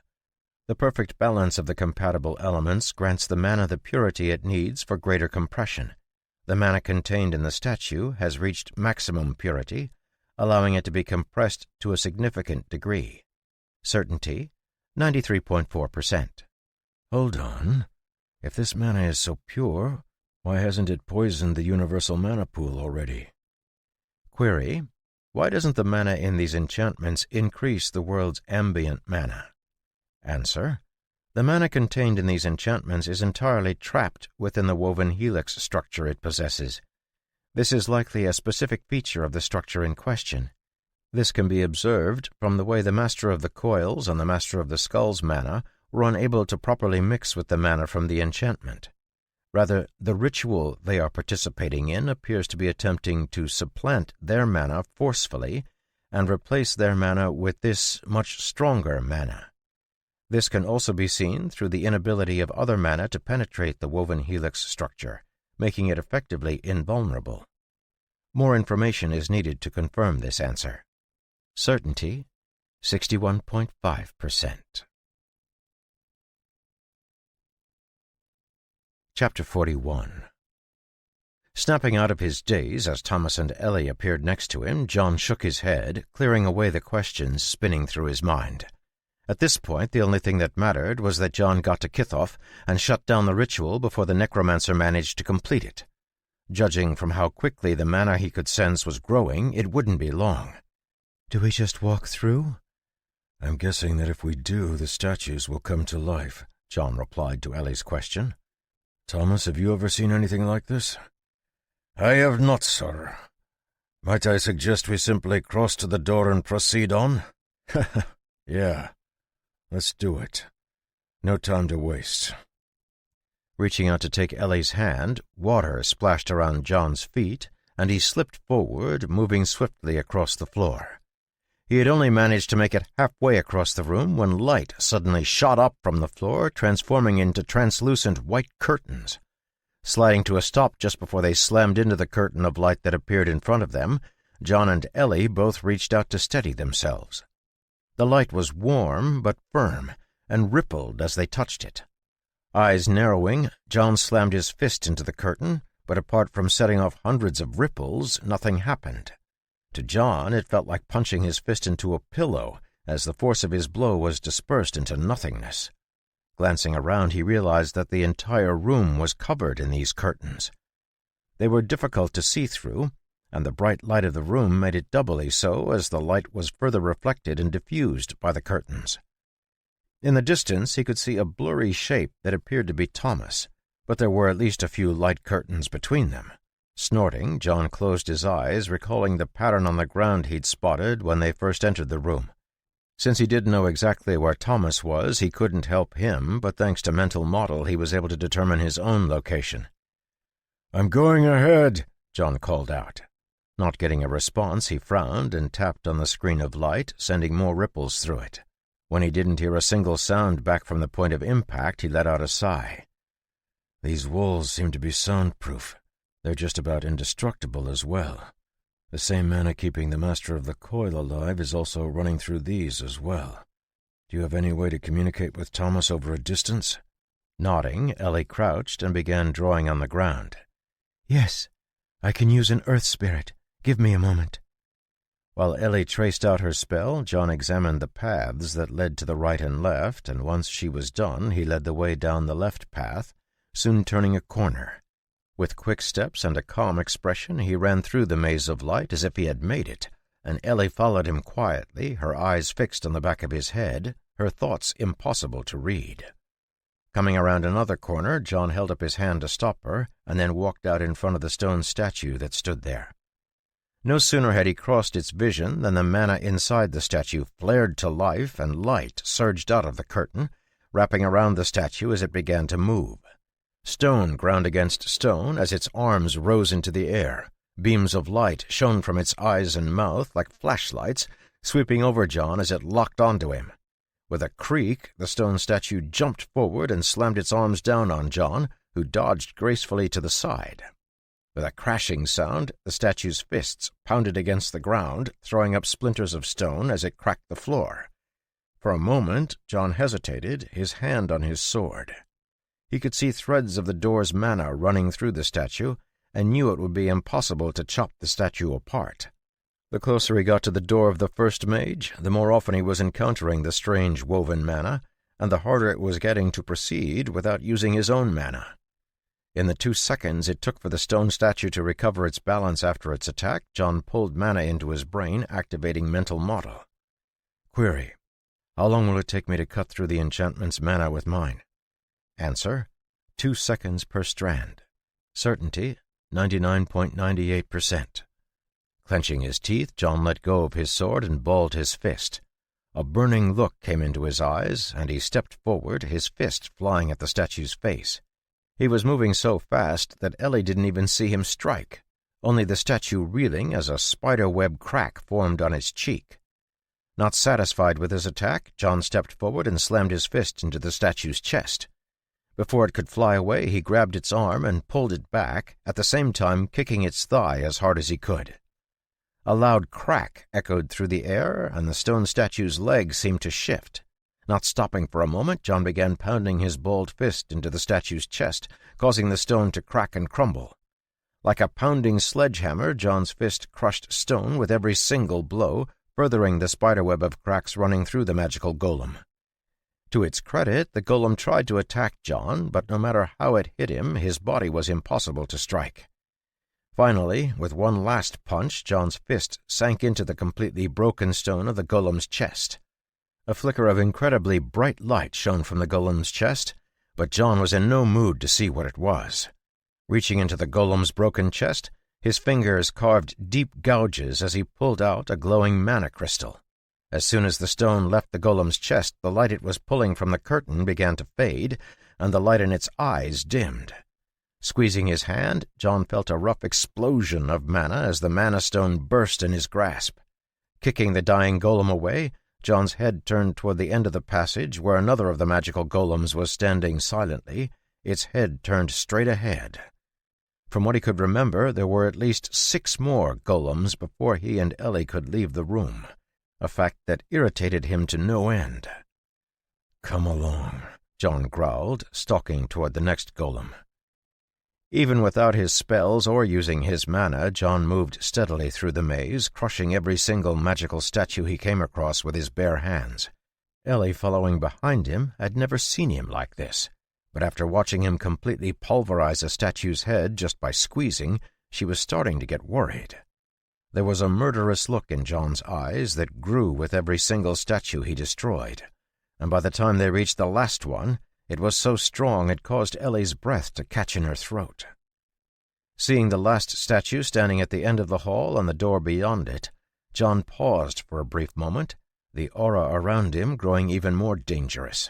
The perfect balance of the compatible elements grants the mana the purity it needs for greater compression. The mana contained in the statue has reached maximum purity, allowing it to be compressed to a significant degree. Certainty, 93.4%. Hold on. If this mana is so pure, why hasn't it poisoned the universal mana pool already? Query: why doesn't the mana in these enchantments increase the world's ambient mana? Answer: the mana contained in these enchantments is entirely trapped within the woven helix structure it possesses. This is likely a specific feature of the structure in question. This can be observed from the way the Master of the Coils and the Master of the Skull's mana were unable to properly mix with the mana from the enchantment. Rather, the ritual they are participating in appears to be attempting to supplant their mana forcefully and replace their mana with this much stronger mana. This can also be seen through the inability of other mana to penetrate the woven helix structure, making it effectively invulnerable. More information is needed to confirm this answer. Certainty, 61.5%. Chapter 41. Snapping out of his daze as Thomas and Ellie appeared next to him, John shook his head, clearing away the questions spinning through his mind. At this point, the only thing that mattered was that John got to Kithoff and shut down the ritual before the necromancer managed to complete it. Judging from how quickly the mana he could sense was growing, it wouldn't be long. "Do we just walk through?" "I'm guessing that if we do, the statues will come to life," John replied to Ellie's question. "Thomas, have you ever seen anything like this?" "I have not, sir. Might I suggest we simply cross to the door and proceed on?" "Yeah, let's do it. No time to waste." Reaching out to take Ellie's hand, water splashed around John's feet, and he slipped forward, moving swiftly across the floor. He had only managed to make it halfway across the room when light suddenly shot up from the floor, transforming into translucent white curtains. Sliding to a stop just before they slammed into the curtain of light that appeared in front of them, John and Ellie both reached out to steady themselves. The light was warm but firm, and rippled as they touched it. Eyes narrowing, John slammed his fist into the curtain, but apart from setting off hundreds of ripples, nothing happened. To John, it felt like punching his fist into a pillow, as the force of his blow was dispersed into nothingness. Glancing around, he realized that the entire room was covered in these curtains. They were difficult to see through, and the bright light of the room made it doubly so as the light was further reflected and diffused by the curtains. In the distance, he could see a blurry shape that appeared to be Thomas, but there were at least a few light curtains between them. Snorting, John closed his eyes, recalling the pattern on the ground he'd spotted when they first entered the room. Since he didn't know exactly where Thomas was, he couldn't help him, but thanks to mental model, he was able to determine his own location. "I'm going ahead," John called out. Not getting a response, he frowned and tapped on the screen of light, sending more ripples through it. When he didn't hear a single sound back from the point of impact, he let out a sigh. "These walls seem to be soundproof. They're just about indestructible as well. The same mana keeping the Master of the Coil alive is also running through these as well. Do you have any way to communicate with Thomas over a distance?" Nodding, Ellie crouched and began drawing on the ground. "Yes, I can use an earth spirit. Give me a moment." While Ellie traced out her spell, John examined the paths that led to the right and left, and once she was done, he led the way down the left path, soon turning a corner. With quick steps and a calm expression, he ran through the maze of light as if he had made it, and Ellie followed him quietly, her eyes fixed on the back of his head, her thoughts impossible to read. Coming around another corner, John held up his hand to stop her, and then walked out in front of the stone statue that stood there. No sooner had he crossed its vision than the mana inside the statue flared to life, and light surged out of the curtain, wrapping around the statue as it began to move. Stone ground against stone as its arms rose into the air. Beams of light shone from its eyes and mouth like flashlights, sweeping over John as it locked onto him. With a creak, the stone statue jumped forward and slammed its arms down on John, who dodged gracefully to the side. With a crashing sound, the statue's fists pounded against the ground, throwing up splinters of stone as it cracked the floor. For a moment, John hesitated, his hand on his sword. He could see threads of the door's mana running through the statue, and knew it would be impossible to chop the statue apart. The closer he got to the door of the first mage, the more often he was encountering the strange woven mana, and the harder it was getting to proceed without using his own mana. In the 2 seconds it took for the stone statue to recover its balance after its attack, John pulled mana into his brain, activating mental model. Query: how long will it take me to cut through the enchantment's mana with mine? Answer: 2 seconds per strand. Certainty: 99.98%. Clenching his teeth, John let go of his sword and balled his fist. A burning look came into his eyes, and he stepped forward, his fist flying at the statue's face. He was moving so fast that Ellie didn't even see him strike, only the statue reeling as a spider-web crack formed on its cheek. Not satisfied with his attack, John stepped forward and slammed his fist into the statue's chest. Before it could fly away, he grabbed its arm and pulled it back, at the same time kicking its thigh as hard as he could. A loud crack echoed through the air, and the stone statue's leg seemed to shift. Not stopping for a moment, John began pounding his balled fist into the statue's chest, causing the stone to crack and crumble. Like a pounding sledgehammer, John's fist crushed stone with every single blow, furthering the spiderweb of cracks running through the magical golem. To its credit, the golem tried to attack John, but no matter how it hit him, his body was impossible to strike. Finally, with one last punch, John's fist sank into the completely broken stone of the golem's chest. A flicker of incredibly bright light shone from the golem's chest, but John was in no mood to see what it was. Reaching into the golem's broken chest, his fingers carved deep gouges as he pulled out a glowing mana crystal. As soon as the stone left the golem's chest, the light it was pulling from the curtain began to fade, and the light in its eyes dimmed. Squeezing his hand, John felt a rough explosion of mana as the mana stone burst in his grasp. Kicking the dying golem away, John's head turned toward the end of the passage where another of the magical golems was standing silently, its head turned straight ahead. From what he could remember, there were at least 6 more golems before he and Ellie could leave the room, a fact that irritated him to no end. "Come along," John growled, stalking toward the next golem. Even without his spells or using his mana, John moved steadily through the maze, crushing every single magical statue he came across with his bare hands. Ellie, following behind him, had never seen him like this, but after watching him completely pulverize a statue's head just by squeezing, she was starting to get worried. There was a murderous look in John's eyes that grew with every single statue he destroyed, and by the time they reached the last one, it was so strong it caused Ellie's breath to catch in her throat. Seeing the last statue standing at the end of the hall and the door beyond it, John paused for a brief moment, the aura around him growing even more dangerous.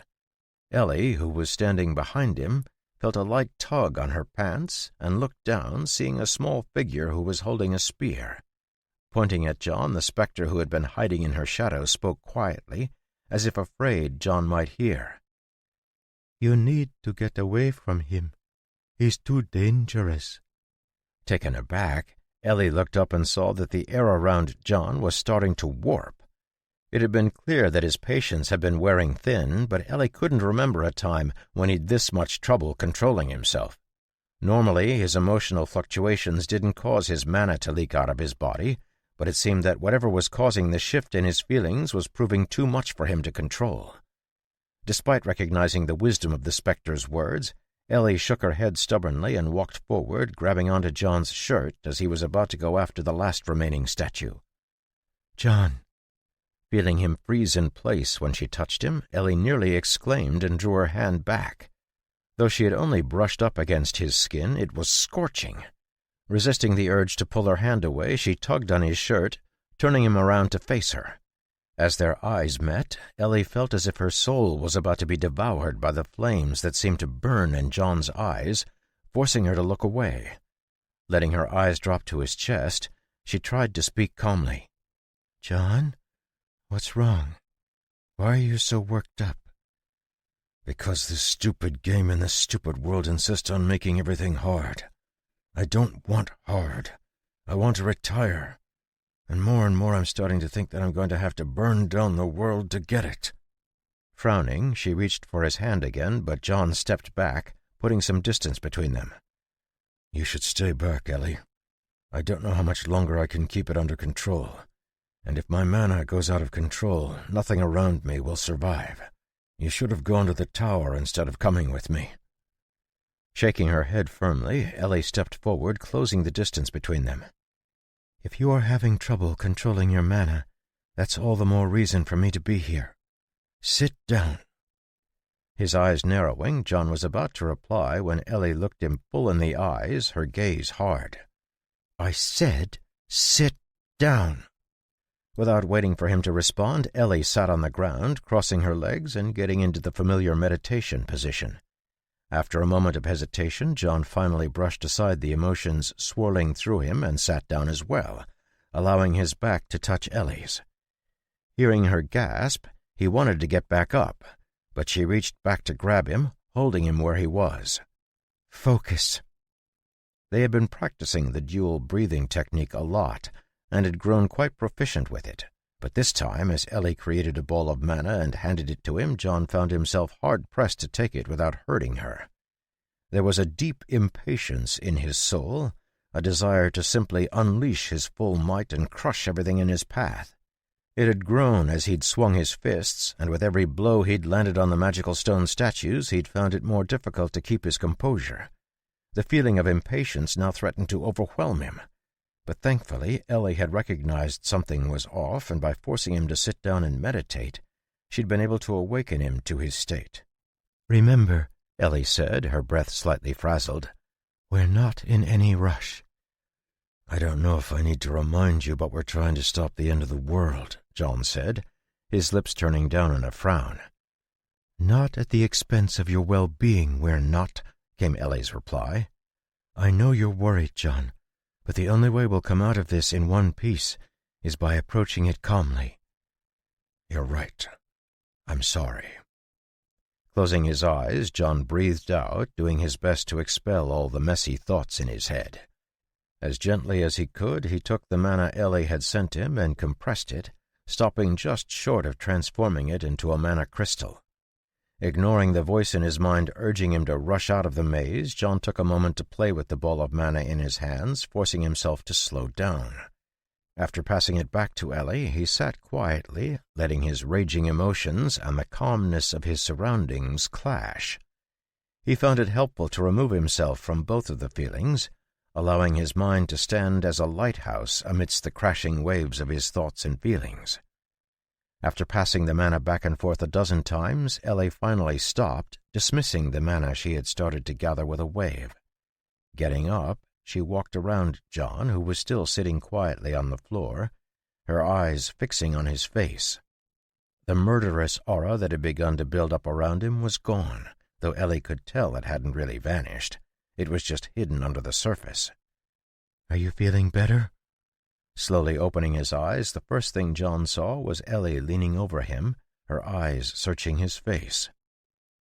Ellie, who was standing behind him, felt a light tug on her pants and looked down, seeing a small figure who was holding a spear. Pointing at John, the spectre who had been hiding in her shadow spoke quietly, as if afraid John might hear. "You need to get away from him. He's too dangerous." Taken aback, Ellie looked up and saw that the air around John was starting to warp. It had been clear that his patience had been wearing thin, but Ellie couldn't remember a time when he'd this much trouble controlling himself. Normally, his emotional fluctuations didn't cause his mana to leak out of his body, but it seemed that whatever was causing the shift in his feelings was proving too much for him to control. Despite recognizing the wisdom of the spectre's words, Ellie shook her head stubbornly and walked forward, grabbing onto John's shirt as he was about to go after the last remaining statue. "John!" Feeling him freeze in place when she touched him, Ellie nearly exclaimed and drew her hand back. Though she had only brushed up against his skin, it was scorching. Resisting the urge to pull her hand away, she tugged on his shirt, turning him around to face her. As their eyes met, Ellie felt as if her soul was about to be devoured by the flames that seemed to burn in John's eyes, forcing her to look away. Letting her eyes drop to his chest, she tried to speak calmly. "John, what's wrong? Why are you so worked up?" "Because this stupid game and this stupid world insist on making everything hard. I don't want hard. I want to retire. And more I'm starting to think that I'm going to have to burn down the world to get it." Frowning, she reached for his hand again, but John stepped back, putting some distance between them. "You should stay back, Ellie. I don't know how much longer I can keep it under control. And if my mana goes out of control, nothing around me will survive. You should have gone to the tower instead of coming with me." Shaking her head firmly, Ellie stepped forward, closing the distance between them. "If you are having trouble controlling your mana, that's all the more reason for me to be here. Sit down." His eyes narrowing, John was about to reply when Ellie looked him full in the eyes, her gaze hard. "I said, sit down." Without waiting for him to respond, Ellie sat on the ground, crossing her legs and getting into the familiar meditation position. After a moment of hesitation, John finally brushed aside the emotions swirling through him and sat down as well, allowing his back to touch Ellie's. Hearing her gasp, he wanted to get back up, but she reached back to grab him, holding him where he was. "Focus." They had been practicing the dual breathing technique a lot, and had grown quite proficient with it. But this time, as Ellie created a ball of mana and handed it to him, John found himself hard-pressed to take it without hurting her. There was a deep impatience in his soul, a desire to simply unleash his full might and crush everything in his path. It had grown as he'd swung his fists, and with every blow he'd landed on the magical stone statues, he'd found it more difficult to keep his composure. The feeling of impatience now threatened to overwhelm him. But thankfully, Ellie had recognized something was off, and by forcing him to sit down and meditate, she'd been able to awaken him to his state. "Remember," Ellie said, her breath slightly frazzled, "we're not in any rush." "I don't know if I need to remind you, but we're trying to stop the end of the world," John said, his lips turning down in a frown. "Not at the expense of your well-being, we're not," came Ellie's reply. "I know you're worried, John, but the only way we'll come out of this in one piece is by approaching it calmly." "You're right. I'm sorry." Closing his eyes, John breathed out, doing his best to expel all the messy thoughts in his head. As gently as he could, he took the mana Ellie had sent him and compressed it, stopping just short of transforming it into a mana crystal. Ignoring the voice in his mind urging him to rush out of the maze, John took a moment to play with the ball of mana in his hands, forcing himself to slow down. After passing it back to Ellie, he sat quietly, letting his raging emotions and the calmness of his surroundings clash. He found it helpful to remove himself from both of the feelings, allowing his mind to stand as a lighthouse amidst the crashing waves of his thoughts and feelings. After passing the mana back and forth a dozen times, Ellie finally stopped, dismissing the mana she had started to gather with a wave. Getting up, she walked around John, who was still sitting quietly on the floor, her eyes fixing on his face. The murderous aura that had begun to build up around him was gone, though Ellie could tell it hadn't really vanished. It was just hidden under the surface. "Are you feeling better?" Slowly opening his eyes, the first thing John saw was Ellie leaning over him, her eyes searching his face.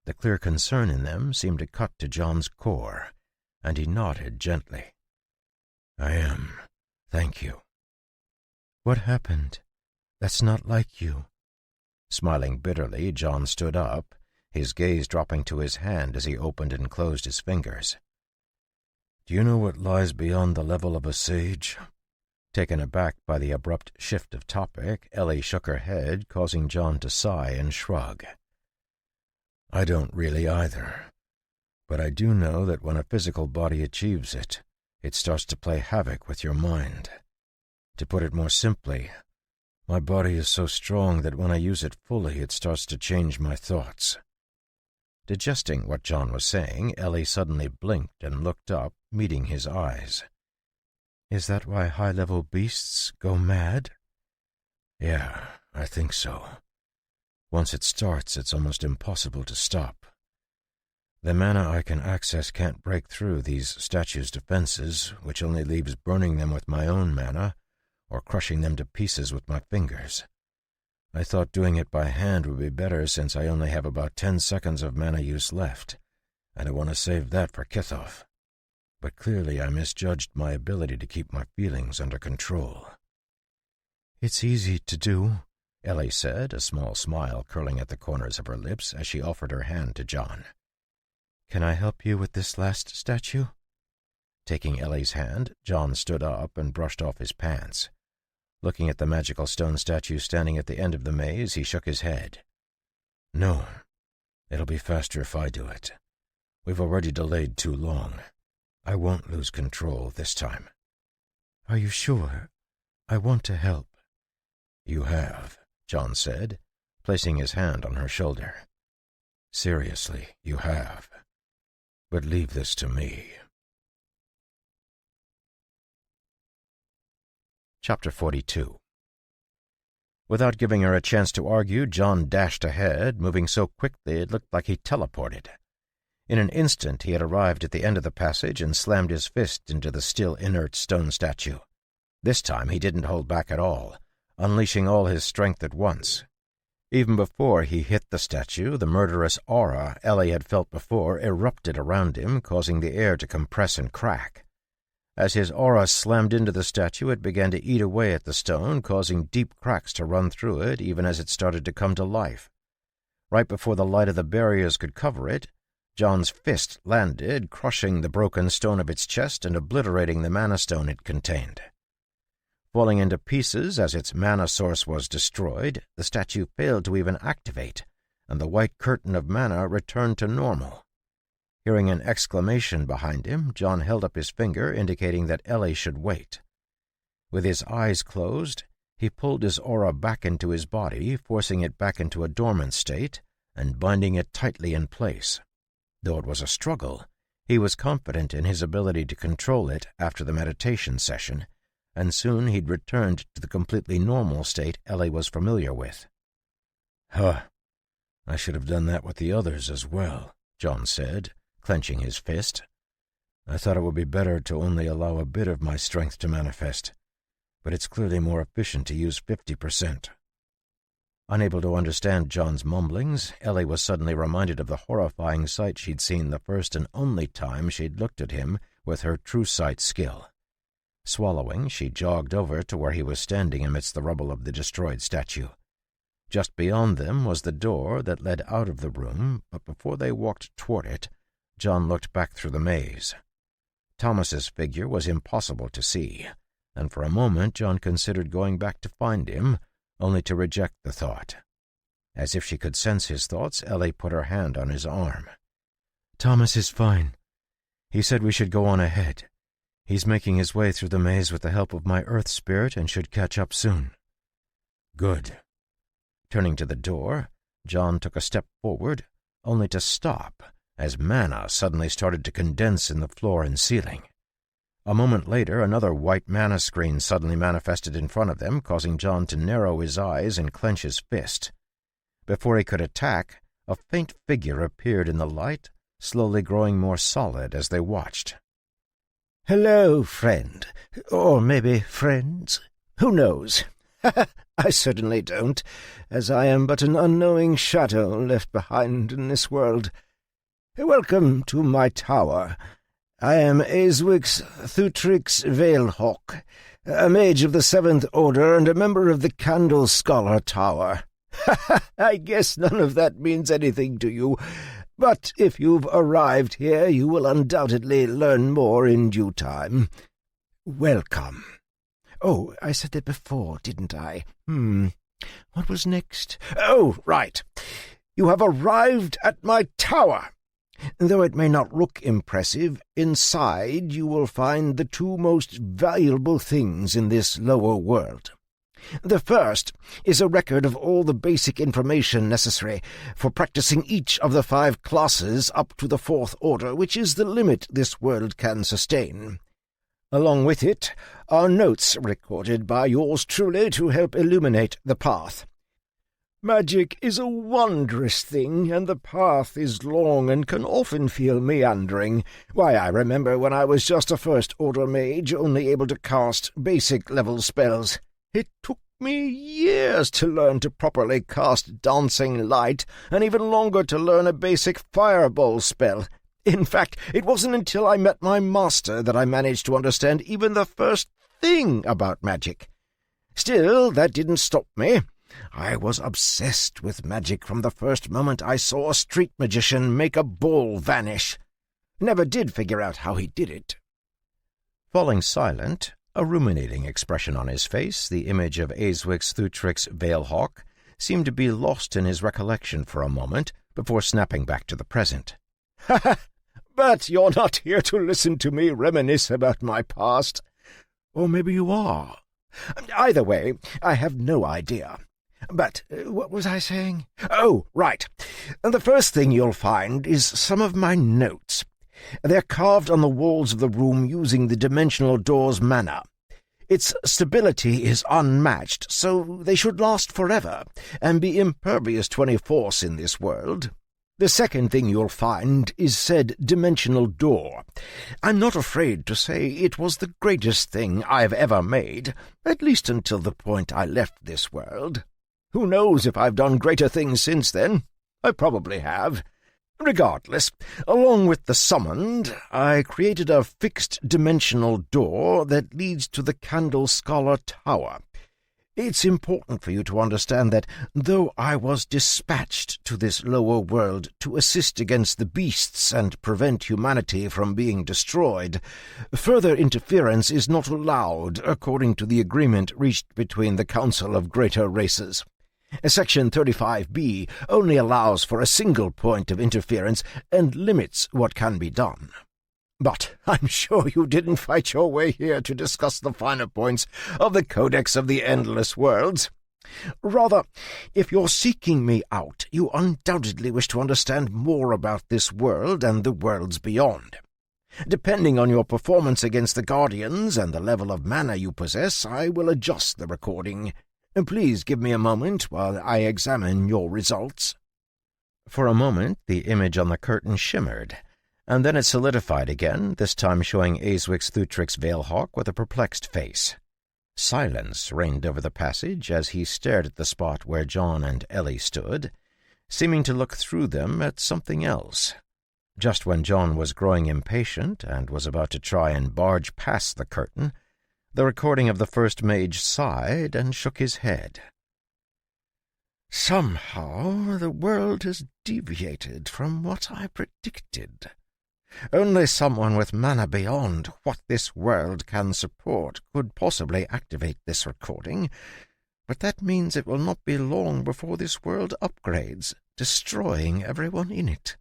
The clear concern in them seemed to cut to John's core, and he nodded gently. "I am. Thank you." "What happened? That's not like you." Smiling bitterly, John stood up, his gaze dropping to his hand as he opened and closed his fingers. "Do you know what lies beyond the level of a sage?" Taken aback by the abrupt shift of topic, Ellie shook her head, causing John to sigh and shrug. "I don't really either. But I do know that when a physical body achieves it, it starts to play havoc with your mind. To put it more simply, my body is so strong that when I use it fully, it starts to change my thoughts." Digesting what John was saying, Ellie suddenly blinked and looked up, meeting his eyes. "Is that why high-level beasts go mad?" "Yeah, I think so. Once it starts, it's almost impossible to stop. The mana I can access can't break through these statues' defenses, which only leaves burning them with my own mana or crushing them to pieces with my fingers. I thought doing it by hand would be better since I only have about 10 seconds of mana use left, and I want to save that for Kithoff. But clearly I misjudged my ability to keep my feelings under control." "It's easy to do," Ellie said, a small smile curling at the corners of her lips as she offered her hand to John. "Can I help you with this last statue?" Taking Ellie's hand, John stood up and brushed off his pants. Looking at the magical stone statue standing at the end of the maze, he shook his head. "No, it'll be faster if I do it. We've already delayed too long. I won't lose control this time." "Are you sure? I want to help." "You have," John said, placing his hand on her shoulder. "Seriously, you have. But leave this to me." Chapter 42. Without giving her a chance to argue, John dashed ahead, moving so quickly it looked like he teleported. In an instant he had arrived at the end of the passage and slammed his fist into the still inert stone statue. This time he didn't hold back at all, unleashing all his strength at once. Even before he hit the statue, the murderous aura Ellie had felt before erupted around him, causing the air to compress and crack. As his aura slammed into the statue, it began to eat away at the stone, causing deep cracks to run through it even as it started to come to life. Right before the light of the barriers could cover it, John's fist landed, crushing the broken stone of its chest and obliterating the mana stone it contained. Falling into pieces as its mana source was destroyed, the statue failed to even activate, and the white curtain of mana returned to normal. Hearing an exclamation behind him, John held up his finger, indicating that Ellie should wait. With his eyes closed, he pulled his aura back into his body, forcing it back into a dormant state and binding it tightly in place. Though it was a struggle, he was confident in his ability to control it after the meditation session, and soon he'd returned to the completely normal state Ellie was familiar with. "Huh. I should have done that with the others as well," John said, clenching his fist. "I thought it would be better to only allow a bit of my strength to manifest, but it's clearly more efficient to use 50%. Unable to understand John's mumblings, Ellie was suddenly reminded of the horrifying sight she'd seen the first and only time she'd looked at him with her true sight skill. Swallowing, she jogged over to where he was standing amidst the rubble of the destroyed statue. Just beyond them was the door that led out of the room, but before they walked toward it, John looked back through the maze. Thomas's figure was impossible to see, and for a moment John considered going back to find him, only to reject the thought. As if she could sense his thoughts, Ellie put her hand on his arm. "Thomas is fine. He said we should go on ahead. He's making his way through the maze with the help of my earth spirit and should catch up soon." "Good." Turning to the door, John took a step forward, only to stop as mana suddenly started to condense in the floor and ceiling. A moment later, another white mana screen suddenly manifested in front of them, causing John to narrow his eyes and clench his fist. Before he could attack, a faint figure appeared in the light, slowly growing more solid as they watched. "Hello, friend. Or maybe friends. Who knows? I certainly don't, as I am but an unknowing shadow left behind in this world. Welcome to my tower. I am Aeswix Thutrix Veilhawk, a mage of the 7th Order and a member of the Candle Scholar Tower. I guess none of that means anything to you, but if you've arrived here, you will undoubtedly learn more in due time. Welcome. Oh, I said that before, didn't I? What was next? Oh, right. You have arrived at my tower. Though it may not look impressive, inside you will find the two most valuable things in this lower world. The first is a record of all the basic information necessary for practicing each of the 5 classes up to the 4th Order, which is the limit this world can sustain. Along with it are notes recorded by yours truly to help illuminate the path. Magic is a wondrous thing, and the path is long and can often feel meandering. Why, I remember when I was just a 1st Order mage, only able to cast basic-level spells. It took me years to learn to properly cast Dancing Light, and even longer to learn a basic fireball spell. In fact, it wasn't until I met my master that I managed to understand even the first thing about magic. Still, that didn't stop me. I was obsessed with magic from the first moment I saw a street magician make a ball vanish. Never did figure out how he did it. Falling silent, a ruminating expression on his face, the image of Aeswix Thutrix Veilhawk seemed to be lost in his recollection for a moment before snapping back to the present. But you're not here to listen to me reminisce about my past. Or maybe you are. Either way, I have no idea. But what was I saying? Oh, right. The first thing you'll find is some of my notes. They're carved on the walls of the room using the dimensional door's mana. Its stability is unmatched, so they should last forever and be impervious to any force in this world. The second thing you'll find is said dimensional door. I'm not afraid to say it was the greatest thing I've ever made, at least until the point I left this world. Who knows if I've done greater things since then? I probably have. Regardless, along with the summoned, I created a fixed dimensional door that leads to the Candle Scholar Tower. It's important for you to understand that, though I was dispatched to this lower world to assist against the beasts and prevent humanity from being destroyed, further interference is not allowed according to the agreement reached between the Council of Greater Races. Section 35B only allows for a single point of interference and limits what can be done. But I'm sure you didn't fight your way here to discuss the finer points of the Codex of the Endless Worlds. Rather, if you're seeking me out, you undoubtedly wish to understand more about this world and the worlds beyond. Depending on your performance against the Guardians and the level of mana you possess, I will adjust the recording. Please give me a moment while I examine your results." For a moment the image on the curtain shimmered, and then it solidified again, this time showing Aeswix Thutrix Veilhawk with a perplexed face. Silence reigned over the passage as he stared at the spot where John and Ellie stood, seeming to look through them at something else. Just when John was growing impatient and was about to try and barge past the curtain, the recording of the first mage sighed and shook his head. "Somehow the world has deviated from what I predicted. Only someone with mana beyond what this world can support could possibly activate this recording, but that means it will not be long before this world upgrades, destroying everyone in it.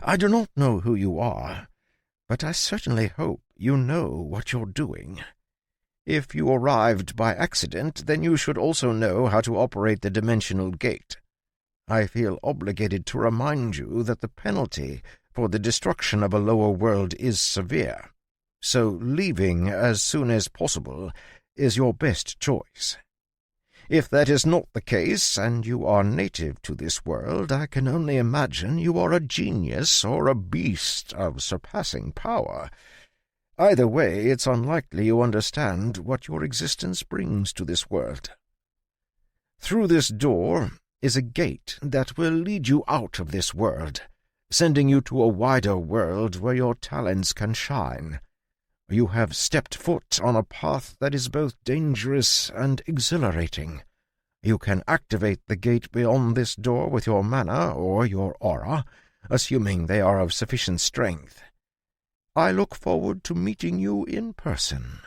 I do not know who you are, but I certainly hope you know what you're doing. If you arrived by accident, then you should also know how to operate the dimensional gate. I feel obligated to remind you that the penalty for the destruction of a lower world is severe, so leaving as soon as possible is your best choice. If that is not the case, and you are native to this world, I can only imagine you are a genius or a beast of surpassing power. Either way, it's unlikely you understand what your existence brings to this world. Through this door is a gate that will lead you out of this world, sending you to a wider world where your talents can shine. You have stepped foot on a path that is both dangerous and exhilarating. You can activate the gate beyond this door with your mana or your aura, assuming they are of sufficient strength. I look forward to meeting you in person."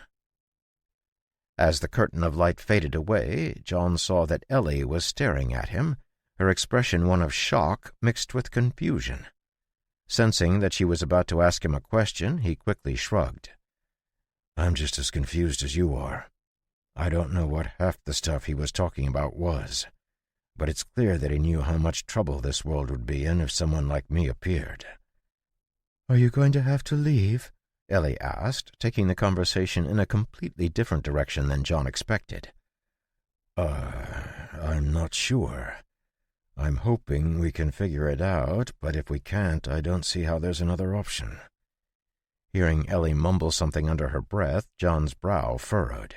As the curtain of light faded away, John saw that Ellie was staring at him, her expression one of shock mixed with confusion. Sensing that she was about to ask him a question, he quickly shrugged. "I'm just as confused as you are. I don't know what half the stuff he was talking about was, but it's clear that he knew how much trouble this world would be in if someone like me appeared." "Are you going to have to leave?" Ellie asked, taking the conversation in a completely different direction than John expected. I'm not sure. I'm hoping we can figure it out, but if we can't, I don't see how there's another option." Hearing Ellie mumble something under her breath, John's brow furrowed.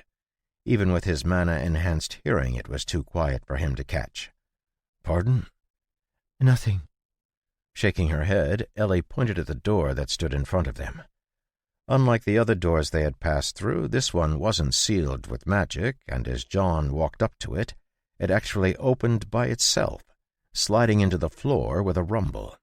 Even with his mana-enhanced hearing, it was too quiet for him to catch. "Pardon?" "Nothing." Shaking her head, Ellie pointed at the door that stood in front of them. Unlike the other doors they had passed through, this one wasn't sealed with magic, and as John walked up to it, it actually opened by itself, sliding into the floor with a rumble.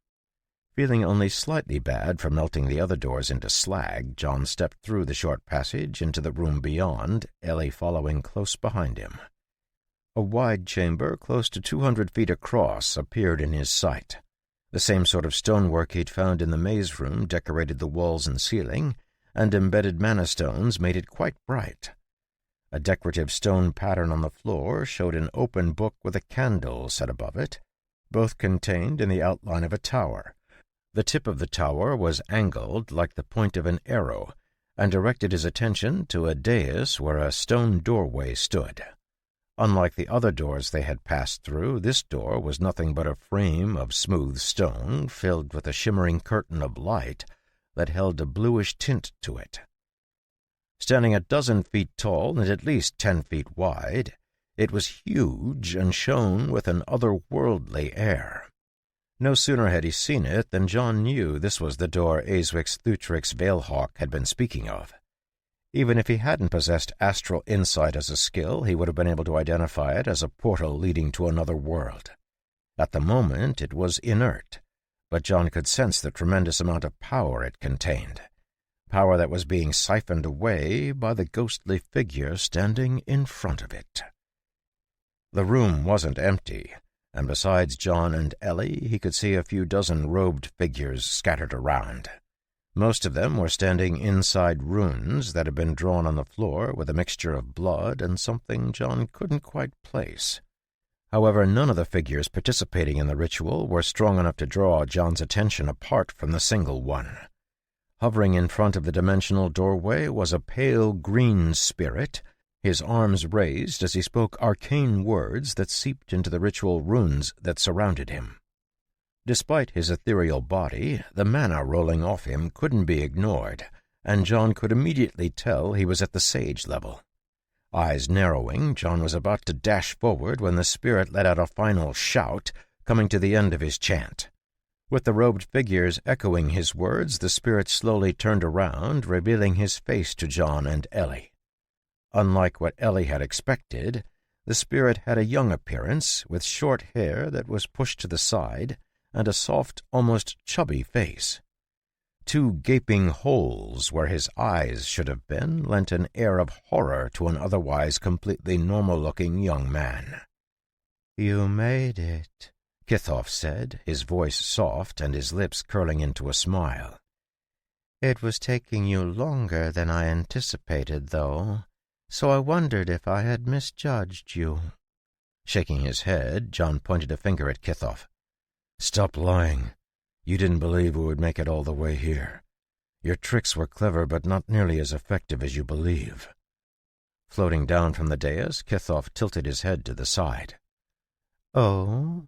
Feeling only slightly bad for melting the other doors into slag, John stepped through the short passage into the room beyond, Ellie following close behind him. A wide chamber close to 200 feet across appeared in his sight. The same sort of stonework he'd found in the maze room decorated the walls and ceiling, and embedded mana stones made it quite bright. A decorative stone pattern on the floor showed an open book with a candle set above it, both contained in the outline of a tower. The tip of the tower was angled like the point of an arrow, and directed his attention to a dais where a stone doorway stood. Unlike the other doors they had passed through, this door was nothing but a frame of smooth stone filled with a shimmering curtain of light that held a bluish tint to it. Standing a dozen feet tall and at least 10 feet wide, it was huge and shone with an otherworldly air. No sooner had he seen it than John knew this was the door Aeswix Thutrix Veilhawk had been speaking of. Even if he hadn't possessed astral insight as a skill, he would have been able to identify it as a portal leading to another world. At the moment, it was inert, but John could sense the tremendous amount of power it contained. Power that was being siphoned away by the ghostly figure standing in front of it. The room wasn't empty, and besides John and Ellie, he could see a few dozen robed figures scattered around. Most of them were standing inside runes that had been drawn on the floor with a mixture of blood and something John couldn't quite place. However, none of the figures participating in the ritual were strong enough to draw John's attention apart from the single one. Hovering in front of the dimensional doorway was a pale green spirit, his arms raised as he spoke arcane words that seeped into the ritual runes that surrounded him. Despite his ethereal body, the mana rolling off him couldn't be ignored, and John could immediately tell he was at the sage level. Eyes narrowing, John was about to dash forward when the spirit let out a final shout, coming to the end of his chant. With the robed figures echoing his words, the spirit slowly turned around, revealing his face to John and Ellie. Unlike what Ellie had expected, the spirit had a young appearance, with short hair that was pushed to the side, and a soft, almost chubby face. Two gaping holes where his eyes should have been lent an air of horror to an otherwise completely normal-looking young man. "You made it," Kithoff said, his voice soft and his lips curling into a smile. "It was taking you longer than I anticipated, though, so I wondered if I had misjudged you." Shaking his head, John pointed a finger at Kithoff. "Stop lying. You didn't believe we would make it all the way here. Your tricks were clever, but not nearly as effective as you believe." Floating down from the dais, Kithoff tilted his head to the side. "Oh,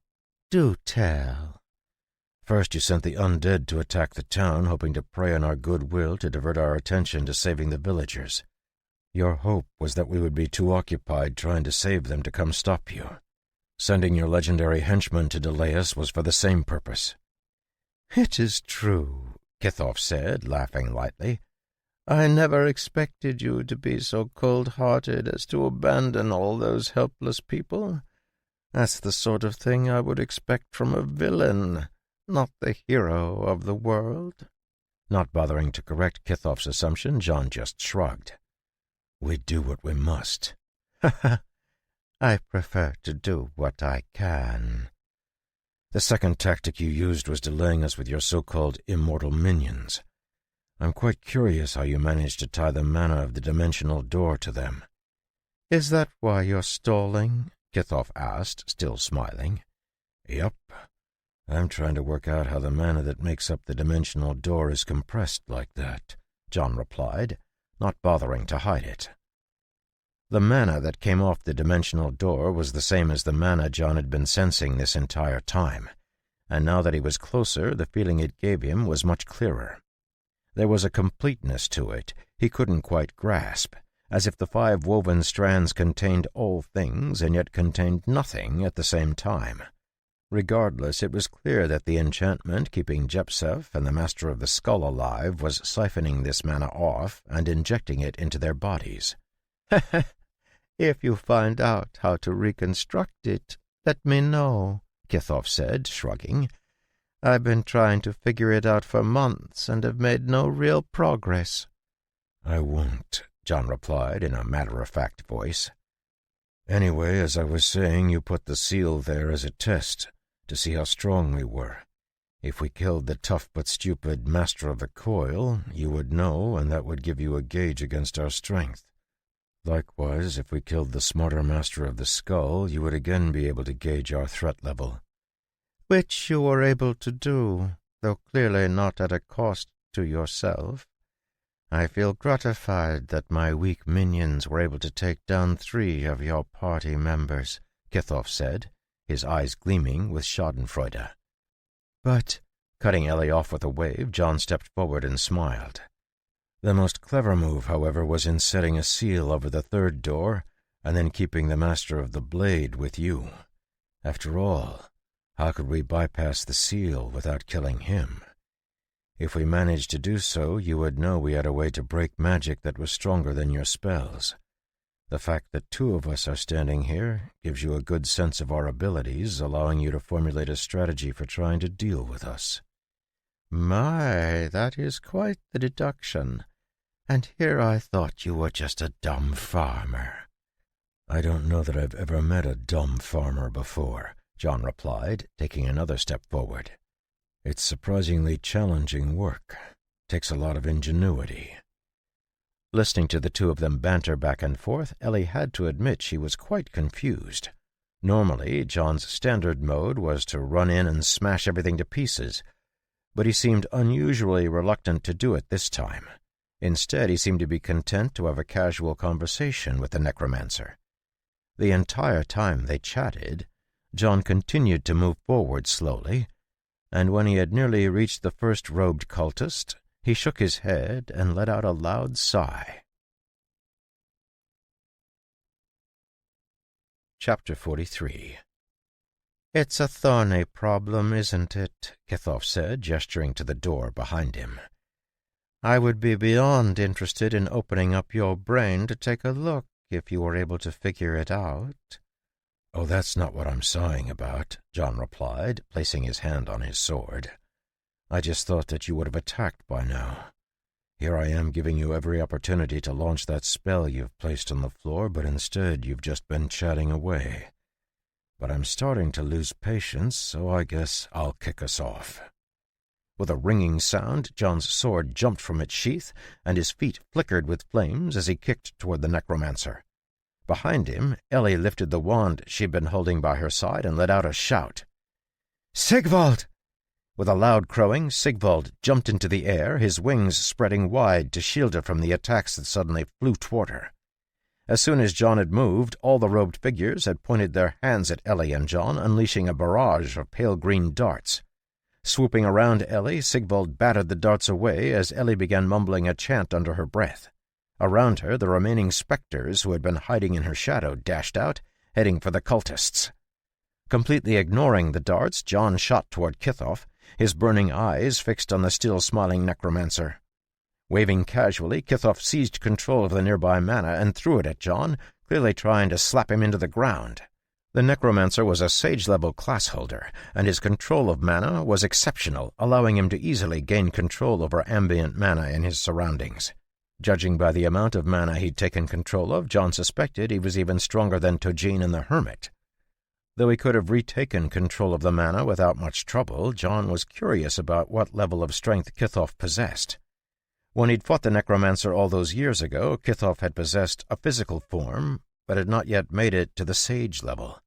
do tell." "First you sent the undead to attack the town, hoping to prey on our goodwill to divert our attention to saving the villagers. Your hope was that we would be too occupied trying to save them to come stop you. Sending your legendary henchman to delay us was for the same purpose." "It is true," Kithoff said, laughing lightly. "I never expected you to be so cold-hearted as to abandon all those helpless people. That's the sort of thing I would expect from a villain, not the hero of the world." Not bothering to correct Kithoff's assumption, John just shrugged. "We do what we must." "I prefer to do what I can." "The second tactic you used was delaying us with your so-called immortal minions. I'm quite curious how you managed to tie the mana of the dimensional door to them." "Is that why you're stalling?" Kithoff asked, still smiling. "Yup. I'm trying to work out how the mana that makes up the dimensional door is compressed like that," John replied, not bothering to hide it. The mana that came off the dimensional door was the same as the mana John had been sensing this entire time, and now that he was closer, the feeling it gave him was much clearer. There was a completeness to it he couldn't quite grasp, as if the 5 woven strands contained all things and yet contained nothing at the same time. Regardless, it was clear that the enchantment keeping Jepsef and the Master of the Skull alive was siphoning this mana off and injecting it into their bodies. "If you find out how to reconstruct it, let me know," Kithoff said, shrugging. "I've been trying to figure it out for months and have made no real progress." "I won't," John replied in a matter-of-fact voice. "Anyway, as I was saying, you put the seal there as a test, to see how strong we were. If we killed the tough but stupid Master of the Coil, you would know, and that would give you a gauge against our strength. Likewise, if we killed the smarter Master of the Skull, you would again be able to gauge our threat level." "Which you were able to do, though clearly not at a cost to yourself. I feel gratified that my weak minions were able to take down 3 of your party members," Kithoff said, his eyes gleaming with schadenfreude. "But," cutting Ellie off with a wave, John stepped forward and smiled. "The most clever move, however, was in setting a seal over the 3rd door and then keeping the Master of the Blade with you. After all, how could we bypass the seal without killing him? If we managed to do so, you would know we had a way to break magic that was stronger than your spells. The fact that two of us are standing here gives you a good sense of our abilities, allowing you to formulate a strategy for trying to deal with us." "My, that is quite the deduction. And here I thought you were just a dumb farmer." "I don't know that I've ever met a dumb farmer before," John replied, taking another step forward. "It's surprisingly challenging work. Takes a lot of ingenuity." Listening to the two of them banter back and forth, Ellie had to admit she was quite confused. Normally, John's standard mode was to run in and smash everything to pieces, but he seemed unusually reluctant to do it this time. Instead, he seemed to be content to have a casual conversation with the necromancer. The entire time they chatted, John continued to move forward slowly, and when he had nearly reached the first robed cultist, he shook his head and let out a loud sigh. Chapter 43. "It's a thorny problem, isn't it?" Kithoff said, gesturing to the door behind him. "I would be beyond interested in opening up your brain to take a look if you were able to figure it out." "Oh, that's not what I'm sighing about," John replied, placing his hand on his sword. "I just thought that you would have attacked by now. Here I am giving you every opportunity to launch that spell you've placed on the floor, but instead you've just been chatting away. But I'm starting to lose patience, so I guess I'll kick us off." With a ringing sound, John's sword jumped from its sheath, and his feet flickered with flames as he kicked toward the necromancer. Behind him, Ellie lifted the wand she'd been holding by her side and let out a shout. "Sigvald!" With a loud crowing, Sigvald jumped into the air, his wings spreading wide to shield her from the attacks that suddenly flew toward her. As soon as John had moved, all the robed figures had pointed their hands at Ellie and John, unleashing a barrage of pale green darts. Swooping around Ellie, Sigvald battered the darts away as Ellie began mumbling a chant under her breath. Around her, the remaining spectres who had been hiding in her shadow dashed out, heading for the cultists. Completely ignoring the darts, John shot toward Kithoff, his burning eyes fixed on the still-smiling necromancer. Waving casually, Kithoff seized control of the nearby mana and threw it at John, clearly trying to slap him into the ground. The necromancer was a sage-level class-holder, and his control of mana was exceptional, allowing him to easily gain control over ambient mana in his surroundings. Judging by the amount of mana he'd taken control of, John suspected he was even stronger than Tojin and the Hermit. Though he could have retaken control of the mana without much trouble, John was curious about what level of strength Kithoff possessed. When he'd fought the necromancer all those years ago, Kithoff had possessed a physical form, but had not yet made it to the sage level.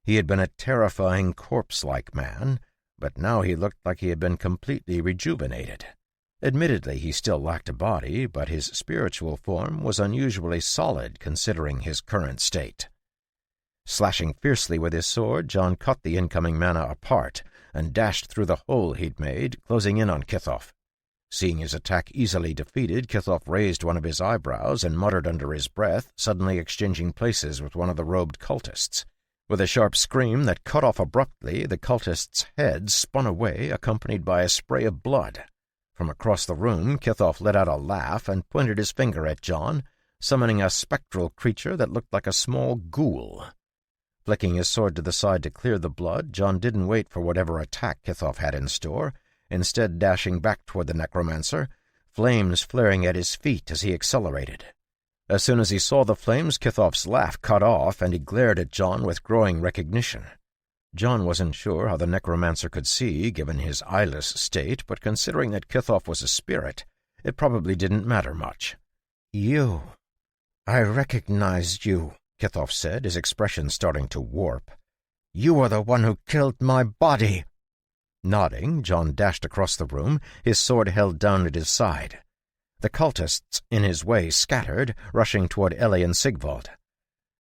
He had been a terrifying corpse-like man, but now he looked like he had been completely rejuvenated. Admittedly, he still lacked a body, but his spiritual form was unusually solid considering his current state. Slashing fiercely with his sword, John cut the incoming mana apart and dashed through the hole he'd made, closing in on Kithoff. Seeing his attack easily defeated, Kithoff raised one of his eyebrows and muttered under his breath, suddenly exchanging places with one of the robed cultists. With a sharp scream that cut off abruptly, the cultist's head spun away, accompanied by a spray of blood. From across the room, Kithoff let out a laugh and pointed his finger at John, summoning a spectral creature that looked like a small ghoul. Flicking his sword to the side to clear the blood, John didn't wait for whatever attack Kithoff had in store, instead dashing back toward the necromancer, flames flaring at his feet as he accelerated. As soon as he saw the flames, Kithoff's laugh cut off, and he glared at John with growing recognition. John wasn't sure how the necromancer could see, given his eyeless state, but considering that Kithoff was a spirit, it probably didn't matter much. "You. I recognized you," Kithoff said, his expression starting to warp. "You are the one who killed my body." Nodding, John dashed across the room, his sword held down at his side. The cultists in his way scattered, rushing toward Ellie and Sigvald.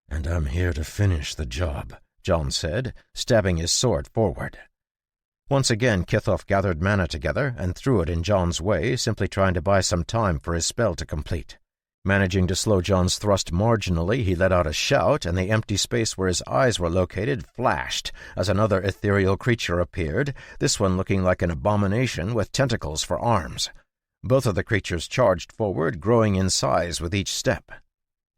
"And I'm here to finish the job," John said, stabbing his sword forward. Once again, Kithoff gathered mana together and threw it in John's way, simply trying to buy some time for his spell to complete. Managing to slow John's thrust marginally, he let out a shout, and the empty space where his eyes were located flashed as another ethereal creature appeared, this one looking like an abomination with tentacles for arms. Both of the creatures charged forward, growing in size with each step.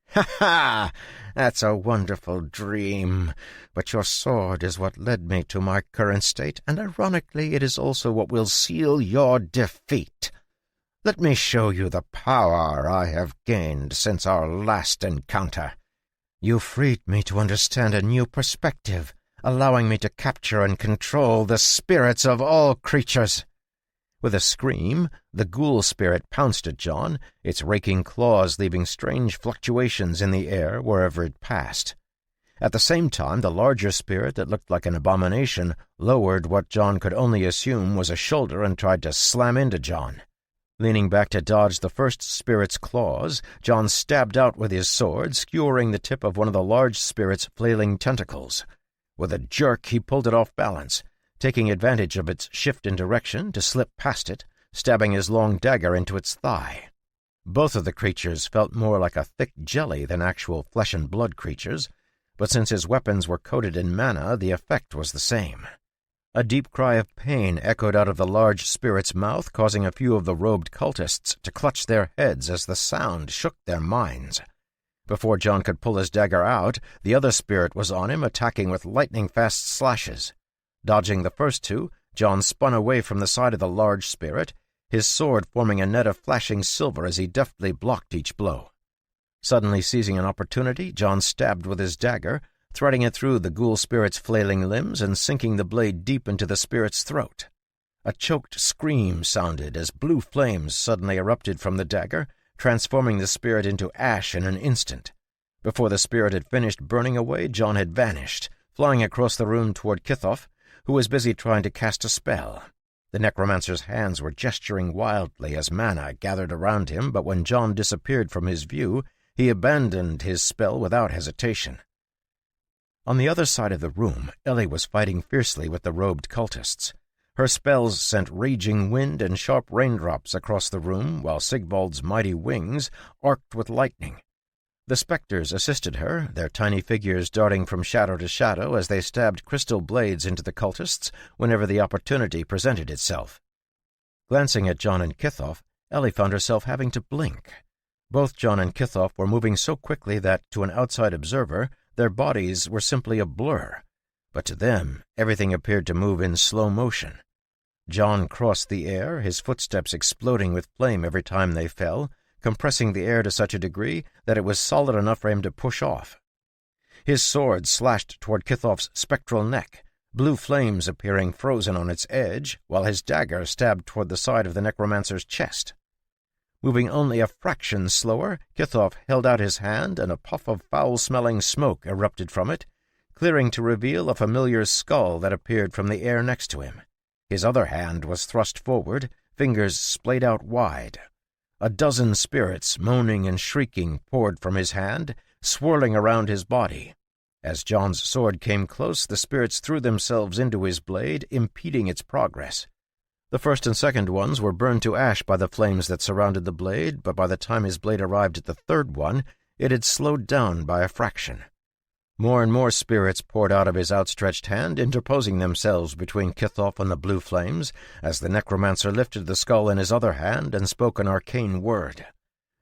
"Ha ha! That's a wonderful dream. But your sword is what led me to my current state, and ironically it is also what will seal your defeat. Let me show you the power I have gained since our last encounter. You freed me to understand a new perspective, allowing me to capture and control the spirits of all creatures." With a scream, the ghoul spirit pounced at John, its raking claws leaving strange fluctuations in the air wherever it passed. At the same time, the larger spirit that looked like an abomination lowered what John could only assume was a shoulder and tried to slam into John. Leaning back to dodge the first spirit's claws, John stabbed out with his sword, skewering the tip of one of the large spirit's flailing tentacles. With a jerk, he pulled it off balance, taking advantage of its shift in direction to slip past it, stabbing his long dagger into its thigh. Both of the creatures felt more like a thick jelly than actual flesh-and-blood creatures, but since his weapons were coated in mana, the effect was the same. A deep cry of pain echoed out of the large spirit's mouth, causing a few of the robed cultists to clutch their heads as the sound shook their minds. Before John could pull his dagger out, the other spirit was on him, attacking with lightning-fast slashes. Dodging the first two, John spun away from the side of the large spirit, his sword forming a net of flashing silver as he deftly blocked each blow. Suddenly seizing an opportunity, John stabbed with his dagger, threading it through the ghoul spirit's flailing limbs and sinking the blade deep into the spirit's throat. A choked scream sounded as blue flames suddenly erupted from the dagger, transforming the spirit into ash in an instant. Before the spirit had finished burning away, John had vanished, flying across the room toward Kithoff, who was busy trying to cast a spell. The necromancer's hands were gesturing wildly as mana gathered around him, but when John disappeared from his view, he abandoned his spell without hesitation. On the other side of the room, Ellie was fighting fiercely with the robed cultists. Her spells sent raging wind and sharp raindrops across the room, while Sigvald's mighty wings arced with lightning. The specters assisted her, their tiny figures darting from shadow to shadow as they stabbed crystal blades into the cultists whenever the opportunity presented itself. Glancing at John and Kithoff, Ellie found herself having to blink. Both John and Kithoff were moving so quickly that, to an outside observer, their bodies were simply a blur, but to them everything appeared to move in slow motion. John crossed the air, his footsteps exploding with flame every time they fell, compressing the air to such a degree that it was solid enough for him to push off. His sword slashed toward Kithoff's spectral neck, blue flames appearing frozen on its edge, while his dagger stabbed toward the side of the necromancer's chest. Moving only a fraction slower, Kithoff held out his hand, and a puff of foul-smelling smoke erupted from it, clearing to reveal a familiar skull that appeared from the air next to him. His other hand was thrust forward, fingers splayed out wide. A dozen spirits, moaning and shrieking, poured from his hand, swirling around his body. As John's sword came close, the spirits threw themselves into his blade, impeding its progress. The first and second ones were burned to ash by the flames that surrounded the blade, but by the time his blade arrived at the third one, it had slowed down by a fraction. More and more spirits poured out of his outstretched hand, interposing themselves between Kithoff and the blue flames, as the necromancer lifted the skull in his other hand and spoke an arcane word.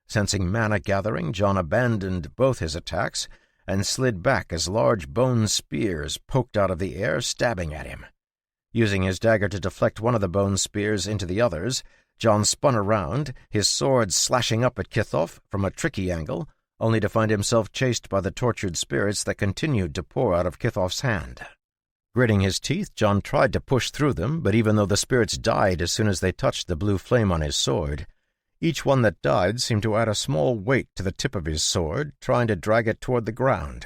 Sensing mana gathering, John abandoned both his attacks and slid back as large bone spears poked out of the air, stabbing at him. Using his dagger to deflect one of the bone spears into the others, John spun around, his sword slashing up at Kithoff from a tricky angle, only to find himself chased by the tortured spirits that continued to pour out of Kithoff's hand. Gritting his teeth, John tried to push through them, but even though the spirits died as soon as they touched the blue flame on his sword, each one that died seemed to add a small weight to the tip of his sword, trying to drag it toward the ground.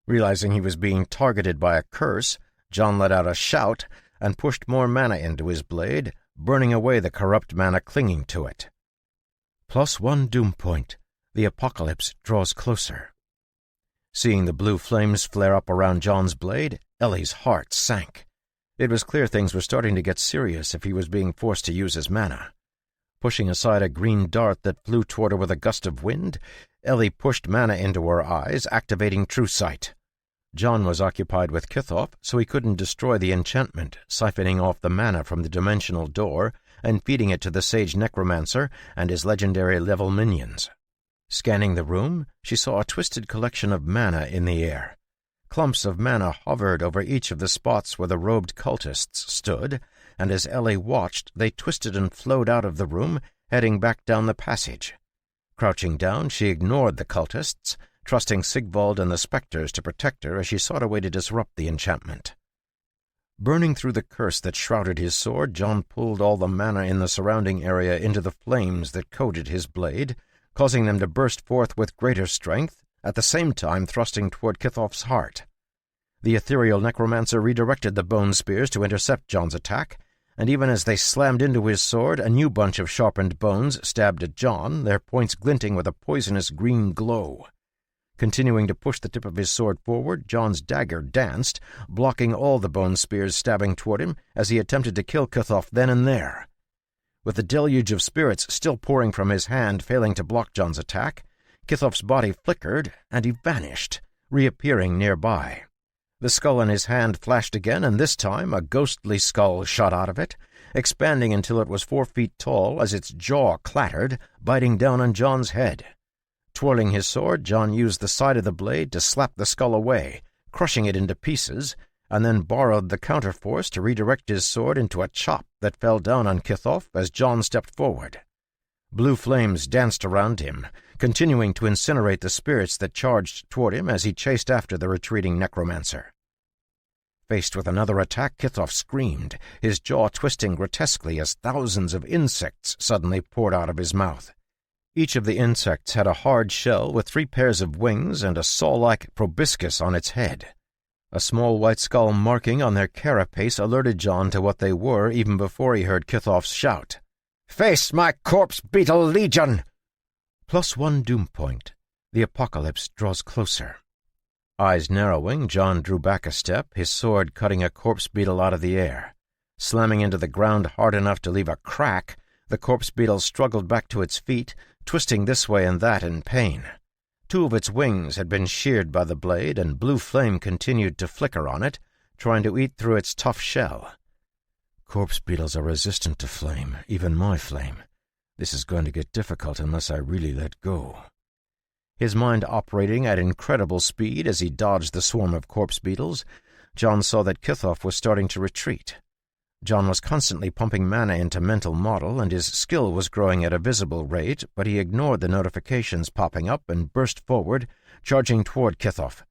Realizing he was being targeted by a curse, John let out a shout and pushed more mana into his blade, burning away the corrupt mana clinging to it. +1 doom point. The apocalypse draws closer. Seeing the blue flames flare up around John's blade, Ellie's heart sank. It was clear things were starting to get serious if he was being forced to use his mana. Pushing aside a green dart that flew toward her with a gust of wind, Ellie pushed mana into her eyes, activating True Sight. John was occupied with Kithoff, so he couldn't destroy the enchantment, siphoning off the mana from the dimensional door and feeding it to the Sage Necromancer and his legendary level minions. Scanning the room, she saw a twisted collection of mana in the air. Clumps of mana hovered over each of the spots where the robed cultists stood, and as Ellie watched, they twisted and flowed out of the room, heading back down the passage. Crouching down, she ignored the cultists, trusting Sigvald and the spectres to protect her as she sought a way to disrupt the enchantment. Burning through the curse that shrouded his sword, John pulled all the mana in the surrounding area into the flames that coated his blade, causing them to burst forth with greater strength, at the same time thrusting toward Kithoff's heart. The ethereal necromancer redirected the bone spears to intercept John's attack, and even as they slammed into his sword, a new bunch of sharpened bones stabbed at John, their points glinting with a poisonous green glow. Continuing to push the tip of his sword forward, John's dagger danced, blocking all the bone spears stabbing toward him as he attempted to kill Kithoff then and there. With the deluge of spirits still pouring from his hand failing to block John's attack, Kithoff's body flickered, and he vanished, reappearing nearby. The skull in his hand flashed again, and this time a ghostly skull shot out of it, expanding until it was 4 feet tall as its jaw clattered, biting down on John's head. Twirling his sword, John used the side of the blade to slap the skull away, crushing it into pieces, and then borrowed the counterforce to redirect his sword into a chop that fell down on Kithoff as John stepped forward. Blue flames danced around him, continuing to incinerate the spirits that charged toward him as he chased after the retreating necromancer. Faced with another attack, Kithoff screamed, his jaw twisting grotesquely as thousands of insects suddenly poured out of his mouth. Each of the insects had a hard shell with 3 pairs of wings and a saw-like proboscis on its head. A small white skull marking on their carapace alerted John to what they were even before he heard Kithoff's shout. "Face my corpse beetle legion!" +1 doom point. The apocalypse draws closer. Eyes narrowing, John drew back a step, his sword cutting a corpse beetle out of the air. Slamming into the ground hard enough to leave a crack, the corpse beetle struggled back to its feet, twisting this way and that in pain. 2 of its wings had been sheared by the blade, and blue flame continued to flicker on it, trying to eat through its tough shell. Corpse beetles are resistant to flame, even my flame. This is going to get difficult unless I really let go. His mind operating at incredible speed as he dodged the swarm of corpse beetles, John saw that Kithoff was starting to retreat. John was constantly pumping mana into mental model, and his skill was growing at a visible rate, but he ignored the notifications popping up and burst forward, charging toward Kithoff.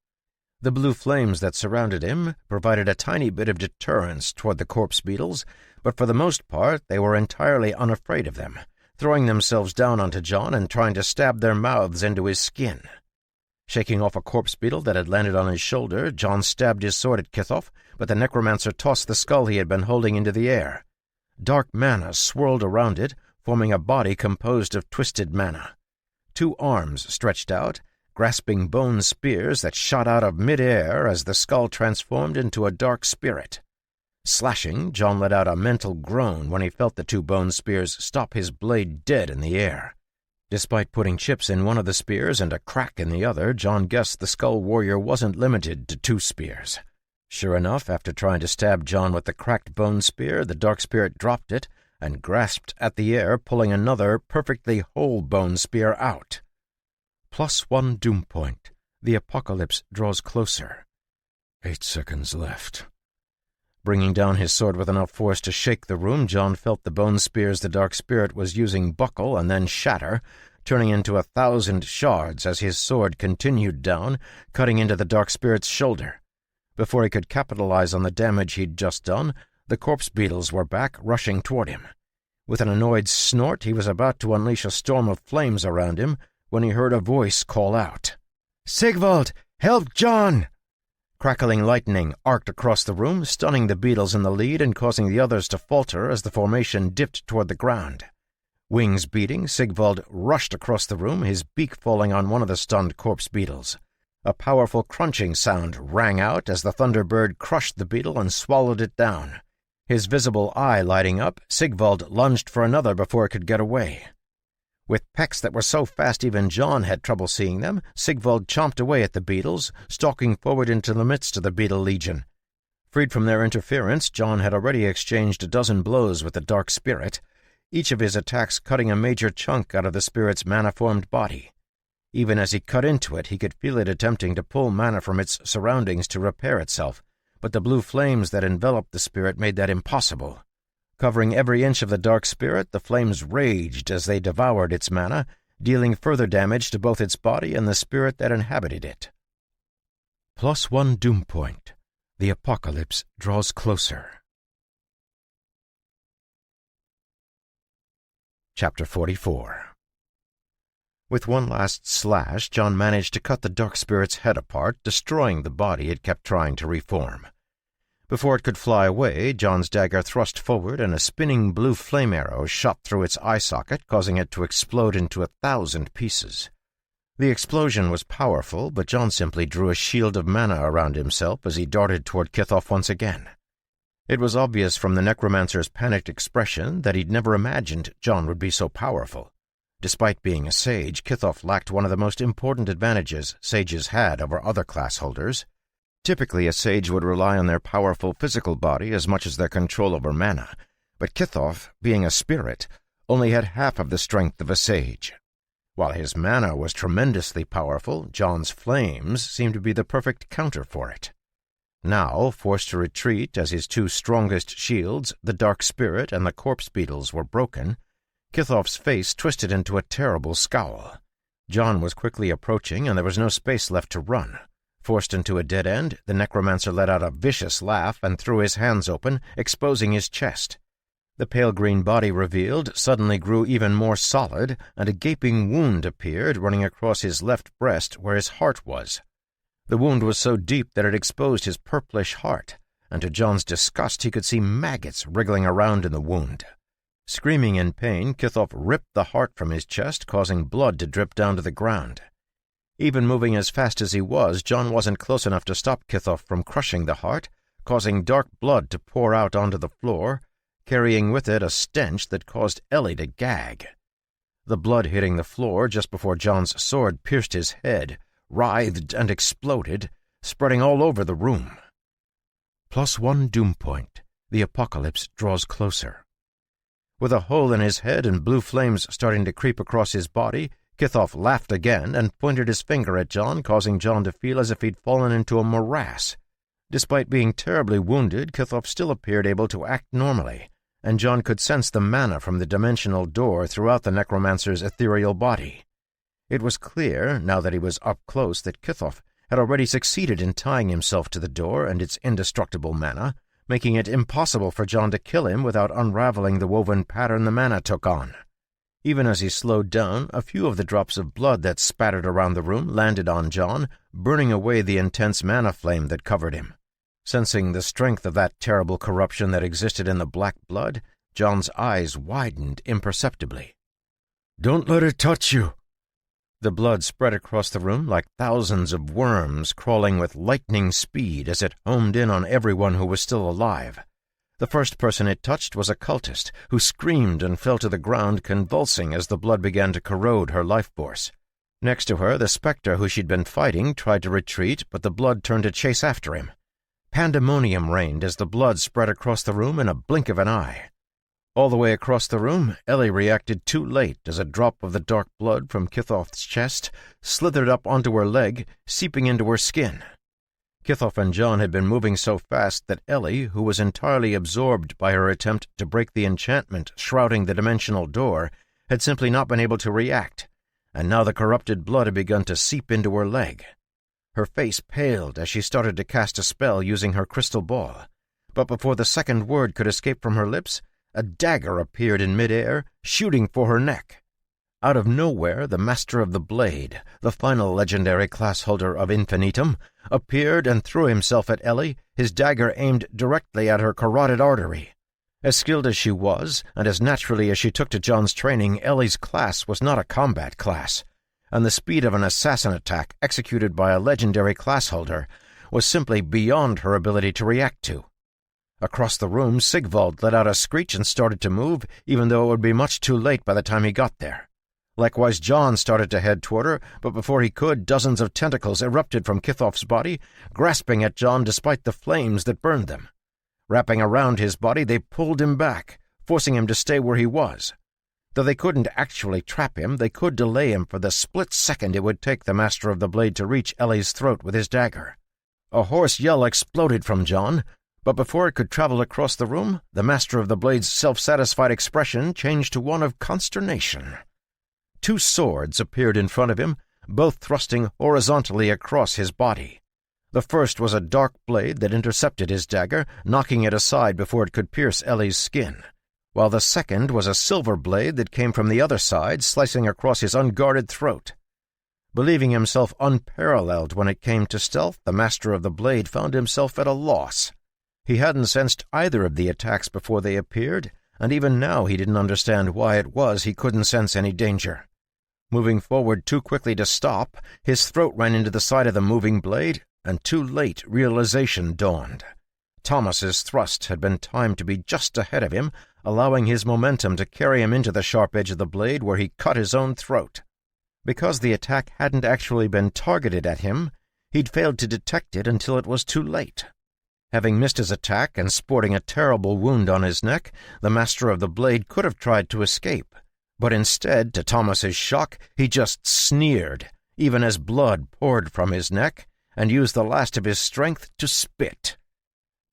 The blue flames that surrounded him provided a tiny bit of deterrence toward the corpse beetles, but for the most part they were entirely unafraid of them, throwing themselves down onto John and trying to stab their mouths into his skin. Shaking off a corpse beetle that had landed on his shoulder, John stabbed his sword at Kithoff, but the necromancer tossed the skull he had been holding into the air. Dark mana swirled around it, forming a body composed of twisted mana. 2 arms stretched out, grasping bone spears that shot out of mid-air as the skull transformed into a dark spirit. Slashing, John let out a mental groan when he felt the 2 bone spears stop his blade dead in the air. Despite putting chips in one of the spears and a crack in the other, John guessed the skull warrior wasn't limited to 2 spears. Sure enough, after trying to stab John with the cracked bone spear, the dark spirit dropped it and grasped at the air, pulling another perfectly whole bone spear out. +1 doom point. The apocalypse draws closer. 8 seconds left. Bringing down his sword with enough force to shake the room, John felt the bone spears the dark spirit was using buckle and then shatter, turning into 1,000 shards as his sword continued down, cutting into the dark spirit's shoulder. Before he could capitalize on the damage he'd just done, the corpse beetles were back, rushing toward him. With an annoyed snort, he was about to unleash a storm of flames around him when he heard a voice call out, "Sigvald, help John!" Crackling lightning arced across the room, stunning the beetles in the lead and causing the others to falter as the formation dipped toward the ground. Wings beating, Sigvald rushed across the room, his beak falling on one of the stunned corpse beetles. A powerful crunching sound rang out as the thunderbird crushed the beetle and swallowed it down. His visible eye lighting up, Sigvald lunged for another before it could get away. With pecks that were so fast even John had trouble seeing them, Sigvald chomped away at the beetles, stalking forward into the midst of the beetle legion. Freed from their interference, John had already exchanged a dozen blows with the dark spirit, each of his attacks cutting a major chunk out of the spirit's mana-formed body. Even as he cut into it, he could feel it attempting to pull mana from its surroundings to repair itself, but the blue flames that enveloped the spirit made that impossible. Covering every inch of the dark spirit, the flames raged as they devoured its mana, dealing further damage to both its body and the spirit that inhabited it. +1 doom point. The apocalypse draws closer. Chapter 44. With one last slash, John managed to cut the dark spirit's head apart, destroying the body it kept trying to reform. Before it could fly away, John's dagger thrust forward and a spinning blue flame arrow shot through its eye socket, causing it to explode into 1,000 pieces. The explosion was powerful, but John simply drew a shield of mana around himself as he darted toward Kithoff once again. It was obvious from the necromancer's panicked expression that he'd never imagined John would be so powerful. Despite being a sage, Kithoff lacked one of the most important advantages sages had over other class holders. Typically, a sage would rely on their powerful physical body as much as their control over mana, but Kithoff, being a spirit, only had half of the strength of a sage. While his mana was tremendously powerful, John's flames seemed to be the perfect counter for it. Now, forced to retreat as his two strongest shields, the dark spirit and the corpse beetles, were broken, Kithoff's face twisted into a terrible scowl. John was quickly approaching, and there was no space left to run. Forced into a dead end, the necromancer let out a vicious laugh and threw his hands open, exposing his chest. The pale green body revealed suddenly grew even more solid, and a gaping wound appeared running across his left breast where his heart was. The wound was so deep that it exposed his purplish heart, and to John's disgust he could see maggots wriggling around in the wound. Screaming in pain, Kithoff ripped the heart from his chest, causing blood to drip down to the ground. Even moving as fast as he was, John wasn't close enough to stop Kithoff from crushing the heart, causing dark blood to pour out onto the floor, carrying with it a stench that caused Ellie to gag. The blood hitting the floor just before John's sword pierced his head, writhed and exploded, spreading all over the room. +1 doom point. The apocalypse draws closer. With a hole in his head and blue flames starting to creep across his body, Kithoff laughed again and pointed his finger at John, causing John to feel as if he'd fallen into a morass. Despite being terribly wounded, Kithoff still appeared able to act normally, and John could sense the mana from the dimensional door throughout the necromancer's ethereal body. It was clear, now that he was up close, that Kithoff had already succeeded in tying himself to the door and its indestructible mana, making it impossible for John to kill him without unraveling the woven pattern the mana took on. Even as he slowed down, a few of the drops of blood that spattered around the room landed on John, burning away the intense mana flame that covered him. Sensing the strength of that terrible corruption that existed in the black blood, John's eyes widened imperceptibly. "Don't let it touch you." The blood spread across the room like thousands of worms crawling with lightning speed as it homed in on everyone who was still alive. The first person it touched was a cultist, who screamed and fell to the ground, convulsing as the blood began to corrode her life force. Next to her, the spectre who she'd been fighting tried to retreat, but the blood turned to chase after him. Pandemonium reigned as the blood spread across the room in a blink of an eye. All the way across the room, Ellie reacted too late as a drop of the dark blood from Kithoff's chest slithered up onto her leg, seeping into her skin. Kithoff and John had been moving so fast that Ellie, who was entirely absorbed by her attempt to break the enchantment shrouding the dimensional door, had simply not been able to react, and now the corrupted blood had begun to seep into her leg. Her face paled as she started to cast a spell using her crystal ball, but before the second word could escape from her lips, a dagger appeared in midair, shooting for her neck. Out of nowhere, the Master of the Blade, the final legendary class holder of Infinitum, appeared and threw himself at Ellie, his dagger aimed directly at her carotid artery. As skilled as she was, and as naturally as she took to John's training, Ellie's class was not a combat class, and the speed of an assassin attack executed by a legendary class holder was simply beyond her ability to react to. Across the room, Sigvald let out a screech and started to move, even though it would be much too late by the time he got there. Likewise, John started to head toward her, but before he could, dozens of tentacles erupted from Kithoff's body, grasping at John despite the flames that burned them. Wrapping around his body, they pulled him back, forcing him to stay where he was. Though they couldn't actually trap him, they could delay him for the split second it would take the Master of the Blade to reach Ellie's throat with his dagger. A hoarse yell exploded from John, but before it could travel across the room, the Master of the Blade's self-satisfied expression changed to one of consternation. 2 swords appeared in front of him, both thrusting horizontally across his body. The first was a dark blade that intercepted his dagger, knocking it aside before it could pierce Ellie's skin, while the second was a silver blade that came from the other side, slicing across his unguarded throat. Believing himself unparalleled when it came to stealth, the Master of the Blade found himself at a loss. He hadn't sensed either of the attacks before they appeared, and even now he didn't understand why it was he couldn't sense any danger. Moving forward too quickly to stop, his throat ran into the side of the moving blade, and too late realization dawned. Thomas's thrust had been timed to be just ahead of him, allowing his momentum to carry him into the sharp edge of the blade where he cut his own throat. Because the attack hadn't actually been targeted at him, he'd failed to detect it until it was too late. Having missed his attack and sporting a terrible wound on his neck, the Master of the Blade could have tried to escape, but instead, to Thomas's shock, he just sneered, even as blood poured from his neck, and used the last of his strength to spit.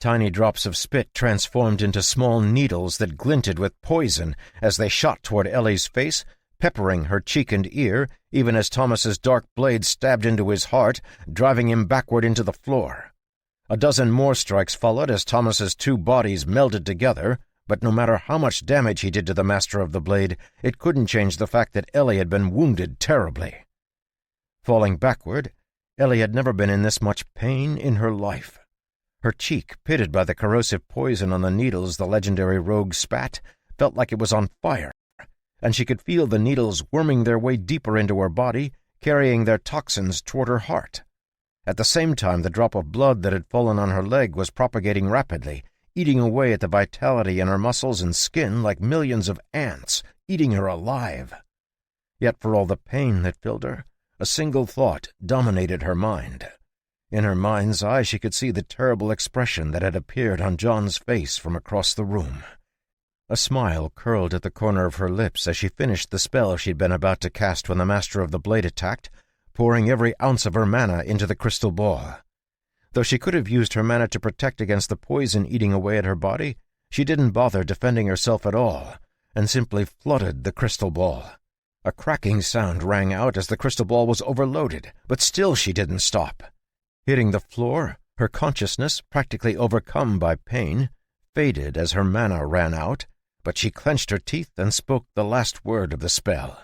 Tiny drops of spit transformed into small needles that glinted with poison as they shot toward Ellie's face, peppering her cheek and ear, even as Thomas's dark blade stabbed into his heart, driving him backward into the floor. A dozen more strikes followed as Thomas's 2 bodies melded together, but no matter how much damage he did to the Master of the Blade, it couldn't change the fact that Ellie had been wounded terribly. Falling backward, Ellie had never been in this much pain in her life. Her cheek, pitted by the corrosive poison on the needles the legendary rogue spat, felt like it was on fire, and she could feel the needles worming their way deeper into her body, carrying their toxins toward her heart. At the same time, the drop of blood that had fallen on her leg was propagating rapidly, eating away at the vitality in her muscles and skin like millions of ants, eating her alive. Yet for all the pain that filled her, a single thought dominated her mind. In her mind's eye she could see the terrible expression that had appeared on John's face from across the room. A smile curled at the corner of her lips as she finished the spell she'd been about to cast when the Master of the Blade attacked, pouring every ounce of her mana into the crystal ball. Though she could have used her mana to protect against the poison eating away at her body, she didn't bother defending herself at all, and simply flooded the crystal ball. A cracking sound rang out as the crystal ball was overloaded, but still she didn't stop. Hitting the floor, her consciousness, practically overcome by pain, faded as her mana ran out, but she clenched her teeth and spoke the last word of the spell.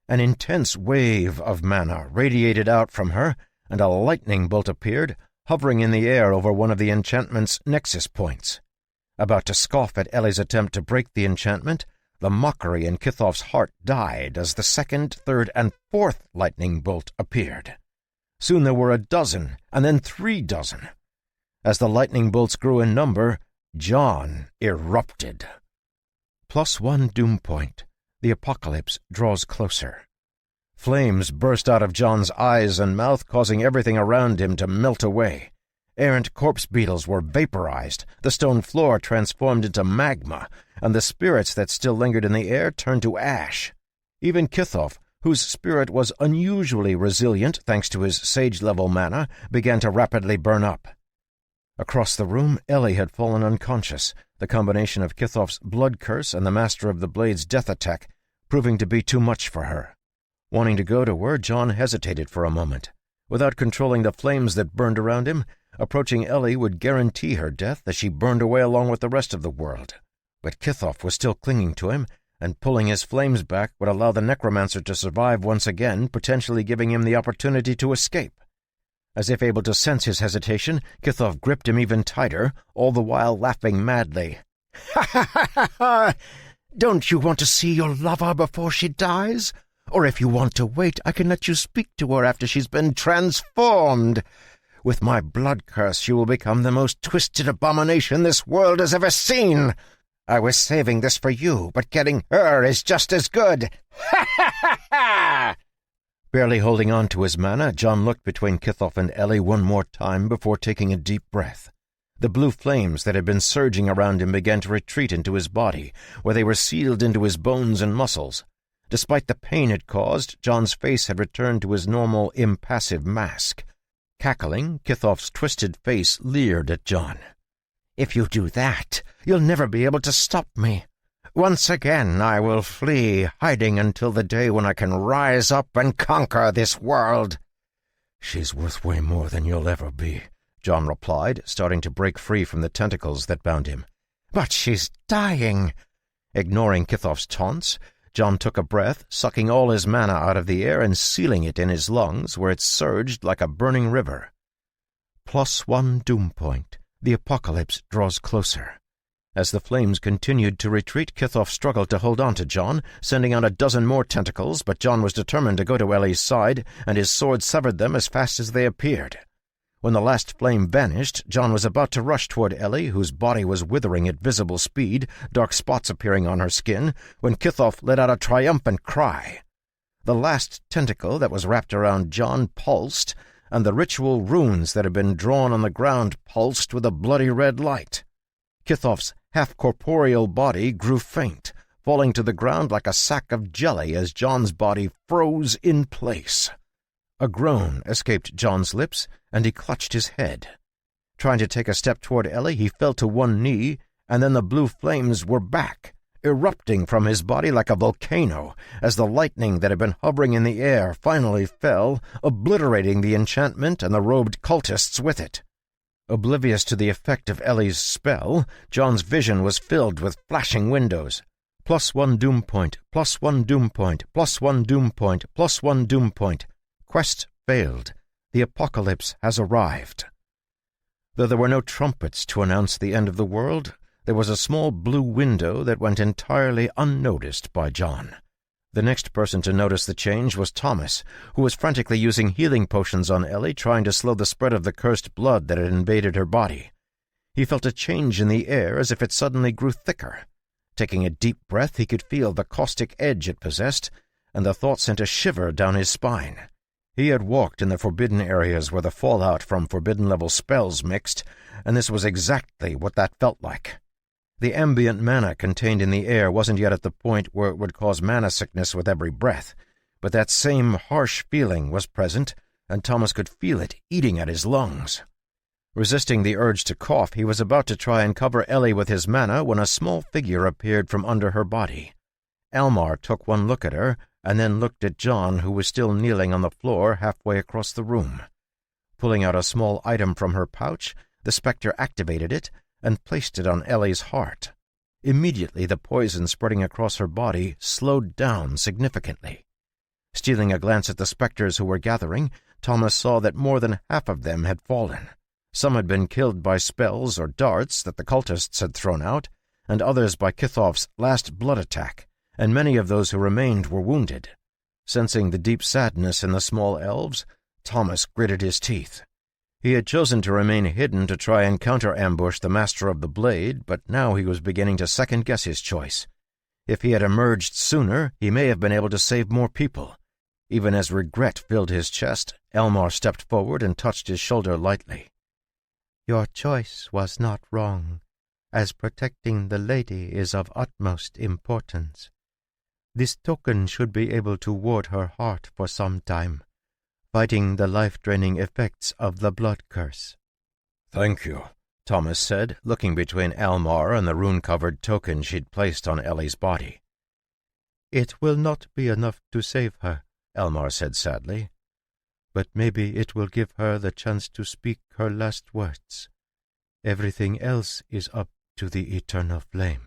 An intense wave of mana radiated out from her, and a lightning bolt appeared, hovering in the air over one of the enchantment's nexus points. About to scoff at Ellie's attempt to break the enchantment, the mockery in Kithoff's heart died as the 2nd, 3rd, and 4th lightning bolt appeared. Soon there were 12, and then 36. As the lightning bolts grew in number, John erupted. +1 doom point. The apocalypse draws closer. Flames burst out of John's eyes and mouth, causing everything around him to melt away. Errant corpse beetles were vaporized, the stone floor transformed into magma, and the spirits that still lingered in the air turned to ash. Even Kithoff, whose spirit was unusually resilient thanks to his sage-level mana, began to rapidly burn up. Across the room, Ellie had fallen unconscious, the combination of Kithoff's blood curse and the Master of the Blade's death attack proving to be too much for her. Wanting to go to her, John hesitated for a moment. Without controlling the flames that burned around him, approaching Ellie would guarantee her death as she burned away along with the rest of the world. But Kithoff was still clinging to him, and pulling his flames back would allow the necromancer to survive once again, potentially giving him the opportunity to escape. As if able to sense his hesitation, Kithoff gripped him even tighter, all the while laughing madly. "Ha ha ha ha ha! Don't you want to see your lover before she dies? Or if you want to wait, I can let you speak to her after she's been transformed. With my blood curse, you will become the most twisted abomination this world has ever seen. I was saving this for you, but getting her is just as good. Ha ha ha ha! Barely holding on to his mana, John looked between Kithoff and Ellie one more time before taking a deep breath. The blue flames that had been surging around him began to retreat into his body, where they were sealed into his bones and muscles. Despite the pain it caused, John's face had returned to his normal, impassive mask. Cackling, Kithoff's twisted face leered at John. "If you do that, you'll never be able to stop me. Once again I will flee, hiding until the day when I can rise up and conquer this world." "She's worth way more than you'll ever be," John replied, starting to break free from the tentacles that bound him. "But she's dying." Ignoring Kithoff's taunts, John took a breath, sucking all his mana out of the air and sealing it in his lungs, where it surged like a burning river. +1 doom point. The apocalypse draws closer. As the flames continued to retreat, Kithoff struggled to hold on to John, sending out a dozen more tentacles, but John was determined to go to Ellie's side, and his sword severed them as fast as they appeared. When the last flame vanished, John was about to rush toward Ellie, whose body was withering at visible speed, dark spots appearing on her skin, when Kithoff let out a triumphant cry. The last tentacle that was wrapped around John pulsed, and the ritual runes that had been drawn on the ground pulsed with a bloody red light. Kithoff's half-corporeal body grew faint, falling to the ground like a sack of jelly as John's body froze in place. A groan escaped John's lips, and he clutched his head. Trying to take a step toward Ellie, he fell to one knee, and then the blue flames were back, erupting from his body like a volcano, as the lightning that had been hovering in the air finally fell, obliterating the enchantment and the robed cultists with it. Oblivious to the effect of Ellie's spell, John's vision was filled with flashing windows. +1 doom point, +1 doom point, +1 doom point, +1 doom point. Quest failed. The apocalypse has arrived. Though there were no trumpets to announce the end of the world, there was a small blue window that went entirely unnoticed by John. The next person to notice the change was Thomas, who was frantically using healing potions on Ellie, trying to slow the spread of the cursed blood that had invaded her body. He felt a change in the air as if it suddenly grew thicker. Taking a deep breath, he could feel the caustic edge it possessed, and the thought sent a shiver down his spine. He had walked in the forbidden areas where the fallout from forbidden-level spells mixed, and this was exactly what that felt like. The ambient mana contained in the air wasn't yet at the point where it would cause mana sickness with every breath, but that same harsh feeling was present, and Thomas could feel it eating at his lungs. Resisting the urge to cough, he was about to try and cover Ellie with his mana when a small figure appeared from under her body. Almar took one look at her, and then looked at John, who was still kneeling on the floor halfway across the room. Pulling out a small item from her pouch, the spectre activated it and placed it on Ellie's heart. Immediately the poison spreading across her body slowed down significantly. Stealing a glance at the spectres who were gathering, Thomas saw that more than half of them had fallen. Some had been killed by spells or darts that the cultists had thrown out, and others by Kithoff's last blood attack, and many of those who remained were wounded. Sensing the deep sadness in the small elves, Thomas gritted his teeth. He had chosen to remain hidden to try and counter-ambush the Master of the Blade, but now he was beginning to second-guess his choice. If he had emerged sooner, he may have been able to save more people. Even as regret filled his chest, Elmar stepped forward and touched his shoulder lightly. "Your choice was not wrong, as protecting the lady is of utmost importance. This token should be able to ward her heart for some time, fighting the life-draining effects of the blood curse." "Thank you," Thomas said, looking between Almar and the rune-covered token she'd placed on Ellie's body. "It will not be enough to save her," Almar said sadly, "but maybe it will give her the chance to speak her last words. Everything else is up to the eternal flame."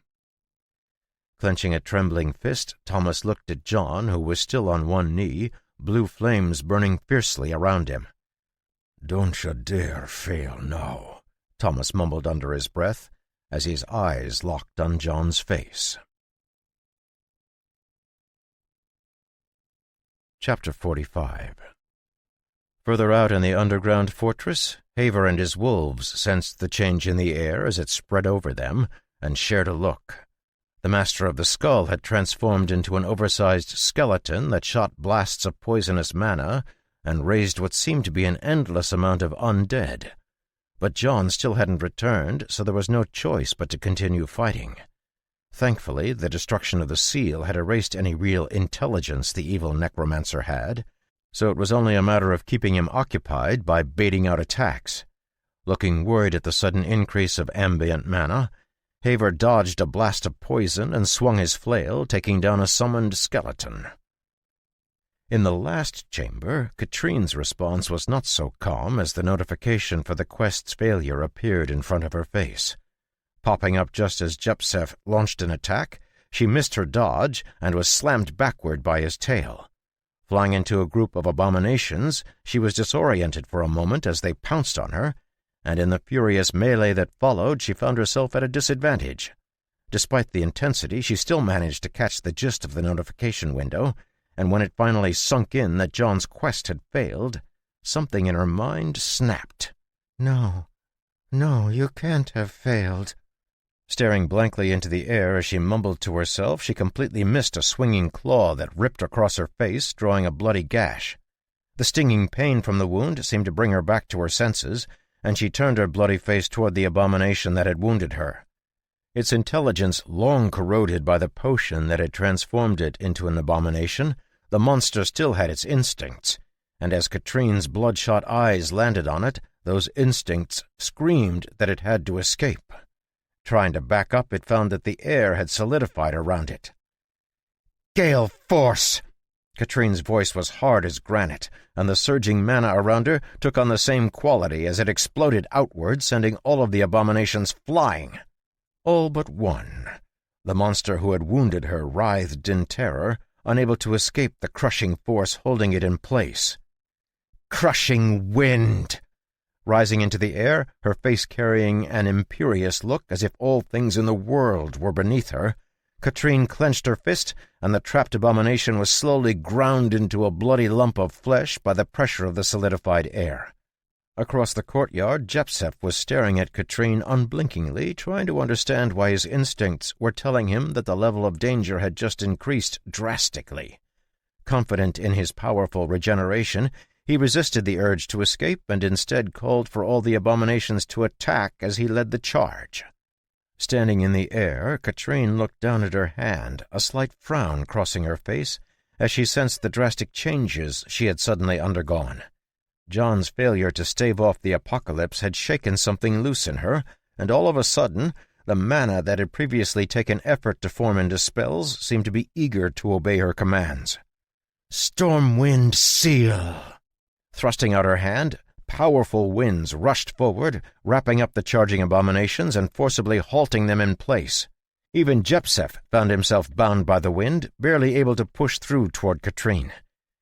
Clenching a trembling fist, Thomas looked at John, who was still on one knee, blue flames burning fiercely around him. "Don't you dare fail now," Thomas mumbled under his breath, as his eyes locked on John's face. Chapter 45. Further out in the underground fortress, Haver and his wolves sensed the change in the air as it spread over them, and shared a look. The Master of the Skull had transformed into an oversized skeleton that shot blasts of poisonous mana and raised what seemed to be an endless amount of undead. But John still hadn't returned, so there was no choice but to continue fighting. Thankfully, the destruction of the seal had erased any real intelligence the evil necromancer had, so it was only a matter of keeping him occupied by baiting out attacks. Looking worried at the sudden increase of ambient mana, Haver dodged a blast of poison and swung his flail, taking down a summoned skeleton. In the last chamber, Katrine's response was not so calm as the notification for the quest's failure appeared in front of her face. Popping up just as Jepsef launched an attack, she missed her dodge and was slammed backward by his tail. Flying into a group of abominations, she was disoriented for a moment as they pounced on her, and in the furious melee that followed, she found herself at a disadvantage. Despite the intensity, she still managed to catch the gist of the notification window, and when it finally sunk in that John's quest had failed, something in her mind snapped. No, you can't have failed. Staring blankly into the air as she mumbled to herself, she completely missed a swinging claw that ripped across her face, drawing a bloody gash. The stinging pain from the wound seemed to bring her back to her senses, and she turned her bloody face toward the abomination that had wounded her. Its intelligence long corroded by the potion that had transformed it into an abomination, the monster still had its instincts, and as Katrine's bloodshot eyes landed on it, those instincts screamed that it had to escape. Trying to back up, it found that the air had solidified around it. Gale Force! Katrine's voice was hard as granite, and the surging mana around her took on the same quality as it exploded outward, sending all of the abominations flying. All but one. The monster who had wounded her writhed in terror, unable to escape the crushing force holding it in place. Crushing wind! Rising into the air, her face carrying an imperious look as if all things in the world were beneath her, Katrine clenched her fist, and the trapped abomination was slowly ground into a bloody lump of flesh by the pressure of the solidified air. Across the courtyard, Jepsef was staring at Katrine unblinkingly, trying to understand why his instincts were telling him that the level of danger had just increased drastically. Confident in his powerful regeneration, he resisted the urge to escape and instead called for all the abominations to attack as he led the charge. Standing in the air, Katrine looked down at her hand, a slight frown crossing her face as she sensed the drastic changes she had suddenly undergone. John's failure to stave off the apocalypse had shaken something loose in her, and all of a sudden, the mana that had previously taken effort to form into spells seemed to be eager to obey her commands. Stormwind Seal! Thrusting out her hand, powerful winds rushed forward, wrapping up the charging abominations and forcibly halting them in place. Even Jepsef found himself bound by the wind, barely able to push through toward Katrine.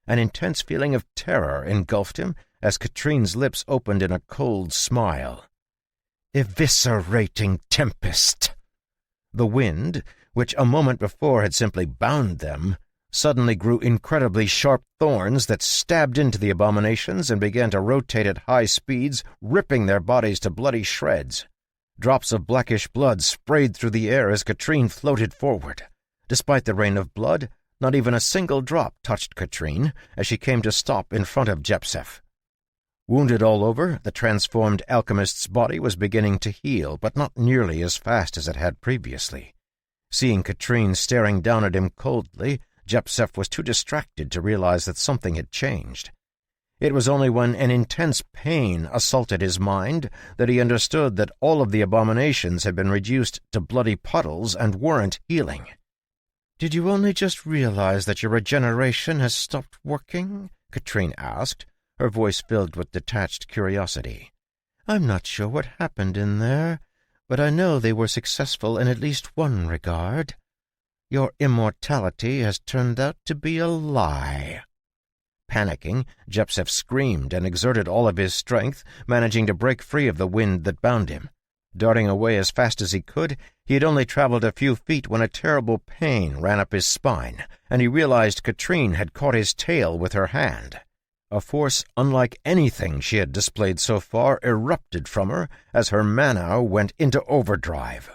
An intense feeling of terror engulfed him as Katrine's lips opened in a cold smile. Eviscerating tempest! The wind, which a moment before had simply bound them, suddenly grew incredibly sharp thorns that stabbed into the abominations and began to rotate at high speeds, ripping their bodies to bloody shreds. Drops of blackish blood sprayed through the air as Katrine floated forward. Despite the rain of blood, not even a single drop touched Katrine as she came to stop in front of Jepsef. Wounded all over, the transformed alchemist's body was beginning to heal, but not nearly as fast as it had previously. Seeing Katrine staring down at him coldly, Jepsef was too distracted to realize that something had changed. It was only when an intense pain assaulted his mind that he understood that all of the abominations had been reduced to bloody puddles and weren't healing. "Did you only just realize that your regeneration has stopped working?" Katrine asked, her voice filled with detached curiosity. "I'm not sure what happened in there, but I know they were successful in at least one regard. Your immortality has turned out to be a lie." Panicking, Jepsef screamed and exerted all of his strength, managing to break free of the wind that bound him. Darting away as fast as he could, he had only traveled a few feet when a terrible pain ran up his spine, and he realized Katrine had caught his tail with her hand. A force unlike anything she had displayed so far erupted from her as her mana went into overdrive.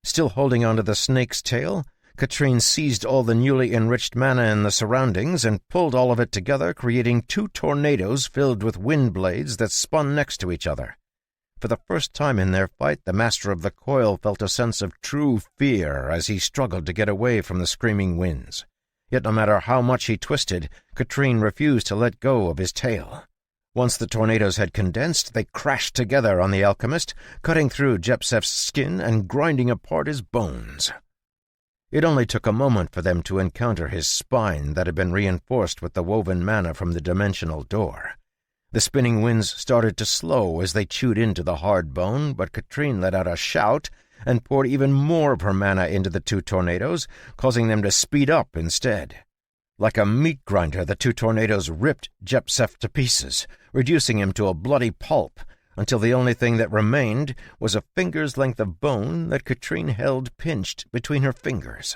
Still holding onto the snake's tail, Katrine seized all the newly enriched mana in the surroundings and pulled all of it together, creating 2 tornadoes filled with wind blades that spun next to each other. For the first time in their fight, the master of the coil felt a sense of true fear as he struggled to get away from the screaming winds. Yet no matter how much he twisted, Katrine refused to let go of his tail. Once the tornadoes had condensed, they crashed together on the alchemist, cutting through Jepsef's skin and grinding apart his bones. It only took a moment for them to encounter his spine that had been reinforced with the woven mana from the dimensional door. The spinning winds started to slow as they chewed into the hard bone, but Katrine let out a shout and poured even more of her mana into the 2 tornadoes, causing them to speed up instead. Like a meat grinder, the 2 tornadoes ripped Jepsef to pieces, reducing him to a bloody pulp, until the only thing that remained was a finger's length of bone that Katrine held pinched between her fingers.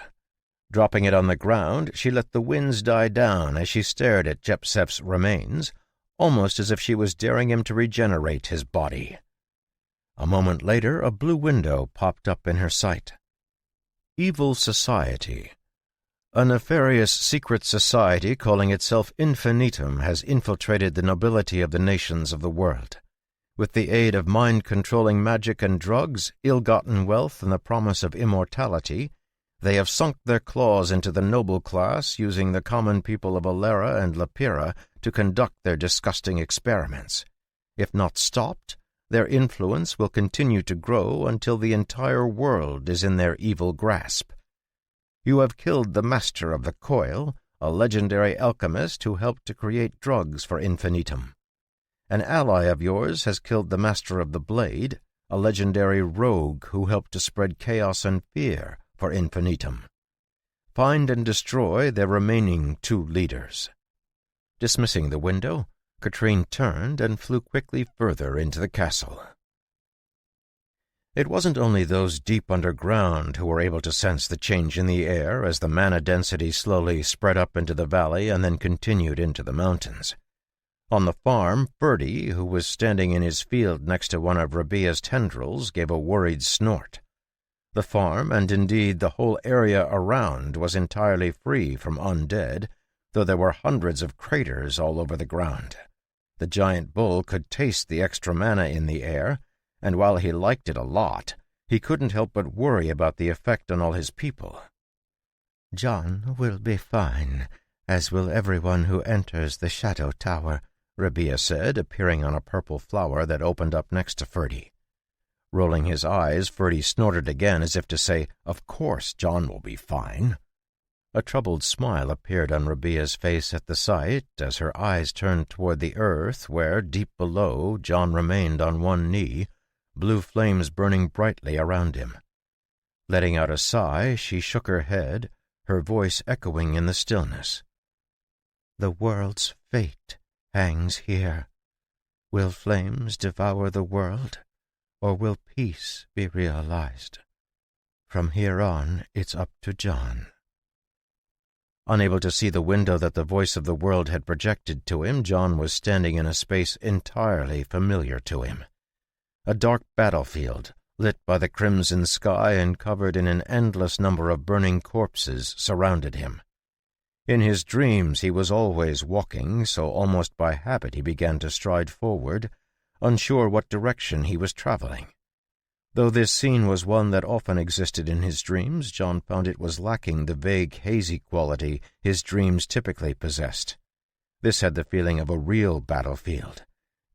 Dropping it on the ground, she let the winds die down as she stared at Jepsef's remains, almost as if she was daring him to regenerate his body. A moment later, a blue window popped up in her sight. Evil Society. A nefarious secret society calling itself Infinitum has infiltrated the nobility of the nations of the world. With the aid of mind-controlling magic and drugs, ill-gotten wealth, and the promise of immortality, they have sunk their claws into the noble class, using the common people of Alera and Lapira to conduct their disgusting experiments. If not stopped, their influence will continue to grow until the entire world is in their evil grasp. You have killed the master of the coil, a legendary alchemist who helped to create drugs for Infinitum. An ally of yours has killed the master of the blade, a legendary rogue who helped to spread chaos and fear for Infinitum. Find and destroy their remaining 2 leaders. Dismissing the window, Katrine turned and flew quickly further into the castle. It wasn't only those deep underground who were able to sense the change in the air as the mana density slowly spread up into the valley and then continued into the mountains. On the farm, Ferdy, who was standing in his field next to one of Rabia's tendrils, gave a worried snort. The farm, and indeed the whole area around, was entirely free from undead, though there were hundreds of craters all over the ground. The giant bull could taste the extra mana in the air, and while he liked it a lot, he couldn't help but worry about the effect on all his people. "John will be fine, as will everyone who enters the Shadow Tower," Rabia said, appearing on a purple flower that opened up next to Ferdy. Rolling his eyes, Ferdy snorted again as if to say, "Of course John will be fine." A troubled smile appeared on Rabia's face at the sight as her eyes turned toward the earth where, deep below, John remained on one knee, blue flames burning brightly around him. Letting out a sigh, she shook her head, her voice echoing in the stillness. "The world's fate hangs here. Will flames devour the world, or will peace be realized? From here on, it's up to John." Unable to see the window that the voice of the world had projected to him, John was standing in a space entirely familiar to him. A dark battlefield, lit by the crimson sky and covered in an endless number of burning corpses, surrounded him. In his dreams he was always walking, so almost by habit he began to stride forward, unsure what direction he was traveling. Though this scene was one that often existed in his dreams, John found it was lacking the vague, hazy quality his dreams typically possessed. This had the feeling of a real battlefield,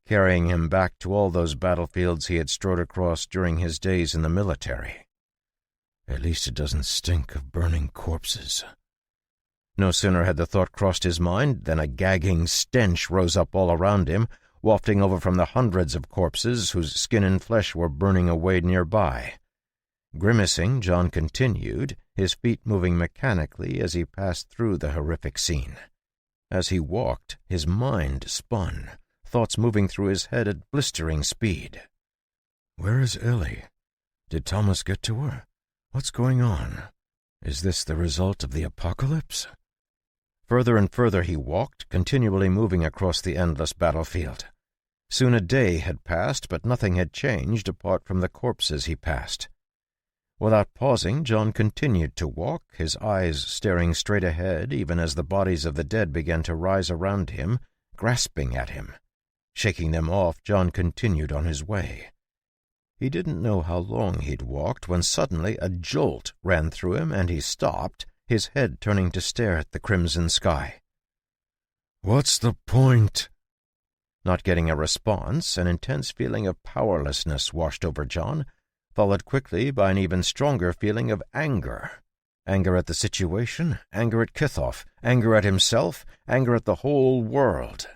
carrying him back to all those battlefields he had strode across during his days in the military. At least it doesn't stink of burning corpses. No sooner had the thought crossed his mind than a gagging stench rose up all around him, wafting over from the hundreds of corpses whose skin and flesh were burning away nearby. Grimacing, John continued, his feet moving mechanically as he passed through the horrific scene. As he walked, his mind spun, thoughts moving through his head at blistering speed. Where is Ellie? Did Thomas get to her? What's going on? Is this the result of the apocalypse? Further and further he walked, continually moving across the endless battlefield. Soon a day had passed, but nothing had changed apart from the corpses he passed. Without pausing, John continued to walk, his eyes staring straight ahead even as the bodies of the dead began to rise around him, grasping at him. Shaking them off, John continued on his way. He didn't know how long he'd walked when suddenly a jolt ran through him and he stopped, his head turning to stare at the crimson sky. "What's the point?" Not getting a response, an intense feeling of powerlessness washed over John, followed quickly by an even stronger feeling of anger. Anger at the situation, anger at Kithoff, anger at himself, anger at the whole world.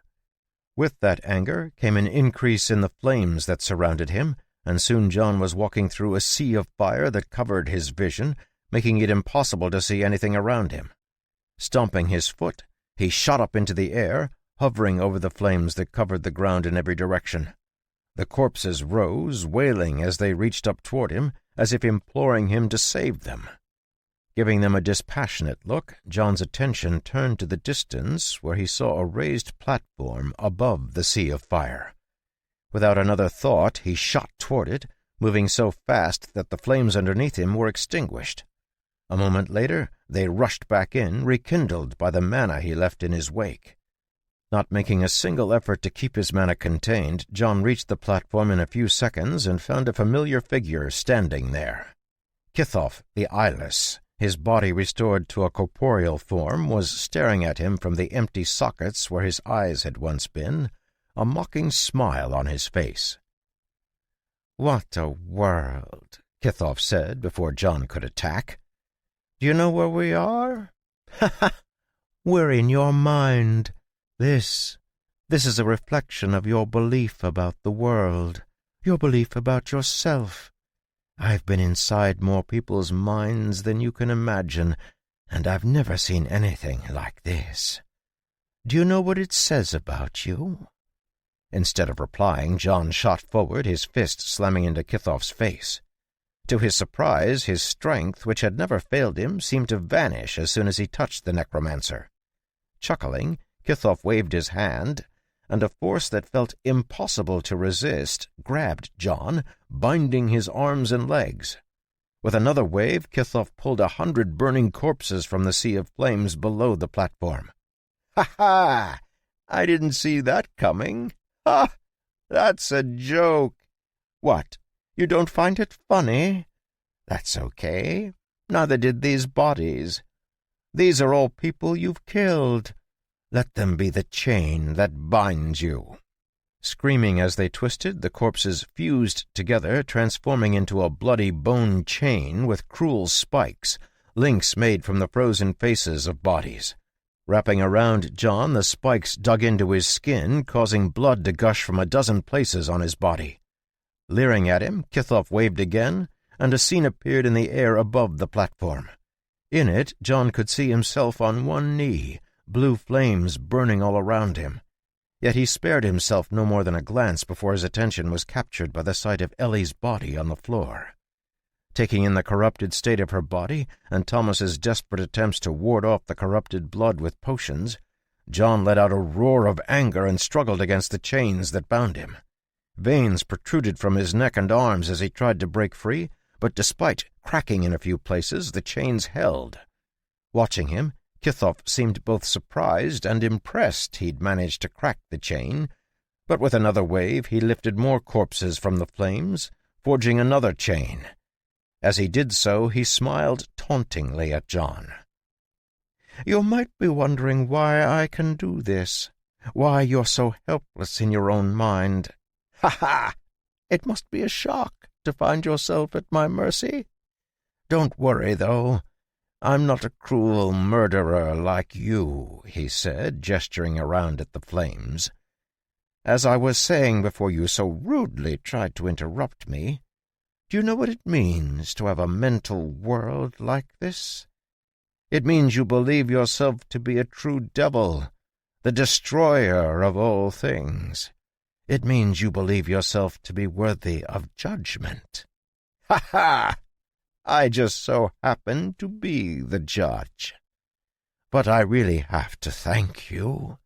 With that anger came an increase in the flames that surrounded him, and soon John was walking through a sea of fire that covered his vision, making it impossible to see anything around him. Stomping his foot, he shot up into the air, hovering over the flames that covered the ground in every direction. The corpses rose, wailing as they reached up toward him, as if imploring him to save them. Giving them a dispassionate look, John's attention turned to the distance where he saw a raised platform above the sea of fire. Without another thought, he shot toward it, moving so fast that the flames underneath him were extinguished. A moment later, they rushed back in, rekindled by the mana he left in his wake. Not making a single effort to keep his mana contained, John reached the platform in a few seconds and found a familiar figure standing there. Kithoff, the eyeless, his body restored to a corporeal form, was staring at him from the empty sockets where his eyes had once been, a mocking smile on his face. "What a world," Kithoff said before John could attack. "Do you know where we are? Ha ha! We're in your mind. This is a reflection of your belief about the world, your belief about yourself. I've been inside more people's minds than you can imagine, and I've never seen anything like this. Do you know what it says about you?" Instead of replying, John shot forward, his fist slamming into Kithoff's face. To his surprise, his strength, which had never failed him, seemed to vanish as soon as he touched the necromancer. Chuckling, Kithoff waved his hand, and a force that felt impossible to resist grabbed John, binding his arms and legs. With another wave, Kithoff pulled 100 burning corpses from the sea of flames below the platform. "Ha ha! I didn't see that coming. Ha! That's a joke. What, you don't find it funny? That's okay. Neither did these bodies. These are all people you've killed. Let them be the chain that binds you." Screaming as they twisted, the corpses fused together, transforming into a bloody bone chain with cruel spikes, links made from the frozen faces of bodies. Wrapping around John, the spikes dug into his skin, causing blood to gush from a dozen places on his body. Leering at him, Kithoff waved again, and a scene appeared in the air above the platform. In it, John could see himself on one knee, blue flames burning all around him. Yet he spared himself no more than a glance before his attention was captured by the sight of Ellie's body on the floor. Taking in the corrupted state of her body and Thomas's desperate attempts to ward off the corrupted blood with potions, John let out a roar of anger and struggled against the chains that bound him. Veins protruded from his neck and arms as he tried to break free, but despite cracking in a few places, the chains held. Watching him, Kithoff seemed both surprised and impressed he'd managed to crack the chain, but with another wave he lifted more corpses from the flames, forging another chain. As he did so, he smiled tauntingly at John. "You might be wondering why I can do this, why you're so helpless in your own mind. Ha ha! It must be a shock to find yourself at my mercy. Don't worry, though. I'm not a cruel murderer like you," he said, gesturing around at the flames. "As I was saying before you so rudely tried to interrupt me, do you know what it means to have a mental world like this? It means you believe yourself to be a true devil, the destroyer of all things. It means you believe yourself to be worthy of judgment. Ha ha! I just so happen to be the judge. but I really have to thank you.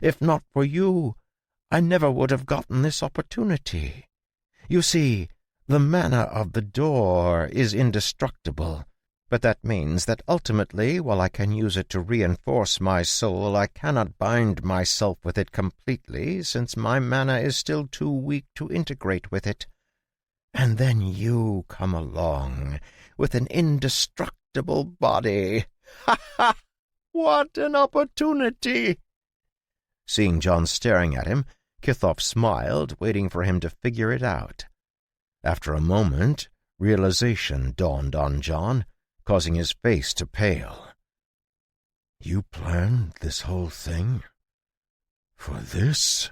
If not for you, I never would have gotten this opportunity. You see, the mana of the door is indestructible, but that means that ultimately, while I can use it to reinforce my soul, I cannot bind myself with it completely, since my mana is still too weak to integrate with it. And then you come along with an indestructible body. Ha ha! What an opportunity! Seeing John staring at him, Kithoff smiled, waiting for him to figure it out. After a moment, realization dawned on John, causing his face to pale. You planned this whole thing? For this?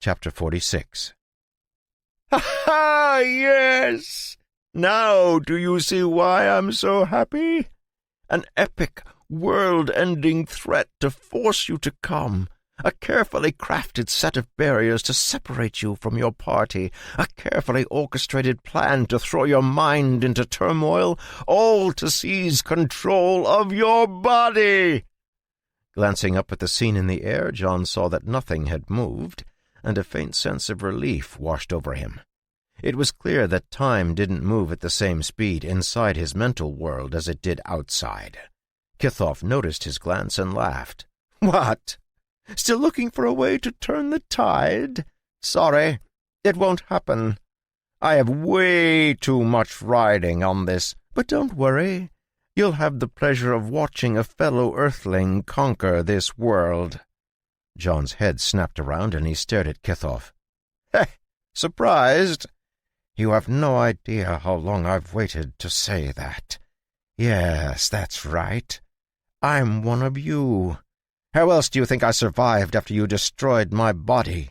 Chapter 46. Ha ha! Yes! Now do you see why I'm so happy? An epic, world-ending threat to force you to come. A carefully crafted set of barriers to separate you from your party. A carefully orchestrated plan to throw your mind into turmoil, all to seize control of your body. Glancing up at the scene in the air, John saw that nothing had moved, and a faint sense of relief washed over him. It was clear that time didn't move at the same speed inside his mental world as it did outside. Kithoff noticed his glance and laughed. What? Still looking for a way to turn the tide? Sorry, it won't happen. I have way too much riding on this, but don't worry. You'll have the pleasure of watching a fellow Earthling conquer this world. John's head snapped around and he stared at Kithoff. Heh, surprised? You have no idea how long I've waited to say that. Yes, that's right. I'm one of you. How else do you think I survived after you destroyed my body?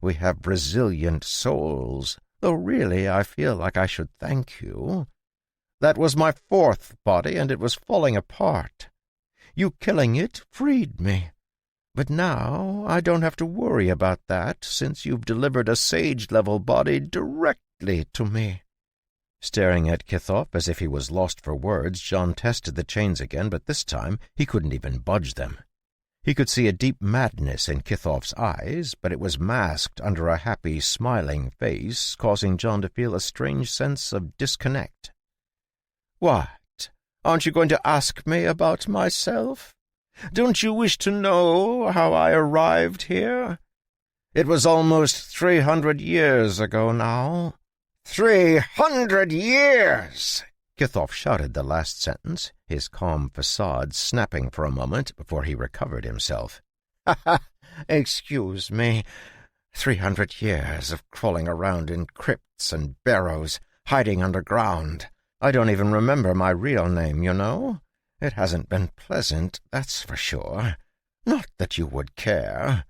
We have resilient souls, though really I feel like I should thank you. That was my fourth body, and it was falling apart. You killing it freed me. But now I don't have to worry about that, since you've delivered a sage-level body directly to me. Staring at Kithoff as if he was lost for words, John tested the chains again, but this time he couldn't even budge them. He could see a deep madness in Kithoff's eyes, but it was masked under a happy, smiling face, causing John to feel a strange sense of disconnect. What? Aren't you going to ask me about myself? Don't you wish to know how I arrived here? It was almost 300 years ago now. 300 years! Kithoff shouted the last sentence, his calm facade snapping for a moment before he recovered himself. Ha ha! Excuse me. 300 years of crawling around in crypts and barrows, hiding underground. I don't even remember my real name, you know. It hasn't been pleasant, that's for sure. Not that you would care.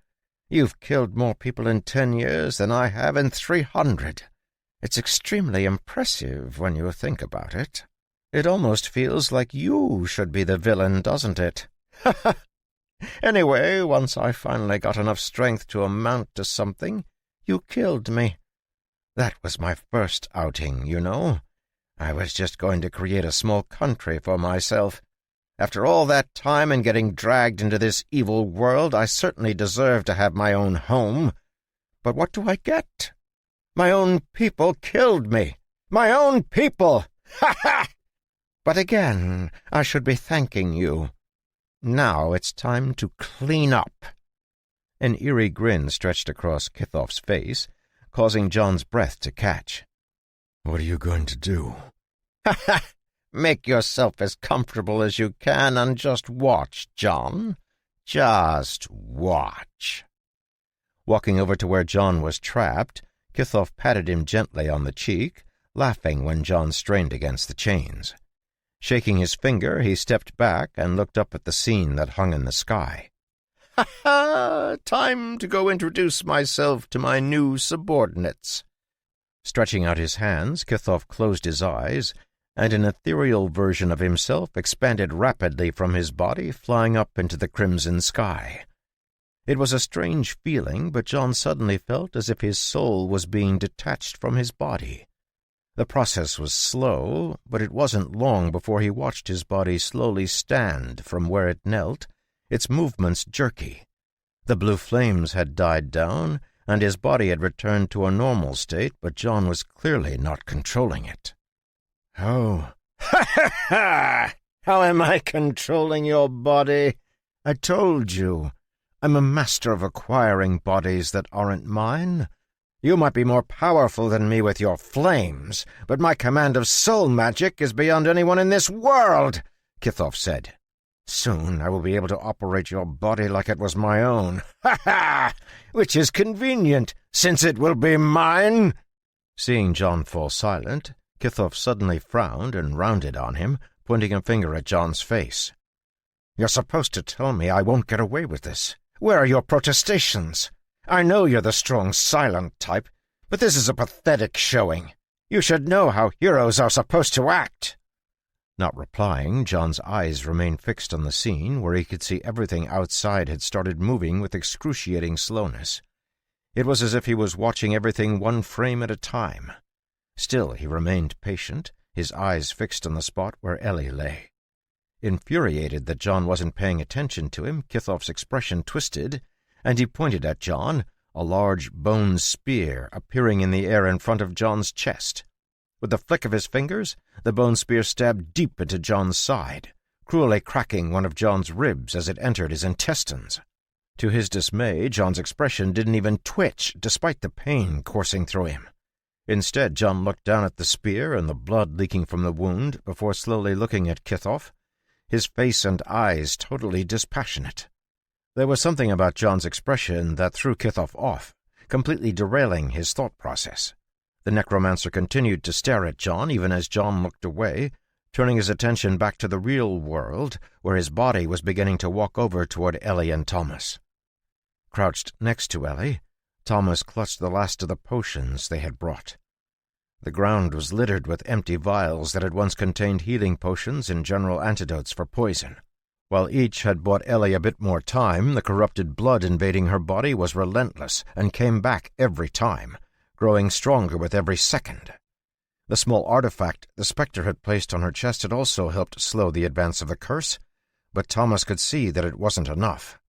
You've killed more people in 10 years than I have in 300. It's extremely impressive when you think about it. It almost feels like you should be the villain, doesn't it? Ha ha! Anyway, once I finally got enough strength to amount to something, you killed me. That was my first outing, you know. I was just going to create a small country for myself. After all that time and getting dragged into this evil world, I certainly deserve to have my own home. But what do I get? My own people killed me. My own people! Ha ha! But again, I should be thanking you. Now it's time to clean up. An eerie grin stretched across Kithoff's face, causing John's breath to catch. What are you going to do? Ha ha! Make yourself as comfortable as you can and just watch, John. Just watch. Walking over to where John was trapped, Kithoff patted him gently on the cheek, laughing when John strained against the chains. Shaking his finger, he stepped back and looked up at the scene that hung in the sky. Ha ha! Time to go introduce myself to my new subordinates. Stretching out his hands, Kithoff closed his eyes, and an ethereal version of himself expanded rapidly from his body, flying up into the crimson sky. It was a strange feeling, but John suddenly felt as if his soul was being detached from his body. The process was slow, but it wasn't long before he watched his body slowly stand from where it knelt, its movements jerky. The blue flames had died down, and his body had returned to a normal state, but John was clearly not controlling it. "Oh, ha ha ha! How am I controlling your body? I told you. I'm a master of acquiring bodies that aren't mine. You might be more powerful than me with your flames, but my command of soul magic is beyond anyone in this world," Kithoff said. "Soon I will be able to operate your body like it was my own. Ha ha! Which is convenient, since it will be mine." Seeing John fall silent, Kithoff suddenly frowned and rounded on him, pointing a finger at John's face. "You're supposed to tell me I won't get away with this. Where are your protestations? I know you're the strong, silent type, but this is a pathetic showing. You should know how heroes are supposed to act." Not replying, John's eyes remained fixed on the scene, where he could see everything outside had started moving with excruciating slowness. It was as if he was watching everything one frame at a time. Still he remained patient, his eyes fixed on the spot where Ellie lay. Infuriated that John wasn't paying attention to him, Kithoff's expression twisted, and he pointed at John, a large bone spear appearing in the air in front of John's chest. With a flick of his fingers, the bone spear stabbed deep into John's side, cruelly cracking one of John's ribs as it entered his intestines. To his dismay, John's expression didn't even twitch, despite the pain coursing through him. Instead, John looked down at the spear and the blood leaking from the wound before slowly looking at Kithoff, his face and eyes totally dispassionate. There was something about John's expression that threw Kithoff off, completely derailing his thought process. The necromancer continued to stare at John even as John looked away, turning his attention back to the real world, where his body was beginning to walk over toward Ellie and Thomas. Crouched next to Ellie, Thomas clutched the last of the potions they had brought. The ground was littered with empty vials that had once contained healing potions and general antidotes for poison. While each had bought Ellie a bit more time, the corrupted blood invading her body was relentless and came back every time, growing stronger with every second. The small artifact the spectre had placed on her chest had also helped slow the advance of the curse, but Thomas could see that it wasn't enough.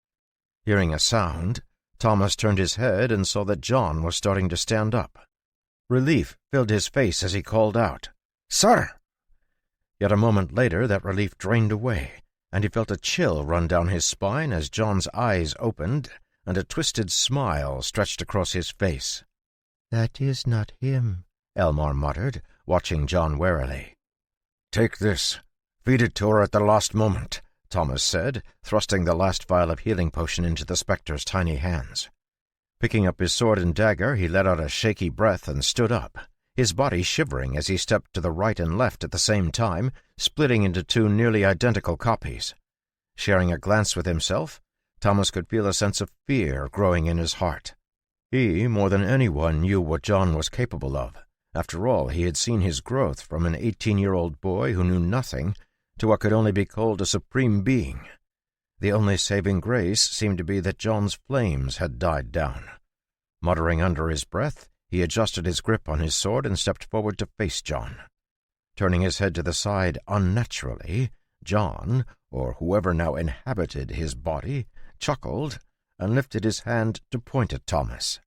Hearing a sound, Thomas turned his head and saw that John was starting to stand up. Relief filled his face as he called out, "Sir!" Yet a moment later that relief drained away, and he felt a chill run down his spine as John's eyes opened and a twisted smile stretched across his face. "That is not him," Elmar muttered, watching John warily. "Take this. Feed it to her at the last moment," Thomas said, thrusting the last vial of healing potion into the spectre's tiny hands. Picking up his sword and dagger, he let out a shaky breath and stood up, his body shivering as he stepped to the right and left at the same time, splitting into two nearly identical copies. Sharing a glance with himself, Thomas could feel a sense of fear growing in his heart. He, more than anyone, knew what John was capable of. After all, he had seen his growth from an 18-year-old boy who knew nothing to what could only be called a supreme being. The only saving grace seemed to be that John's flames had died down. Muttering under his breath, he adjusted his grip on his sword and stepped forward to face John. Turning his head to the side unnaturally, John, or whoever now inhabited his body, chuckled and lifted his hand to point at Thomas.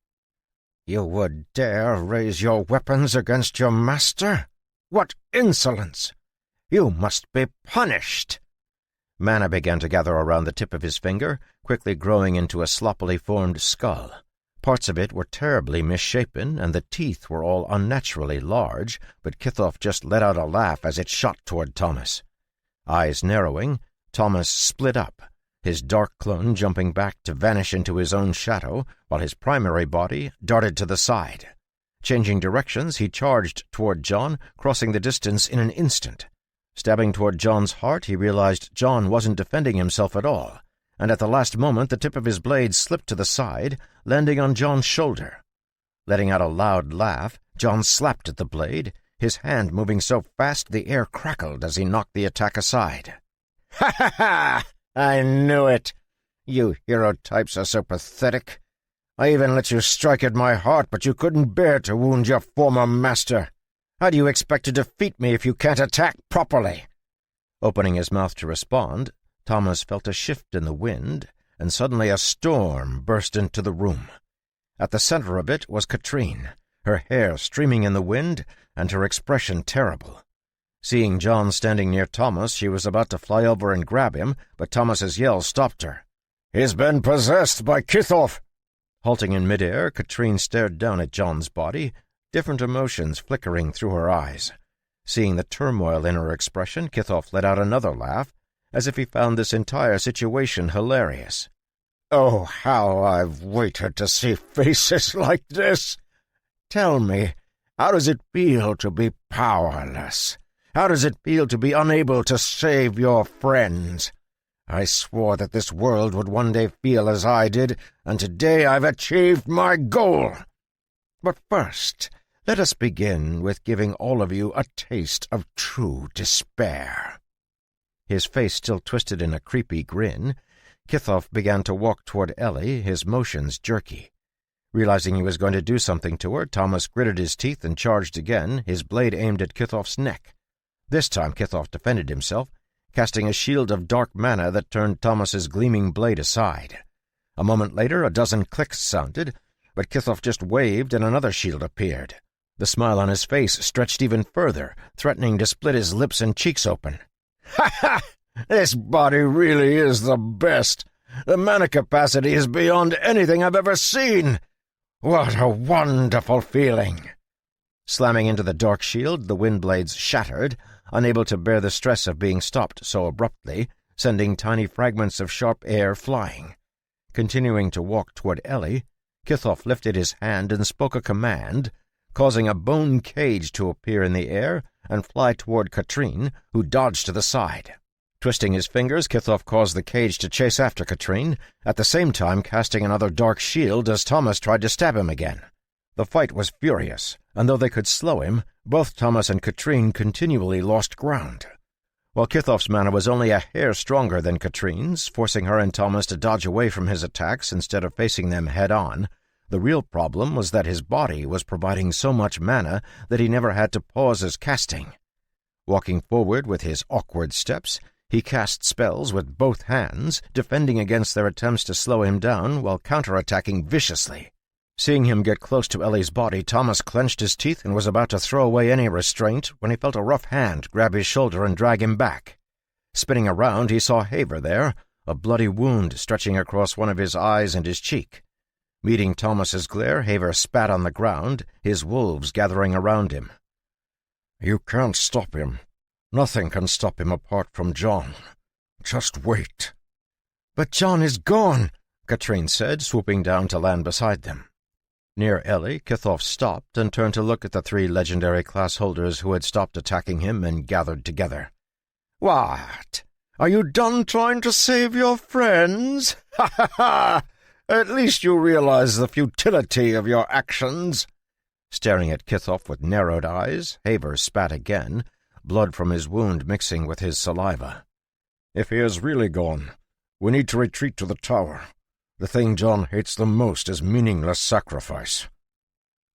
"You would dare raise your weapons against your master? What insolence! You must be punished!" Mana began to gather around the tip of his finger, quickly growing into a sloppily formed skull. Parts of it were terribly misshapen, and the teeth were all unnaturally large, but Kithoff just let out a laugh as it shot toward Thomas. Eyes narrowing, Thomas split up, his dark clone jumping back to vanish into his own shadow, while his primary body darted to the side. Changing directions, he charged toward John, crossing the distance in an instant. Stabbing toward John's heart, he realized John wasn't defending himself at all, and at the last moment the tip of his blade slipped to the side, landing on John's shoulder. Letting out a loud laugh, John slapped at the blade, his hand moving so fast the air crackled as he knocked the attack aside. "Ha ha ha! I knew it! You hero types are so pathetic. I even let you strike at my heart, but you couldn't bear to wound your former master. How do you expect to defeat me if you can't attack properly?" Opening his mouth to respond, Thomas felt a shift in the wind, and suddenly a storm burst into the room. At the center of it was Katrine, her hair streaming in the wind and her expression terrible. Seeing John standing near Thomas, she was about to fly over and grab him, but Thomas's yell stopped her. "He's been possessed by Kithoff!" Halting in midair, Katrine stared down at John's body, different emotions flickering through her eyes. Seeing the turmoil in her expression, Kithoff let out another laugh, as if he found this entire situation hilarious. "Oh, how I've waited to see faces like this! Tell me, how does it feel to be powerless? How does it feel to be unable to save your friends? I swore that this world would one day feel as I did, and today I've achieved my goal. But first, let us begin with giving all of you a taste of true despair." His face still twisted in a creepy grin, Kithoff began to walk toward Ellie, his motions jerky. Realizing he was going to do something to her, Thomas gritted his teeth and charged again, his blade aimed at Kithoff's neck. This time Kithoff defended himself, casting a shield of dark mana that turned Thomas's gleaming blade aside. A moment later, a dozen clicks sounded, but Kithoff just waved and another shield appeared. The smile on his face stretched even further, threatening to split his lips and cheeks open. "Ha ha! This body really is the best. The mana capacity is beyond anything I've ever seen. What a wonderful feeling!" Slamming into the dark shield, the wind blades shattered, unable to bear the stress of being stopped so abruptly, sending tiny fragments of sharp air flying. Continuing to walk toward Ellie, Kithoff lifted his hand and spoke a command, causing a bone cage to appear in the air and fly toward Katrine, who dodged to the side. Twisting his fingers, Kithoff caused the cage to chase after Katrine, at the same time casting another dark shield as Thomas tried to stab him again. The fight was furious, and though they could slow him, both Thomas and Katrine continually lost ground. While Kithoff's mana was only a hair stronger than Katrine's, forcing her and Thomas to dodge away from his attacks instead of facing them head-on, the real problem was that his body was providing so much mana that he never had to pause his casting. Walking forward with his awkward steps, he cast spells with both hands, defending against their attempts to slow him down while counterattacking viciously. Seeing him get close to Ellie's body, Thomas clenched his teeth and was about to throw away any restraint when he felt a rough hand grab his shoulder and drag him back. Spinning around, he saw Haver there, a bloody wound stretching across one of his eyes and his cheek. Meeting Thomas's glare, Haver spat on the ground, his wolves gathering around him. "You can't stop him. Nothing can stop him apart from John. Just wait." "But John is gone," Katrine said, swooping down to land beside them. Near Ellie, Kithoff stopped and turned to look at the three legendary class holders who had stopped attacking him and gathered together. "What? Are you done trying to save your friends? Ha ha ha! At least you realize the futility of your actions." Staring at Kithoff with narrowed eyes, Haver spat again, blood from his wound mixing with his saliva. "If he is really gone, we need to retreat to the tower. The thing John hates the most is meaningless sacrifice."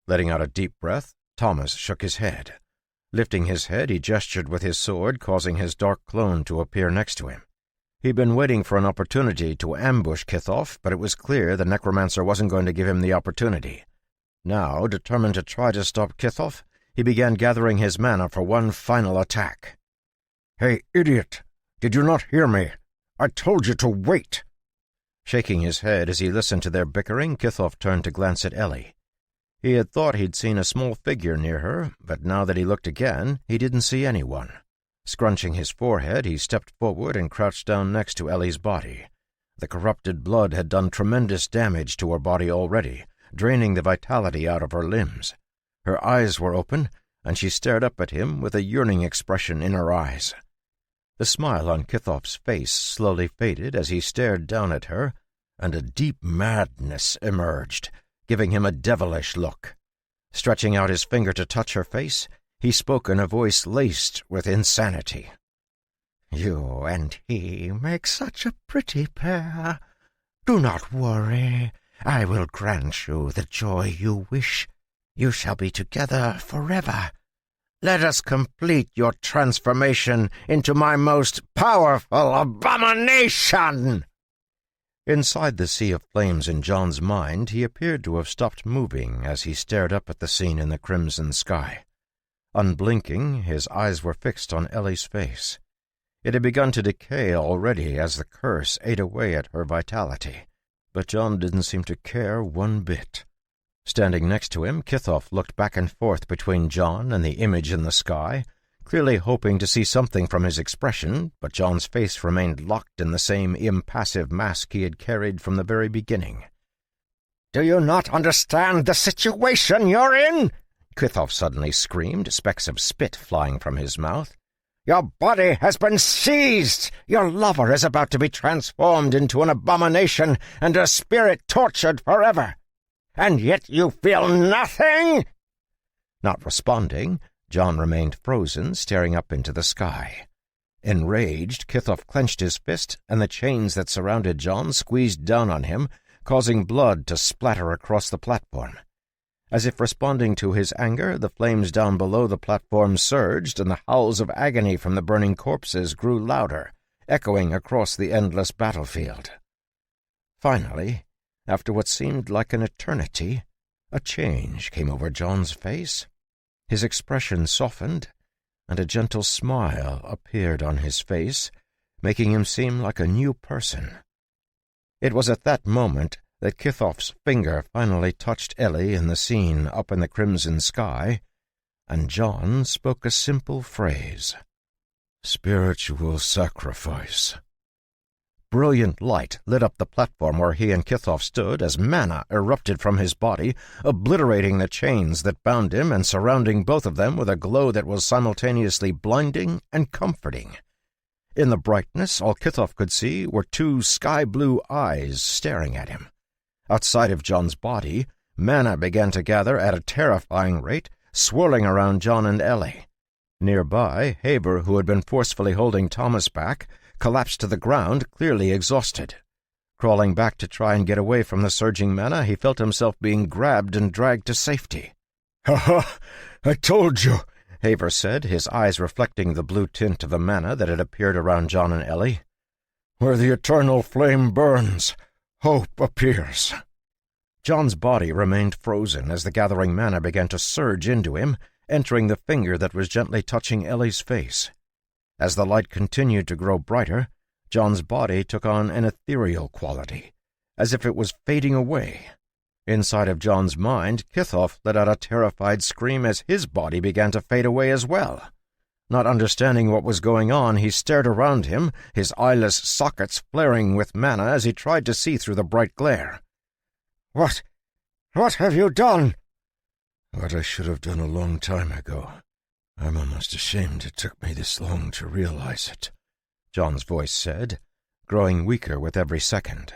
Letting out a deep breath, Thomas shook his head. Lifting his head, he gestured with his sword, causing his dark clone to appear next to him. He'd been waiting for an opportunity to ambush Kithoff, but it was clear the necromancer wasn't going to give him the opportunity. Now, determined to try to stop Kithoff, he began gathering his mana for one final attack. "Hey, idiot! Did you not hear me? I told you to wait!" Shaking his head as he listened to their bickering, Kithoff turned to glance at Ellie. He had thought he'd seen a small figure near her, but now that he looked again, he didn't see anyone. Scrunching his forehead, he stepped forward and crouched down next to Ellie's body. The corrupted blood had done tremendous damage to her body already, draining the vitality out of her limbs. Her eyes were open, and she stared up at him with a yearning expression in her eyes. The smile on Kithoff's face slowly faded as he stared down at her, and a deep madness emerged, giving him a devilish look. Stretching out his finger to touch her face, he spoke in a voice laced with insanity. "You and he make such a pretty pair. Do not worry. I will grant you the joy you wish. You shall be together forever. let us complete your transformation into my most powerful abomination!" Inside the sea of flames in John's mind, he appeared to have stopped moving as he stared up at the scene in the crimson sky. Unblinking, his eyes were fixed on Ellie's face. It had begun to decay already as the curse ate away at her vitality, but John didn't seem to care one bit. Standing next to him, Kithoff looked back and forth between John and the image in the sky, clearly hoping to see something from his expression, but John's face remained locked in the same impassive mask he had carried from the very beginning. "Do you not understand the situation you're in?" Kithoff suddenly screamed, specks of spit flying from his mouth. "Your body has been seized! Your lover is about to be transformed into an abomination and her spirit tortured forever! And yet you feel nothing?" Not responding, John remained frozen, staring up into the sky. Enraged, Kithoff clenched his fist, and the chains that surrounded John squeezed down on him, causing blood to splatter across the platform. As if responding to his anger, the flames down below the platform surged, and the howls of agony from the burning corpses grew louder, echoing across the endless battlefield. Finally, after what seemed like an eternity, a change came over John's face. His expression softened, and a gentle smile appeared on his face, making him seem like a new person. It was at that moment that Kithoff's finger finally touched Ellie in the scene up in the crimson sky, and John spoke a simple phrase. "Spiritual sacrifice." Brilliant light lit up the platform where he and Kithoff stood as mana erupted from his body, obliterating the chains that bound him and surrounding both of them with a glow that was simultaneously blinding and comforting. In the brightness, all Kithoff could see were two sky-blue eyes staring at him. Outside of John's body, mana began to gather at a terrifying rate, swirling around John and Ellie. Nearby, Haber, who had been forcefully holding Thomas back, collapsed to the ground, clearly exhausted. Crawling back to try and get away from the surging mana, he felt himself being grabbed and dragged to safety. "Ha ha! I told you," Haber said, his eyes reflecting the blue tint of the mana that had appeared around John and Ellie. "Where the eternal flame burns, hope appears." John's body remained frozen as the gathering mana began to surge into him, entering the finger that was gently touching Ellie's face. As the light continued to grow brighter, John's body took on an ethereal quality, as if it was fading away. Inside of John's mind, Kithoff let out a terrified scream as his body began to fade away as well. Not understanding what was going on, he stared around him, his eyeless sockets flaring with mana as he tried to see through the bright glare. What have you done?" "What I should have done a long time ago. I'm almost ashamed it took me this long to realize it," John's voice said, growing weaker with every second.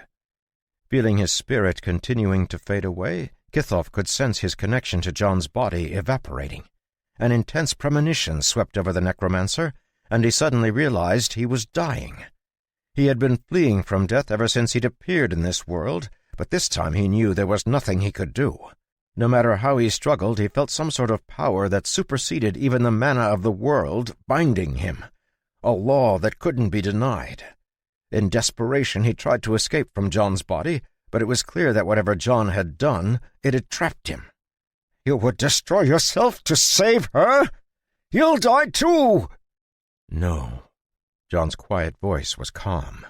Feeling his spirit continuing to fade away, Kithoff could sense his connection to John's body evaporating. An intense premonition swept over the necromancer, and he suddenly realized he was dying. He had been fleeing from death ever since he'd appeared in this world, but this time he knew there was nothing he could do. No matter how he struggled, he felt some sort of power that superseded even the mana of the world, binding him. A law that couldn't be denied. In desperation, he tried to escape from John's body, but it was clear that whatever John had done, it had trapped him. "You would destroy yourself to save her? You'll die too!" "No." John's quiet voice was calm.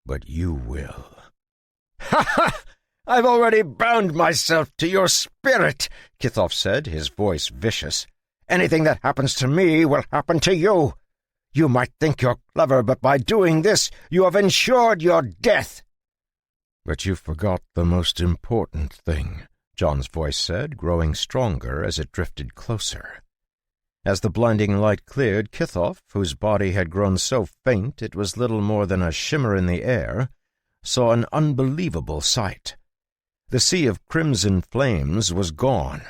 "But you will." "Ha ha! I've already bound myself to your spirit," Kithoff said, his voice vicious. "Anything that happens to me will happen to you. You might think you're clever, but by doing this, you have ensured your death." "But you forgot the most important thing," John's voice said, growing stronger as it drifted closer. As the blinding light cleared, Kithoff, whose body had grown so faint it was little more than a shimmer in the air, saw an unbelievable sight. The sea of crimson flames was gone,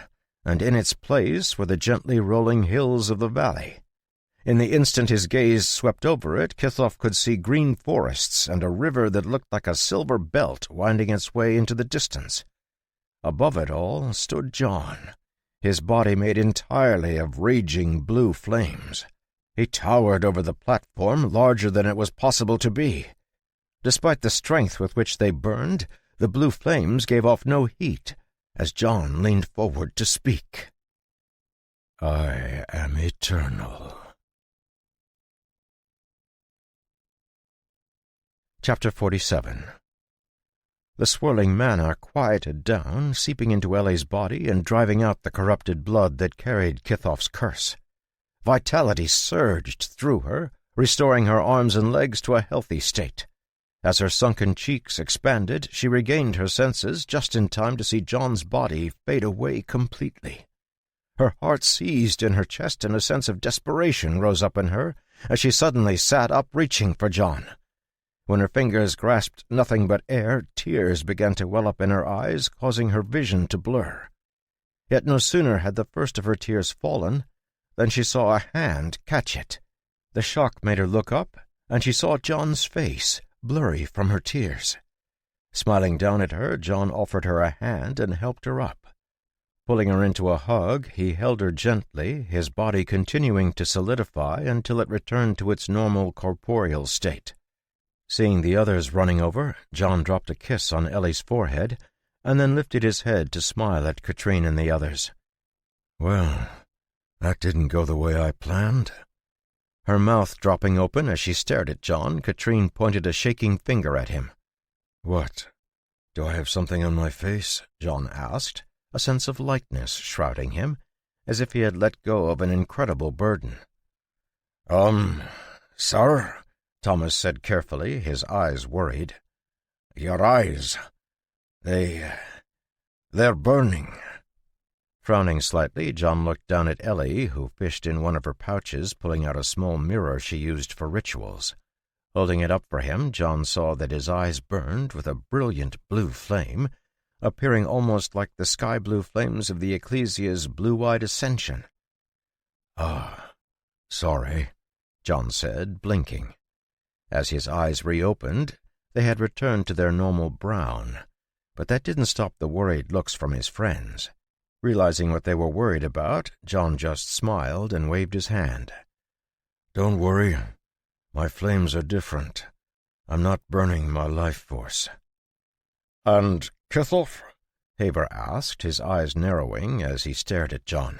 and in its place were the gently rolling hills of the valley. In the instant his gaze swept over it, Kithoff could see green forests and a river that looked like a silver belt winding its way into the distance. Above it all stood John, his body made entirely of raging blue flames. He towered over the platform, larger than it was possible to be. Despite the strength with which they burned, the blue flames gave off no heat, as John leaned forward to speak. I am eternal. Chapter 47. The swirling mana quieted down, seeping into Ellie's body and driving out the corrupted blood that carried Kithoff's curse. Vitality surged through her, restoring her arms and legs to a healthy state. As her sunken cheeks expanded, she regained her senses just in time to see John's body fade away completely. Her heart seized in her chest and a sense of desperation rose up in her as she suddenly sat up, reaching for John. When her fingers grasped nothing but air, tears began to well up in her eyes, causing her vision to blur. Yet no sooner had the first of her tears fallen than she saw a hand catch it. The shock made her look up, and she saw John's face, blurry from her tears. Smiling down at her, John offered her a hand and helped her up. Pulling her into a hug, he held her gently, his body continuing to solidify until it returned to its normal corporeal state. Seeing the others running over, John dropped a kiss on Ellie's forehead and then lifted his head to smile at Katrine and the others. Well, that didn't go the way I planned. Her mouth dropping open as she stared at John, Katrine pointed a shaking finger at him. What? Do I have something on my face? John asked, a sense of lightness shrouding him, as if he had let go of an incredible burden. Sir? Thomas said carefully, his eyes worried. Your eyes. They're burning. Frowning slightly, John looked down at Ellie, who fished in one of her pouches, pulling out a small mirror she used for rituals. Holding it up for him, John saw that his eyes burned with a brilliant blue flame, appearing almost like the sky-blue flames of the Ecclesia's blue-eyed ascension. Sorry, John said, blinking. As his eyes reopened, they had returned to their normal brown, but that didn't stop the worried looks from his friends. Realizing what they were worried about, John just smiled and waved his hand. Don't worry. My flames are different. I'm not burning my life force. And Kithoff? Haver asked, his eyes narrowing as he stared at John.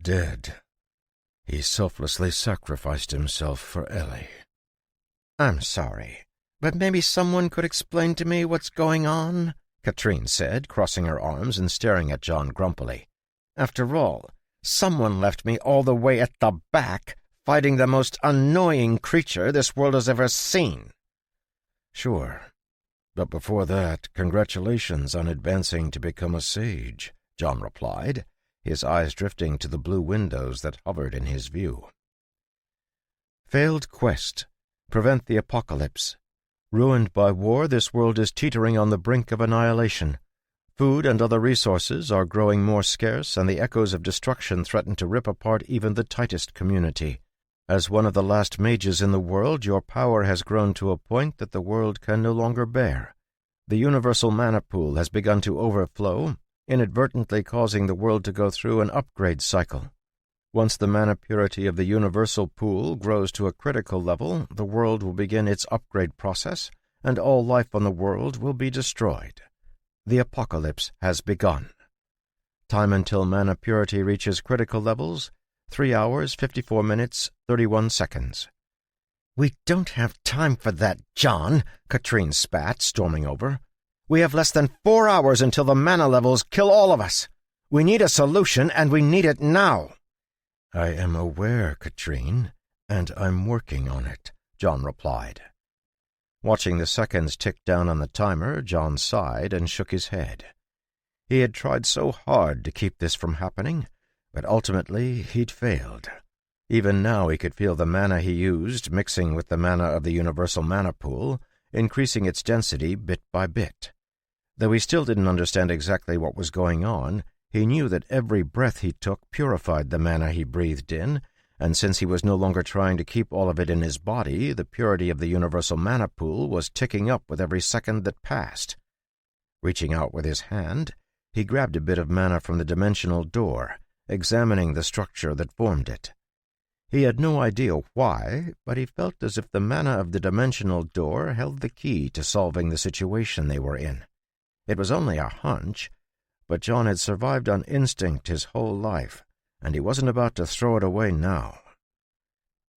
Dead. He selflessly sacrificed himself for Ellie. I'm sorry, but maybe someone could explain to me what's going on? Katrine said, crossing her arms and staring at John grumpily. After all, someone left me all the way at the back, fighting the most annoying creature this world has ever seen. Sure. But before that, congratulations on advancing to become a sage, John replied, his eyes drifting to the blue windows that hovered in his view. Failed quest. Prevent the apocalypse. Ruined by war, this world is teetering on the brink of annihilation. Food and other resources are growing more scarce, and the echoes of destruction threaten to rip apart even the tightest community. As one of the last mages in the world, your power has grown to a point that the world can no longer bear. The universal mana pool has begun to overflow, inadvertently causing the world to go through an upgrade cycle. Once the mana purity of the universal pool grows to a critical level, the world will begin its upgrade process, and all life on the world will be destroyed. The apocalypse has begun. Time until mana purity reaches critical levels, 3 hours, 54 minutes, 31 seconds. We don't have time for that, John, Katrine spat, storming over. We have less than 4 hours until the mana levels kill all of us. We need a solution, and we need it now. I am aware, Katrine, and I'm working on it, John replied. Watching the seconds tick down on the timer, John sighed and shook his head. He had tried so hard to keep this from happening, but ultimately he'd failed. Even now he could feel the mana he used mixing with the mana of the universal mana pool, increasing its density bit by bit. Though he still didn't understand exactly what was going on, he knew that every breath he took purified the mana he breathed in, and since he was no longer trying to keep all of it in his body, the purity of the universal mana pool was ticking up with every second that passed. Reaching out with his hand, He grabbed a bit of mana from the dimensional door, examining the structure that formed it. He had no idea why, but he felt as if the mana of the dimensional door held the key to solving the situation they were in. It was only a hunch, but John had survived on instinct his whole life, and he wasn't about to throw it away now.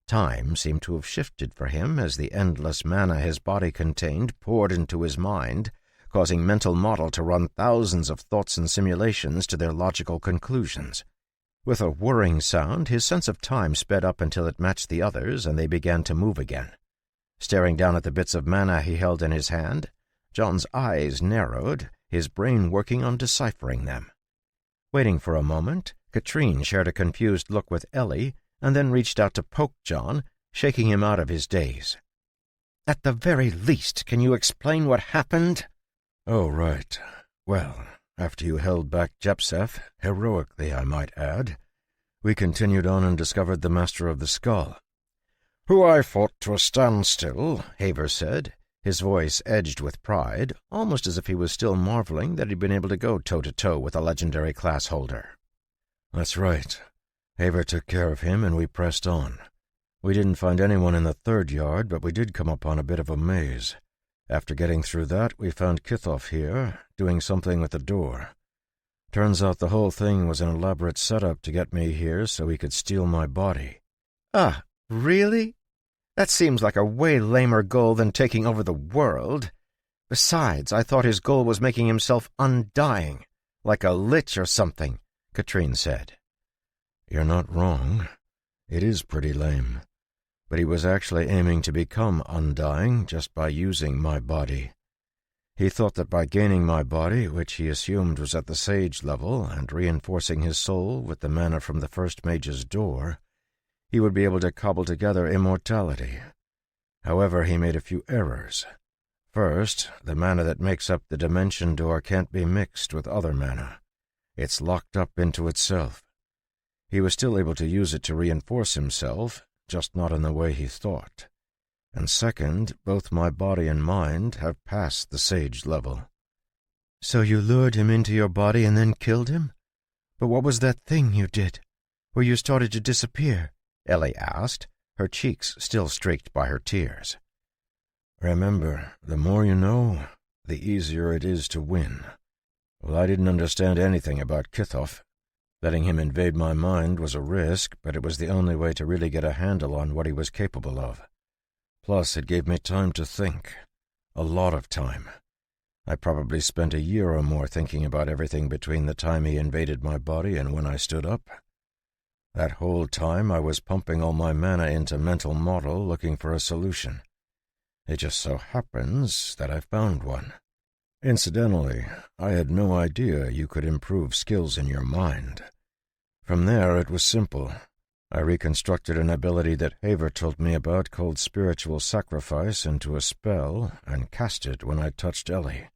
Time seemed to have shifted for him as the endless mana his body contained poured into his mind, causing mental model to run thousands of thoughts and simulations to their logical conclusions. With a whirring sound, his sense of time sped up until it matched the others, and they began to move again. Staring down at the bits of mana he held in his hand, John's eyes narrowed, his brain working on deciphering them. Waiting for a moment, Katrine shared a confused look with Ellie, and then reached out to poke John, shaking him out of his daze. "At the very least, can you explain what happened?" "Oh, right. Well, after you held back Jepseth, heroically I might add, we continued on and discovered the Master of the Skull." "Who I fought to a standstill," Haver said, his voice edged with pride, almost as if he was still marveling that he'd been able to go toe-to-toe with a legendary class holder. "That's right. Haver took care of him, and we pressed on. We didn't find anyone in the third yard, but we did come upon a bit of a maze. After getting through that, we found Kithoff here, doing something with the door. Turns out the whole thing was an elaborate setup to get me here so he could steal my body." "Ah, really? That seems like a way lamer goal than taking over the world. Besides, I thought his goal was making himself undying, like a lich or something," Katrine said. "You're not wrong. It is pretty lame. But he was actually aiming to become undying just by using my body. He thought that by gaining my body, which he assumed was at the sage level, and reinforcing his soul with the mana from the first mage's door, he would be able to cobble together immortality. However, he made a few errors. First, the mana that makes up the dimension door can't be mixed with other mana. It's locked up into itself. He was still able to use it to reinforce himself, just not in the way he thought. And second, both my body and mind have passed the sage level." "So you lured him into your body and then killed him? But what was that thing you did, where you started to disappear?" Ellie asked, her cheeks still streaked by her tears. "Remember, the more you know, the easier it is to win. Well, I didn't understand anything about Kithoff. Letting him invade my mind was a risk, but it was the only way to really get a handle on what he was capable of. Plus, it gave me time to think. A lot of time. I probably spent a year or more thinking about everything between the time he invaded my body and when I stood up. That whole time I was pumping all my mana into mental model looking for a solution. It just so happens that I found one. Incidentally, I had no idea you could improve skills in your mind. From there, it was simple. I reconstructed an ability that Haver told me about called spiritual sacrifice into a spell and cast it when I touched Ellie.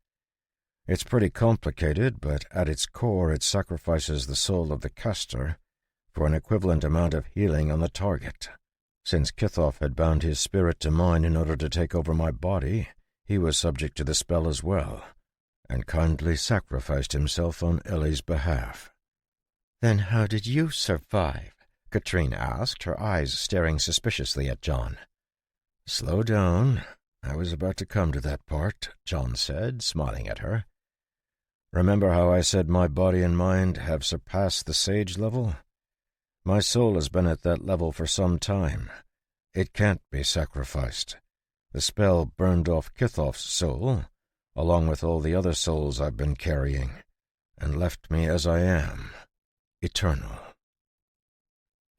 It's pretty complicated, but at its core it sacrifices the soul of the caster for an equivalent amount of healing on the target. Since Kithoff had bound his spirit to mine in order to take over my body, he was subject to the spell as well, and kindly sacrificed himself on Ellie's behalf. "Then how did you survive?" Katrine asked, her eyes staring suspiciously at John. "Slow down. I was about to come to that part," John said, smiling at her. "Remember how I said my body and mind have surpassed the sage level? My soul has been at that level for some time. It can't be sacrificed. The spell burned off Kithoff's soul, along with all the other souls I've been carrying, and left me as I am, eternal."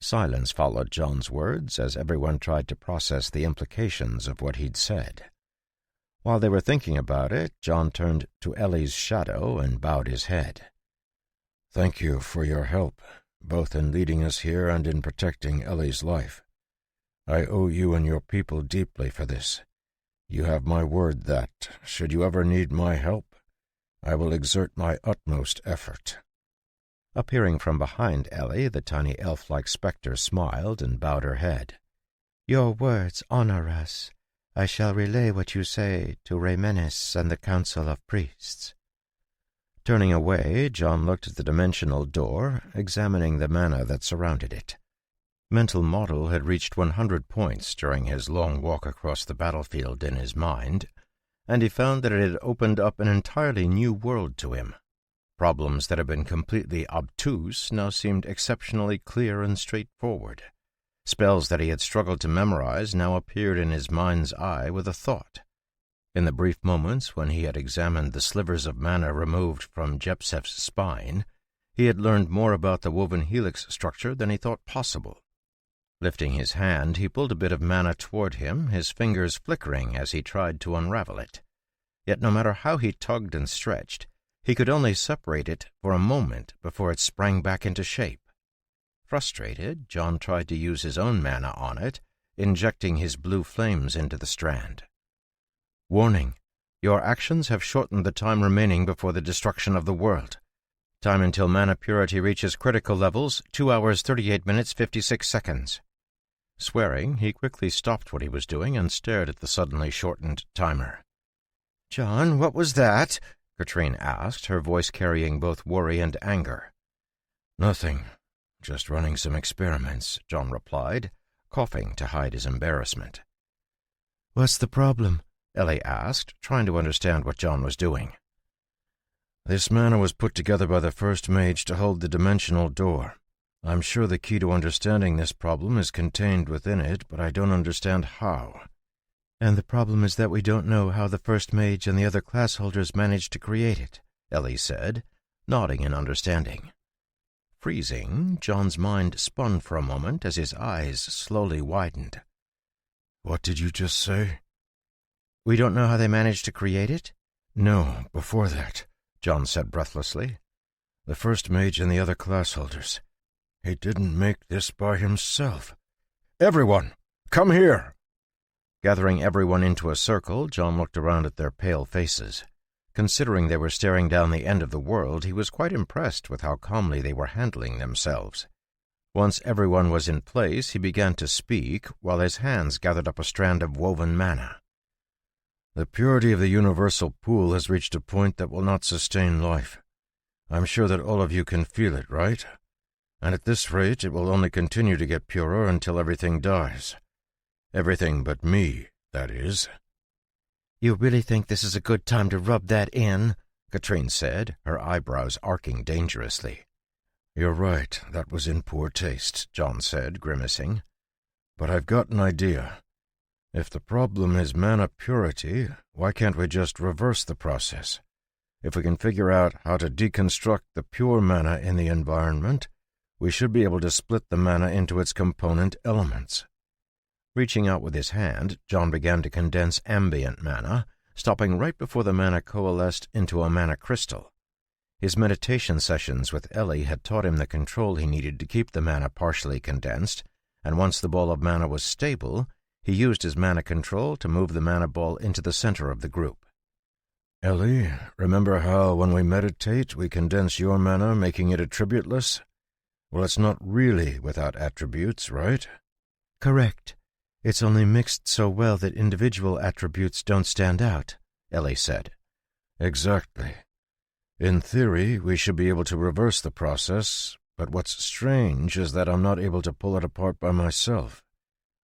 Silence followed John's words as everyone tried to process the implications of what he'd said. While they were thinking about it, John turned to Ellie's shadow and bowed his head. "Thank you for your help, both in leading us here and in protecting Ellie's life. I owe you and your people deeply for this. You have my word that, should you ever need my help, I will exert my utmost effort." Appearing from behind Ellie, the tiny elf-like spectre smiled and bowed her head. "Your words honor us. I shall relay what you say to Raymenis and the Council of Priests." Turning away, John looked at the dimensional door, examining the mana that surrounded it. Mental model had reached 100 points during his long walk across the battlefield in his mind, and he found that it had opened up an entirely new world to him. Problems that had been completely obtuse now seemed exceptionally clear and straightforward. Spells that he had struggled to memorize now appeared in his mind's eye with a thought. In the brief moments when he had examined the slivers of mana removed from Jepsef's spine, he had learned more about the woven helix structure than he thought possible. Lifting his hand, he pulled a bit of mana toward him, his fingers flickering as he tried to unravel it. Yet no matter how he tugged and stretched, he could only separate it for a moment before it sprang back into shape. Frustrated, John tried to use his own mana on it, injecting his blue flames into the strand. Warning: your actions have shortened the time remaining before the destruction of the world. Time until mana purity reaches critical levels, 2 hours 38 minutes 56 seconds. Swearing, he quickly stopped what he was doing and stared at the suddenly shortened timer. "John, what was that?" Katrine asked, her voice carrying both worry and anger. "Nothing. Just running some experiments," John replied, coughing to hide his embarrassment. "What's the problem?" Ellie asked, trying to understand what John was doing. "This mana was put together by the first mage to hold the dimensional door. I'm sure the key to understanding this problem is contained within it, but I don't understand how." "And the problem is that we don't know how the first mage and the other class holders managed to create it," Ellie said, nodding in understanding. Freezing, John's mind spun for a moment as his eyes slowly widened. "What did you just say?" "We don't know how they managed to create it?" "No, before that," John said breathlessly. "The first mage and the other class holders. He didn't make this by himself. Everyone, come here!" Gathering everyone into a circle, John looked around at their pale faces. Considering they were staring down the end of the world, he was quite impressed with how calmly they were handling themselves. Once everyone was in place, he began to speak, while his hands gathered up a strand of woven mana. "The purity of the universal pool has reached a point that will not sustain life. I'm sure that all of you can feel it, right? And at this rate, it will only continue to get purer until everything dies. Everything but me, that is." "You really think this is a good time to rub that in?" Katrine said, her eyebrows arcing dangerously. "You're right, that was in poor taste," John said, grimacing. "But I've got an idea. If the problem is mana purity, why can't we just reverse the process? If we can figure out how to deconstruct the pure mana in the environment, we should be able to split the mana into its component elements." Reaching out with his hand, John began to condense ambient mana, stopping right before the mana coalesced into a mana crystal. His meditation sessions with Ellie had taught him the control he needed to keep the mana partially condensed, and once the ball of mana was stable, he used his mana control to move the mana ball into the center of the group. "Ellie, remember how when we meditate we condense your mana, making it attributeless? Well, it's not really without attributes, right?" "Correct. It's only mixed so well that individual attributes don't stand out," Ellie said. "Exactly. In theory, we should be able to reverse the process, but what's strange is that I'm not able to pull it apart by myself.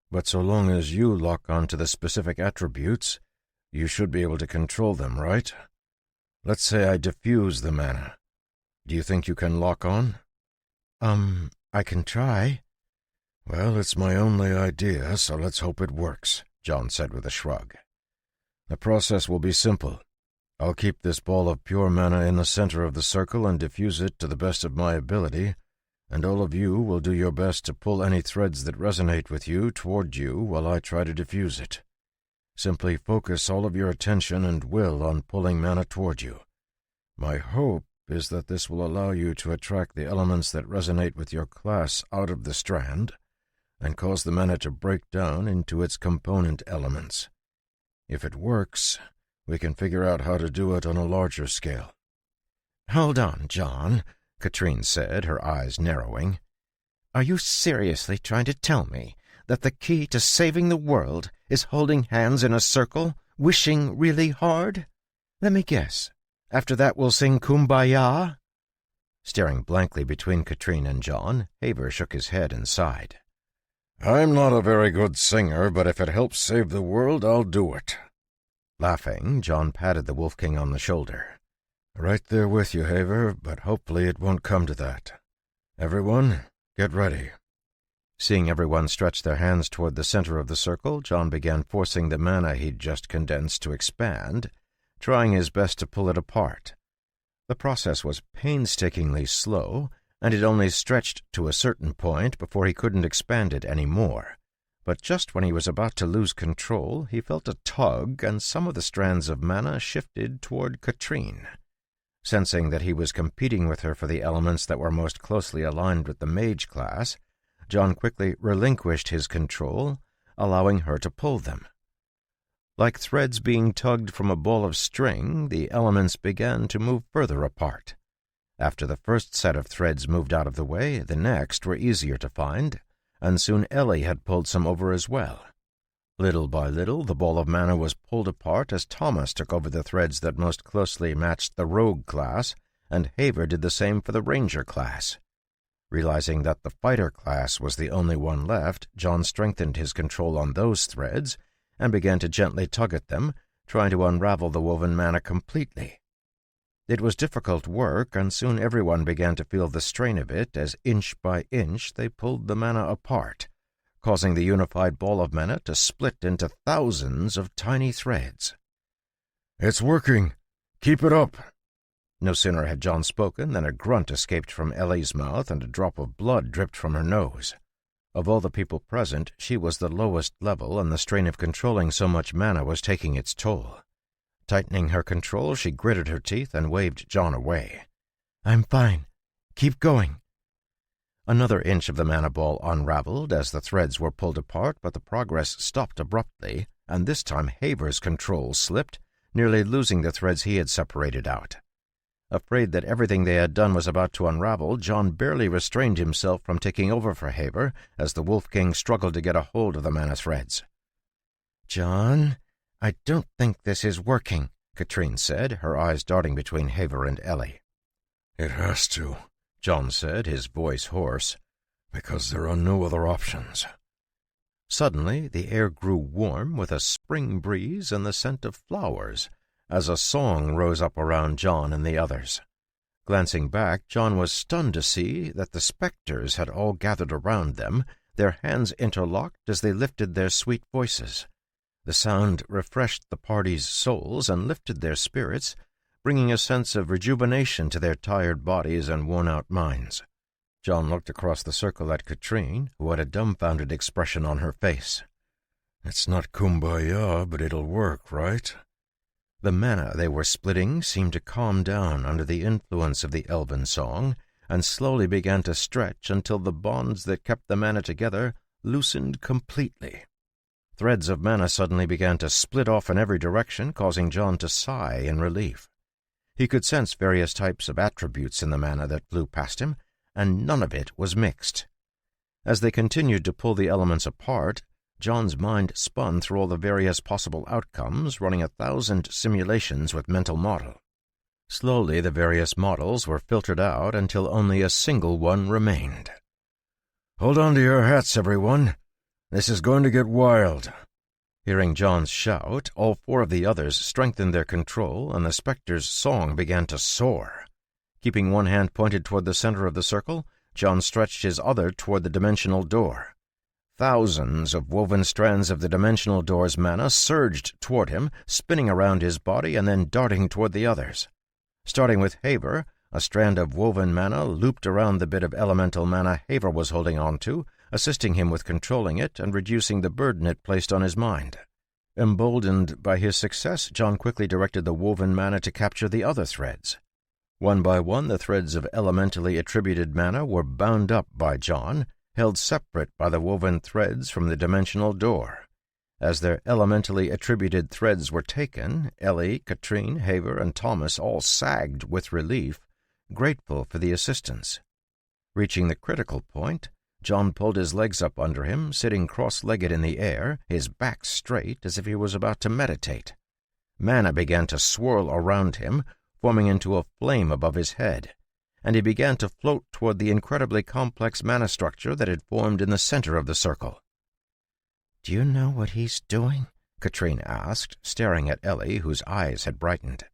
But so long as you lock onto the specific attributes, you should be able to control them, right? Let's say I diffuse the mana. Do you think you can lock on?" I can try." "Well, it's my only idea, so let's hope it works," John said with a shrug. "The process will be simple. I'll keep this ball of pure mana in the center of the circle and diffuse it to the best of my ability, and all of you will do your best to pull any threads that resonate with you toward you while I try to diffuse it. Simply focus all of your attention and will on pulling mana toward you. My hope is that this will allow you to attract the elements that resonate with your class out of the strand and cause the mana to break down into its component elements. If it works, we can figure out how to do it on a larger scale." "Hold on, John," Katrine said, her eyes narrowing. "Are you seriously trying to tell me that the key to saving the world is holding hands in a circle, wishing really hard? Let me guess. After that we'll sing Kumbaya?" Staring blankly between Katrine and John, Haver shook his head and sighed. "I'm not a very good singer, but if it helps save the world, I'll do it." Laughing, John patted the Wolf King on the shoulder. "Right there with you, Haver, but hopefully it won't come to that. Everyone, get ready." Seeing everyone stretch their hands toward the center of the circle, John began forcing the mana he'd just condensed to expand, trying his best to pull it apart. The process was painstakingly slow, and it only stretched to a certain point before he couldn't expand it any more. But just when he was about to lose control, he felt a tug, and some of the strands of mana shifted toward Katrine. Sensing that he was competing with her for the elements that were most closely aligned with the mage class, John quickly relinquished his control, allowing her to pull them. Like threads being tugged from a ball of string, the elements began to move further apart. After the first set of threads moved out of the way, the next were easier to find, and soon Ellie had pulled some over as well. Little by little, the ball of mana was pulled apart as Thomas took over the threads that most closely matched the rogue class, and Haver did the same for the ranger class. Realizing that the fighter class was the only one left, John strengthened his control on those threads and began to gently tug at them, trying to unravel the woven mana completely. It was difficult work, and soon everyone began to feel the strain of it as inch by inch they pulled the mana apart, causing the unified ball of mana to split into thousands of tiny threads. "It's working. Keep it up." No sooner had John spoken than a grunt escaped from Ellie's mouth and a drop of blood dripped from her nose. Of all the people present, she was the lowest level, and the strain of controlling so much mana was taking its toll. Tightening her control, she gritted her teeth and waved John away. "I'm fine. Keep going." Another inch of the mana ball unraveled as the threads were pulled apart, but the progress stopped abruptly, and this time Haver's control slipped, nearly losing the threads he had separated out. Afraid that everything they had done was about to unravel, John barely restrained himself from taking over for Haver as the Wolf King struggled to get a hold of the mana threads. "John, I don't think this is working," Katrine said, her eyes darting between Haver and Ellie. "It has to," John said, his voice hoarse, "because there are no other options." Suddenly, the air grew warm with a spring breeze and the scent of flowers, as a song rose up around John and the others. Glancing back, John was stunned to see that the spectres had all gathered around them, their hands interlocked as they lifted their sweet voices. The sound refreshed the party's souls and lifted their spirits, bringing a sense of rejuvenation to their tired bodies and worn-out minds. John looked across the circle at Katrine, who had a dumbfounded expression on her face. "It's not Kumbaya, but it'll work, right?" The mana they were splitting seemed to calm down under the influence of the elven song, and slowly began to stretch until the bonds that kept the mana together loosened completely. Threads of mana suddenly began to split off in every direction, causing John to sigh in relief. He could sense various types of attributes in the mana that flew past him, and none of it was mixed. As they continued to pull the elements apart, John's mind spun through all the various possible outcomes, running 1,000 simulations with mental model. Slowly, the various models were filtered out until only a single one remained. "Hold on to your hats, everyone. This is going to get wild." Hearing John's shout, all 4 of the others strengthened their control, and the specter's song began to soar. Keeping one hand pointed toward the center of the circle, John stretched his other toward the dimensional door. Thousands of woven strands of the dimensional door's mana surged toward him, spinning around his body and then darting toward the others. Starting with Haver, a strand of woven mana looped around the bit of elemental mana Haver was holding on to, assisting him with controlling it and reducing the burden it placed on his mind. Emboldened by his success, John quickly directed the woven mana to capture the other threads. One by one, the threads of elementally attributed mana were bound up by John, held separate by the woven threads from the dimensional door. As their elementally attributed threads were taken, Ellie, Katrine, Haver, and Thomas all sagged with relief, grateful for the assistance. Reaching the critical point, John pulled his legs up under him, sitting cross-legged in the air, his back straight as if he was about to meditate. Mana began to swirl around him, forming into a flame above his head, and he began to float toward the incredibly complex mana structure that had formed in the center of the circle. "Do you know what he's doing?" Katrine asked, staring at Ellie, whose eyes had brightened.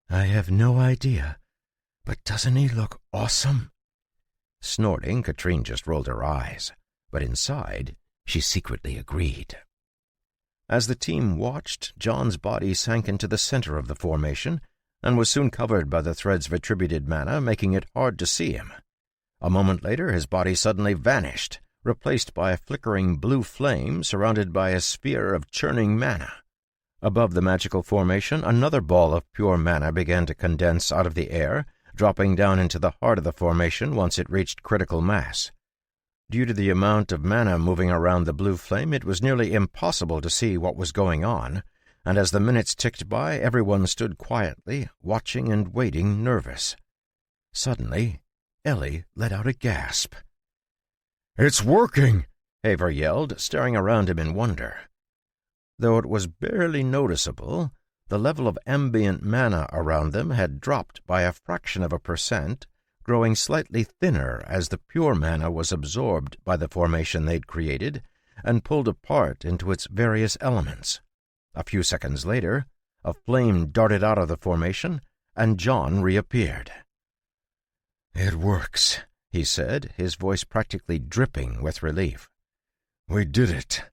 "I have no idea, but doesn't he look awesome?" Snorting, Katrine just rolled her eyes, but inside she secretly agreed. As the team watched, John's body sank into the center of the formation and was soon covered by the threads of attributed mana, making it hard to see him. A moment later, his body suddenly vanished, replaced by a flickering blue flame surrounded by a sphere of churning mana. Above the magical formation, another ball of pure mana began to condense out of the air, dropping down into the heart of the formation once it reached critical mass. Due to the amount of mana moving around the blue flame, it was nearly impossible to see what was going on, and as the minutes ticked by, everyone stood quietly, watching and waiting, nervous. Suddenly, Ellie let out a gasp. "It's working!" Haver yelled, staring around him in wonder. Though it was barely noticeable, the level of ambient mana around them had dropped by a fraction of a %, growing slightly thinner as the pure mana was absorbed by the formation they'd created and pulled apart into its various elements. A few seconds later, a flame darted out of the formation, and John reappeared. "It works," he said, his voice practically dripping with relief. "We did it.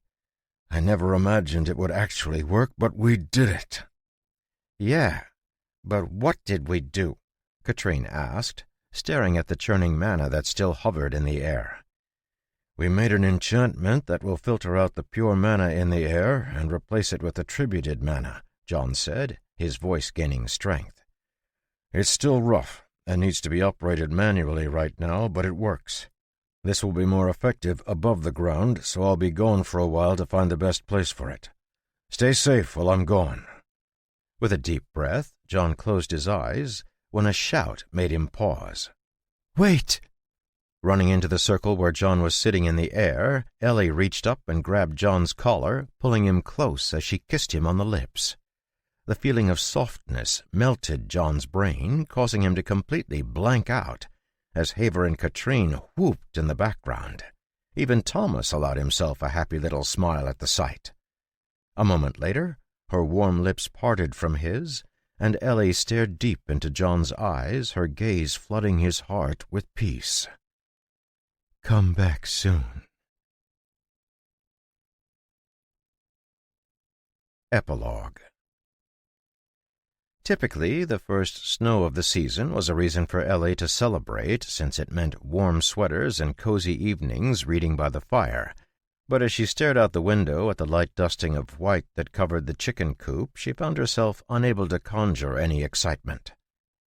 I never imagined it would actually work, but we did it." "Yeah, but what did we do?" Katrine asked, staring at the churning mana that still hovered in the air. "We made an enchantment that will filter out the pure mana in the air and replace it with attributed mana," John said, his voice gaining strength. "It's still rough and needs to be operated manually right now, but it works. This will be more effective above the ground, so I'll be gone for a while to find the best place for it. Stay safe while I'm gone." With a deep breath, John closed his eyes when a shout made him pause. "Wait!" Running into the circle where John was sitting in the air, Ellie reached up and grabbed John's collar, pulling him close as she kissed him on the lips. The feeling of softness melted John's brain, causing him to completely blank out, as Haver and Katrine whooped in the background. Even Thomas allowed himself a happy little smile at the sight. A moment later, her warm lips parted from his, and Ellie stared deep into John's eyes, her gaze flooding his heart with peace. "Come back soon." Epilogue. Typically, the first snow of the season was a reason for Ellie to celebrate, since it meant warm sweaters and cozy evenings reading by the fire. But as she stared out the window at the light dusting of white that covered the chicken coop, she found herself unable to conjure any excitement.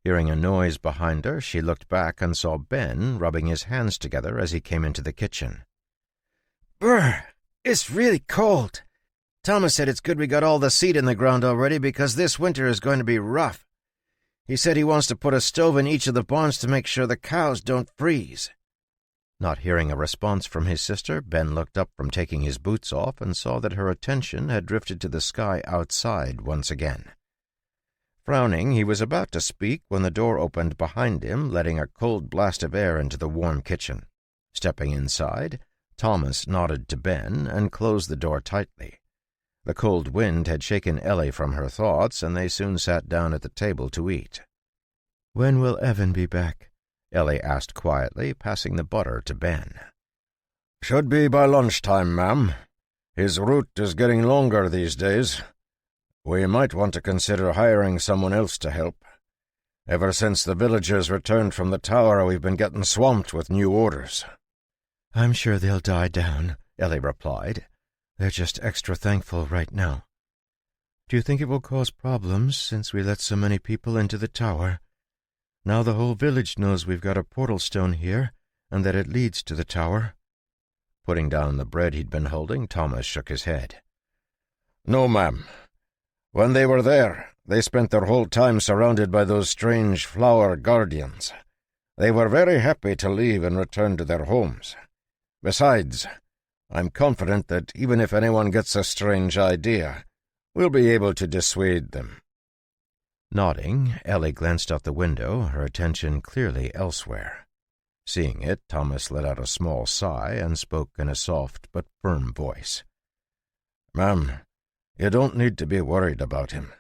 Hearing a noise behind her, she looked back and saw Ben rubbing his hands together as he came into the kitchen. "Brr! It's really cold. Thomas said it's good we got all the seed in the ground already because this winter is going to be rough. He said he wants to put a stove in each of the barns to make sure the cows don't freeze." Not hearing a response from his sister, Ben looked up from taking his boots off and saw that her attention had drifted to the sky outside once again. Frowning, he was about to speak when the door opened behind him, letting a cold blast of air into the warm kitchen. Stepping inside, Thomas nodded to Ben and closed the door tightly. The cold wind had shaken Ellie from her thoughts, and they soon sat down at the table to eat. "When will Evan be back?" Ellie asked quietly, passing the butter to Ben. "Should be by lunchtime, ma'am. His route is getting longer these days. We might want to consider hiring someone else to help. Ever since the villagers returned from the tower, we've been getting swamped with new orders." "I'm sure they'll die down," Ellie replied. "They're just extra thankful right now. Do you think it will cause problems since we let so many people into the tower? Now the whole village knows we've got a portal stone here and that it leads to the tower." Putting down the bread he'd been holding, Thomas shook his head. "No, ma'am. When they were there, they spent their whole time surrounded by those strange flower guardians. They were very happy to leave and return to their homes. Besides, I'm confident that even if anyone gets a strange idea, we'll be able to dissuade them." Nodding, Ellie glanced out the window, her attention clearly elsewhere. Seeing it, Thomas let out a small sigh and spoke in a soft but firm voice. "Ma'am, you don't need to be worried about him.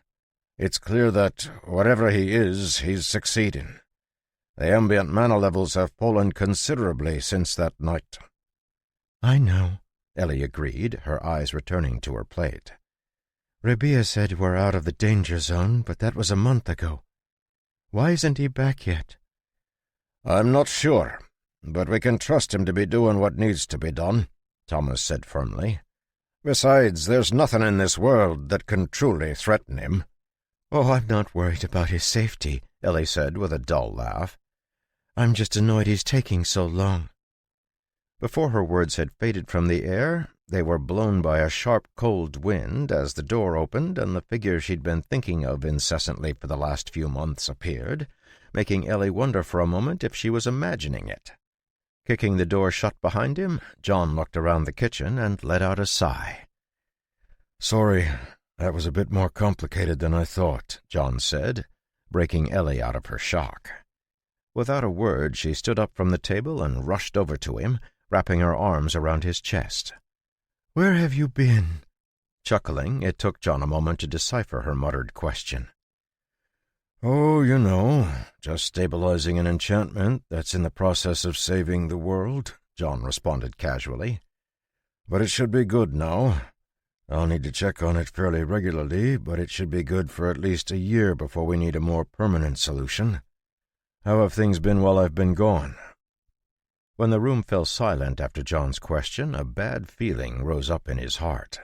It's clear that, whatever he is, he's succeeding. The ambient mana levels have fallen considerably since that night." "I know," Ellie agreed, her eyes returning to her plate. "Rabia said we're out of the danger zone, but that was a month ago. Why isn't he back yet?" "I'm not sure, but we can trust him to be doing what needs to be done," Thomas said firmly. "Besides, there's nothing in this world that can truly threaten him." "Oh, I'm not worried about his safety," Ellie said with a dull laugh. "I'm just annoyed he's taking so long." Before her words had faded from the air, they were blown by a sharp, cold wind as the door opened and the figure she'd been thinking of incessantly for the last few months appeared, making Ellie wonder for a moment if she was imagining it. Kicking the door shut behind him, John looked around the kitchen and let out a sigh. "Sorry, that was a bit more complicated than I thought," John said, breaking Ellie out of her shock. Without a word, she stood up from the table and rushed over to him, wrapping her arms around his chest. "Where have you been?" Chuckling, it took John a moment to decipher her muttered question. "Oh, you know, just stabilizing an enchantment that's in the process of saving the world," John responded casually. "But it should be good now. I'll need to check on it fairly regularly, but it should be good for at least a year before we need a more permanent solution. How have things been while I've been gone?" When the room fell silent after John's question, a bad feeling rose up in his heart.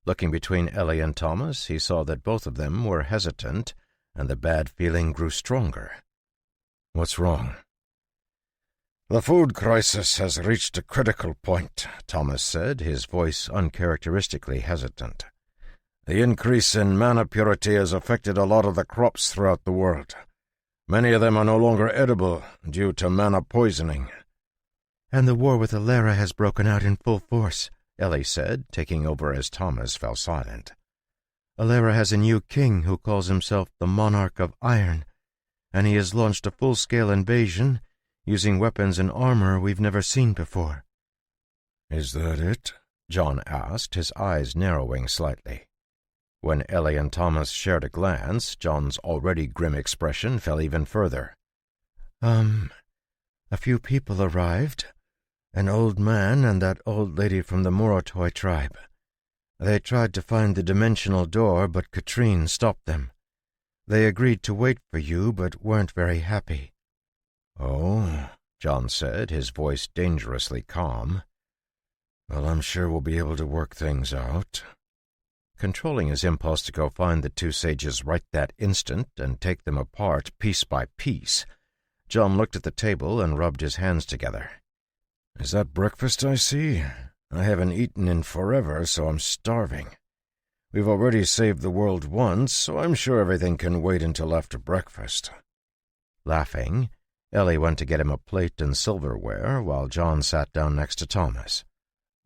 Looking between Ellie and Thomas, he saw that both of them were hesitant, and the bad feeling grew stronger. "What's wrong?" "The food crisis has reached a critical point," Thomas said, his voice uncharacteristically hesitant. "The increase in mana purity has affected a lot of the crops throughout the world. Many of them are no longer edible due to mana poisoning." "And the war with Alara has broken out in full force," Ellie said, taking over as Thomas fell silent. "Alara has a new king who calls himself the Monarch of Iron, and he has launched a full-scale invasion using weapons and armor we've never seen before." "Is that it?" John asked, his eyes narrowing slightly. When Ellie and Thomas shared a glance, John's already grim expression fell even further. A few people arrived. An old man and that old lady from the Morotoi tribe. They tried to find the dimensional door, but Katrine stopped them. They agreed to wait for you, but weren't very happy." "Oh," John said, his voice dangerously calm. "Well, I'm sure we'll be able to work things out." Controlling his impulse to go find the two sages right that instant and take them apart piece by piece, John looked at the table and rubbed his hands together. "Is that breakfast I see? I haven't eaten in forever, so I'm starving. We've already saved the world once, so I'm sure everything can wait until after breakfast." Laughing, Ellie went to get him a plate and silverware while John sat down next to Thomas.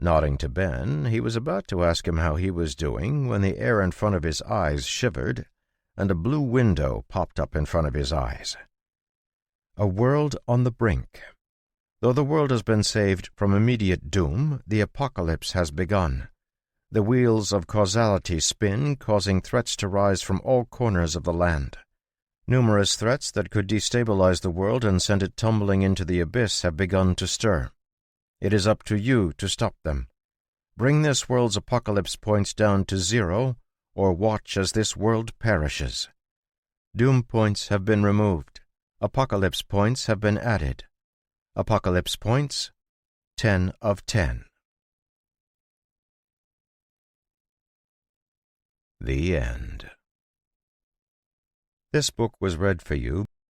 Nodding to Ben, he was about to ask him how he was doing when the air in front of his eyes shivered and a blue window popped up in front of his eyes. A world on the brink. Though the world has been saved from immediate doom, the apocalypse has begun. The wheels of causality spin, causing threats to rise from all corners of the land. Numerous threats that could destabilize the world and send it tumbling into the abyss have begun to stir. It is up to you to stop them. Bring this world's apocalypse points down to 0, or watch as this world perishes. Doom points have been removed. Apocalypse points have been added. Apocalypse points, 10 of 10. The end. This book was read for you